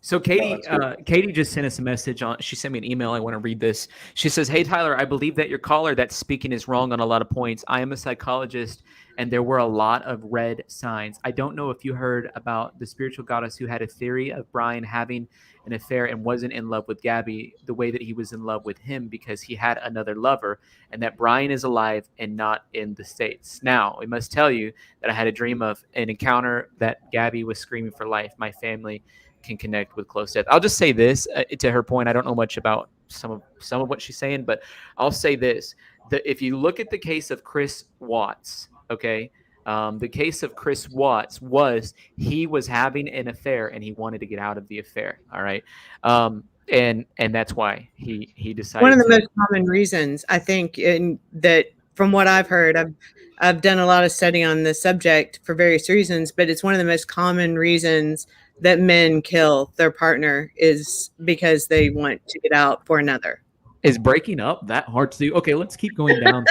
So Katie just sent us a message she sent me an email. I want to read this. She says, "Hey Tyler, I believe that your caller that's speaking is wrong on a lot of points. I am a psychologist and there were a lot of red signs. I don't know if you heard about the spiritual goddess who had a theory of Brian having an affair and wasn't in love with Gabby the way that he was in love with him because he had another lover, and that Brian is alive and not in the States. Now, we must tell you that I had a dream of an encounter that Gabby was screaming for life. My family can connect with close death." I'll just say this to her point. I don't know much about some of what she's saying, but I'll say this: if you look at the case of Chris Watts, okay, the case of Chris Watts was he was having an affair and he wanted to get out of the affair. All right, and that's why he decided. One of the most common reasons, I think, that from what I've heard, I've done a lot of study on this subject for various reasons, but it's one of the most common reasons that men kill their partner is because they want to get out for another. Is breaking up that hard to do? Okay, let's keep going down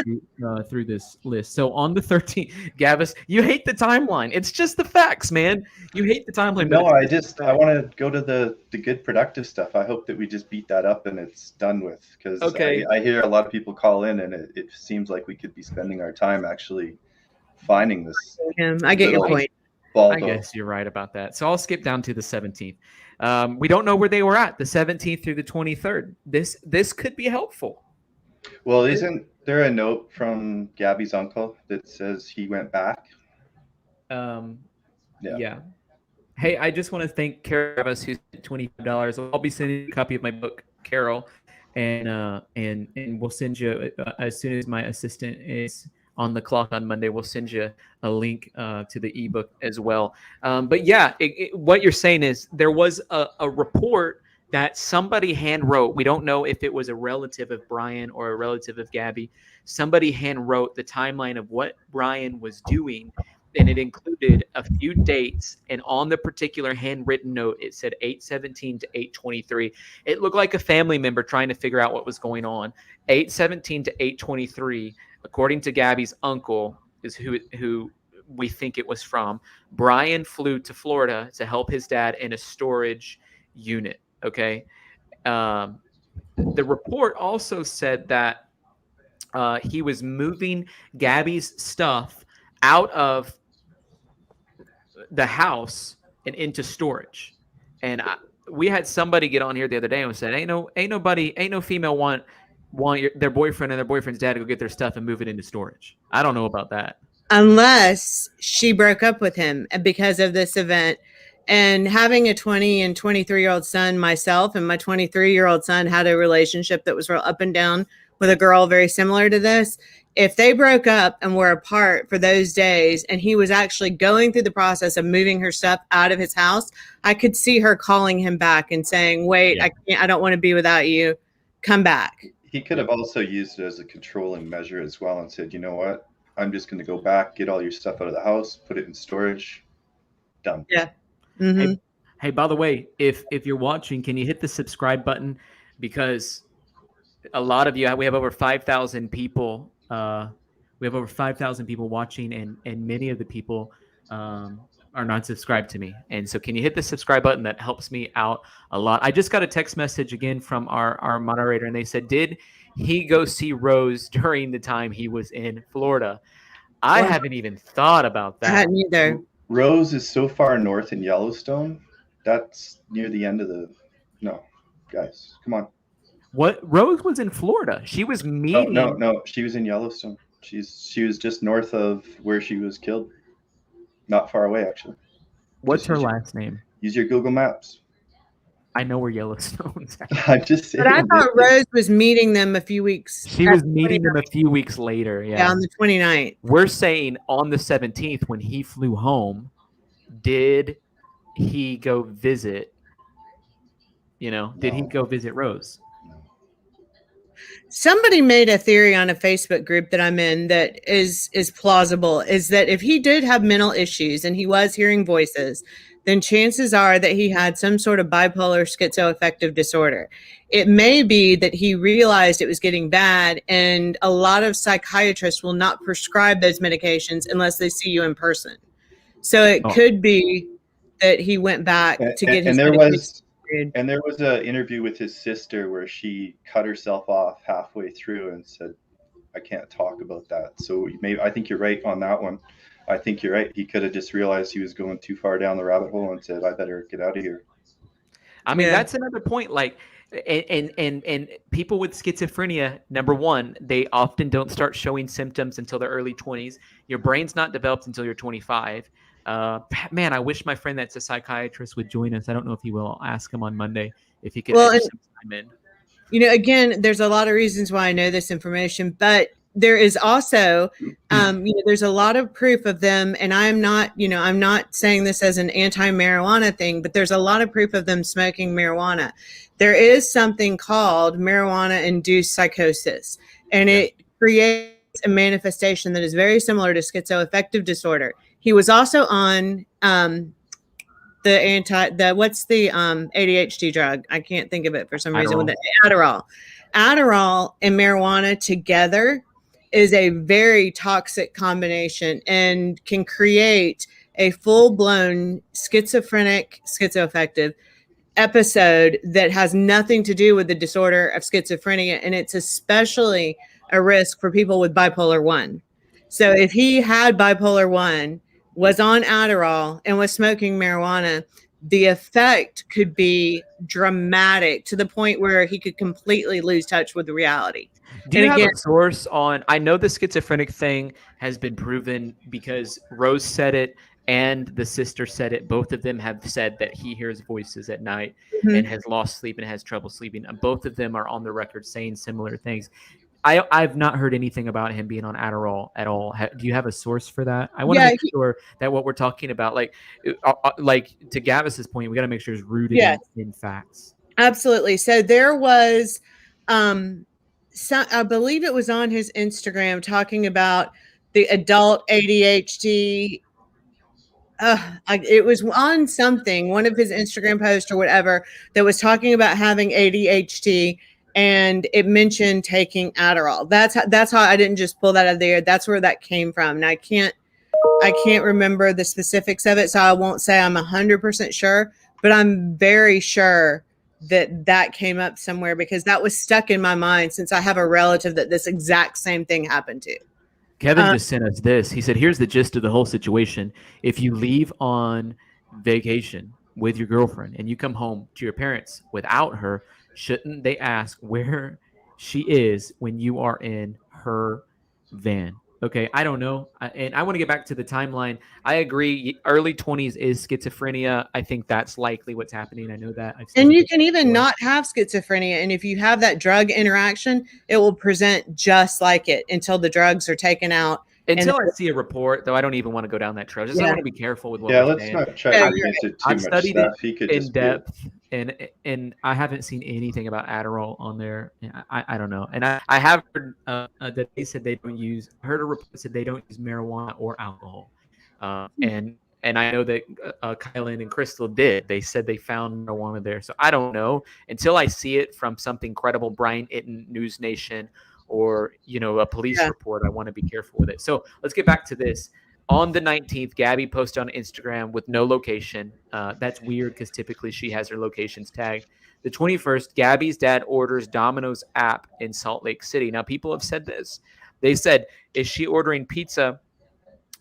through this list. So on the 13th, Gavis, you hate the timeline. It's just the facts, man. You hate the timeline. No, but I want to go to the good productive stuff. I hope that we just beat that up and it's done with, because Okay. I hear a lot of people call in, and it seems like we could be spending our time actually finding this. I get your point. I guess you're right about that. So I'll skip down to the 17th. We don't know where they were at the 17th through the 23rd. This could be helpful. Well, isn't there a note from Gabby's uncle that says he went back? Yeah. Hey, I just want to thank Carol who's $25. I'll be sending a copy of my book, Carol, and we'll send you as soon as my assistant is on the clock on Monday. We'll send you a link to the ebook as well. But yeah, what you're saying is there was a report that somebody hand wrote. We don't know if it was a relative of Brian or a relative of Gabby. Somebody hand wrote the timeline of what Brian was doing, and it included a few dates. And on the particular handwritten note, it said 8/17 to 8/23. It looked like a family member trying to figure out what was going on. 8/17 to 8/23, according to Gabby's uncle, is who we think it was from. Brian flew to Florida to help his dad in a storage unit. Okay. The report also said that he was moving Gabby's stuff out of the house and into storage. And we had somebody get on here the other day and said, ain't no female want their boyfriend and their boyfriend's dad to go get their stuff and move it into storage. I don't know about that. Unless she broke up with him because of this event. And having a 20 and 23-year-old son myself, and my 23-year-old son had a relationship that was real up and down with a girl very similar to this. If they broke up and were apart for those days, and he was actually going through the process of moving her stuff out of his house, I could see her calling him back and saying, wait, I don't want to be without you. Come back. He could have also used it as a controlling measure as well and said, you know what? I'm just going to go back, get all your stuff out of the house, put it in storage. Done. Yeah. Mm-hmm. Hey, by the way, if you're watching, can you hit the subscribe button? Because a lot of you, we have over 5,000 people. We have over 5,000 people watching, and many of the people are not subscribed to me. And so can you hit the subscribe button? That helps me out a lot. I just got a text message again from our moderator, and they said, did he go see Rose during the time he was in Florida? I haven't even thought about that. I hadn't either. Rose is so far north in Yellowstone. That's near the end of the... No, guys, come on. What? Rose was in Florida. She was meeting... No. She was in Yellowstone. She was just north of where she was killed. Not far away, actually. What's her last name? Use your Google Maps. I know where Yellowstone's at. I'm just saying. But I thought Rose was meeting them a few weeks. She was meeting them a few weeks later. Yeah, on the 29th. We're saying on the 17th when he flew home, did he go visit? Did he go visit Rose? Somebody made a theory on a Facebook group that I'm in that is plausible, is that if he did have mental issues and he was hearing voices, then chances are that he had some sort of bipolar schizoaffective disorder. It may be that he realized it was getting bad, and a lot of psychiatrists will not prescribe those medications unless they see you in person. So it could be that he went back to get his medication. And there was an interview with his sister where she cut herself off halfway through and said, I can't talk about that. So I think you're right on that one. I think you're right. He could have just realized he was going too far down the rabbit hole and said, I better get out of here. I mean, that's another point. Like, and people with schizophrenia, number one, they often don't start showing symptoms until their early 20s. Your brain's not developed until you're 25. Man, I wish my friend that's a psychiatrist would join us. I don't know if he will. I'll ask him on Monday if he could add some time in. Again, there's a lot of reasons why I know this information, but there is also, there's a lot of proof of them. And I'm not saying this as an anti-marijuana thing, but there's a lot of proof of them smoking marijuana. There is something called marijuana-induced psychosis, and it creates a manifestation that is very similar to schizoaffective disorder. He was also on what's the ADHD drug? I can't think of it for some reason. With the Adderall. Adderall and marijuana together is a very toxic combination and can create a full-blown schizoaffective episode that has nothing to do with the disorder of schizophrenia. And it's especially a risk for people with bipolar 1. So if he had bipolar 1, was on Adderall, and was smoking marijuana, the effect could be dramatic to the point where he could completely lose touch with reality. Do you have a source on? I know the schizophrenic thing has been proven because Rose said it and the sister said it. Both of them have said that he hears voices at night and has lost sleep and has trouble sleeping. Both of them are on the record saying similar things. I've not heard anything about him being on Adderall at all. Do you have a source for that? I want to make sure that what we're talking about, like to Gavis's point, we got to make sure it's rooted in facts. Absolutely. So there was, I believe it was on his Instagram talking about the adult ADHD. It was on something, one of his Instagram posts or whatever, that was talking about having ADHD, and it mentioned taking Adderall. That's how I didn't just pull that out of the air. That's where that came from. And I can't remember the specifics of it, so I won't say I'm 100% sure, but I'm very sure that came up somewhere because that was stuck in my mind since I have a relative that this exact same thing happened to. Kevin just sent us this. He said, here's the gist of the whole situation. If you leave on vacation with your girlfriend and you come home to your parents without her, shouldn't they ask where she is when you are in her van? Okay, I don't know. And I want to get back to the timeline. I agree. Early 20s is schizophrenia. I think that's likely what's happening. I know that. And you can even not have schizophrenia. And if you have that drug interaction, it will present just like it until the drugs are taken out. Until I see a report, though, I don't even want to go down that trail. Just I want to be careful with what we're saying. Let's not try to get into too I've much studied stuff. it He could in just depth, and I haven't seen anything about Adderall on there. I don't know. And I have heard that they said they don't use. Heard a report said they don't use marijuana or alcohol. And I know that Kylan and Crystal did. They said they found marijuana there. So I don't know until I see it from something credible, Brian Itten, News Nation, or a police report. I want to be careful with it. So let's get back to this. On the 19th, Gabby posted on Instagram with no location. That's weird because typically she has her locations tagged. The 21st, Gabby's dad orders Domino's app in Salt Lake City. Now, people have said this. They said, is she ordering pizza?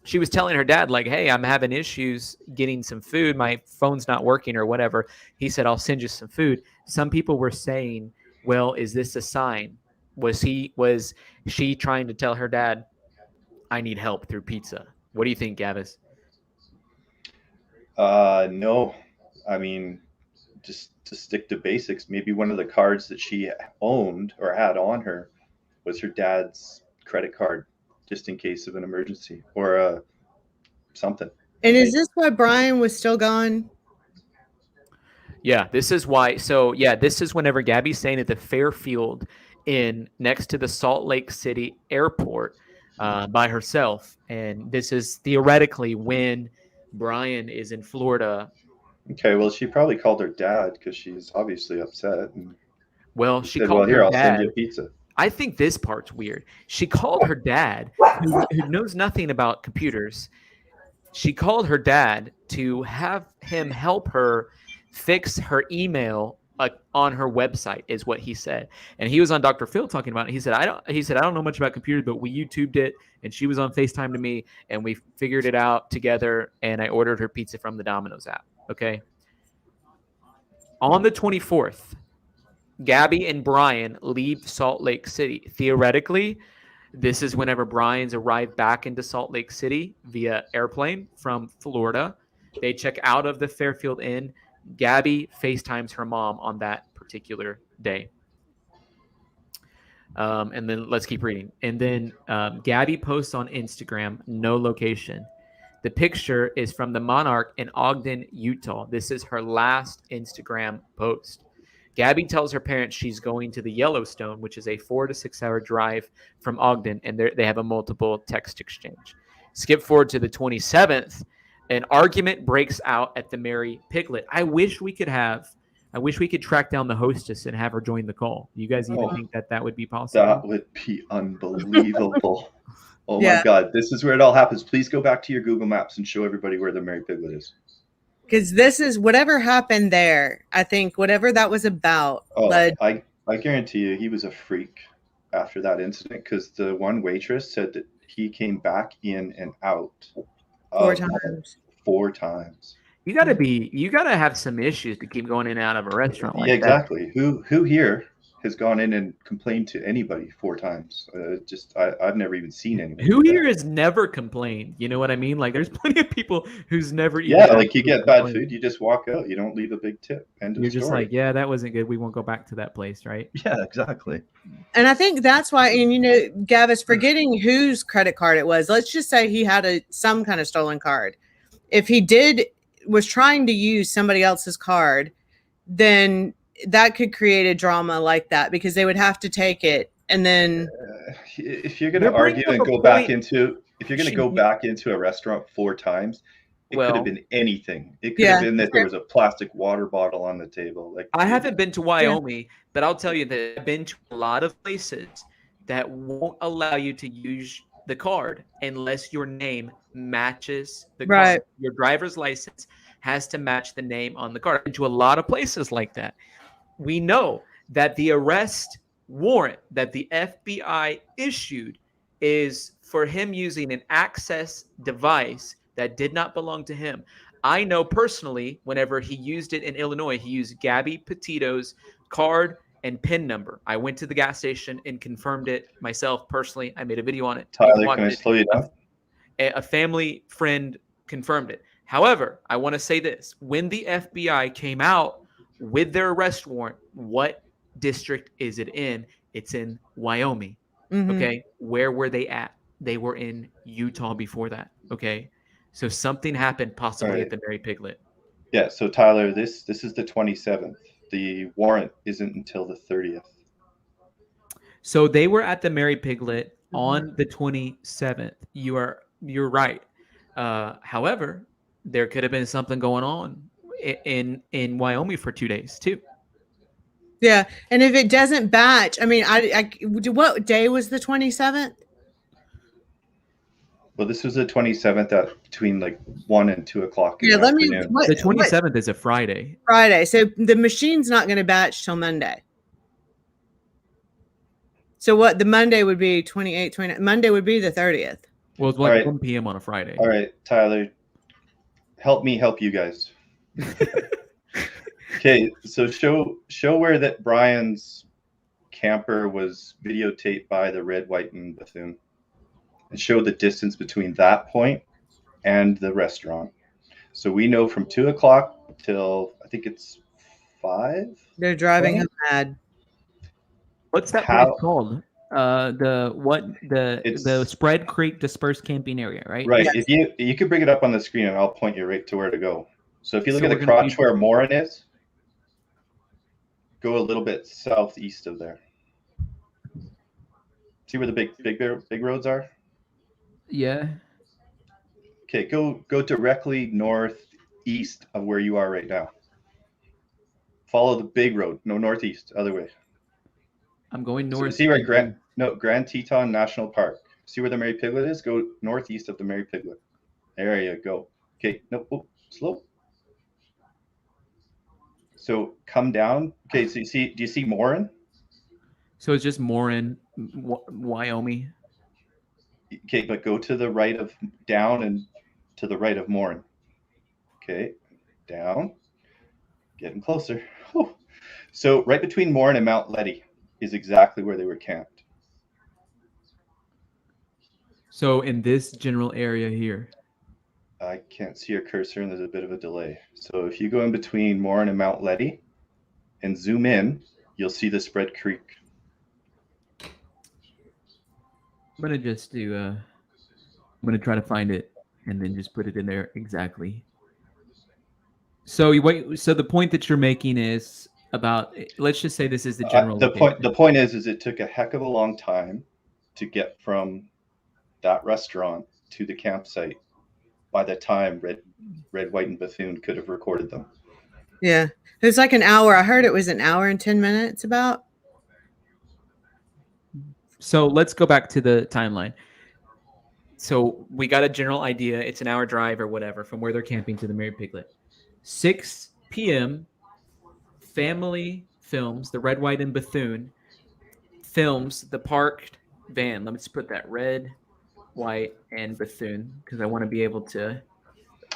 She was telling her dad, like, hey, I'm having issues getting some food. My phone's not working or whatever. He said, I'll send you some food. Some people were saying, well, is this a sign? Was she trying to tell her dad, I need help through pizza? What do you think, Gavis? No. I mean, just to stick to basics, maybe one of the cards that she owned or had on her was her dad's credit card, just in case of an emergency or something. And is this why Brian was still gone? Yeah, this is why. So, yeah, this is whenever Gabby's staying at the Fairfield Inn next to the Salt Lake City airport by herself. And this is theoretically when Brian is in Florida. Okay, well, she probably called her dad because she's obviously upset. And well, she said, called her I'll dad. send you a pizza. I think this part's weird. She called her dad, who knows nothing about computers. She called her dad to have him help her fix her email on her website, is what he said. And he was on Dr. Phil talking about it. He said, I don't know much about computers, but we YouTubed it, and she was on FaceTime to me, and we figured it out together, and I ordered her pizza from the Domino's app. Okay. On the 24th, Gabby and Brian leave Salt Lake City. Theoretically, this is whenever Brian's arrived back into Salt Lake City via airplane from Florida. They check out of the Fairfield Inn. Gabby FaceTimes her mom on that particular day. And then let's keep reading. And then Gabby posts on Instagram, no location. The picture is from the Monarch in Ogden, Utah. This is her last Instagram post. Gabby tells her parents she's going to the Yellowstone, which is a 4 to 6 hour drive from Ogden, and they have a multiple text exchange. Skip forward to the 27th. An argument breaks out at the Mary Piglet. I wish we could have I wish we could track down the hostess and have her join the call. You guys even Oh, think that would be possible? that would be unbelievable. Oh Yeah. my God, this is where it all happens. Please go back to your Google Maps and show everybody where the Mary Piglet is. Because this is whatever happened there. I think whatever that was about Oh, led. I guarantee you he was a freak after that incident, because the one waitress said that he came back in and out 4 of times. 4 times. You gotta have some issues to keep going in and out of a restaurant like Yeah, that. exactly. Who here has gone in and complained to anybody 4 times? I've never even seen anybody. Who do here that. has never complained? You know what I mean? Like, there's plenty of people who's never even. Yeah, like you actually get bad complained. food, you just walk out. You don't leave a big tip. End of You're the just story. like, yeah, that wasn't good. We won't go back to that place, right? Yeah, exactly. And I think that's why, and Gavis, forgetting whose credit card it was. Let's just say he had some kind of stolen card. If he was trying to use somebody else's card, then that could create a drama like that, because they would have to take it and then. If you're going to argue and go back into, if you're going to go back into a restaurant 4 times, it could have been anything. It could have been that there was a plastic water bottle on the table. Like, I haven't been to Wyoming, but I'll tell you that I've been to a lot of places that won't allow you to use the card unless your name matches the card. Your driver's license has to match the name on the card. I've been to a lot of places like that. We know that the arrest warrant that the FBI issued is for him using an access device that did not belong to him. I know personally, whenever he used it in Illinois, he used Gabby Petito's card and PIN number. I went to the gas station and confirmed it myself personally. I made a video on it. Tyler, can I slow you down? A family friend confirmed it. However, I want to say this. When the FBI came out with their arrest warrant, what district is it in? It's in Wyoming. Mhm. Okay. Where were they at? They were in Utah before that. Okay. So something happened possibly at the Mary Piglet. Yeah. So Tyler, this is the 27th. The warrant isn't until the 30th. So they were at the Mary Piglet on the 27th. You're right. However, there could have been something going on in Wyoming for 2 days too. Yeah, and if it doesn't batch, I mean, what day was the 27th? Well, this was the 27th at between like 1 and 2 o'clock. Yeah, let me. The 27th is a Friday. Friday. So the machine's not going to batch till Monday. So what the Monday would be 28, 29. Monday would be the 30th. Well, it's like 1 p.m. on a Friday. All right, Tyler, help me help you guys. Okay, so show where that Brian's camper was videotaped by the red, white, and Bethune, and show the distance between that point and the restaurant. So we know from 2 o'clock till I think it's 5. They're driving him mad. What's that place called? The Spread Creek Dispersed Camping Area, right? Right. Yes. If you could bring it up on the screen, and I'll point you right to where to go. So if you look at the crotch where Morin is, go a little bit southeast of there. See where the big roads are? Yeah. Okay, go directly northeast of where you are right now. Follow the big road. No, northeast, other way. I'm going north. So see where Grand Teton National Park. See where the Mary Piglet is? Go northeast of the Mary Piglet. There you go. Okay, no, slow. So come down. Okay, so do you see Morin? So it's just Morin, Wyoming. Okay, but go to the right of down and to the right of Morin. Okay, down. Getting closer. Whew. So right between Morin and Mount Letty is exactly where they were camped. So in this general area here. I can't see your cursor and there's a bit of a delay. So if you go in between Morin and Mount Letty and zoom in, you'll see the Spread Creek. I'm going to just do, I'm going to try to find it and then just put it in there exactly. So so the point that you're making is about, let's just say this is the general. The point is it took a heck of a long time to get from that restaurant to the campsite by the time Red, White, and Bethune could have recorded them. Yeah. It's like an hour. I heard it was an hour and 10 minutes about. So let's go back to the timeline. So we got a general idea. It's an hour drive or whatever from where they're camping to the Mary Piglet. 6 p.m. Family films, the Red, White, and Bethune films the parked van. Let me just put that Red, White, and Bethune because I want to be able to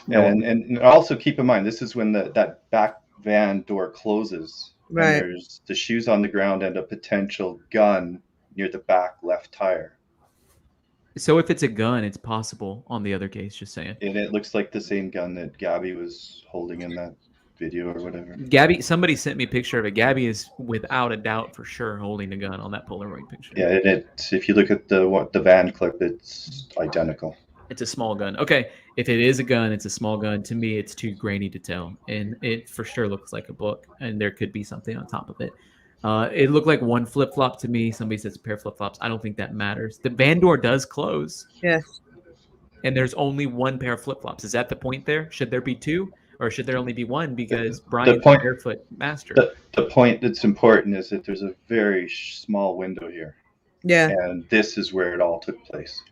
know. And also keep in mind, this is when that back van door closes. Right. And there's the shoes on the ground and a potential gun near the back left tire. So if it's a gun, it's possible on the other case, just saying. And it looks like the same gun that Gabby was holding in that video or whatever. Gabby, somebody sent me a picture of it. Gabby is without a doubt for sure holding a gun on that Polaroid picture. Yeah, if you look at the van clip, it's identical. It's a small gun. Okay, if it is a gun, it's a small gun. To me, it's too grainy to tell, and it for sure looks like a book, and there could be something on top of it. It looked like one flip-flop to me. Somebody says a pair of flip-flops. I don't think that matters. The van door does close. Yes. And there's only one pair of flip-flops. Is that the point there? Should there be two? Or should there only be one because Brian's a barefoot master? The point that's important is that there's a very small window here. Yeah. And this is where it all took place.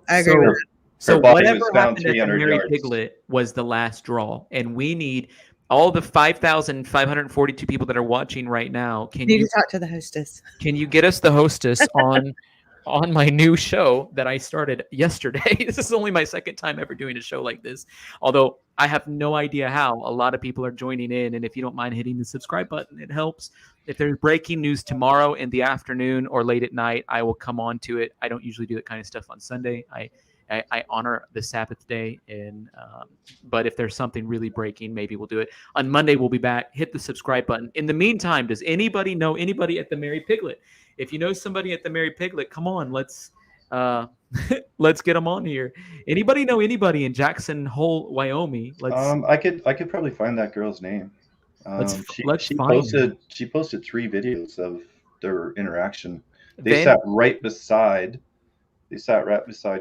I agree with that. So Her body whatever was found happened at the 300 Mary yards. Piglet was the last draw. And we need all the 5,542 people that are watching right now. Can Need you to talk to the hostess. Can you get us the hostess on my new show that I started yesterday? This is only my second time ever doing a show like this. Although I have no idea how. A lot of people are joining in. And if you don't mind hitting the subscribe button, it helps. If there's breaking news tomorrow in the afternoon or late at night, I will come on to it. I don't usually do that kind of stuff on Sunday. I honor the Sabbath day, and but if there's something really breaking, maybe we'll do it. On Monday, we'll be back. Hit the subscribe button. In the meantime, does anybody know anybody at the Mary Piglet? If you know somebody at the Mary Piglet, come on, let's let's get them on here. Anybody know anybody in Jackson Hole, Wyoming? I could probably find that girl's name. She posted 3 videos of their interaction. They sat right beside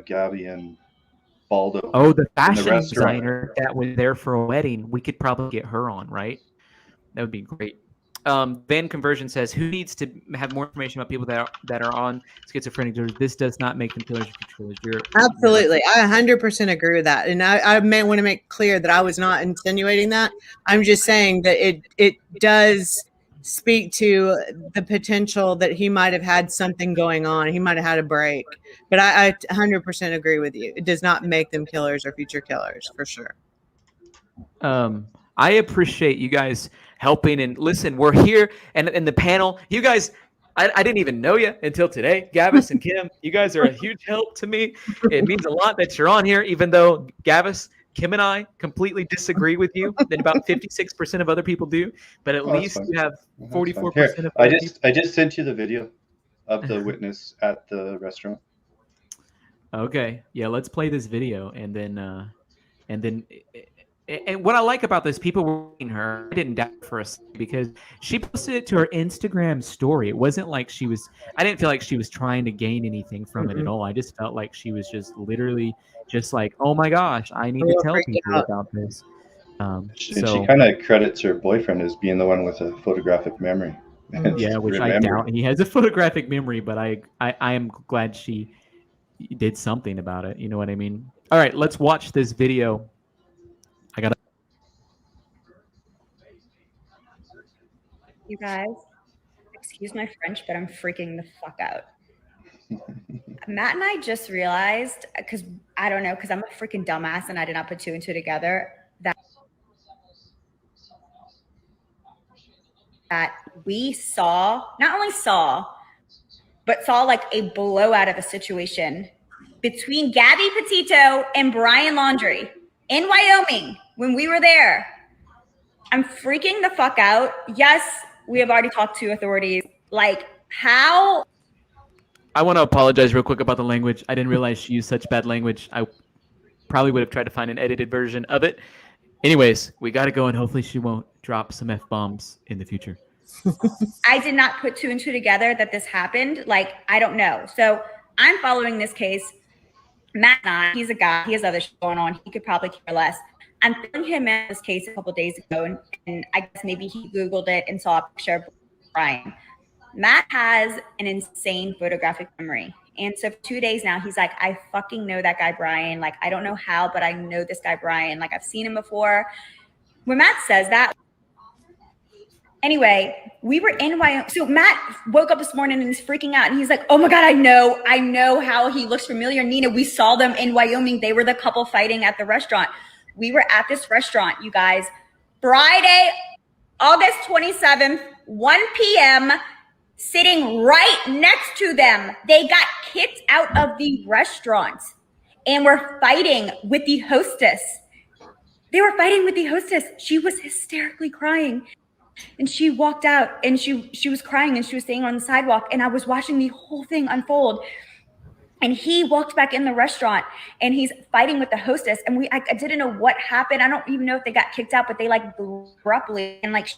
Gabby and Baldo. Oh, the in fashion restaurant. designer that was there for a wedding. We could probably get her on, right? That would be great. Van Conversion says, who needs to have more information about people that are on schizophrenic disorders? This does not make them killers or controllers. Absolutely. I 100% agree with that. And I may want to make clear that I was not insinuating that. I'm just saying that it does speak to the potential that he might have had something going on. He might have had a break. But I 100% agree with you. It does not make them killers or future killers, for sure. I appreciate you guys helping. And listen, we're here and the panel. You guys, I didn't even know you until today. Gavis and Kim, you guys are a huge help to me. It means a lot that you're on here, even though Gavis, Kim, and I completely disagree with you. Then about 56% of other people do. But at least you have 44% of I just sent you the video of the witness at the restaurant. Okay. Yeah, let's play this video and then and what I like about this, people were reading her. I didn't doubt for a second because she posted it to her Instagram story. It wasn't like I didn't feel like she was trying to gain anything from it at all. I just felt like she was just literally just like, oh my gosh, I need to tell people about this. She kind of credits her boyfriend as being the one with a photographic memory. Yeah, which I doubt he has a photographic memory, but I am glad she did something about it. You know what I mean? All right, let's watch this video. You guys, excuse my French, but I'm freaking the fuck out. Matt and I just realized, because I don't know, because I'm a freaking dumbass and I did not put 2 and 2 together, that we not only saw, but saw like a blowout of a situation between Gabby Petitio and Brian Laundrie in Wyoming when we were there. I'm freaking the fuck out. Yes, we have already talked to authorities. Like, how? I want to apologize real quick about the language. I didn't realize she used such bad language. I probably would have tried to find an edited version of it. Anyways, we got to go, and hopefully she won't drop some F-bombs in the future. I did not put 2 and 2 together that this happened. Like, I don't know. So I'm following this case. Matt and I, he's a guy. He has other shit going on. He could probably care less. I'm filling him in this case a couple days ago, and I guess maybe he Googled it and saw a picture of Brian. Matt has an insane photographic memory. And so for 2 days now, he's like, I fucking know that guy, Brian. Like, I don't know how, but I know this guy, Brian. Like, I've seen him before. When Matt says that, anyway, we were in Wyoming. So Matt woke up this morning and he's freaking out. And he's like, oh my God, I know how he looks familiar. Nina, we saw them in Wyoming. They were the couple fighting at the restaurant. We were at this restaurant, you guys, Friday, August 27th, 1 p.m., sitting right next to them. They got kicked out of the restaurant and were fighting with the hostess. They were fighting with the hostess. She was hysterically crying. And she walked out and she was crying and she was staying on the sidewalk. And I was watching the whole thing unfold. And he walked back in the restaurant and he's fighting with the hostess. And I didn't know what happened. I don't even know if they got kicked out, but they like abruptly and like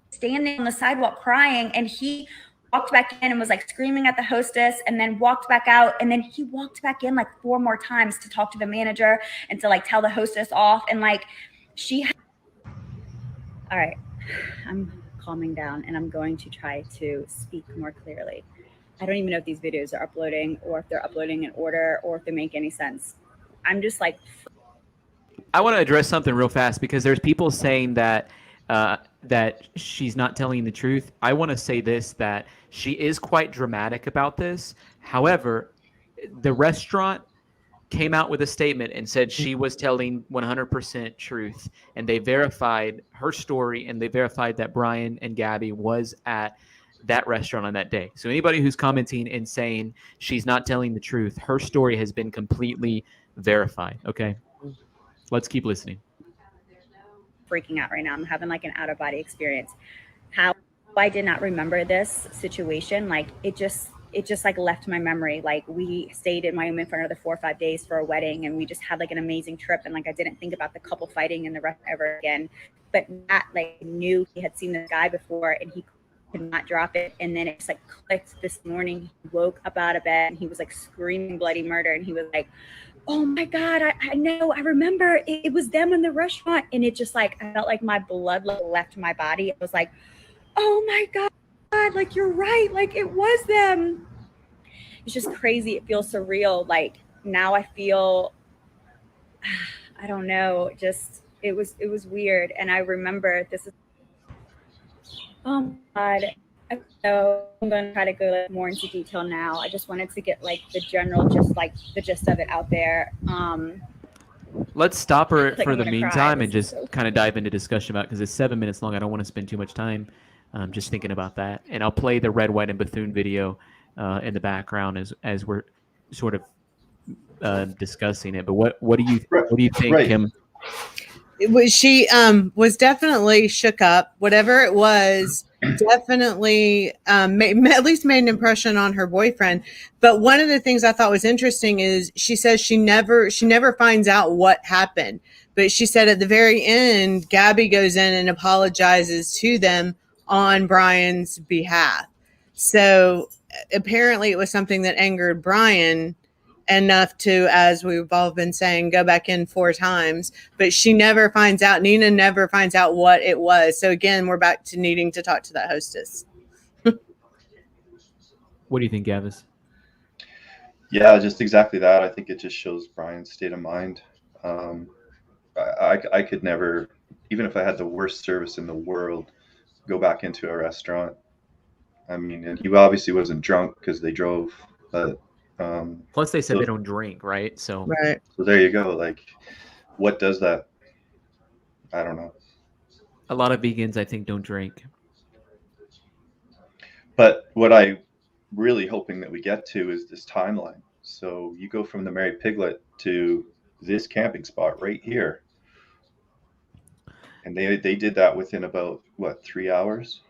standing on the sidewalk crying. And he walked back in and was like screaming at the hostess and then walked back out. And then he walked back in like 4 more times to talk to the manager and to like tell the hostess off. And like all right, I'm calming down and I'm going to try to speak more clearly. I don't even know if these videos are uploading or if they're uploading in order or if they make any sense. I'm just like, I want to address something real fast because there's people saying that that she's not telling the truth. I want to say this, that she is quite dramatic about this. However, the restaurant came out with a statement and said she was telling 100% truth, and they verified her story, and they verified that Brian and Gabby was at that restaurant on that day. So anybody who's commenting and saying she's not telling the truth, her story has been completely verified. Okay, let's keep listening. freaking out right now. I'm having like an out-of-body experience. How I did not remember this situation, like it just like left my memory. Like we stayed in Wyoming for another 4 or 5 days for a wedding, and we just had like an amazing trip. And like I didn't think about the couple fighting in the rest ever again. But Matt like knew he had seen this guy before, and he could not drop it. And then it just like clicked this morning. He woke up out of bed and he was like screaming bloody murder, and he was like, oh my God, I know, I remember it was them in the restaurant. And it just like, I felt like my blood left my body. It was like, oh my God, like you're right. Like it was them. It's just crazy. It feels surreal. Like now I feel, I don't know, just, it was weird. And I remember this is, oh my God. So I'm going to try to go like more into detail now. I just wanted to get like the general, just like the gist of it out there. Let's stop her Like, for I'm the gonna cry. meantime and This is just so kind of dive into discussion about, because it's 7 minutes long. I don't want to spend too much time just thinking about that. And I'll play the Red, White, and Bethune video in the background as we're sort of discussing it. But what do you think, Right. Kim? She was definitely shook up. Whatever it was, definitely at least made an impression on her boyfriend. But one of the things I thought was interesting is she says she never finds out what happened. But she said at the very end, Gabby goes in and apologizes to them on Brian's behalf. So apparently it was something that angered Brian enough to, as we've all been saying, go back in 4 times. But she never finds out. Nina never finds out what it was. So again, we're back to needing to talk to that hostess. What do you think, Gavis? Yeah, just exactly that. I think it just shows Brian's state of mind. I could never, even if I had the worst service in the world, go back into a restaurant. I mean, and he obviously wasn't drunk because they drove, but Plus, they said so- they don't drink, right? So, Right. So there you go. Like, what does that? I don't know. a lot of vegans, I think, don't drink. But what I really hoping that we get to is this timeline. So you go from the Mary Piglet to this camping spot right here. And they did that within about, what, 3 hours?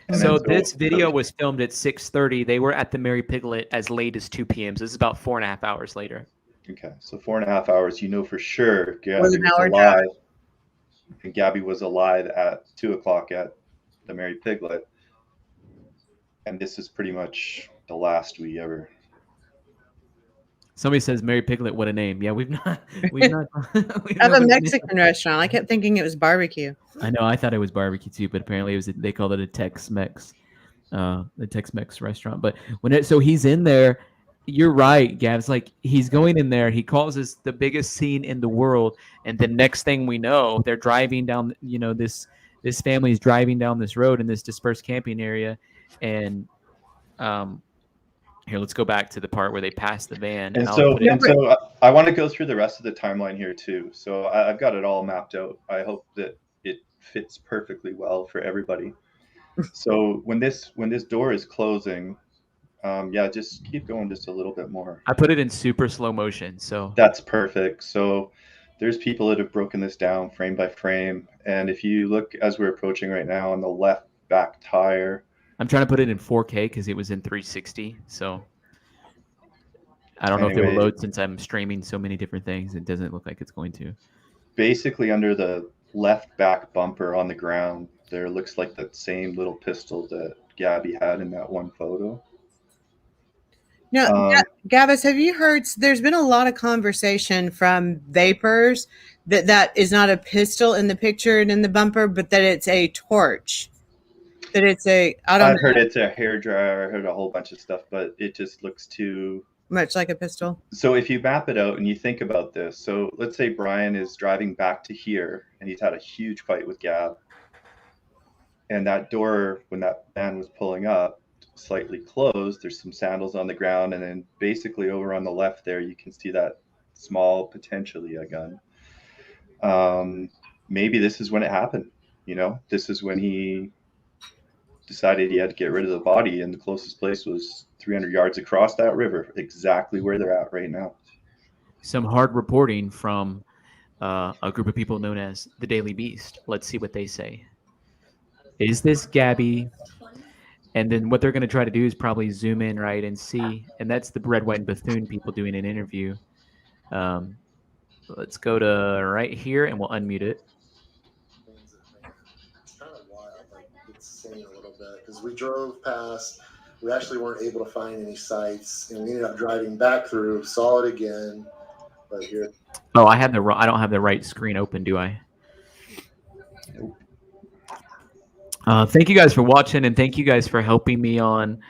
And So then this video was filmed at 6:30. They were at the Mary Piglet as late as 2 p.m. So this is about 4.5 hours later. Okay, so 4.5 hours, you know for sure Gabby Was an hour was alive. And Gabby was alive at 2 o'clock at the Mary Piglet. And this is pretty much the last we ever. Somebody says Mary Piglet, what a name. Yeah, we've not. Of a Mexican restaurant. I kept thinking it was barbecue. I know. I thought it was barbecue too, but apparently it was. They called it a Tex-Mex, the Tex-Mex restaurant. But so he's in there. You're right, Gabs. Like he's going in there. He calls this the biggest scene in the world, and the next thing we know, they're driving down. This family is driving down this road in this dispersed camping area, and here, let's go back to the part where they pass the van. And so I want to go through the rest of the timeline here too. So I've got it all mapped out. I hope that it fits perfectly well for everybody. So when this door is closing, just keep going just a little bit more. I put it in super slow motion, so that's perfect. So there's people that have broken this down frame by frame, and if you look as we're approaching right now on the left back tire. I'm trying to put it in 4K because it was in 360. So I don't know if it will load since I'm streaming so many different things. It doesn't look like it's going to. Basically, under the left back bumper on the ground, there looks like that same little pistol that Gabby had in that one photo. Now, Gavis, have you heard? There's been a lot of conversation from vapors that is not a pistol in the picture and in the bumper, but that it's a torch. That it's I've heard it's a hairdryer. I heard a whole bunch of stuff, but it just looks too much like a pistol. So if you map it out and you think about this, so let's say Brian is driving back to here and he's had a huge fight with Gab. And that door, when that van was pulling up, slightly closed. There's some sandals on the ground. And then basically over on the left there, you can see that small, potentially a gun. Maybe this is when it happened. This is when he decided he had to get rid of the body, and the closest place was 300 yards across that river, exactly where they're at right now. Some hard reporting from a group of people known as the Daily Beast. Let's see what they say. Is this Gabby? And then what they're going to try to do is probably zoom in, right, and see. And that's the Red, White, and Bethune people doing an interview. Let's go to right here, and we'll unmute it. A little bit because we drove past, we actually weren't able to find any sites, and we ended up driving back through, saw it again, but here. Oh, I don't have the right screen open, do I? Thank you guys for watching, and thank you guys for helping me on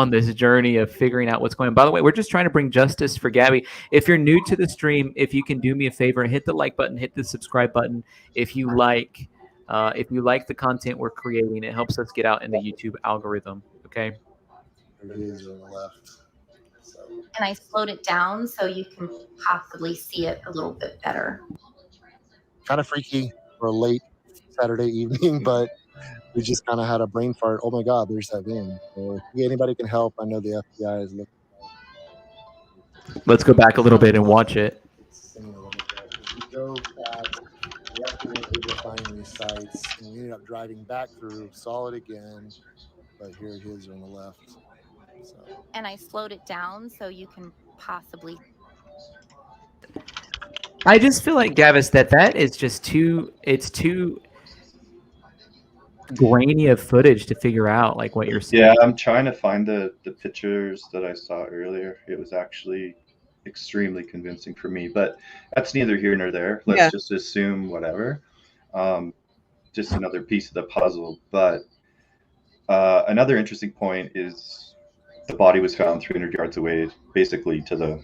this journey of figuring out what's going on. By the way, we're just trying to bring justice for Gabby. If you're new to the stream, if you can do me a favor, hit the like button, hit the subscribe button. If you like the content we're creating, it helps us get out in the YouTube algorithm. Okay. It is on the left. And I slowed it down so you can possibly see it a little bit better. Kind of freaky for a late Saturday evening, but we just kind of had a brain fart. Oh my God, there's that van. So if anybody can help, I know the FBI is looking. Let's go back a little bit and watch it. We drove past. We actually weren't able to find any sites, and we ended up driving back through, saw it again, but here it is on the left. So. And I slowed it down so you can possibly. I just feel like, Gavis, that is just too grainy of footage to figure out like what you're seeing. Yeah, I'm trying to find the pictures that I saw earlier. It was actually extremely convincing for me, but that's neither here nor there. Let's just assume whatever. Just another piece of the puzzle. But another interesting point is the body was found 300 yards away, basically to the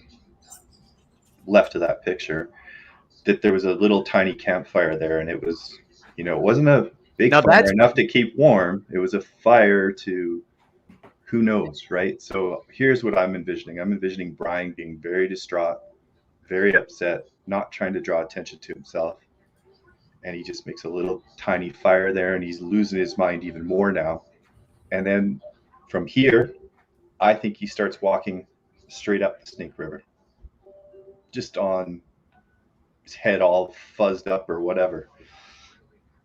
left of that picture. That there was a little tiny campfire there, and it was, it wasn't a big fire enough to keep warm. It was a fire to who knows, right? So here's what I'm envisioning. I'm envisioning Brian being very distraught, very upset, not trying to draw attention to himself. And he just makes a little tiny fire there, and he's losing his mind even more now. And then from here, I think he starts walking straight up the Snake River, just on his head all fuzzed up or whatever.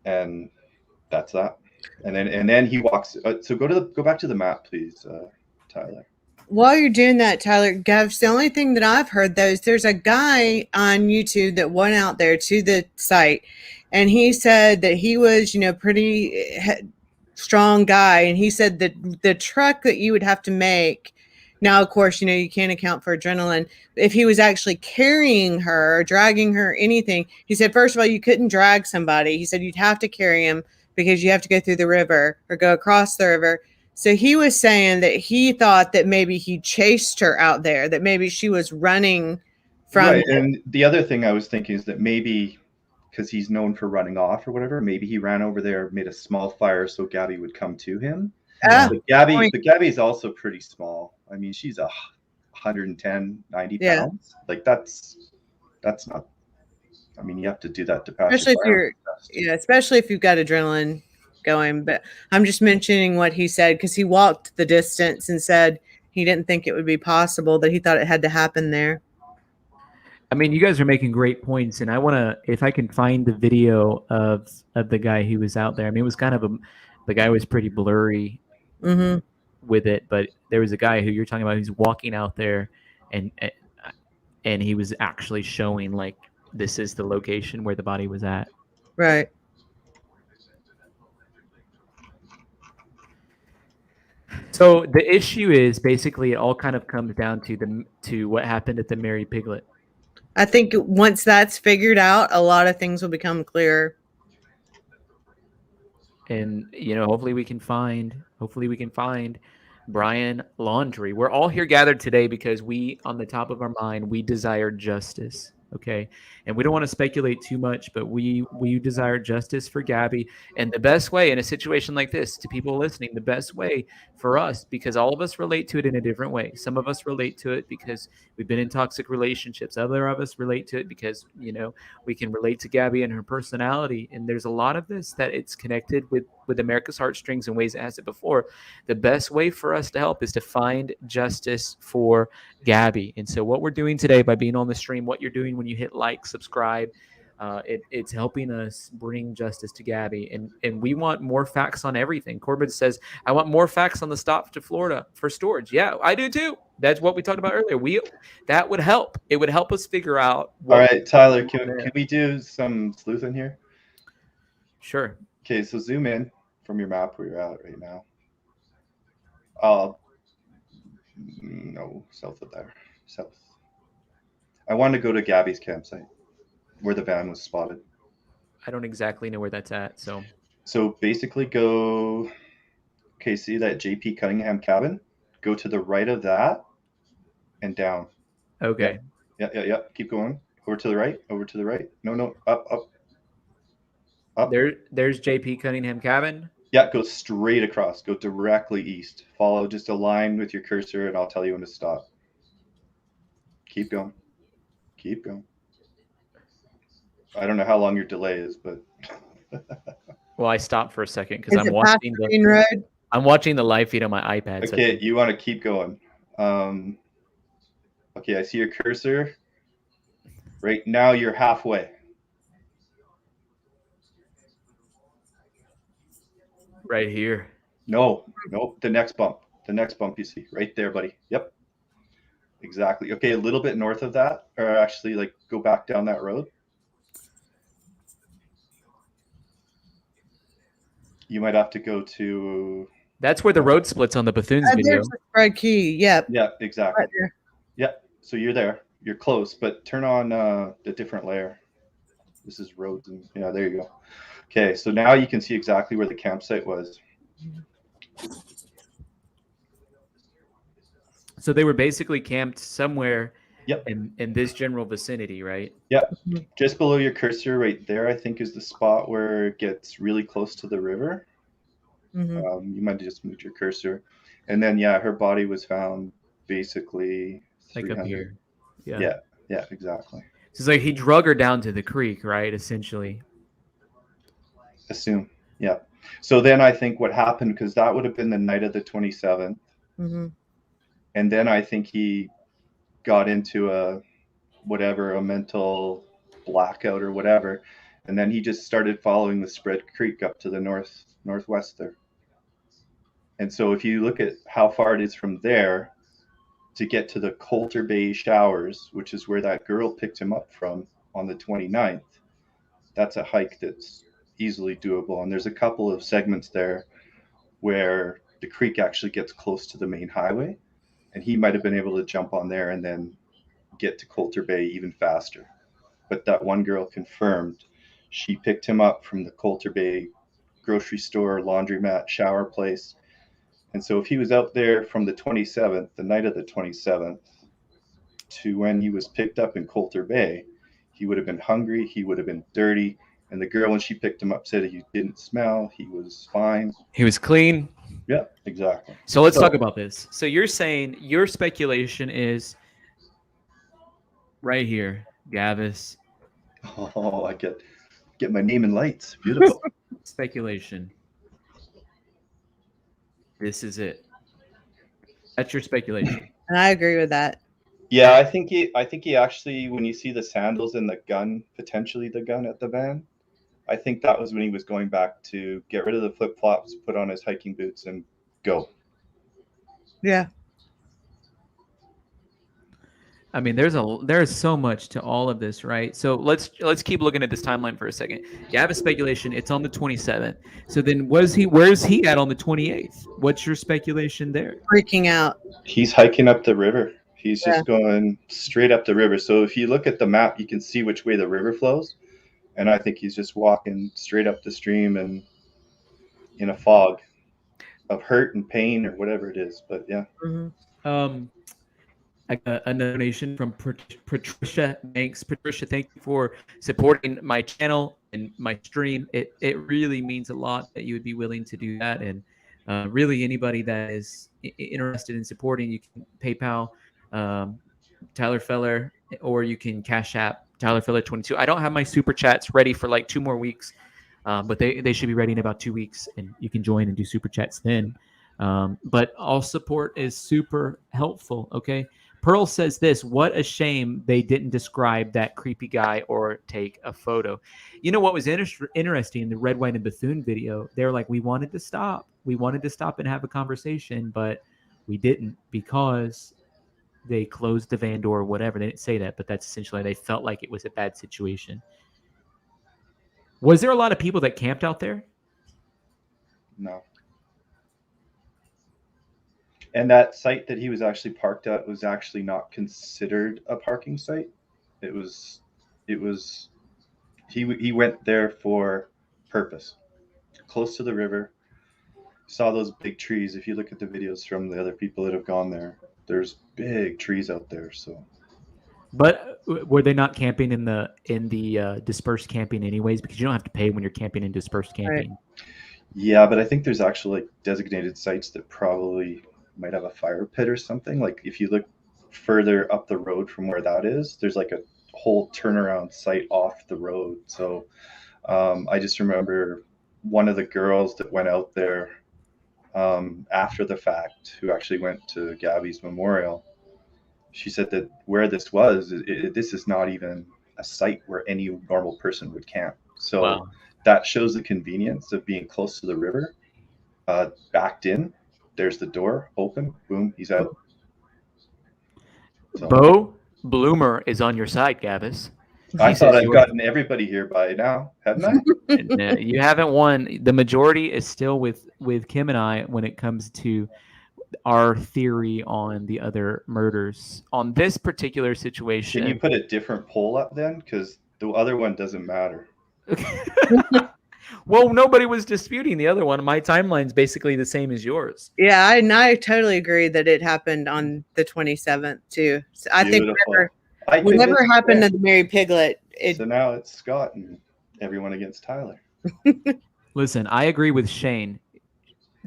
And that's that. And then he walks. So go back to the map, please, Tyler. While you're doing that, Tyler, Gavs, the only thing that I've heard though is there's a guy on YouTube that went out there to the site, and he said that he was, pretty strong guy, and he said that the truck that you would have to make Now, of course, you can't account for adrenaline. If he was actually carrying her, or dragging her, anything, he said, first of all, you couldn't drag somebody. He said you'd have to carry him because you have to go through the river or go across the river. So he was saying that he thought that maybe he chased her out there, that maybe she was running from Right. And the other thing I was thinking is that maybe because he's known for running off or whatever, maybe he ran over there, made a small fire so Gabby would come to him. But Gabby's also pretty small. I mean, she's 110, 90 pounds. Like that's not, I mean, you have to do that to pass. Especially if you've got adrenaline going. But I'm just mentioning what he said because he walked the distance and said he didn't think it would be possible, that he thought it had to happen there. I mean, you guys are making great points, and I want to, if I can find the video of the guy who was out there. I mean, it was kind of the guy was pretty blurry with it, but there was a guy who you're talking about who's walking out there, and he was actually showing like this is the location where the body was at. Right. So the issue is basically it all kind of comes down to what happened at the Mary Piglet. I think once that's figured out, a lot of things will become clearer. And hopefully we can find Brian Laundrie. We're all here gathered today because on the top of our mind, we desire justice. Okay. And we don't want to speculate too much, but we desire justice for Gabby. And the best way in a situation like this, to people listening, the best way for us, because all of us relate to it in a different way. Some of us relate to it because we've been in toxic relationships. Other of us relate to it because, we can relate to Gabby and her personality. And there's a lot of this that it's connected with America's heartstrings in ways it hasn't before. The best way for us to help is to find justice for Gabby. And so what we're doing today by being on the stream, what you're doing when you hit like, subscribe, it's helping us bring justice to Gabby. And we want more facts on everything. Corbin says, I want more facts on the stop to Florida for storage. Yeah, I do too. That's what we talked about earlier. That would help. It would help us figure out. All right, Tyler, can we do some sleuthing here? Sure. Okay, so zoom in from your map where you're at right now. No, south of there. South. I want to go to Gabby's campsite where the van was spotted. I don't exactly know where that's at. So basically go, okay, see that JP Cunningham cabin? Go to the right of that and down. Okay. Yeah. Keep going. Over to the right. No. Up. There's JP Cunningham cabin. Yeah, go straight across. Go directly east. Follow just a line with your cursor and I'll tell you when to stop. Keep going. I don't know how long your delay is, but well, I stopped for a second because I'm watching the live feed on my iPad. Okay, you want to keep going. Okay, I see your cursor. Right now you're halfway. Right here. No, the next bump you see right there, buddy. Yep, exactly. Okay, a little bit north of that, or actually like go back down that road. You might have to go to. That's where the road splits on the Bethune video. There's the spread key. Yep. Yeah, exactly. Right there. Yeah, so you're there. You're close, but turn on the different layer. This is roads, and yeah, there you go. Okay, so now you can see exactly where the campsite was. So they were basically camped somewhere. Yep. In this general vicinity, right? Yep. Just below your cursor right there, I think, is the spot where it gets really close to the river. You might have just moved your cursor. And then, yeah, her body was found basically like up here. Yeah, exactly. So it's like he drug her down to the creek, right? Essentially. Assume. Yeah. So then I think what happened, because that would have been the night of the 27th. And then I think he got into a mental blackout or whatever. And then he just started following the spread creek up to the northwest there. And so if you look at how far it is from there to get to the Coulter Bay showers, which is where that girl picked him up from on the 29th, that's a hike that's easily doable. And there's a couple of segments there where the creek actually gets close to the main highway. and he might have been able to jump on there and then get to Coulter Bay even faster. But that one girl confirmed she picked him up from the Coulter Bay grocery store, laundromat, shower place. And so if he was out there from the 27th, the night of the 27th, to when he was picked up in Coulter Bay, he would have been hungry, he would have been dirty. And the girl, when she picked him up, said he didn't smell, he was fine. He was clean. Yeah, exactly. So let's talk about this. So you're saying your speculation is right here, Gavis. Oh, I get my name in lights. Beautiful. Speculation. This is it. That's your speculation. And I agree with that. Yeah, I think he actually, when you see the sandals and the gun, potentially the gun at the van, I think that was when he was going back to get rid of the flip-flops, put on his hiking boots, and go. Yeah. I mean, there's so much to all of this, right? So let's keep looking at this timeline for a second. You have a speculation. It's on the 27th. So then where's he at on the 28th? What's your speculation there? Freaking out. He's hiking up the river. He's just going straight up the river. So if you look at the map, you can see which way the river flows. And I think he's just walking straight up the stream and in a fog of hurt and pain or whatever it is. But yeah. Mm-hmm. I got a donation from Patricia. Thanks, Patricia. Thank you for supporting my channel and my stream. It really means a lot that you would be willing to do that. And really, anybody that is interested in supporting, you can PayPal Tyler Feller, or you can Cash App Tyler Feller 22. I don't have my super chats ready for like 2 more weeks, but they should be ready in about 2 weeks, and you can join and do super chats then. But all support is super helpful. Okay. Pearl says this: what a shame they didn't describe that creepy guy or take a photo. You know what was interesting in the Red, White, and Bethune video? They're like, we wanted to stop and have a conversation, but we didn't because they closed the van door or whatever. They didn't say that, but that's essentially, they felt like it was a bad situation. Was there a lot of people that camped out there? No. And that site that he was actually parked at was actually not considered a parking site. He went there for purpose. Close to the river. Saw those big trees. If you look at the videos from the other people that have gone there, there's big trees out there. So, but were they not camping in the dispersed camping anyways? Because you don't have to pay when you're camping in dispersed camping. Right. Yeah, but I think there's actually like designated sites that probably might have a fire pit or something. Like if you look further up the road from where that is, there's like a whole turnaround site off the road. So I just remember one of the girls that went out there after the fact, who actually went to Gabby's memorial, she said that where this was, this is not even a site where any normal person would camp. So wow. That shows the convenience of being close to the river, backed in. There's the door open. Boom, he's out. So, Bo Bloomer is on your side, Gavis. I thought I've gotten everybody here by now, haven't I? No, you haven't won. The majority is still with Kim and I when it comes to our theory on the other murders. On this particular situation, can you put a different poll up then? Because the other one doesn't matter. Well, nobody was disputing the other one. My timeline's basically the same as yours. Yeah, I totally agree that it happened on the 27th too. So I think whatever happened to the Mary Piglet. So now it's Scott and everyone against Tyler. Listen, I agree with Shane.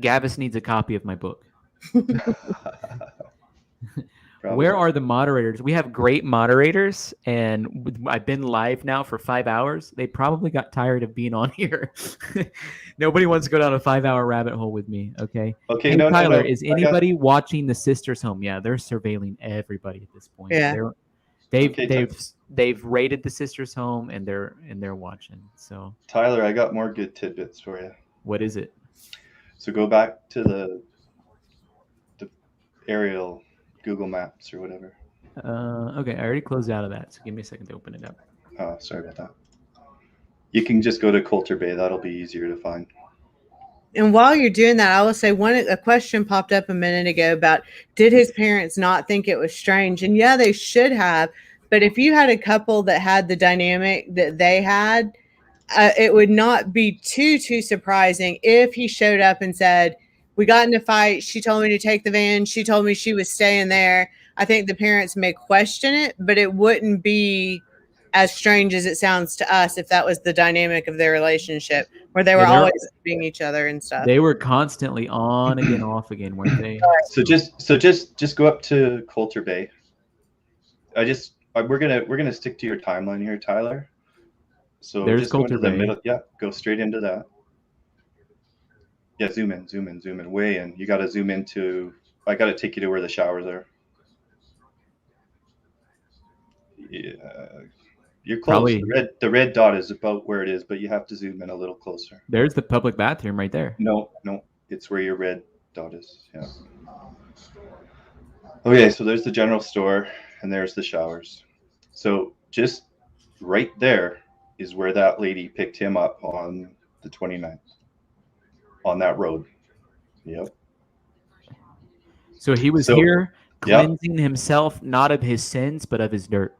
Gavis needs a copy of my book. Where are the moderators? We have great moderators, and I've been live now for 5 hours. They probably got tired of being on here. Nobody wants to go down a 5-hour rabbit hole with me. Okay. Okay. Hey, no, Tyler, no. Is anybody watching the sisters' home? Yeah, they're surveilling everybody at this point. Yeah. They've raided the sisters' home, and they're watching. So Tyler, I got more good tidbits for you. What is it? So go back to the aerial Google Maps or whatever. Okay, I already closed out of that, so give me a second to open it up. Oh, sorry about that. You can just go to Coulter Bay. That'll be easier to find. And while you're doing that, I will say a question popped up a minute ago about, did his parents not think it was strange? And yeah, they should have. But if you had a couple that had the dynamic that they had, it would not be too surprising if he showed up and said, we got in a fight. She told me to take the van. She told me she was staying there. I think the parents may question it, but it wouldn't be as strange as it sounds to us if that was the dynamic of their relationship, where they were always seeing each other and stuff. They were constantly on again, off again, weren't they? So just go up to Coulter Bay. We're gonna stick to your timeline here, Tyler. So There's just go into Coulter the Bay. middle. Yeah, go straight into that. Yeah, zoom in, way in. You got to zoom into. I got to take you to where the showers are. Yeah, you're close. Probably. The red dot is about where it is, but you have to zoom in a little closer. There's the public bathroom right there. No, it's where your red dot is. Yeah. Okay, so there's the general store, and there's the showers. So just right there is where that lady picked him up on the 29th on that road. Yep. So he was here cleansing himself, not of his sins, but of his dirt.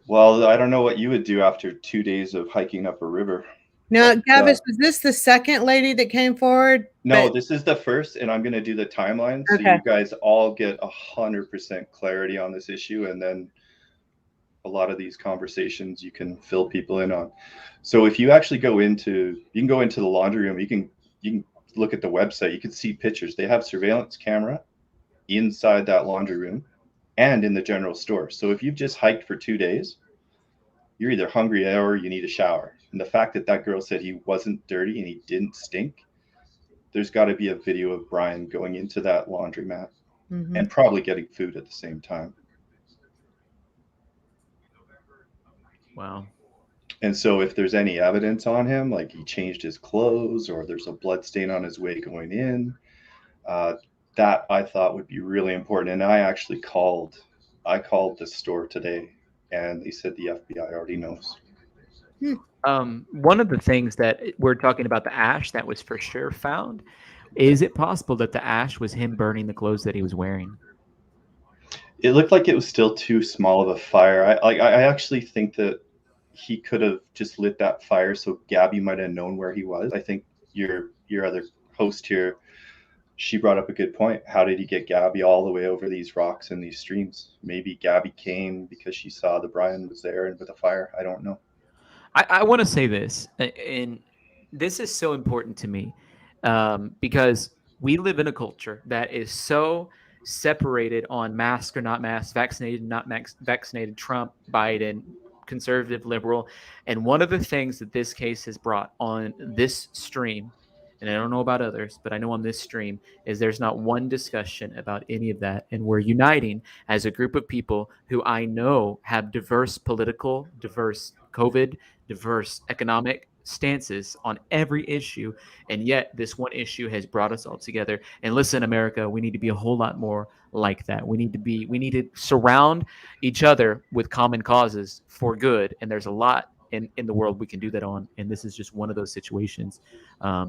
Well, I don't know what you would do after 2 days of hiking up a river. Now, Gavis, was this the second lady that came forward? No, this is the first, and I'm going to do the timeline so you guys all get 100% clarity on this issue, and then a lot of these conversations you can fill people in on. So if you actually you can go into the laundry room, you can look at the website, you can see pictures. They have surveillance camera inside that laundry room and in the general store. So if you've just hiked for 2 days, you're either hungry or you need a shower. And the fact that girl said he wasn't dirty and he didn't stink, there's got to be a video of Brian going into that laundromat and probably getting food at the same time. Wow. And so if there's any evidence on him, like he changed his clothes or there's a blood stain on his way going in, that I thought would be really important. And I actually called the store today, and they said the FBI already knows. One of the things that we're talking about, the ash that was for sure found, is it possible that the ash was him burning the clothes that he was wearing? It looked like it was still too small of a fire. I actually think that he could have just lit that fire so Gabby might have known where he was. I think your other host here, she brought up a good point. How did he get Gabby all the way over these rocks and these streams? Maybe Gabby came because she saw the Brian was there and with a fire. I don't know. I want to say this, and this is so important to me because we live in a culture that is so separated on mask or not mask, vaccinated, not vaccinated, Trump, Biden, conservative, liberal. And one of the things that this case has brought on this stream, and I don't know about others, but I know on this stream, is there's not one discussion about any of that. And we're uniting as a group of people who I know have diverse political, diverse COVID, diverse economic stances on every issue. And yet this one issue has brought us all together. And listen, America, we need to be a whole lot more like that. We need to surround each other with common causes for good. And there's a lot in the world we can do that on. And this is just one of those situations.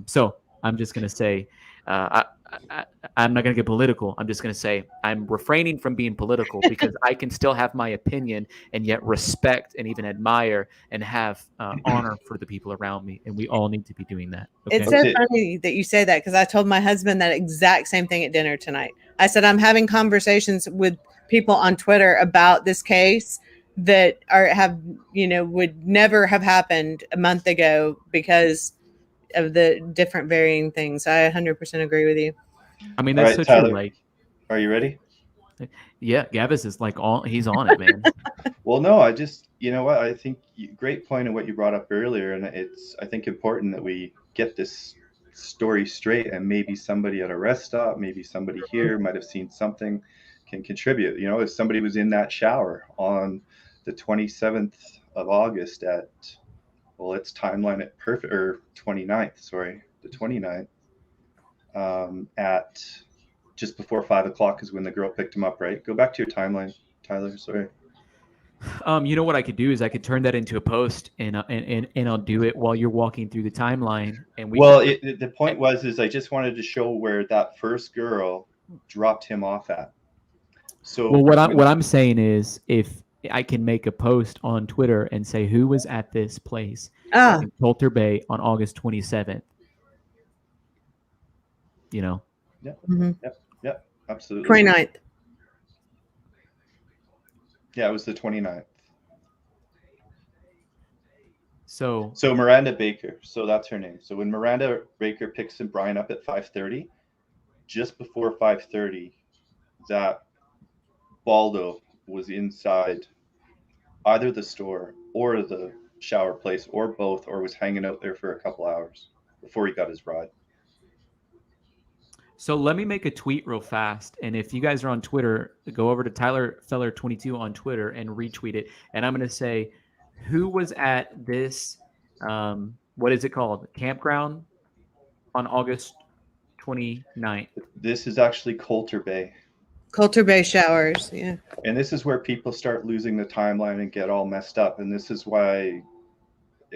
So I'm just going to say, I'm not going to get political. I'm just going to say I'm refraining from being political because I can still have my opinion and yet respect and even admire and have honor for the people around me. And we all need to be doing that. Okay? It's so funny that you say that because I told my husband that exact same thing at dinner tonight. I said, I'm having conversations with people on Twitter about this case that would never have happened a month ago because of the different varying things. I 100% agree with you. I mean, that's so Tyler, true. Like, are you ready? Yeah, Gavis is like he's on it, man. Well, no, you know what? I think great point in what you brought up earlier. And I think important that we get this story straight, and maybe somebody at a rest stop, maybe somebody here might have seen something, can contribute. You know, if somebody was in that shower on the 27th of August let's timeline it perfect, or 29th, sorry, the 29th, at just before 5 o'clock is when the girl picked him up, right? Go back to your timeline, Tyler, sorry. You know what I could do is I could turn that into a post, and I'll do it while you're walking through the timeline. And the point is I just wanted to show where that first girl dropped him off at. So well, what I'm saying is, if I can make a post on Twitter and say who was at this place in Coulter Bay on August 27th, you know. Yeah. Mhm. Yep. Absolutely. 29th. Yeah, it was the 29th. So Miranda Baker. So that's her name. So when Miranda Baker picks Brian up at 5:30, just before 5:30, that Baldo was inside either the store or the shower place or both, or was hanging out there for a couple hours before he got his ride. So let me make a tweet real fast. And if you guys are on Twitter, go over to Tyler Feller 22 on Twitter and retweet it. And I'm going to say, who was at this, what is it called? Campground on August 29th. This is actually Coulter Bay. Coulter Bay showers. Yeah. And this is where people start losing the timeline and get all messed up. And this is why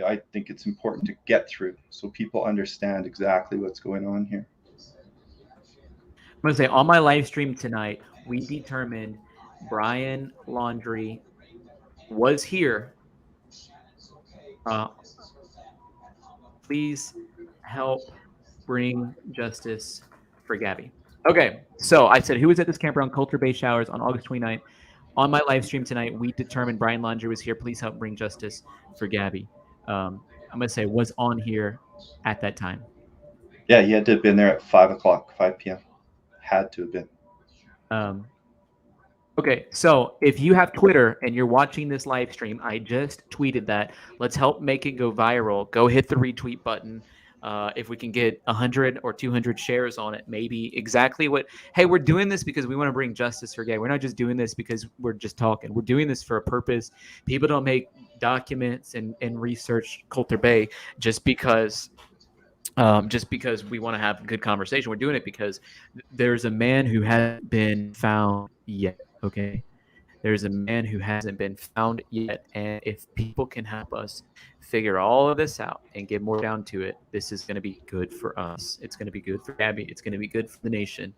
I think it's important to get through so people understand exactly what's going on here. I'm going to say on my live stream tonight, we determined Brian Laundrie was here. Please help bring justice for Gabby. Okay, so I said, who was at this campground Coulter Bay Showers on August 29th? On my live stream tonight, we determined Brian Laundrie was here. Please help bring justice for Gabby. I'm going to say was on here at that time. Yeah, he had to have been there at 5 p.m. Had to have been. Okay, so if you have Twitter and you're watching this live stream, I just tweeted that. Let's help make it go viral. Go hit the retweet button. If we can get 100 or 200 shares on it, maybe exactly what, hey, we're doing this because we want to bring justice for Gabby. We're not just doing this because we're just talking. We're doing this for a purpose. People don't make documents and research Coulter Bay just because we want to have a good conversation. We're doing it because there's a man who hasn't been found yet. Okay. There's a man who hasn't been found yet. And if people can help us figure all of this out and get more down to it, this is going to be good for us. It's going to be good for Gabby. It's going to be good for the nation.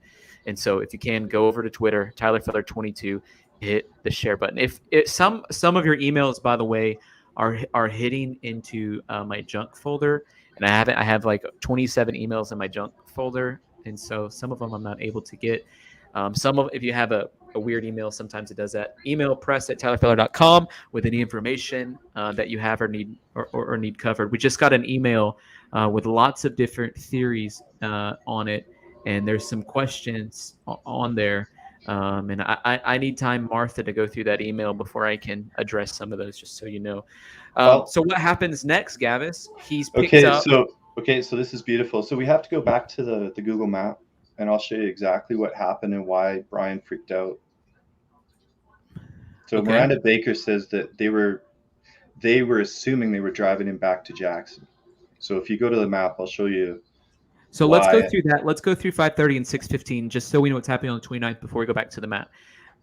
And so if you can, go over to Twitter, Tyler Feller 22, hit the share button. If some of your emails, by the way, are hitting into my junk folder, and I have like 27 emails in my junk folder. And so some of them I'm not able to get. If you have a weird email, sometimes it does that. Email press@tylerfeller.com with any information that you have or need covered. We just got an email with lots of different theories on it, and there's some questions on there. And I need time, Martha, to go through that email before I can address some of those, just so you know. So what happens next, Gavis? He's picked up. So this is beautiful. So we have to go back to the Google map, and I'll show you exactly what happened and why Brian freaked out. So Okay. Miranda Baker says that they were assuming they were driving him back to Jackson. So if you go to the map, I'll show you. So let's go through that. Let's go through 5:30 and 6:15, just so we know what's happening on the 29th before we go back to the map.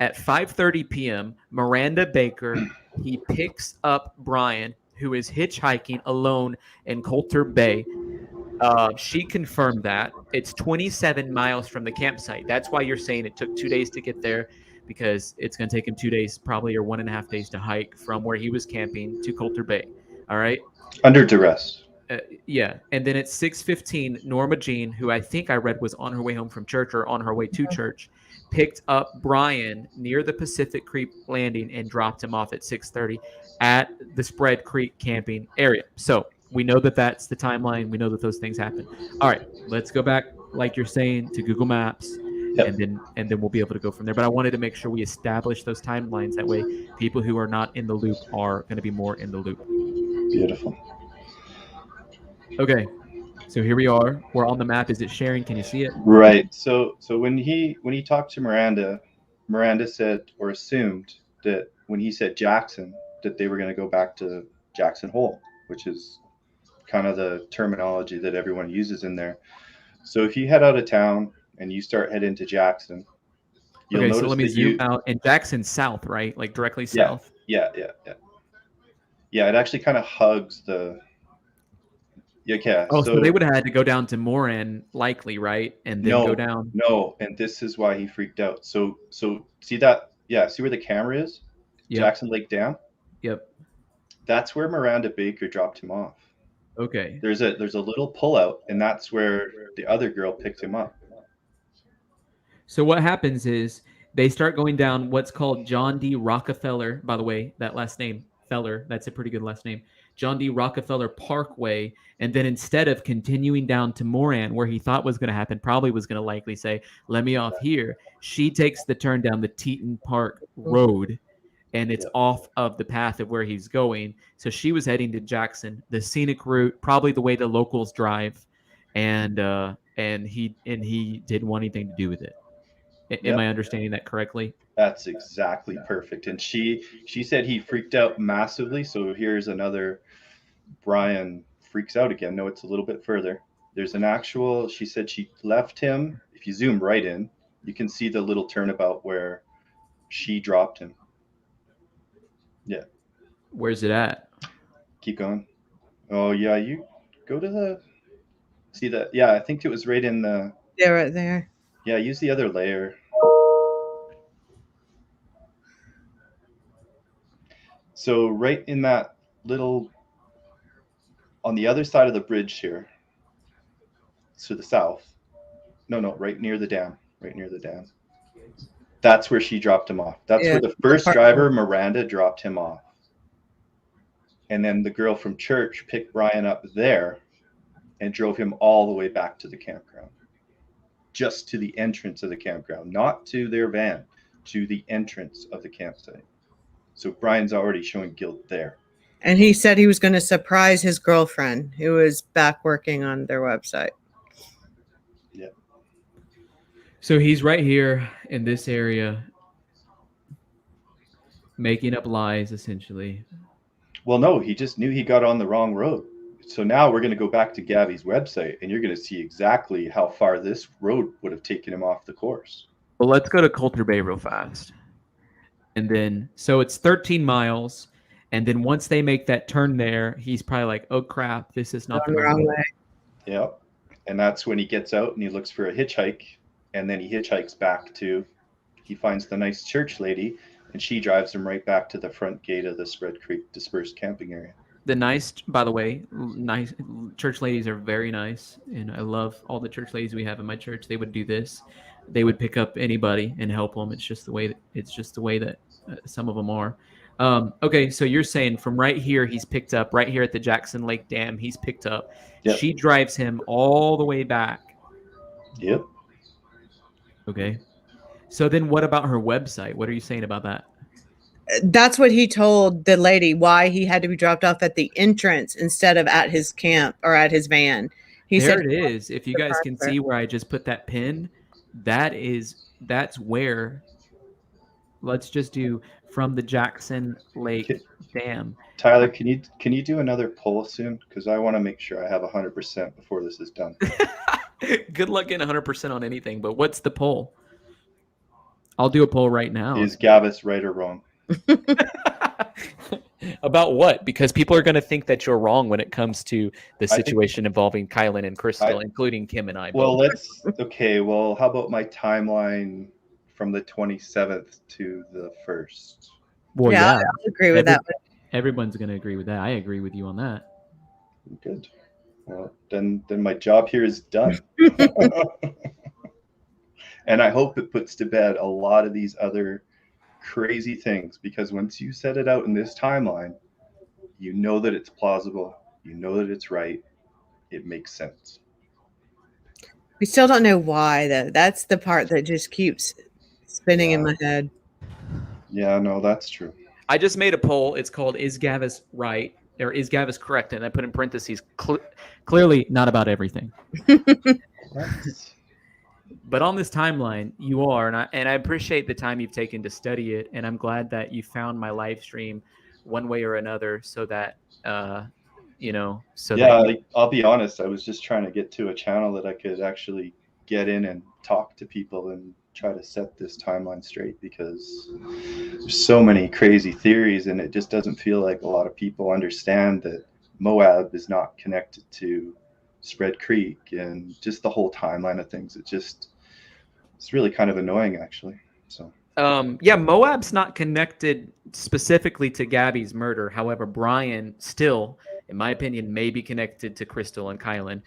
At 5:30 p.m., Miranda Baker, he picks up Brian, who is hitchhiking alone in Coulter Bay. She confirmed that. It's 27 miles from the campsite. That's why you're saying it took 2 days to get there, because it's going to take him 2 days probably, or 1.5 days to hike from where he was camping to Coulter Bay. All right? Under duress. Yeah. And then at 6:15, Norma Jean, who I think I read was on her way home from church or on her way to church, picked up Brian near the Pacific Creek Landing and dropped him off at 6:30 at the Spread Creek camping area. So we know that that's the timeline. We know that those things happen. All right, let's go back, like you're saying, to Google Maps, and then we'll be able to go from there. But I wanted to make sure we establish those timelines. That way, people who are not in the loop are going to be more in the loop. Beautiful. Okay, so here we are. We're on the map. Is it sharing? Can you see it? Right. So when he talked to Miranda, Miranda said or assumed that when he said Jackson, that they were going to go back to Jackson Hole, which is kind of the terminology that everyone uses in there. So if you head out of town and you start heading to Jackson, you'll notice so let me that zoom out. And Jackson's south, right? Like directly south. Yeah. Yeah, it actually kind of hugs the. Yeah. Oh, so they would have had to go down to Moran, likely, right, and then go down. No, and this is why he freaked out. So see that? Yeah, see where the camera is? Yep. Jackson Lake Dam. Yep. That's where Miranda Baker dropped him off. Okay. There's a little pullout, and that's where the other girl picked him up. So what happens is they start going down what's called John D. Rockefeller. By the way, that last name, Feller, that's a pretty good last name. John D. Rockefeller Parkway. And then instead of continuing down to Moran, where he thought was going to happen, probably was going to likely say, let me off here. She takes the turn down the Teton Park Road, and it's off of the path of where he's going. So she was heading to Jackson, the scenic route, probably the way the locals drive. And he didn't want anything to do with it. Am I understanding that correctly? That's exactly perfect. And she said he freaked out massively. So here's another Brian freaks out again. No, it's a little bit further. There's an actual, she said she left him. If you zoom right in, you can see the little turnabout where she dropped him. Yeah. Where's it at? Keep going. Oh, yeah. You go to the, see that? Yeah, I think it was right in the. Yeah, right there. Yeah, use the other layer. So right in that little, on the other side of the bridge here, to the south. No, right near the dam. Right near the dam. That's where she dropped him off. That's where the first driver, Miranda, dropped him off. And then the girl from church picked Brian up there and drove him all the way back to the campground. Just to the entrance of the campground, not to their van, to the entrance of the campsite. So Brian's already showing guilt there. And he said he was going to surprise his girlfriend, who was back working on their website. Yeah. So he's right here in this area, making up lies, essentially. Well, no, he just knew he got on the wrong road. So now we're going to go back to Gabby's website, and you're going to see exactly how far this road would have taken him off the course. Well, let's go to Coulter Bay real fast. And then, so it's 13 miles. And then once they make that turn there, he's probably like, oh, crap, this is not the wrong way. Yep. And that's when he gets out and he looks for a hitchhike. And then he hitchhikes back to, he finds the nice church lady, and she drives him right back to the front gate of the Spread Creek dispersed camping area. The nice, by the way, nice church ladies are very nice. And I love all the church ladies we have in my church. They would do this. They would pick up anybody and help them. It's just the way that some of them are. Okay, so you're saying from right here, he's picked up, right here at the Jackson Lake Dam, he's picked up. Yep. She drives him all the way back. Yep. Okay. So then what about her website? What are you saying about that? That's what he told the lady, why he had to be dropped off at the entrance instead of at his camp or at his van. He there said, it is. If you guys can see where I just put that pin, that's where. Let's just do from the Jackson Lake Dam. Tyler, can you do another poll soon? Because I want to make sure I have 100% before this is done. Good luck getting 100% on anything, but what's the poll? I'll do a poll right now. Is Gavis right or wrong? About what? Because people are going to think that you're wrong when it comes to the situation involving Kylan and Crystal, including Kim and I. Well, well, how about my timeline from the 27th to the 1st? Well, yeah. I'll agree with that. Everyone's going to agree with that. I agree with you on that. Good. Well, then my job here is done. And I hope it puts to bed a lot of these other crazy things, because once you set it out in this timeline, you know that it's plausible, you know that it's right, it makes sense. We still don't know why, though. That's the part that just keeps spinning in my head. Yeah, no, that's true. I just made a poll. It's called "Is Gavis Right?" or "Is Gavis Correct?" and I put in parentheses, clearly not about everything. But on this timeline, you are, and I appreciate the time you've taken to study it, and I'm glad that you found my live stream one way or another, so that I'll be honest, I was just trying to get to a channel that I could actually get in and talk to people and try to set this timeline straight, because there's so many crazy theories, and it just doesn't feel like a lot of people understand that Moab is not connected to Spread Creek and just the whole timeline of things. It's really kind of annoying, actually. So yeah, Moab's not connected specifically to Gabby's murder. However, Brian still, in my opinion, may be connected to Crystal and Kylan.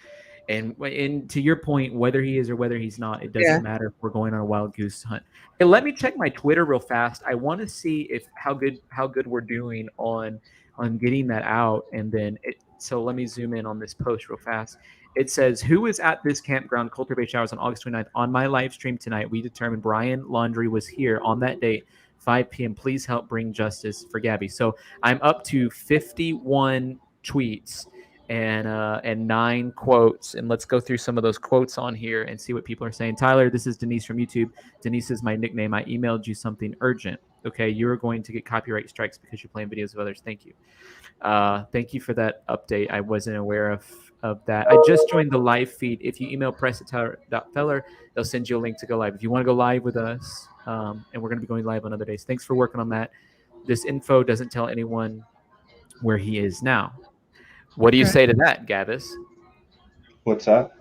And to your point, whether he is or whether he's not, it doesn't matter if we're going on a wild goose hunt. Hey, let me check my Twitter real fast. I want to see how good we're doing on getting that out. And then so let me zoom in on this post real fast. It says, who is at this campground, Coulter Bay Showers, on August 29th? On my live stream tonight, we determined Brian Laundrie was here on that date, 5 p.m. Please help bring justice for Gabby. So I'm up to 51 tweets and 9 quotes. And let's go through some of those quotes on here and see what people are saying. Tyler, this is Denise from YouTube. Denise is my nickname. I emailed you something urgent. Okay, you're going to get copyright strikes because you're playing videos of others. Thank you. Thank you for that update. I wasn't aware of that. I just joined the live feed. If you email press@tyler.feller, they'll send you a link to go live. If you want to go live with us, and we're going to be going live on other days. Thanks for working on that. This info doesn't tell anyone where he is now. What do you say to that, Gavis? What's that?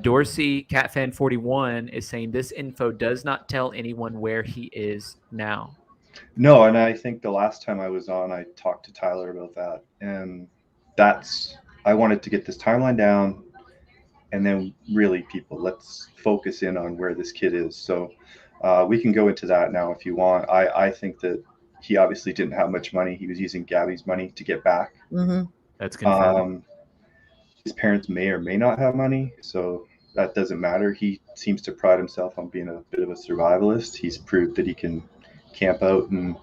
Dorsey CatFan41 is saying this info does not tell anyone where he is now. No, and I think the last time I was on, I talked to Tyler about that, and I wanted to get this timeline down, and then really, people, let's focus in on where this kid is. So we can go into that now if you want. I think that he obviously didn't have much money. He was using Gabby's money to get back. Mm-hmm. That's confirmed. His parents may or may not have money, so that doesn't matter. He seems to pride himself on being a bit of a survivalist. He's proved that he can camp out in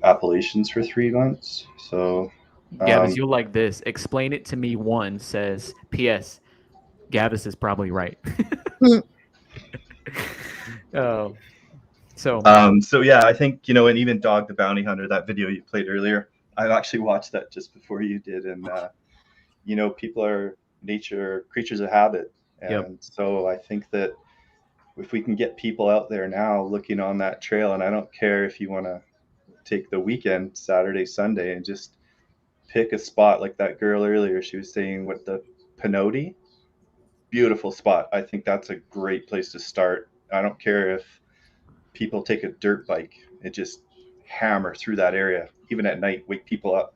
Appalachians for 3 months. So Gavis, you'll like this. Explain it to me. One says, P.S. Gavis is probably right. So yeah, I think, and even Dog the Bounty Hunter, that video you played earlier, I've actually watched that just before you did. And, people are creatures of habit. And so I think that if we can get people out there now looking on that trail, and I don't care if you want to take the weekend, Saturday, Sunday, and just pick a spot like that girl earlier, she was saying what the Pinote, beautiful spot. I think that's a great place to start. I don't care if people take a dirt bike and just hammer through that area, even at night, wake people up,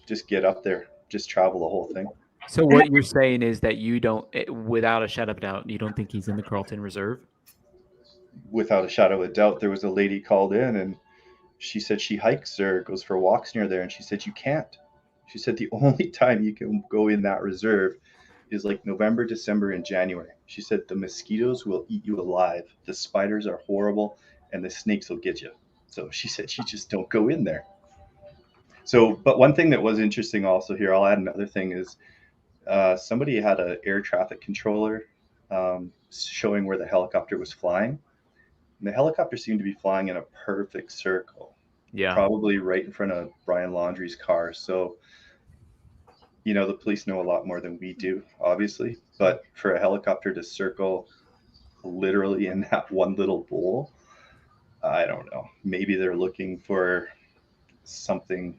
just get up there, just travel the whole thing. So what you're saying is that you don't, without a shadow of a doubt, you don't think he's in the Carlton Reserve? Without a shadow of a doubt. There was a lady called in, and she said she hikes or goes for walks near there, and she said you can't. She said the only time you can go in that reserve is like November, December, and January. She said the mosquitoes will eat you alive. The spiders are horrible, and the snakes will get you. So she said she just don't go in there. So, but one thing that was interesting also here, I'll add another thing, is somebody had an air traffic controller showing where the helicopter was flying. And the helicopter seemed to be flying in a perfect circle. Yeah. Probably right in front of Brian Laundrie's car. So, the police know a lot more than we do, obviously. But for a helicopter to circle literally in that one little bowl, I don't know. Maybe they're looking for something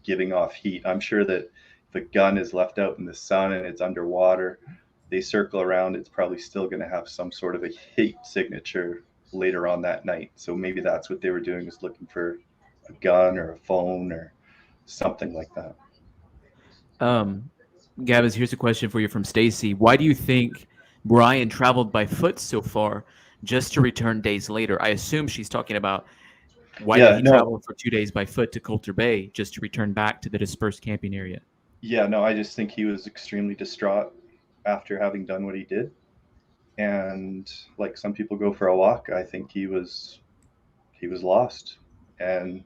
giving off heat. I'm sure that if a gun is left out in the sun and it's underwater, they circle around, it's probably still going to have some sort of a heat signature later on that night. So maybe that's what they were doing, is looking for a gun or a phone or something like that. Gavis, here's a question for you from Stacy. Why do you think Brian traveled by foot so far just to return days later? I assume she's talking about why did he travel for 2 days by foot to Coulter Bay just to return back to the dispersed camping area? Yeah, no, I just think he was extremely distraught after having done what he did. And like some people go for a walk, I think he was lost. And,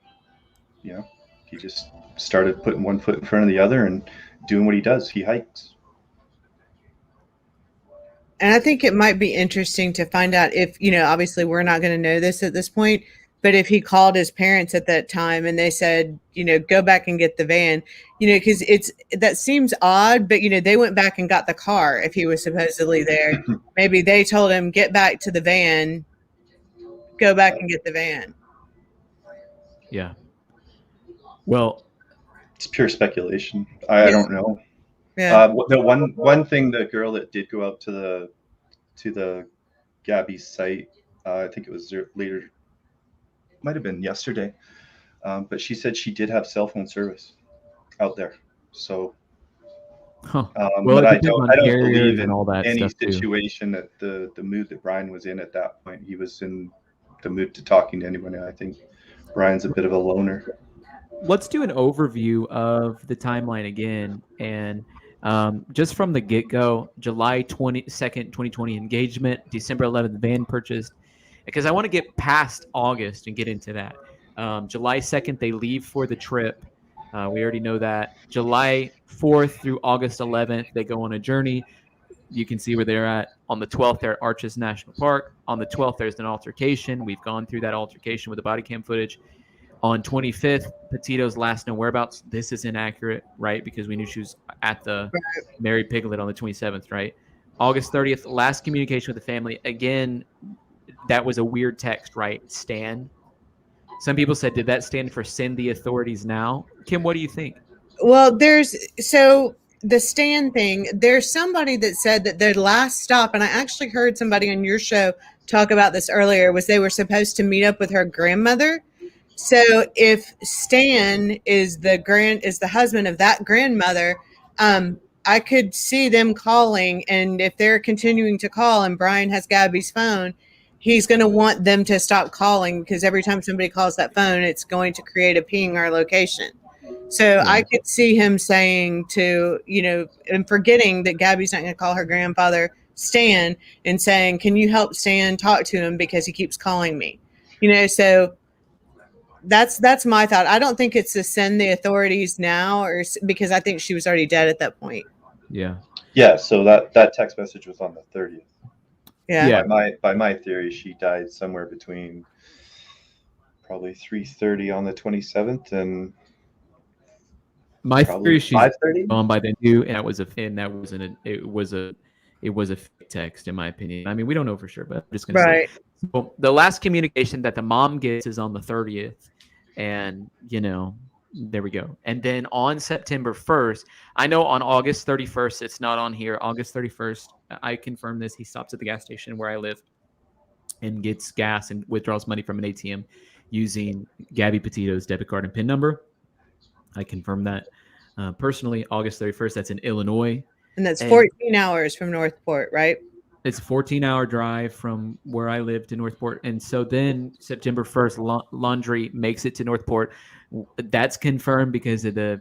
he just started putting one foot in front of the other and doing what he does. He hikes. And I think it might be interesting to find out if, obviously we're not going to know this at this point, but if he called his parents at that time and they said, go back and get the van, because that seems odd, but, they went back and got the car if he was supposedly there. Maybe they told him, get back to the van, go back and get the van. Yeah. Well, it's pure speculation. I don't know. Yeah. The one thing, the girl that did go out to the Gabby's site, I think it was later, might have been yesterday, but she said she did have cell phone service out there. So, well, but it I depends don't on believe carriers in and all that any stuff too. situation that the mood that Brian was in at that point. He was in the mood to talking to anyone. I think Brian's a bit of a loner. Let's do an overview of the timeline again. And just from the get-go, July 22nd, 2020 engagement, December 11th van purchased, because I want to get past August and get into that. July 2nd, they leave for the trip. We already know that. July 4th through August 11th, they go on a journey. You can see where they're at. On the 12th, they're at Arches National Park. On the 12th, there's an altercation. We've gone through that altercation with the body cam footage. On 25th, Petito's last known whereabouts. This is inaccurate, right? Because we knew she was at the Mary Piglet on the 27th, right? August 30th, last communication with the family. Again, that was a weird text, right? Stan. Some people said, did that stand for send the authorities now? Kim, what do you think? Well, so the Stan thing, there's somebody that said that their last stop, and I actually heard somebody on your show talk about this earlier, was they were supposed to meet up with her grandmother. So if Stan is the husband of that grandmother, I could see them calling, and if they're continuing to call and Brian has Gabby's phone, he's going to want them to stop calling, because every time somebody calls that phone, it's going to create a ping our location. So Yeah. I could see him saying to, and forgetting that Gabby's not going to call her grandfather Stan, and saying, can you help Stan talk to him because he keeps calling me? So that's my thought. I don't think it's to send the authorities now, or because I think she was already dead at that point. Yeah. Yeah. So that text message was on the 30th. Yeah. By my theory, she died somewhere between probably 3:30 on the 27th and my theory is she's 5:30 gone by then too, and it was a fake text, in my opinion. I mean, we don't know for sure, but I'm just gonna say. So the last communication that the mom gets is on the 30th, and there we go. And then on September 1st, I know on August 31st, it's not on here. August 31st, I confirm this. He stops at the gas station where I live and gets gas and withdraws money from an ATM using Gabby Petito's debit card and PIN number. I confirm that personally. August 31st, that's in Illinois. And that's 14 hours from Northport, right? It's a 14-hour drive from where I live to Northport. And so then September 1st, Laundrie makes it to Northport. That's confirmed because of the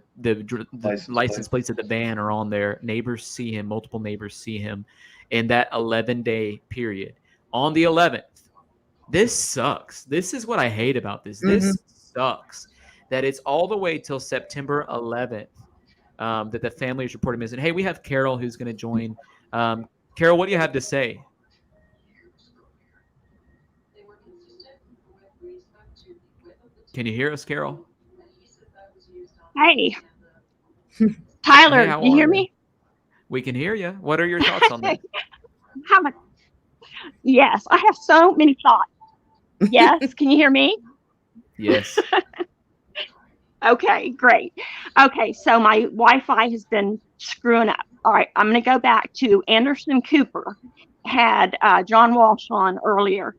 license plates of the van are on there. Neighbors see him. Multiple neighbors see him in that 11-day period. On the 11th, this sucks. This is what I hate about this. This sucks that it's all the way till September 11th that the family is reporting missing. Hey, we have Carol who's going to join. Carol, what do you have to say? Can you hear us, Carol? Hey, Tyler, Hey, you hear me? We can hear you. What are your thoughts on that? Yes, I have so many thoughts. Yes, can you hear me? Yes. Okay, great. Okay, so my Wi-Fi has been screwing up. All right, I'm going to go back to Anderson Cooper had John Walsh on earlier.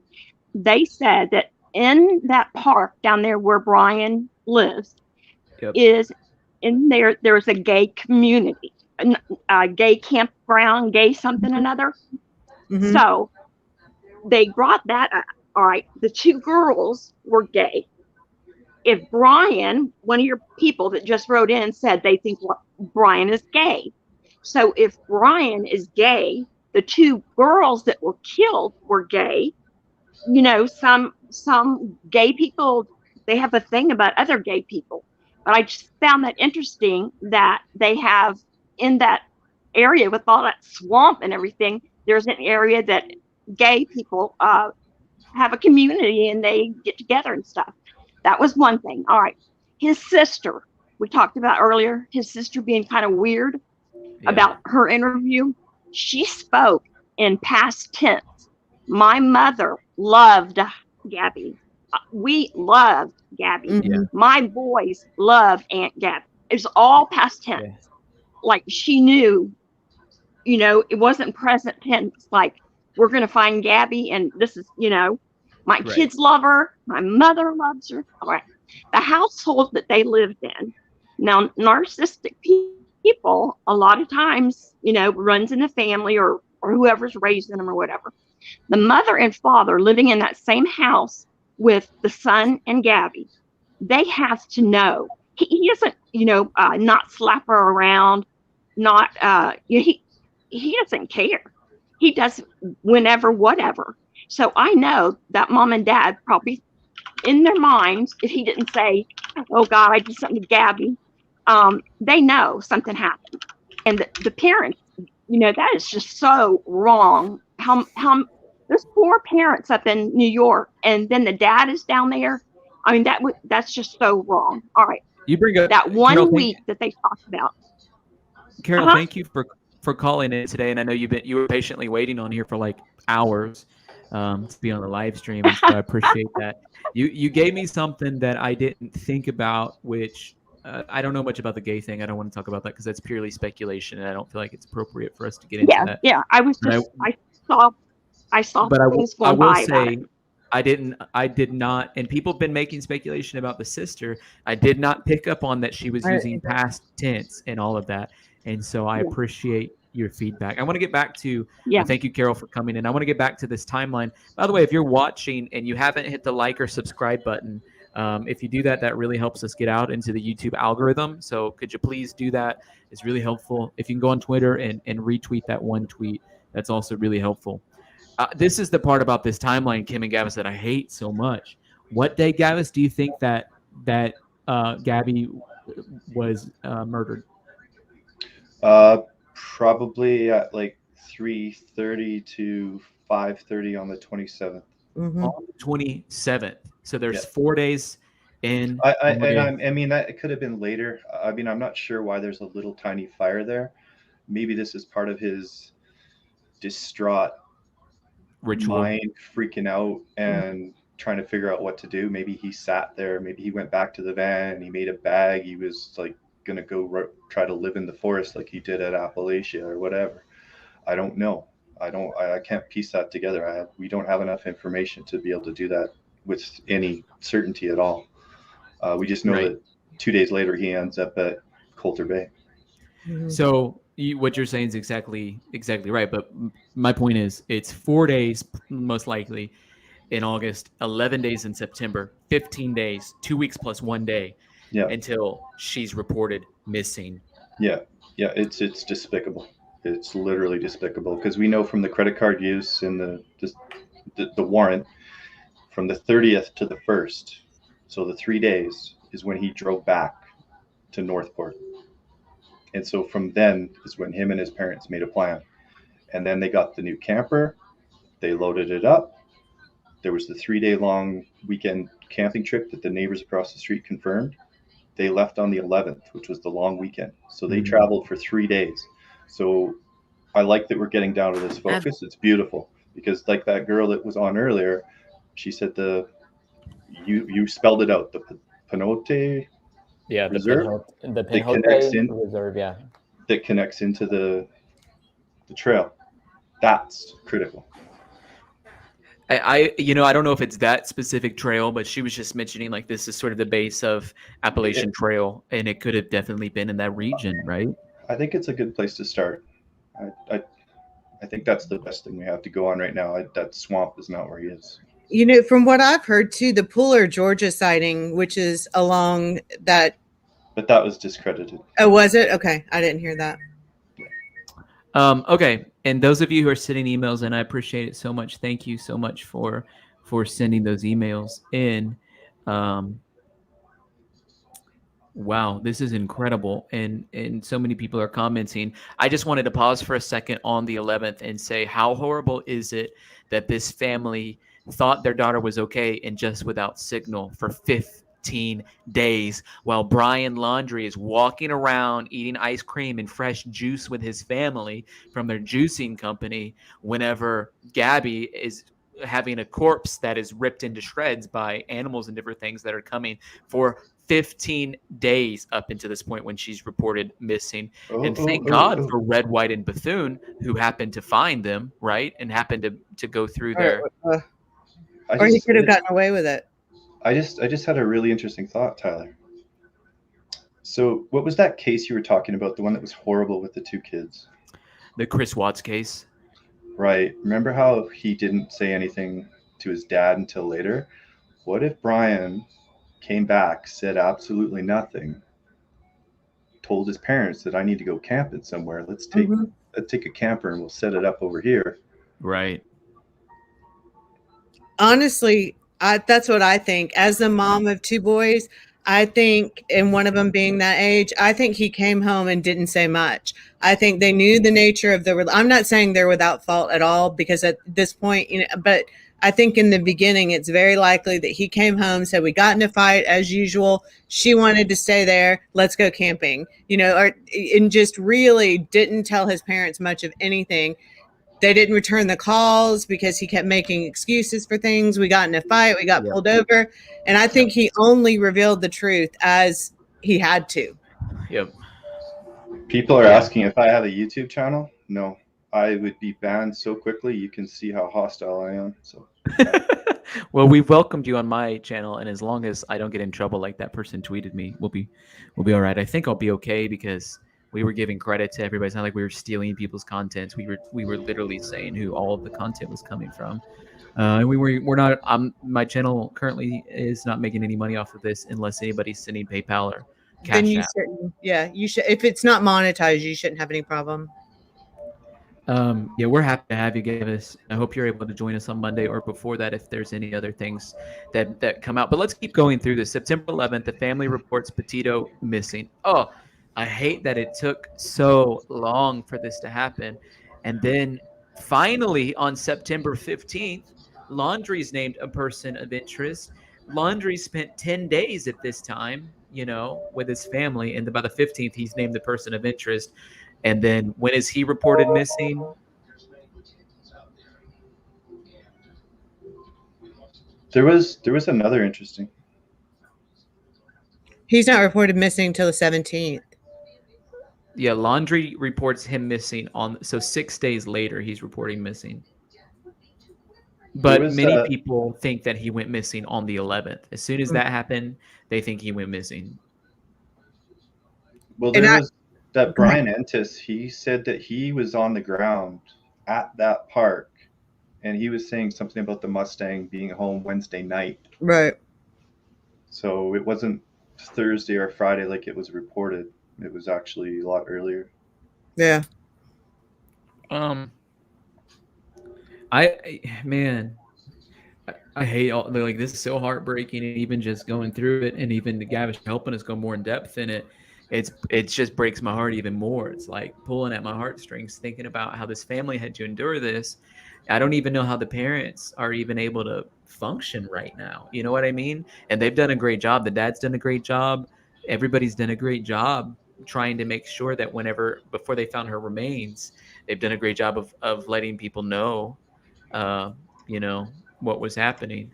They said that in that park down there where Brian lives is in there. There's a gay community, a gay campground, gay something another. So they brought that up. All right, the two girls were gay. If Brian, one of your people that just wrote in, said they think Brian is gay. So if Brian is gay, the two girls that were killed were gay. Some gay people, they have a thing about other gay people. But I just found that interesting that they have in that area with all that swamp and everything, there's an area that gay people have a community and they get together and stuff. That was one thing. All right. His sister, we talked about earlier, his sister being kind of weird about her interview. She spoke in past tense. My mother loved Gabby. We loved Gabby. Mhm. My boys loved Aunt Gabby. It was all past tense. Yeah. Like she knew, it wasn't present tense. Like we're going to find Gabby and this is, my Right. kids love her. My mother loves her. All right. The household that they lived in. Now, narcissistic people, a lot of times, runs in the family or whoever's raising them or whatever. The mother and father living in that same house with the son and Gabby, they have to know. He doesn't, not slap her around, not, he doesn't care. He does whenever, whatever. So I know that mom and dad probably in their minds, if he didn't say, oh God, I did something to Gabby, they know something happened. And the parents, that is just so wrong. How there's 4 parents up in New York, and then the dad is down there. I mean, that's just so wrong. All right, You bring up that one Carol. week that they talked about. Carol, Uh-huh. thank you for calling in today, and I know you were patiently waiting on here for like hours to be on the live stream, and so I appreciate that. You gave me something that I didn't think about, which I don't know much about the gay thing. I don't want to talk about that because that's purely speculation, and I don't feel like it's appropriate for us to get into that. Yeah. I was But just I saw but things I going will by about it. say I did not, and people have been making speculation about the sister. I did not pick up on that she was using past tense and all of that. And so I Yeah. appreciate your feedback. I want to get back to, Yeah. thank you, Carol, for coming in. I want to get back to this timeline. By the way, if you're watching and you haven't hit the like or subscribe button, if you do that, that really helps us get out into the YouTube algorithm. So could you please do that? It's really helpful. If you can go on Twitter and retweet that one tweet, that's also really helpful. This is the part about this timeline, Kim and Gavis, that I hate so much. What day, Gavis, do you think that Gabby was murdered? Probably at like 3:30 to 5:30 on the 27th. Mhm. On the 27th. So there's Yeah. 4 days in. I mean, that it could have been later. I mean, I'm not sure why there's a little tiny fire there. Maybe this is part of his distraught Ritual. mind freaking out and trying to figure out what to do. Maybe he sat there. Maybe he went back to the van and he made a bag. He was like going to go try to live in the forest like he did at Appalachia or whatever. I don't know. I can't piece that together. We don't have enough information to be able to do that with any certainty at all. We just know that 2 days later he ends up at Coulter Bay. So what you're saying is exactly right. But my point is, it's 4 days most likely in August, 11 days in September, 15 days, 2 weeks plus 1 day, until she's reported missing. Yeah, it's despicable. It's literally despicable because we know from the credit card use and the warrant from the 30th to the 1st, so the 3 days is when he drove back to Northport. And so from then is when him and his parents made a plan. And then they got the new camper, they loaded it up. There was the 3-day long weekend camping trip that the neighbors across the street confirmed. They left on the 11th, which was the long weekend. So they traveled for 3 days. So I like that we're getting down to this focus. It's beautiful because like that girl that was on earlier, she said you spelled it out, the Pinote Reserve. The that connects in, Reserve, yeah. That connects into the trail. That's critical. I don't know if it's that specific trail, but she was just mentioning like this is sort of the base of Appalachian Trail, and it could have definitely been in that region, right? I think it's a good place to start. I think that's the best thing we have to go on right now. That swamp is not where he is. From what I've heard too, the Pooler, Georgia sighting, which is along that. But that was discredited. Oh, was it? Okay. I didn't hear that. Okay. And those of you who are sending emails, and I appreciate it so much. Thank you so much for sending those emails in. Wow, this is incredible. And so many people are commenting. I just wanted to pause for a second on the 11th and say, how horrible is it that this family thought their daughter was okay and just without signal for 15 days while Brian Laundrie is walking around eating ice cream and fresh juice with his family from their juicing company whenever Gabby is having a corpse that is ripped into shreds by animals and different things that are coming for 15 days up into this point when she's reported missing. And thank God for Red, White, and Bethune, who happened to find them, right? And happened to go through their... Or he could have gotten away with it. I just had a really interesting thought, Tyler. So what was that case you were talking about, the one that was horrible with the 2 kids? The Chris Watts case. Right. Remember how he didn't say anything to his dad until later? What if Brian came back, said absolutely nothing, told his parents that I need to go camping somewhere. Let's take a camper and we'll set it up over here. Right. Honestly, that's what I think. As the mom of 2 boys, I think, and one of them being that age, I think he came home and didn't say much. I think they knew the nature of I'm not saying they're without fault at all, because at this point, but I think in the beginning, it's very likely that he came home, said, we got in a fight as usual. She wanted to stay there. Let's go camping, and just really didn't tell his parents much of anything. They didn't return the calls because he kept making excuses for things. We got in a fight. We got pulled over. And I think he only revealed the truth as he had to. Yep. People are asking if I have a YouTube channel. No, I would be banned so quickly. You can see how hostile I am. So. Well, we welcomed you on my channel, and as long as I don't get in trouble like that person tweeted me, we'll be all right. I think I'll be okay because we were giving credit to everybody. It's not like we were stealing people's content. We were literally saying who all of the content was coming from. And we're not. My channel currently is not making any money off of this unless anybody's sending PayPal or Cash Then you App. shouldn't. Yeah, you should. If it's not monetized, you shouldn't have any problem. Yeah, we're happy to have you, Gavis. I hope you're able to join us on Monday or before that if there's any other things that come out. But let's keep going through this. September 11th, the family reports Petito missing. Oh, I hate that it took so long for this to happen. And then finally on September 15th, Laundrie's named a person of interest. Laundrie spent 10 days at this time, with his family. And by the 15th, he's named the person of interest. And then when is he reported missing? There was another interesting. He's not reported missing until the 17th. Yeah, Laundrie reports him missing so 6 days later he's reporting missing. But many people think that he went missing on the 11th. As soon as that happened, they think he went missing. Well, there was that Brian Entis. He said that he was on the ground at that park, and he was saying something about the Mustang being home Wednesday night. Right. So it wasn't Thursday or Friday like it was reported. It was actually a lot earlier. Yeah. I hate all this is so heartbreaking, and even just going through it, and even the Gavish helping us go more in depth in it. It just breaks my heart even more. It's like pulling at my heartstrings, thinking about how this family had to endure this. I don't even know how the parents are even able to function right now. You know what I mean? And they've done a great job. The dad's done a great job. Everybody's done a great job trying to make sure that before they found her remains, they've done a great job of letting people know, what was happening.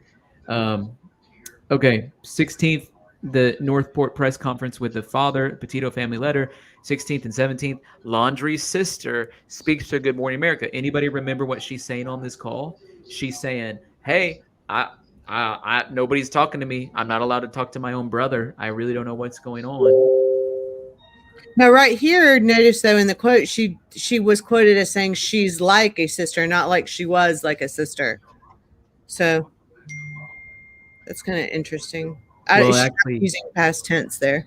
Okay, 16th, the Northport press conference with the father, Petito family letter. 16th and 17th, Laundrie's sister speaks to Good Morning America. Anybody remember what she's saying on this call? She's saying, hey, I nobody's talking to me. I'm not allowed to talk to my own brother. I really don't know what's going on. Now, right here, notice though in the quote, she was quoted as saying she's like a sister, not like she was like a sister. So that's kind of interesting. Well, She's actually, using past tense there.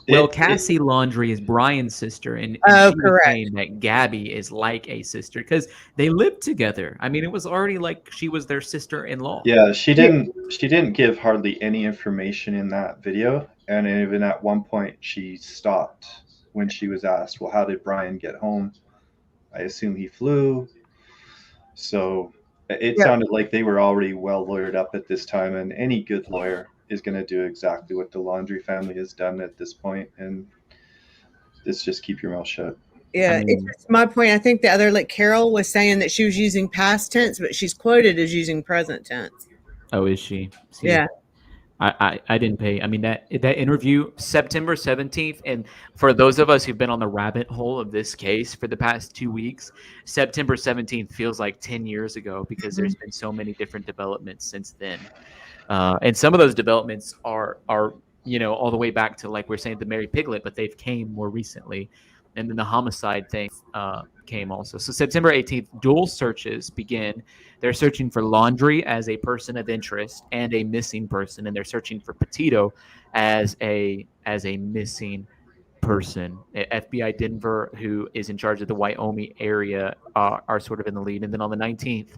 Well, Cassie Laundrie is Brian's sister, and she was saying that Gabby is like a sister because they lived together. I mean, it was already like she was their sister-in-law. Yeah, she didn't give hardly any information in that video, and even at one point she stopped when she was asked, "Well, how did Brian get home?" I assume he flew. So it sounded like they were already well lawyered up at this time, and any good lawyer is going to do exactly what the Laundrie family has done at this point, and just keep your mouth shut. Yeah, it's just my point. I think the other, like Carol was saying that she was using past tense, but she's quoted as using present tense. Oh, is she? See, Yeah. I didn't pay. I mean, that interview, September 17th, and for those of us who've been on the rabbit hole of this case for the past 2 weeks, September 17th feels like 10 years ago because there's been so many different developments since then. And some of those developments are all the way back to, like we're saying, the Mary Piglet, but they've came more recently. And then the homicide thing came also. So September 18th, dual searches begin. They're searching for Laundrie as a person of interest and a missing person, and they're searching for Petito as a missing person. FBI Denver, who is in charge of the Wyoming area, are sort of in the lead. And then on the 19th,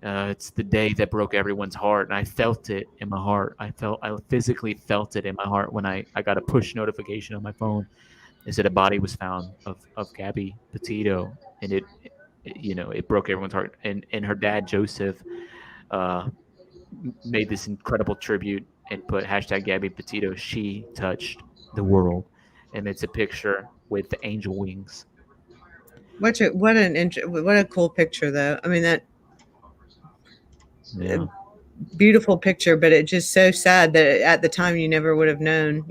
it's the day that broke everyone's heart, and I felt it in my heart. I physically felt it in my heart when I got a push notification on my phone. It said a body was found of Gabby Petitio, and it broke everyone's heart. And her dad Joseph made this incredible tribute and put hashtag Gabby Petitio. She touched the world, and it's a picture with the angel wings. What a cool picture, though. I mean, that beautiful picture, but it's just so sad that at the time you never would have known,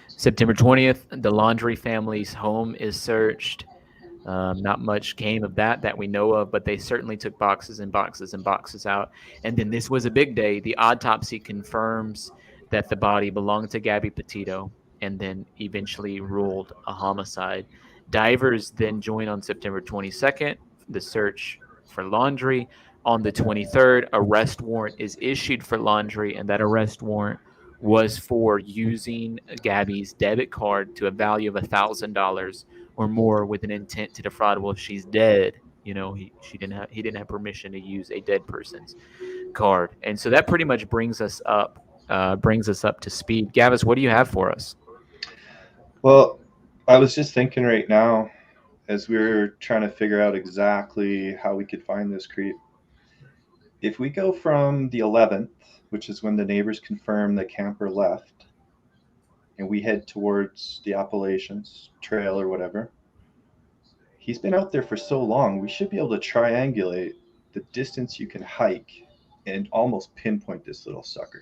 September 20th, the Laundrie family's home is searched. Not much came of that we know of, but they certainly took boxes and boxes and boxes out. And then this was a big day. The autopsy confirms that the body belonged to Gabby Petito and then eventually ruled a homicide. Divers then join on September 22nd, the search for Laundrie. On the 23rd, arrest warrant is issued for Laundrie, and that arrest warrant was for using Gabby's debit card to a value of $1,000 or more with an intent to defraud. Well, if she's dead, he didn't have permission to use a dead person's card. And so that pretty much brings us up to speed. Gavis, what do you have for us? Well, I was just thinking right now, as we were trying to figure out exactly how we could find this creep. If we go from the 11th, which is when the neighbors confirm the camper left, and we head towards the Appalachians Trail or whatever, he's been out there for so long, we should be able to triangulate the distance you can hike and almost pinpoint this little sucker.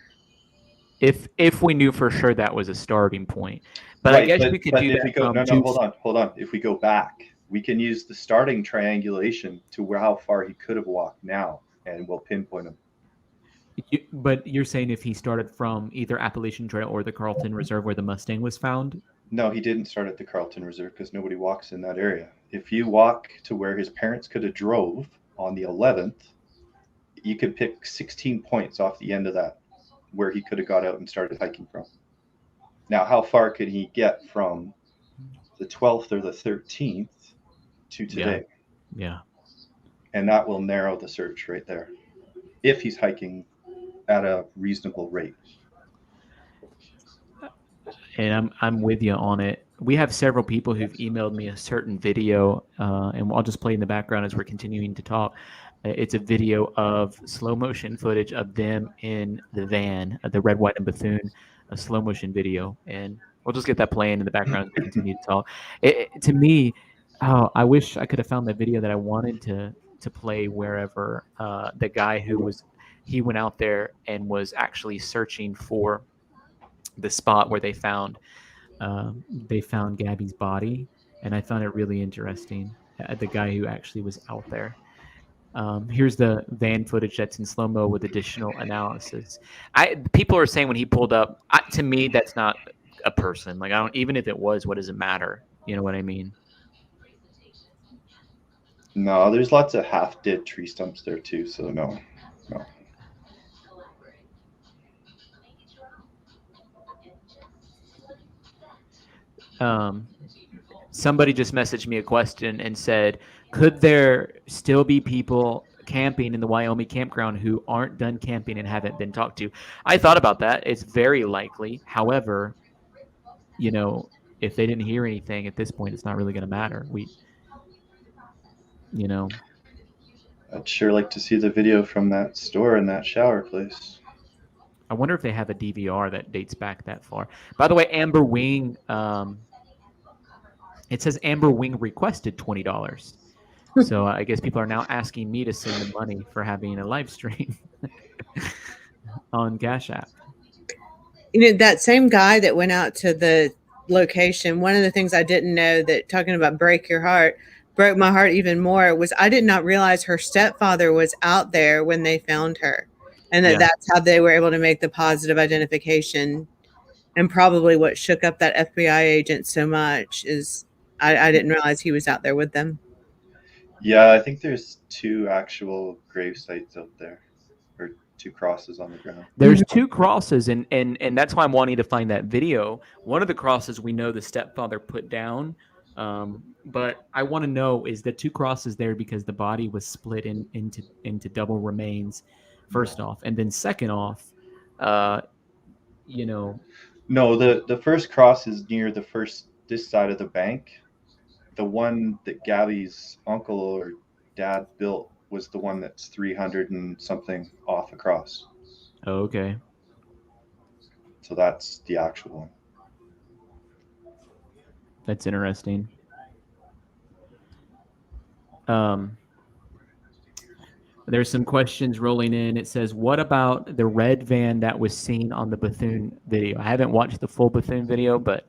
If we knew for sure that was a starting point. But right, I guess we could do that. Hold on. If we go back, we can use the starting triangulation to how far he could have walked now, and we'll pinpoint him. But you're saying if he started from either Appalachian Trail or the Carlton Reserve where the Mustang was found? No, he didn't start at the Carlton Reserve because nobody walks in that area. If you walk to where his parents could have drove on the 11th, you could pick 16 points off the end of that where he could have got out and started hiking from. Now, how far could he get from the 12th or the 13th to today? Yeah. And that will narrow the search right there, if he's hiking at a reasonable rate. And I'm with you on it. We have several people who've emailed me a certain video, and I'll just play in the background as we're continuing to talk. It's a video of slow motion footage of them in the van, the red, white, and Bethune, a slow motion video. And we'll just get that playing in the background as we continue to talk. To me, I wish I could have found the video that I wanted to play wherever the guy he went out there and was actually searching for the spot where they found Gabby's body, and I found it really interesting. The guy who actually was out there. Here's the van footage that's in slow-mo with additional analysis. People are saying when he pulled up, to me that's not a person. Like, I don't, even if it was, what does it matter? You know what I mean? No, there's lots of half-dead tree stumps there too, so no. Somebody just messaged me a question and said, could there still be people camping in the Wyoming campground who aren't done camping and haven't been talked to? I thought about that. It's very likely. However, if they didn't hear anything at this point, it's not really going to matter. I'd sure like to see the video from that store and that shower place. I wonder if they have a DVR that dates back that far. By the way, Amber Wing It says Amber Wing requested $20. So I guess people are now asking me to send them money for having a live stream on Cash App. You know, that same guy that went out to the location, one of the things I didn't know that talking about break your heart, broke my heart even more was I did not realize her stepfather was out there when they found her. And Yeah. that's how they were able to make the positive identification. And probably what shook up that FBI agent so much is I didn't realize he was out there with them. Yeah, I think there's 2 actual grave sites out there, or 2 crosses on the ground. There's 2 crosses, and that's why I'm wanting to find that video. One of the crosses we know the stepfather put down, but I want to know, is the 2 crosses there because the body was split into double remains, first off, and then second off, you know. No, the first cross is near this side of the bank. The one that Gabby's uncle or dad built was the one that's 300 and something off across. Oh, okay. So that's the actual one. That's interesting. There's some questions rolling in. It says, what about the red van that was seen on the Bethune video? I haven't watched the full Bethune video, but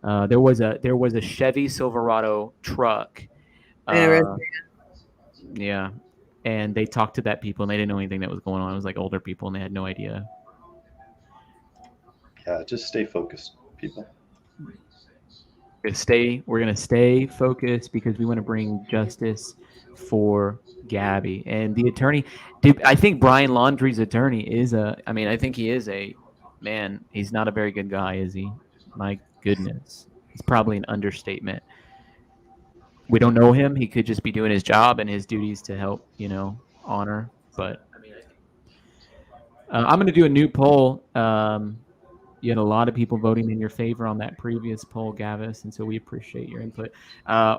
there was a Chevy Silverado truck. Yeah. And they talked to that people and they didn't know anything that was going on. It was like older people and they had no idea. Yeah, just stay focused, people. We're gonna stay focused because we want to bring justice for Gabby and the attorney. I think Brian Laundrie's attorney is I think he is a man. He's not a very good guy, is he? My goodness, it's probably an understatement. We don't know him. He could just be doing his job and his duties to help, honor. But I'm gonna do a new poll. You had a lot of people voting in your favor on that previous poll, Gavis, and so we appreciate your input.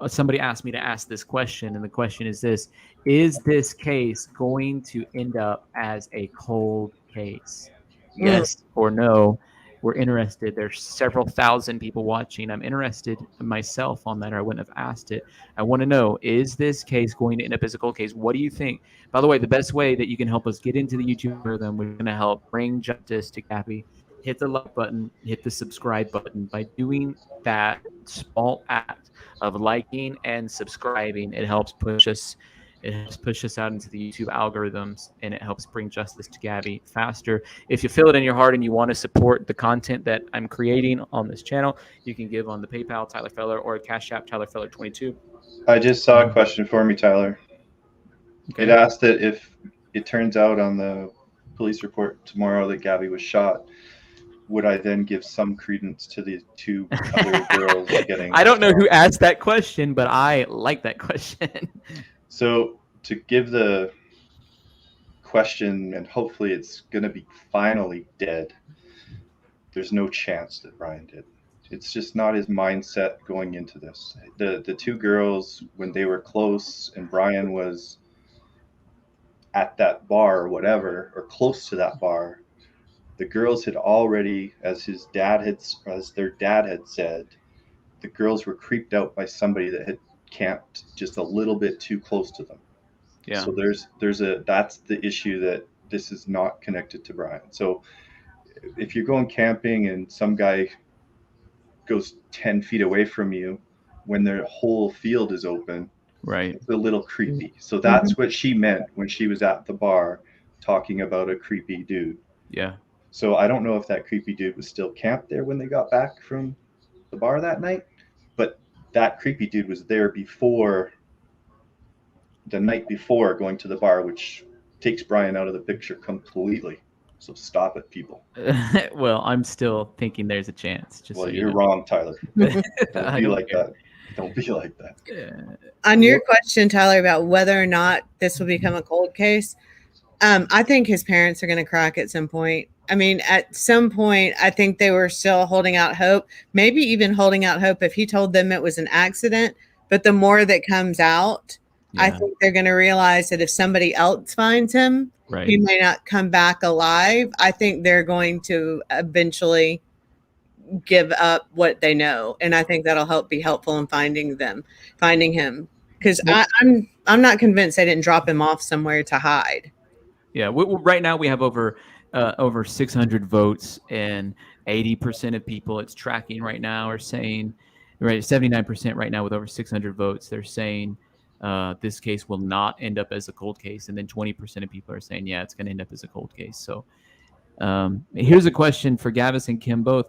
Somebody asked me to ask this question, and the question is this: is this case going to end up as a cold case? Yes or no? We're interested. There's several thousand people watching. I'm interested myself on that, or I wouldn't have asked it. I want to know, is this case going to end up as a cold case? What do you think? By the way, the best way that you can help us get into the YouTube algorithm, we're going to help bring justice to Gabby. Hit the like button, hit the subscribe button. By doing that small act of liking and subscribing, it helps push us. It helps push us out into the YouTube algorithms, and it helps bring justice to Gabby faster. If you feel it in your heart and you want to support the content that I'm creating on this channel, you can give on the PayPal, Tyler Feller, or Cash App, Tyler Feller 22. I just saw a question for me, Tyler. Okay. It asked that if it turns out on the police report tomorrow that Gabby was shot, would I then give some credence to the 2 other girls getting... I don't know who asked that question, but I like that question. So to give the question, and hopefully it's going to be finally dead, there's no chance that Brian did. It's just not his mindset going into this. The 2 girls, when they were close and Brian was at that bar or whatever, or close to that bar, the girls had already, as their dad had said, the girls were creeped out by somebody that had camped just a little bit too close to them. Yeah. So that's the issue, that this is not connected to Brian. So if you're going camping and some guy goes 10 feet away from you when their whole field is open, right, it's a little creepy. So that's what she meant when she was at the bar talking about a creepy dude. Yeah. So I don't know if that creepy dude was still camped there when they got back from the bar that night, but that creepy dude was there the night before going to the bar, which takes Brian out of the picture completely. So stop it, people. Well, I'm still thinking there's a chance. Well, you're wrong, Tyler. Don't be like that. Don't be like that. On your question, Tyler, about whether or not this will become a cold case, I think his parents are going to crack at some point. I mean, at some point, I think they were still holding out hope, maybe even holding out hope if he told them it was an accident. But the more that comes out, I think they're going to realize that if somebody else finds him, he may not come back alive. I think they're going to eventually give up what they know, and I think that'll be helpful in finding him, because I'm not convinced they didn't drop him off somewhere to hide. Yeah, right now we have over 600 votes, and 80% of people it's tracking right now are saying, right, 79% right now with over 600 votes, they're saying this case will not end up as a cold case, and then 20% of people are saying, yeah, it's going to end up as a cold case. So here's a question for Gavis and Kim both.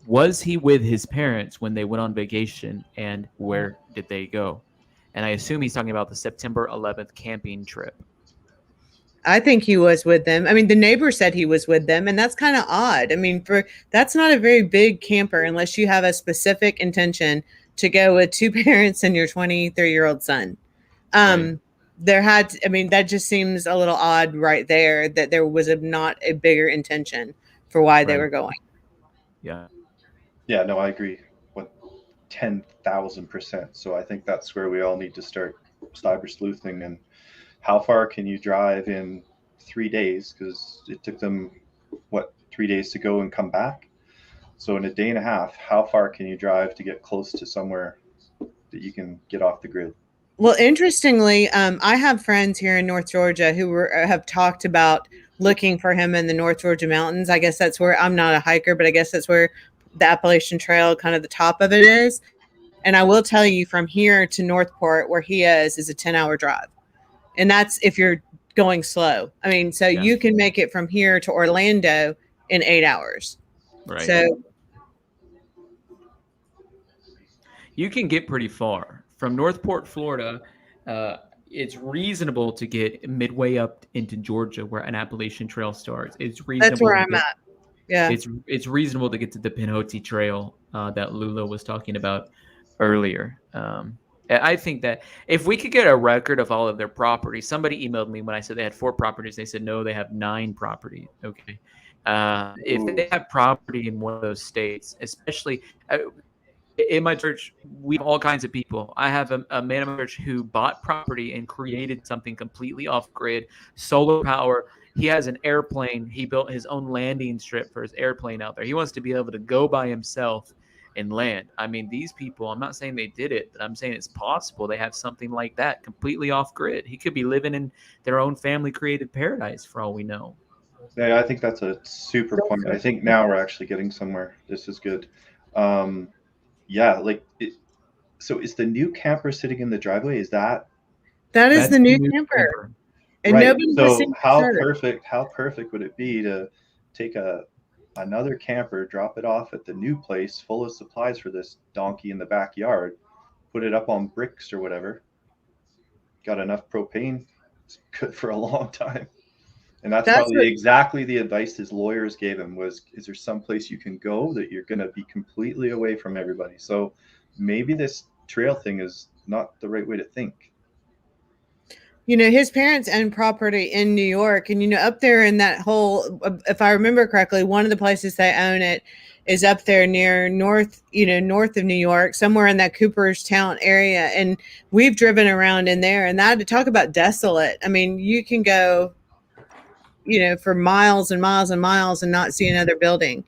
Was he with his parents when they went on vacation, and where did they go? And I assume he's talking about the September 11th camping trip. I think he was with them. I mean, the neighbor said he was with them, and that's kind of odd. I mean, that's not a very big camper unless you have a specific intention to go with two parents and your 23-year-old son. Right. That just seems a little odd right there, that there was not a bigger intention for why they were going. Yeah. Yeah, no, I agree with 10,000%. So I think that's where we all need to start cyber sleuthing. And how far can you drive in 3 days? Because it took them, 3 days to go and come back? So in a day and a half, how far can you drive to get close to somewhere that you can get off the grid? Well, interestingly, I have friends here in North Georgia who have talked about looking for him in the North Georgia mountains. I guess that's where, I'm not a hiker, but I guess that's where the Appalachian Trail, kind of the top of it is. And I will tell you, from here to Northport, where he is a 10-hour drive. And that's if you're going slow. I mean, so you can make it from here to Orlando in 8 hours. Right. So you can get pretty far. From Northport, Florida, it's reasonable to get midway up into Georgia, where an Appalachian Trail starts. It's reasonable. That's where I'm at. Yeah. It's reasonable to get to the Pinhoti Trail that Lula was talking about earlier. I think that if we could get a record of all of their properties, somebody emailed me when I said they had 4 properties. They said, no, they have 9 properties. Okay. If they have property in one of those states, especially in my church, we have all kinds of people. I have a man in my church who bought property and created something completely off grid, solar power. He has an airplane. He built his own landing strip for his airplane out there. He wants to be able to go by himself and land. I mean, these people, I'm not saying they did it, but I'm saying it's possible they have something like that completely off grid. He could be living in their own family created paradise for all we know. Yeah, I think that's a super point. I think now we're actually getting somewhere. This is good. Yeah, so is the new camper sitting in the driveway? That is the new camper. And right. nobody So how perfect would it be to take another camper, drop it off at the new place full of supplies for this donkey in the backyard, put it up on bricks or whatever, got enough propane, it's good for a long time. And that's probably exactly the advice his lawyers gave him was, is there some place you can go that you're going to be completely away from everybody? So maybe this trail thing is not the right way to think. His parents own property in New York, and, up there in that whole, if I remember correctly, one of the places they own it is up there near north of New York, somewhere in that Cooperstown area. And we've driven around in there, and that, to talk about desolate. I mean, you can go, for miles and miles and miles and not see another building.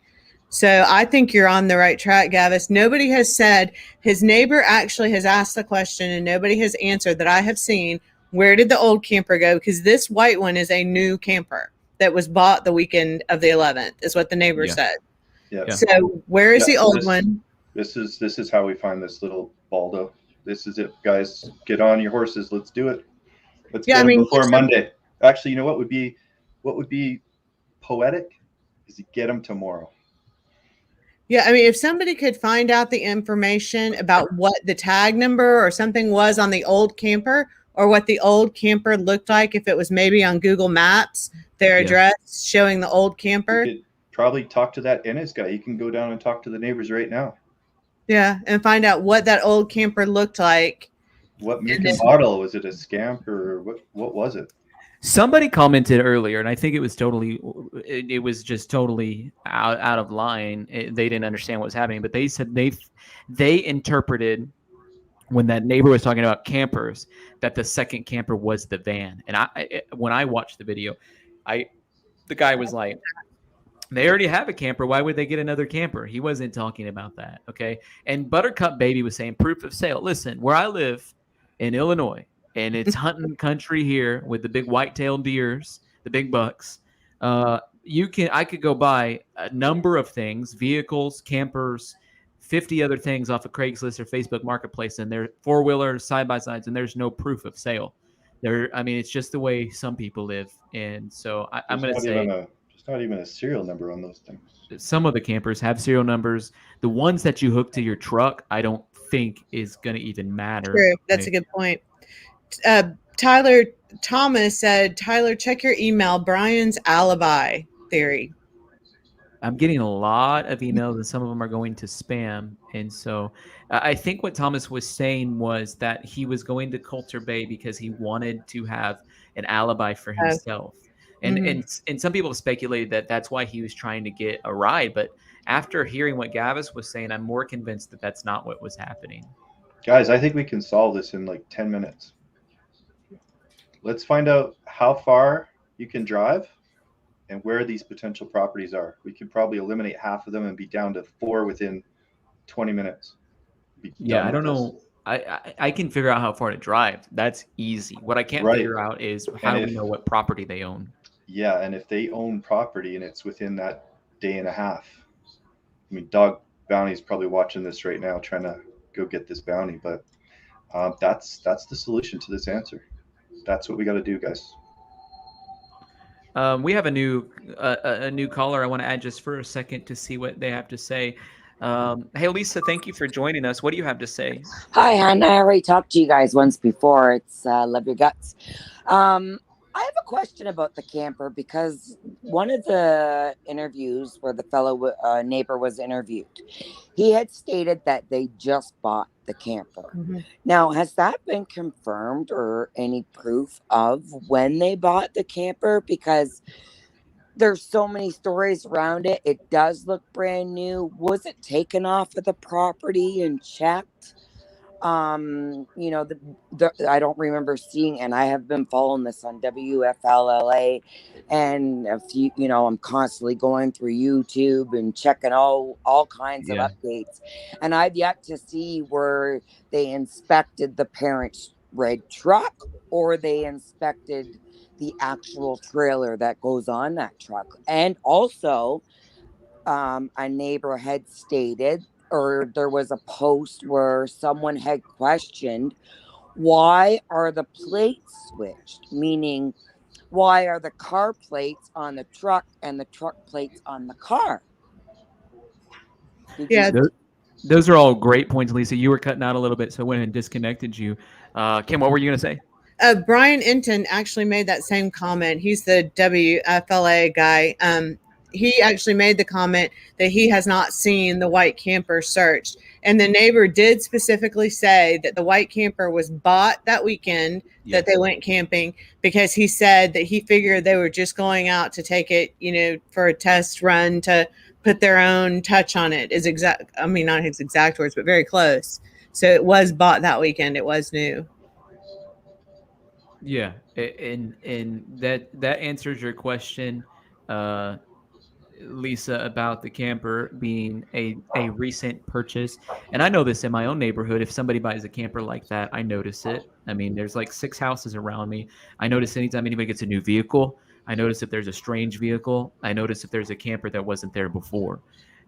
So I think you're on the right track, Gavis. Nobody has said, his neighbor actually has asked the question, and nobody has answered that I have seen, where did the old camper go? Because this white one is a new camper that was bought the weekend of the 11th, is what the neighbor said. Yeah. So where is the old one? This is how we find this little Baldo. This is it, guys. Get on your horses. Let's do it. Let's get him before Monday. Actually, you know what would be poetic is to get him tomorrow. Yeah, I mean, if somebody could find out the information about what the tag number or something was on the old camper, or what the old camper looked like, if it was maybe on Google Maps, their address showing the old camper. You could probably talk to that Ennis guy. You can go down and talk to the neighbors right now. Yeah, and find out what that old camper looked like. What make and model? Was it a Scamp or what was it? Somebody commented earlier, and I think it was just totally out of line. They didn't understand what was happening, but they said they interpreted, when that neighbor was talking about campers, that the second camper was the van. And when I watched the video, the guy was like, They already have a camper. Why would they get another camper? He wasn't talking about that. Okay. And Buttercup Baby was saying proof of sale. Listen, where I live in Illinois, and it's hunting country here with the big white-tailed deers, the big bucks. I could go buy a number of things, vehicles, campers, 50 other things off of Craigslist or Facebook Marketplace, and they're four-wheelers, side-by-sides, and there's no proof of sale. It's just the way some people live. And so I'm going to say there's not even a serial number on those things. some of the campers have serial numbers. The ones that you hook to your truck, I don't think is going to even matter. True. That's a good point. Tyler Thomas said, Tyler, check your email. Brian's alibi theory. I'm getting a lot of emails, and some of them are going to spam. And so I think what Thomas was saying was that he was going to Coulter Bay because he wanted to have an alibi for himself. And some people have speculated that that's why he was trying to get a ride. But after hearing what Gavis was saying, I'm more convinced that that's not what was happening. Guys, I think we can solve this in like 10 minutes. Let's find out how far you can drive and where these potential properties are. We could probably eliminate half of them and be down to 4 within 20 minutes. Yeah, I don't know. I can figure out how far to drive. That's easy. What I can't figure out is how do we know what property they own? Yeah, and if they own property and it's within that day and a half. I mean, Dog Bounty's probably watching this right now trying to go get this bounty, but that's the solution to this answer. That's what we got to do, guys. We have a new caller I want to add just for a second to see what they have to say. Hey, Lisa, thank you for joining us. What do you have to say? Hi, hon. I already talked to you guys once before. It's Love Your Guts. I have a question about the camper because one of the interviews where the fellow neighbor was interviewed, he had stated that they just bought the camper. Now, has that been confirmed or any proof of when they bought the camper? Because there's so many stories around it. It does look brand new. Was it taken off of the property and checked? I don't remember seeing, and I have been following this on WFLLA, and I'm constantly going through YouTube and checking all kinds of updates, and I've yet to see where they inspected the parents' red truck or they inspected the actual trailer that goes on that truck. And also, a neighbor had stated, or there was a post where someone had questioned, why are the plates switched? Meaning, why are the car plates on the truck and the truck plates on the car? Those are all great points, Lisa. You were cutting out a little bit, so I went and disconnected you. Kim, what were you going to say? Brian Inton actually made that same comment. He's the WFLA guy. He actually made the comment that he has not seen the white camper searched. And the neighbor did specifically say that the white camper was bought that weekend that they went camping, because he said that he figured they were just going out to take it, for a test run to put their own touch on it. Not his exact words, but very close. So it was bought that weekend. It was new. Yeah, and that answers your question, Lisa, about the camper being a recent purchase. And I know this in my own neighborhood. If somebody buys a camper like that, I notice it. I mean, there's like 6 houses around me. I notice anytime anybody gets a new vehicle. I notice if there's a strange vehicle. I notice if there's a camper that wasn't there before.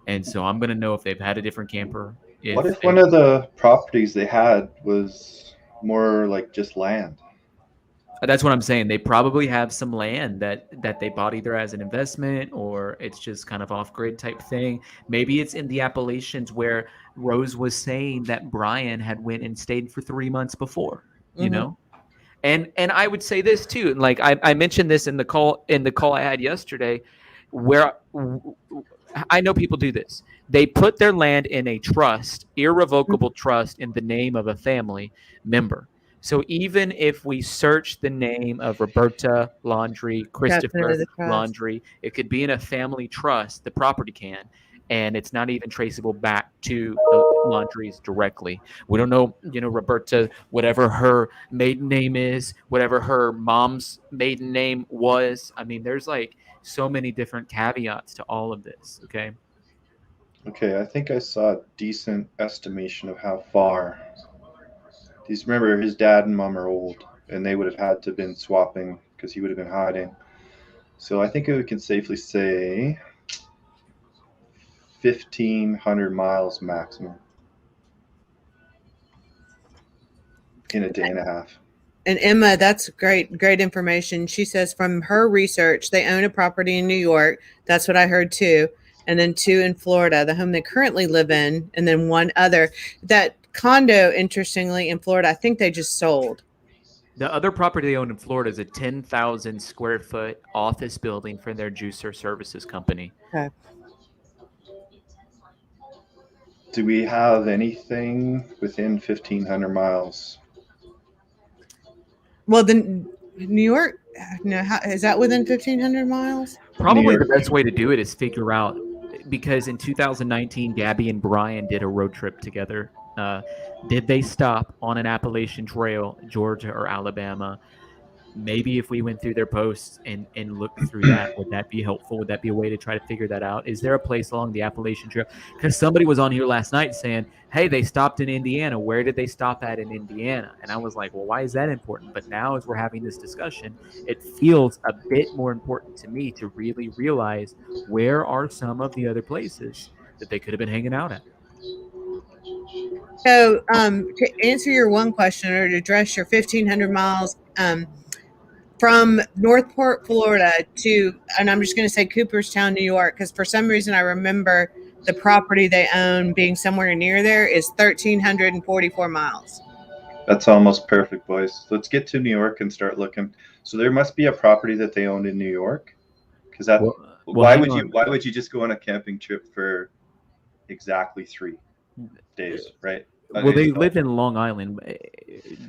And so I'm going to know if they've had a different camper. What if one of the properties they had was more like just land? That's what I'm saying. They probably have some land that they bought either as an investment or it's just kind of off-grid type thing. Maybe it's in the Appalachians where Rose was saying that Brian had went and stayed for 3 months before, you know? And I would say this too. Like I mentioned this in the call I had yesterday, where I know people do this. They put their land in a trust, irrevocable trust, in the name of a family member. So even if we search the name of Roberta Laundrie, Christopher Laundrie, it could be in a family trust, the property can. and it's not even traceable back to the Laundries directly. We don't know, Roberta, whatever her maiden name is, whatever her mom's maiden name was. I mean, there's like so many different caveats to all of this. Okay. Okay, I think I saw a decent estimation of how far. Remember, his dad and mom are old, and they would have had to have been swapping because he would have been hiding. So I think we can safely say 1,500 miles maximum in a day and a half. And Emma, that's great information. She says from her research, they own a property in New York. That's what I heard too. And then 2 in Florida, the home they currently live in, and then 1 other. That condo, interestingly, in Florida, I think they just sold. The other property they own in Florida is a 10,000 square foot office building for their juicer services company. Okay. Do we have anything within 1,500 miles? Well, then New York, no, is that within 1,500 miles? Probably the best way to do it is figure out, because in 2019, Gabby and Brian did a road trip together. Did they stop on an Appalachian Trail, Georgia or Alabama? Maybe if we went through their posts and looked through that, would that be helpful? Would that be a way to try to figure that out? Is there a place along the Appalachian Trail? Because somebody was on here last night saying, hey, they stopped in Indiana. Where did they stop at in Indiana? And I was like, well, why is that important? But now as we're having this discussion, it feels a bit more important to me to really realize where are some of the other places that they could have been hanging out at. So to answer your one question, or to address your 1,500 miles, from Northport, Florida to, and I'm just going to say Cooperstown, New York, because for some reason I remember the property they own being somewhere near there, is 1,344 miles. That's almost perfect, boys. Let's get to New York and start looking. So there must be a property that they owned in New York, because that. Why would you just go on a camping trip for exactly 3 days, right? Well, they live in Long Island.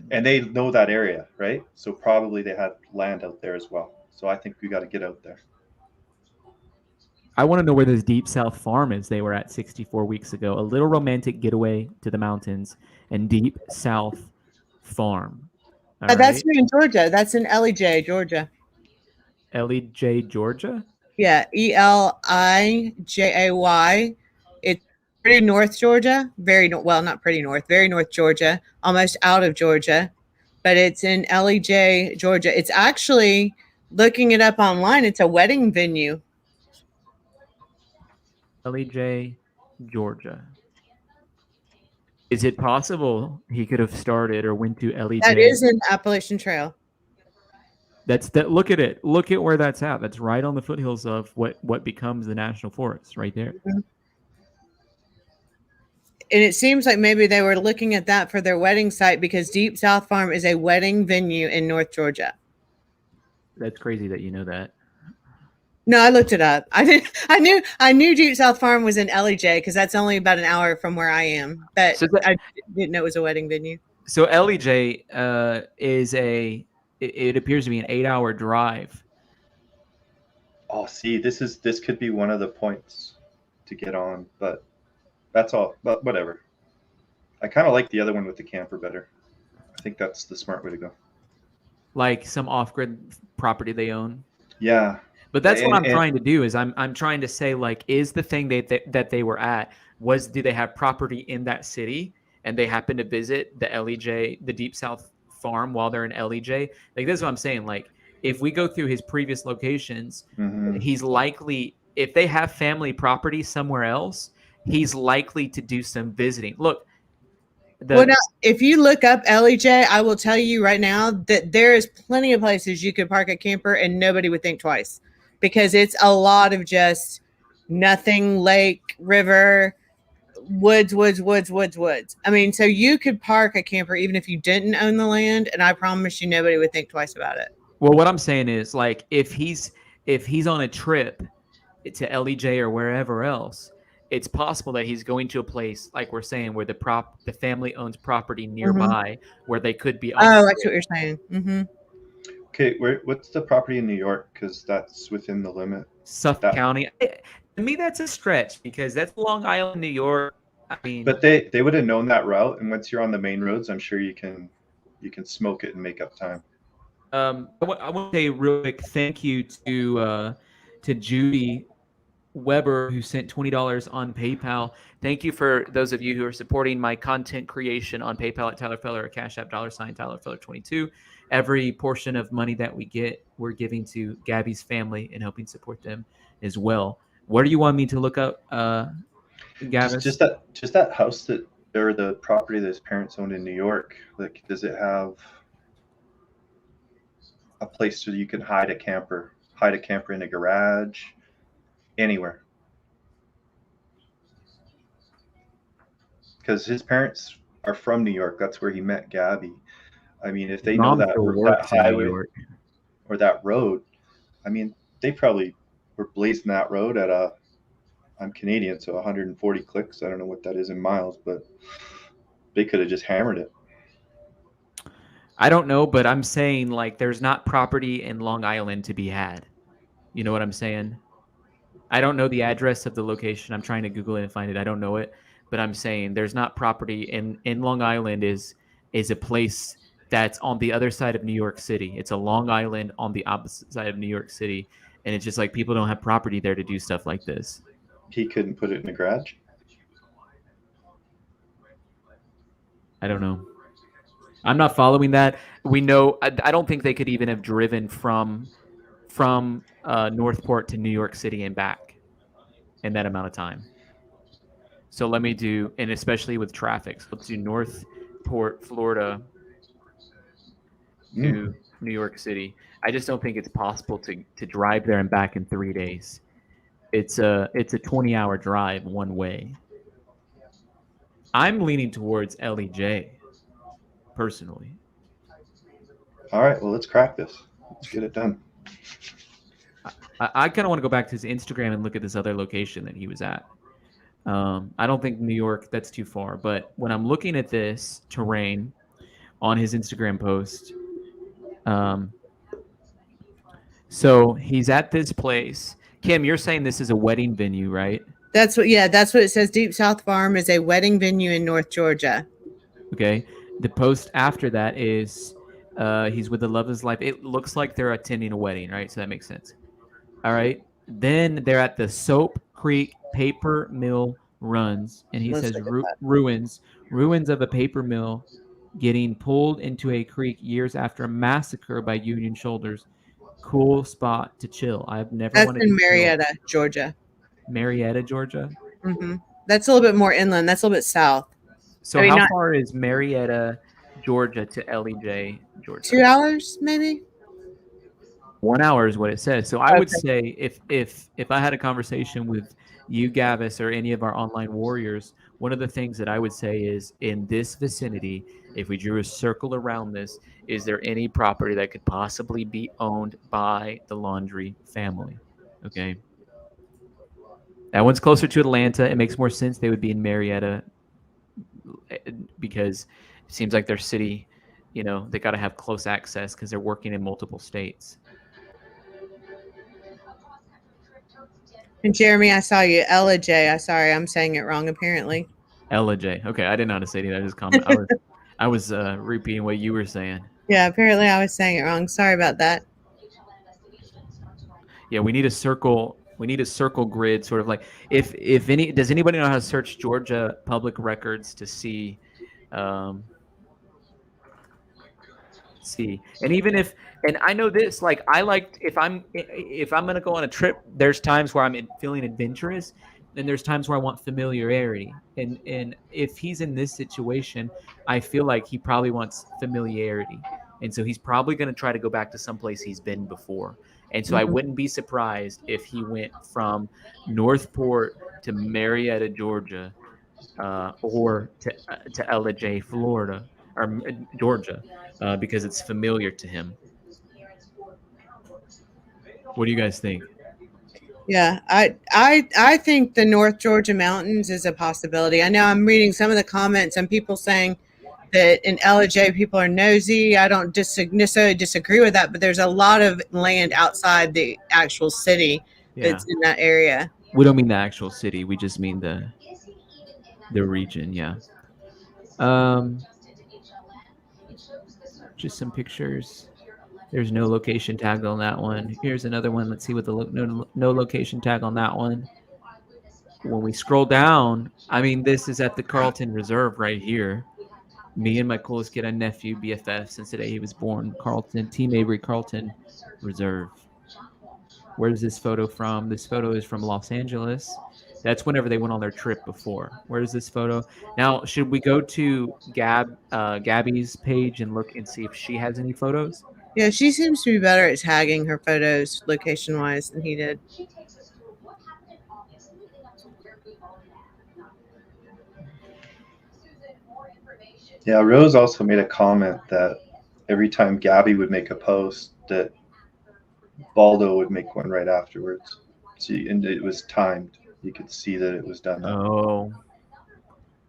And they know that area, right? So probably they had land out there as well. So I think we got to get out there. I want to know where this Deep South farm is they were at 64 weeks ago. A little romantic getaway to the mountains and Deep South farm. That's in Georgia. That's in Elijay, Georgia. Elijay, Georgia? Yeah, Elijay. It's pretty north Georgia. Very not pretty north. Very north Georgia. Almost out of Georgia, but it's in Elijay, Georgia. It's actually, looking it up online, it's a wedding venue. Elijay, Georgia. Is it possible he could have started or went to Elijay? That is in Appalachian Trail. That's that. Look at it. Look at where that's at. That's right on the foothills of what becomes the national forest, right there. Mm-hmm. And it seems like maybe they were looking at that for their wedding site, because Deep South Farm is a wedding venue in North Georgia. That's crazy that you know that. No, I looked it up. I knew Deep South Farm was in Elijay, because that's only about an hour from where I am. But so I didn't know it was a wedding venue. So Elijay is it appears to be an 8-hour drive. Oh, see, this could be one of the points to get on, but that's all. But whatever. I kind of like the other one with the camper better. I think that's the smart way to go. Like some off-grid property they own. Yeah. But that's what I'm trying to do. Is I'm trying to say, like, is the thing that they were at, do they have property in that city and they happen to visit the Elijay, the Deep South farm while they're in Elijay? Like, that's what I'm saying. Like, if we go through his previous locations, he's likely, if they have family property somewhere else, he's likely to do some visiting. Look. Well, now, if you look up Elijay, I will tell you right now that there is plenty of places you could park a camper and nobody would think twice, because it's a lot of just nothing, lake, river, woods. I mean, so you could park a camper even if you didn't own the land, and I promise you nobody would think twice about it. Well, what I'm saying is, like, if he's on a trip to Elijay or wherever else, it's possible that he's going to a place, like we're saying, where the family owns property nearby, where they could be. Oh, that's what you're saying. Mm-hmm. Okay, what's the property in New York? Because that's within the limit. Suffolk County. To me, that's a stretch because that's Long Island, New York. I mean, But they would have known that route, and once you're on the main roads, I'm sure you can smoke it and make up time. I want to say real quick thank you to Judy Weber, who sent $20 on PayPal. Thank you for those of you who are supporting my content creation on PayPal at Tyler Feller or Cash App $ Tyler Feller 22. Every portion of money that we get, we're giving to Gabby's family and helping support them as well. Where do you want me to look up, Gavis? Just that house that, or the property that his parents owned in New York. Like, does it have a place so you can hide a camper in a garage, anywhere? Because his parents are from New York. That's where he met Gabby. I mean, if they know that highway or that road, I mean, they probably were blazing that road at I'm Canadian, so 140 clicks. I don't know what that is in miles, but they could have just hammered it. I don't know, but I'm saying like there's not property in Long Island to be had. You know what I'm saying? I don't know the address of the location. I'm trying to Google it and find it. I don't know it, but I'm saying there's not property in Long Island is a place that's on the other side of New York City. It's a Long Island on the opposite side of New York City, and it's just like people don't have property there to do stuff like this. He couldn't put it in a garage? I don't know. I'm not following that. We know. I don't think they could even have driven from Northport to New York City and back in that amount of time. So let me do, and especially with traffic. So let's do Northport, Florida to New York City. I just don't think it's possible to drive there and back in 3 days. It's a 20-hour drive one way. I'm leaning towards LEJ, personally. All right, well, let's crack this. Let's get it done. I kind of want to go back to his Instagram and look at this other location that he was at. I don't think New York, that's too far. But when I'm looking at this terrain on his Instagram post, so he's at this place. Kim, you're saying this is a wedding venue, right? That's what it says. Deep South Farm is a wedding venue in North Georgia. Okay. The post after that is he's with the love of his life. It looks like they're attending a wedding, right? So that makes sense. All right. Then they're at the Soap Creek Paper Mill Runs, and he says ruins of a paper mill getting pulled into a creek years after a massacre by Union soldiers. Cool spot to chill. I've never That's wanted in to Marietta, chill. Georgia. Marietta, Georgia? Mm-hmm. That's a little bit more inland. That's a little bit south. So how far is Marietta, Georgia to LEJ, Georgia? 2 hours, maybe? 1 hour is what it says. So I would say if I had a conversation with you, Gavis, or any of our online warriors, one of the things that I would say is in this vicinity, if we drew a circle around this, is there any property that could possibly be owned by the Laundrie family? Okay. That one's closer to Atlanta. It makes more sense. They would be in Marietta because it seems like their city, you know, they got to have close access because they're working in multiple states. And Jeremy, I saw you. LJ. Sorry, I'm saying it wrong, apparently. LJ. Okay, I didn't know how to say it. I just comment. I was repeating what you were saying. Yeah, apparently I was saying it wrong. Sorry about that. Yeah, we need a circle. We need a circle grid, sort of like if any. Does anybody know how to search Georgia public records to see? And even if, and I know this, like I like if I'm gonna go on a trip, there's times where I'm feeling adventurous, and there's times where I want familiarity. And if he's in this situation, I feel like he probably wants familiarity, and so he's probably gonna try to go back to someplace he's been before. And so I wouldn't be surprised if he went from Northport to Marietta, Georgia, or to LJ, Florida, or Georgia, because it's familiar to him. What do you guys think? Yeah, I think the North Georgia mountains is a possibility. I know I'm reading some of the comments and people saying that in LJ people are nosy. I don't necessarily disagree with that, but there's a lot of land outside the actual city that's in that area. We don't mean the actual city. We just mean the region. Yeah. Just some pictures. There's no location tag on that one. Here's another one. Let's see what the no location tag on that one. When we scroll down, I mean, this is at the Carlton Reserve right here. Me and my coolest kid and nephew, BFF, since the day he was born, Carlton, Team Avery Carlton Reserve. Where's this photo from? This photo is from Los Angeles. That's whenever they went on their trip before. Where's this photo? Now, should we go to Gabby's page and look and see if she has any photos? Yeah, she seems to be better at tagging her photos location-wise than he did. Yeah, Rose also made a comment that every time Gabby would make a post, that Baldo would make one right afterwards. See, and it was timed. You could see that it was done. Oh,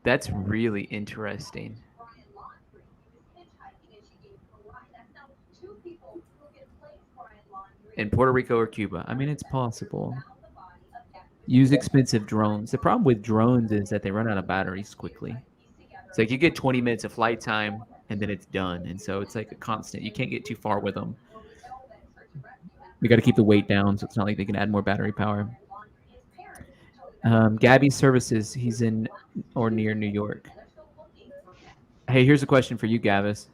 that's really interesting. In Puerto Rico or Cuba. I mean, it's possible. Use expensive drones. The problem with drones is that they run out of batteries quickly. It's like you get 20 minutes of flight time and then it's done. And so it's like a constant. You can't get too far with them. You got to keep the weight down so it's not like they can add more battery power. Gabby's services, he's in or near New York. Hey, here's a question for you, Gavis.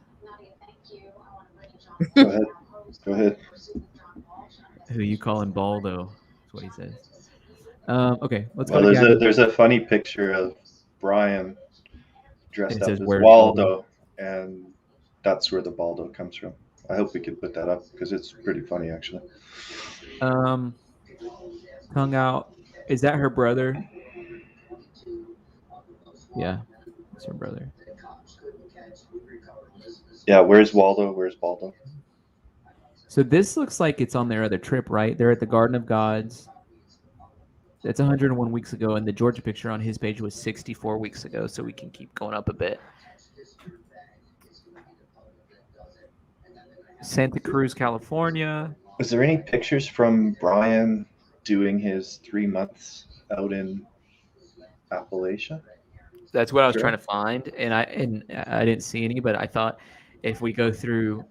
Go ahead. Go ahead. Who you calling Baldo? That's what he says. Okay, let's well, go to Gabby. There's a funny picture of Brian dressed up as "Where's Waldo, and that's where the Baldo comes from. I hope we can put that up because it's pretty funny, actually. Tongue out. Is that her brother? Yeah, it's her brother. Yeah, where's Waldo? Where's Baldo? So this looks like it's on their other trip, right? They're at the Garden of Gods. That's 101 weeks ago, and the Georgia picture on his page was 64 weeks ago, so we can keep going up a bit. Santa Cruz, California. Is there any pictures from Brian doing his 3 months out in Appalachia? That's what I was trying to find, and I didn't see any, but I thought if we go through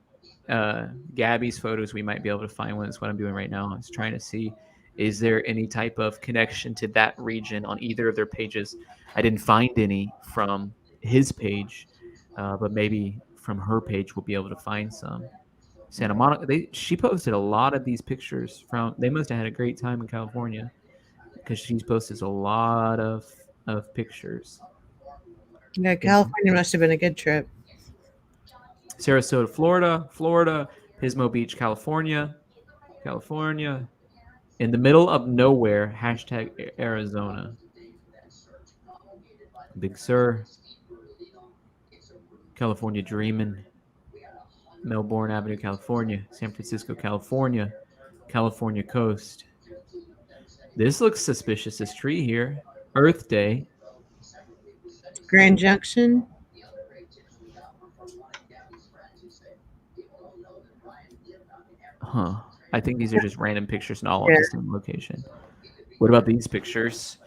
Gabby's photos, we might be able to find one. That's what I'm doing right now. I was trying to see, is there any type of connection to that region on either of their pages? I didn't find any from his page, but maybe from her page we'll be able to find some. Santa Monica, she posted a lot of these pictures from. They must have had a great time in California because she's posted a lot of pictures. Yeah, California must have been a good trip. Sarasota, Florida, Pismo Beach, California, in the middle of nowhere, hashtag Arizona. Big Sur, California Dreamin', Melbourne Avenue, California, San Francisco, California, California Coast. This looks suspicious, this tree here. Earth Day. Grand Junction. Huh. I think these are just random pictures and all at the same location. What about these pictures?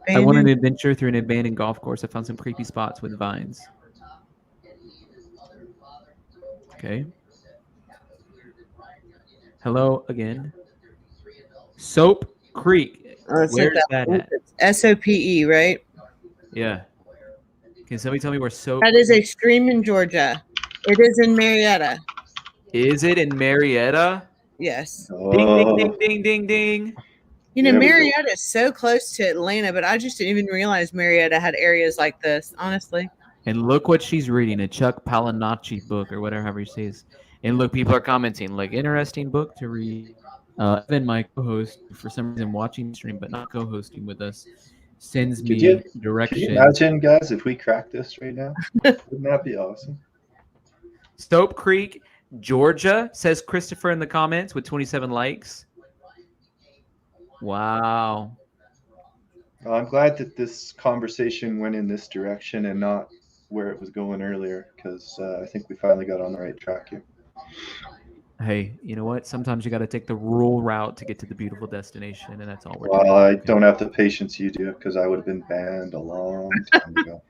I won an adventure through an abandoned golf course. I found some creepy spots with vines. Okay. Hello again. Soap Creek. Where's that at? SOPE, right? Yeah. Can somebody tell me where Soap? That is a stream in Georgia. It is in Marietta. Is it in Marietta? Yes. Ding, ding, ding, ding, ding, ding. You know, Marietta is so close to Atlanta, but I just didn't even realize Marietta had areas like this, honestly. And look what she's reading, a Chuck Palahniuk book or whatever he says. And look, people are commenting, like, interesting book to read. Evan, my co-host, for some reason watching the stream but not co-hosting with us, sends me directions. Could you imagine, guys, if we crack this right now? Wouldn't that be awesome? Soap Creek, Georgia, says Christopher in the comments with 27 likes. Wow. Well, I'm glad that this conversation went in this direction and not where it was going earlier, because I think we finally got on the right track here. Hey, you know what? Sometimes you got to take the rural route to get to the beautiful destination, and that's all we're Well, doing. I don't have the patience you do because I would have been banned a long time ago.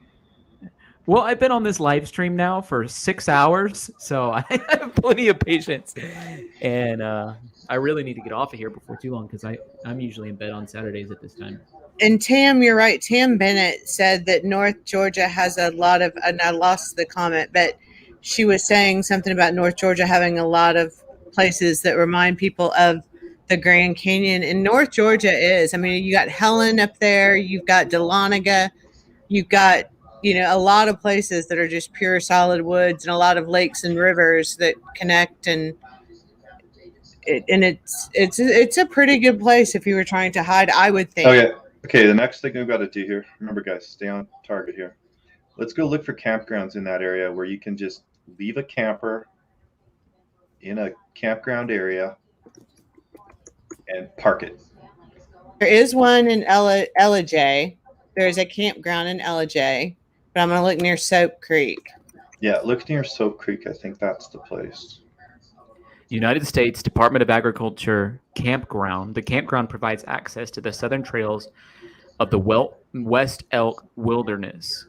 Well, I've been on this live stream now for 6 hours, so I have plenty of patience, and I really need to get off of here before too long because I'm usually in bed on Saturdays at this time. And Tam, you're right. Tam Bennett said that North Georgia has a lot of, and I lost the comment, but she was saying something about North Georgia having a lot of places that remind people of the Grand Canyon. And North Georgia is, I mean, you got Helen up there, you've got Dahlonega, you've got, a lot of places that are just pure solid woods and a lot of lakes and rivers that connect, and it's a pretty good place if you were trying to hide, I would think. Okay, the next thing we've got to do here, remember guys, stay on target here. Let's go look for campgrounds in that area where you can just leave a camper in a campground area and park it. There is one in Ellijay. There's a campground in Ellijay, but I'm going to look near Soap Creek. Yeah, look near Soap Creek. I think that's the place. United States Department of Agriculture campground. The campground provides access to the southern trails of the West Elk Wilderness.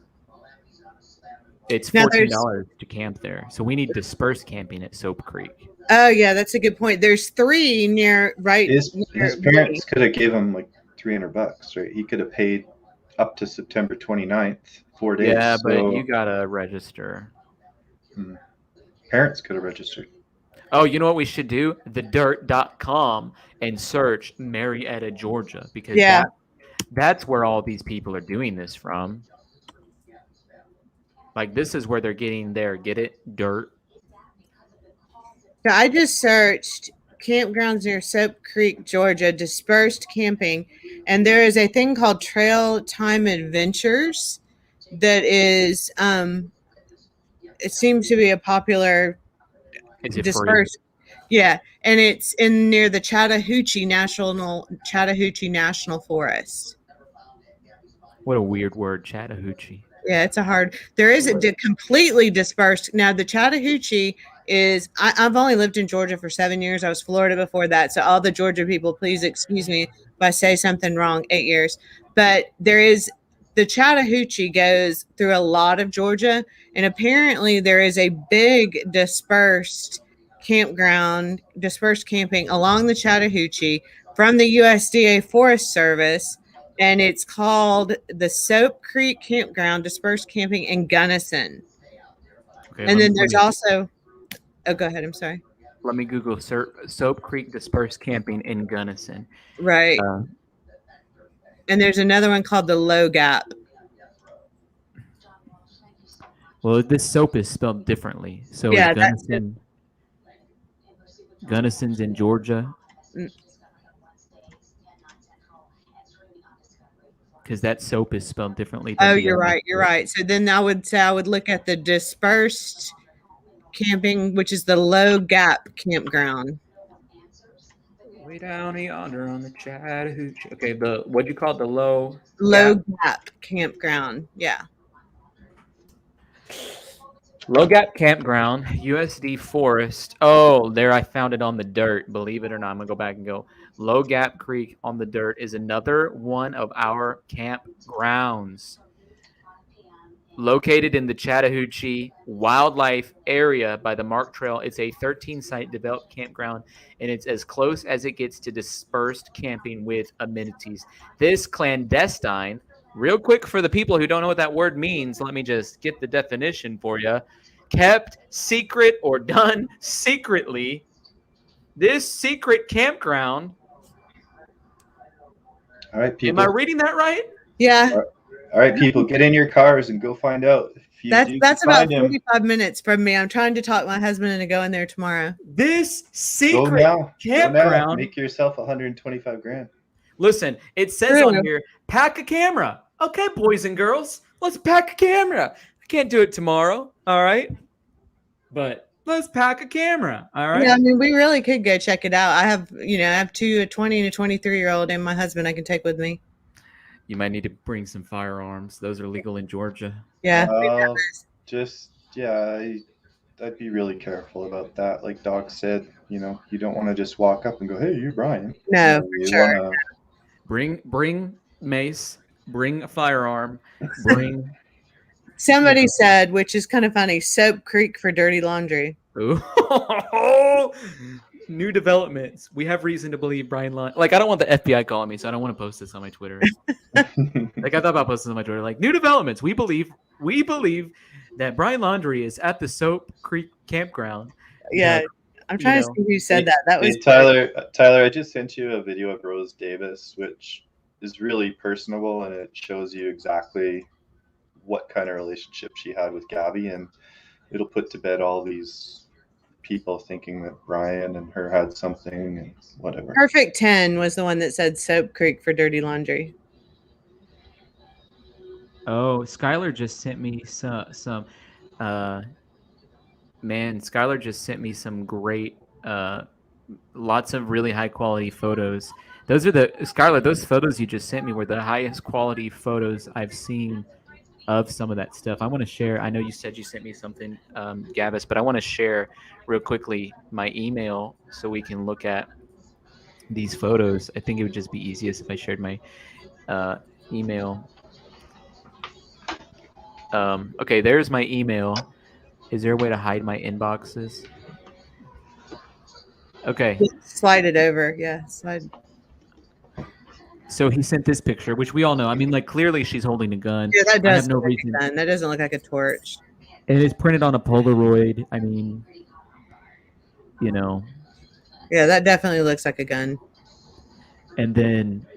It's $14 to camp there. So we need dispersed camping at Soap Creek. Oh, yeah, that's a good point. There's 3 near His parents could have gave him like $300, right? He could have paid up to September 29th, 4 days. Yeah, but you got to register. Parents could have registered. Oh, you know what we should do? TheDirt.com and search Marietta, Georgia, because that's where all these people are doing this from. Like, this is where they're getting their, get it, dirt. I just searched campgrounds near Soap Creek, Georgia, dispersed camping, and there is a thing called Trail Time Adventures that is, it seems to be a popular dispersed. Yeah, and it's in near the Chattahoochee National Forest. What a weird word, Chattahoochee. Yeah, it's a hard. There is a completely dispersed. Now the Chattahoochee is. I've only lived in Georgia for 7 years. I was Florida before that, so all the Georgia people, please excuse me if I say something wrong. 8 years, but there is. The Chattahoochee goes through a lot of Georgia, and apparently there is a big dispersed camping along the Chattahoochee from the USDA Forest Service, and it's called the Soap Creek Campground Dispersed Camping in Gunnison. Okay, and then there's also, oh, go ahead. I'm sorry. Let me Google Soap Creek Dispersed Camping in Gunnison. Right. And there's another one called the Low Gap. Well, this soap is spelled differently. So yeah, Gunnison's in Georgia. Because that soap is spelled differently. Oh, you're right. You're right. So then I would say I would look at the dispersed camping, which is the Low Gap campground. Way down yonder on the Chattahoochee. Okay, what'd you call it? The Low Gap campground. Yeah. Low Gap Campground, USD Forest. Oh, there I found it on the dirt. Believe it or not, I'm going to go back and go. Low Gap Creek on the dirt is another one of our campgrounds. Located in the Chattahoochee Wildlife Area by the Mark Trail, it's a 13-site developed campground, and it's as close as it gets to dispersed camping with amenities. This clandestine, real quick for the people who don't know what that word means, let me just get the definition for you. Kept secret or done secretly. This secret campground. All right, people. Am I reading that right? Yeah. All right, people, get in your cars and go find out. That's about 45 minutes from me. I'm trying to talk my husband into going there tomorrow. This secret campground. Make yourself 125 grand. Listen, it says on here, pack a camera. Okay, boys and girls, let's pack a camera. I can't do it tomorrow, all right? But let's pack a camera, all right? Yeah, I mean, we really could go check it out. I have 2, a 20 and a 23-year-old, and my husband I can take with me. You might need to bring some firearms. Those are legal in Georgia. Yeah. I'd be really careful about that. Like Doc said, you know, you don't want to just walk up and go, "Hey, you're Brian." No, You know, for you sure. want to Bring mace, bring a firearm, bring. Somebody said, which is kind of funny, Soap Creek for dirty laundry. Ooh. New developments. We have reason to believe Brian Laundrie. Like, I don't want the FBI calling me, so I don't want to post this on my Twitter. Like, I thought about posting this on my Twitter. Like, new developments. We believe that Brian Laundrie is at the Soap Creek campground. Yeah, that, I'm trying to see who said that. That was Tyler, I just sent you a video of Rose Davis, which is really personable, and it shows you exactly what kind of relationship she had with Gabby, and it'll put to bed all these people thinking that Brian and her had something and whatever. Perfect 10 was the one that said Soap Creek for dirty laundry. Oh, Skylar just sent me some man, Skylar just sent me some great lots of really high quality photos. Those are Skylar, those photos you just sent me were the highest quality photos I've seen of some of that stuff. I want to share. I know you said you sent me something, Gavis, but I want to share real quickly my email so we can look at these photos. I think it would just be easiest if I shared my email. Okay, there's my email. Is there a way to hide my inboxes? Okay. Slide it over. Yeah, slide. So he sent this picture, which we all know. I mean, like, clearly she's holding a gun. Yeah, that does I have no look like reason. a gun. That doesn't look like a torch. And it's printed on a Polaroid. I mean, you know. Yeah, that definitely looks like a gun. And then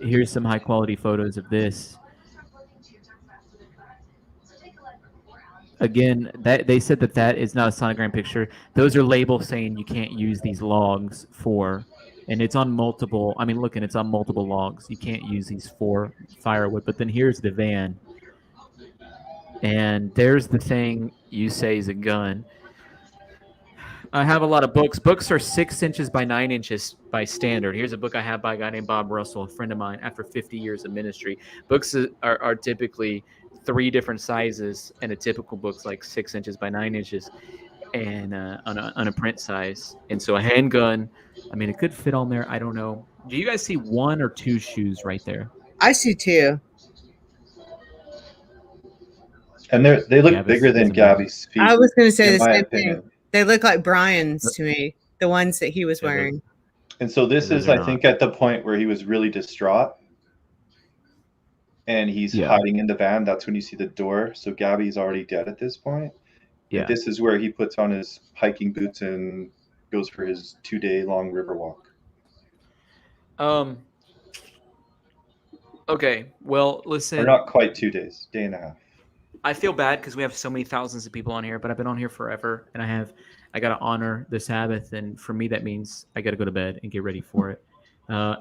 here's some high quality photos of this. Again, that they said that is not a sonogram picture. Those are labels saying you can't use these logs for, and it's on multiple. I mean, look, and it's on multiple logs. You can't use these for firewood. But then here's the van, and there's the thing you say is a gun. I have a lot of books. Books are 6 inches by 9 inches by standard. Here's a book I have by a guy named Bob Russell, a friend of mine, after 50 years of ministry. Books are typically 3 different sizes, and a typical book's like 6 inches by 9 inches, and on a print size. And so a handgun, I mean, it could fit on there. I don't know. Do you guys see 1 or 2 shoes right there? I see 2. And they look bigger than Gabby's feet. I was going to say the same opinion. thing. They look like Brian's to me, the ones that he was wearing. And so this is, I think, at the point where he was really distraught, and he's hiding in the van. That's when you see the door. So Gabby's already dead at this point. Yeah. And this is where he puts on his hiking boots and goes for his 2-day-long river walk. Okay. Well, listen. Or not quite 2 days, day and a half. I feel bad because we have so many thousands of people on here, but I've been on here forever, and I got to honor the Sabbath, and for me that means I got to go to bed and get ready for it.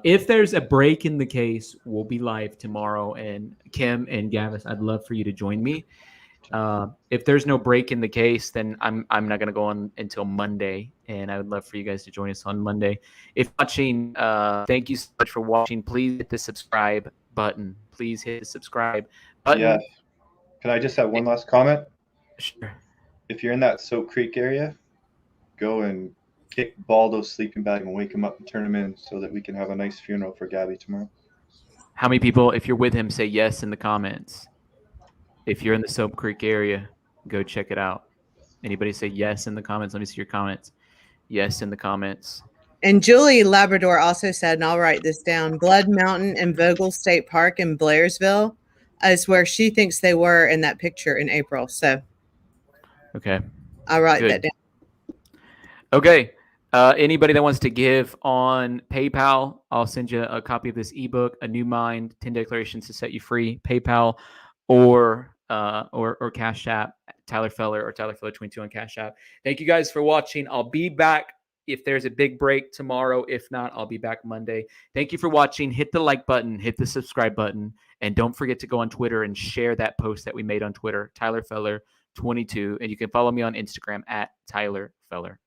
If there's a break in the case, we'll be live tomorrow, and Kim and Gavis, I'd love for you to join me. If there's no break in the case, then I'm not going to go on until Monday, and I would love for you guys to join us on Monday. If watching, thank you so much for watching. Please hit the subscribe button. Please hit the subscribe button. Yeah. Can I just have one last comment? Sure. If you're in that Soap Creek area, go and kick Baldo's sleeping bag and wake him up and turn him in so that we can have a nice funeral for Gabby tomorrow. How many people, if you're with him, say yes in the comments? If you're in the Soap Creek area, go check it out. Anybody say yes in the comments? Let me see your comments. Yes in the comments. And Julie Labrador also said, and I'll write this down, Blood Mountain and Vogel State Park in Blairsville is where she thinks they were in that picture in April. So okay, I'll write that down. Okay. Anybody that wants to give on PayPal, I'll send you a copy of this ebook, A New Mind, 10 Declarations to Set You Free. PayPal or Cash App, Tyler Feller or Tyler Feller 22 on Cash App. Thank you guys for watching. I'll be back if there's a big break tomorrow. If not, I'll be back Monday. Thank you for watching. Hit the like button, hit the subscribe button, and don't forget to go on Twitter and share that post that we made on Twitter, Tyler Feller 22, and you can follow me on Instagram at Tyler Feller.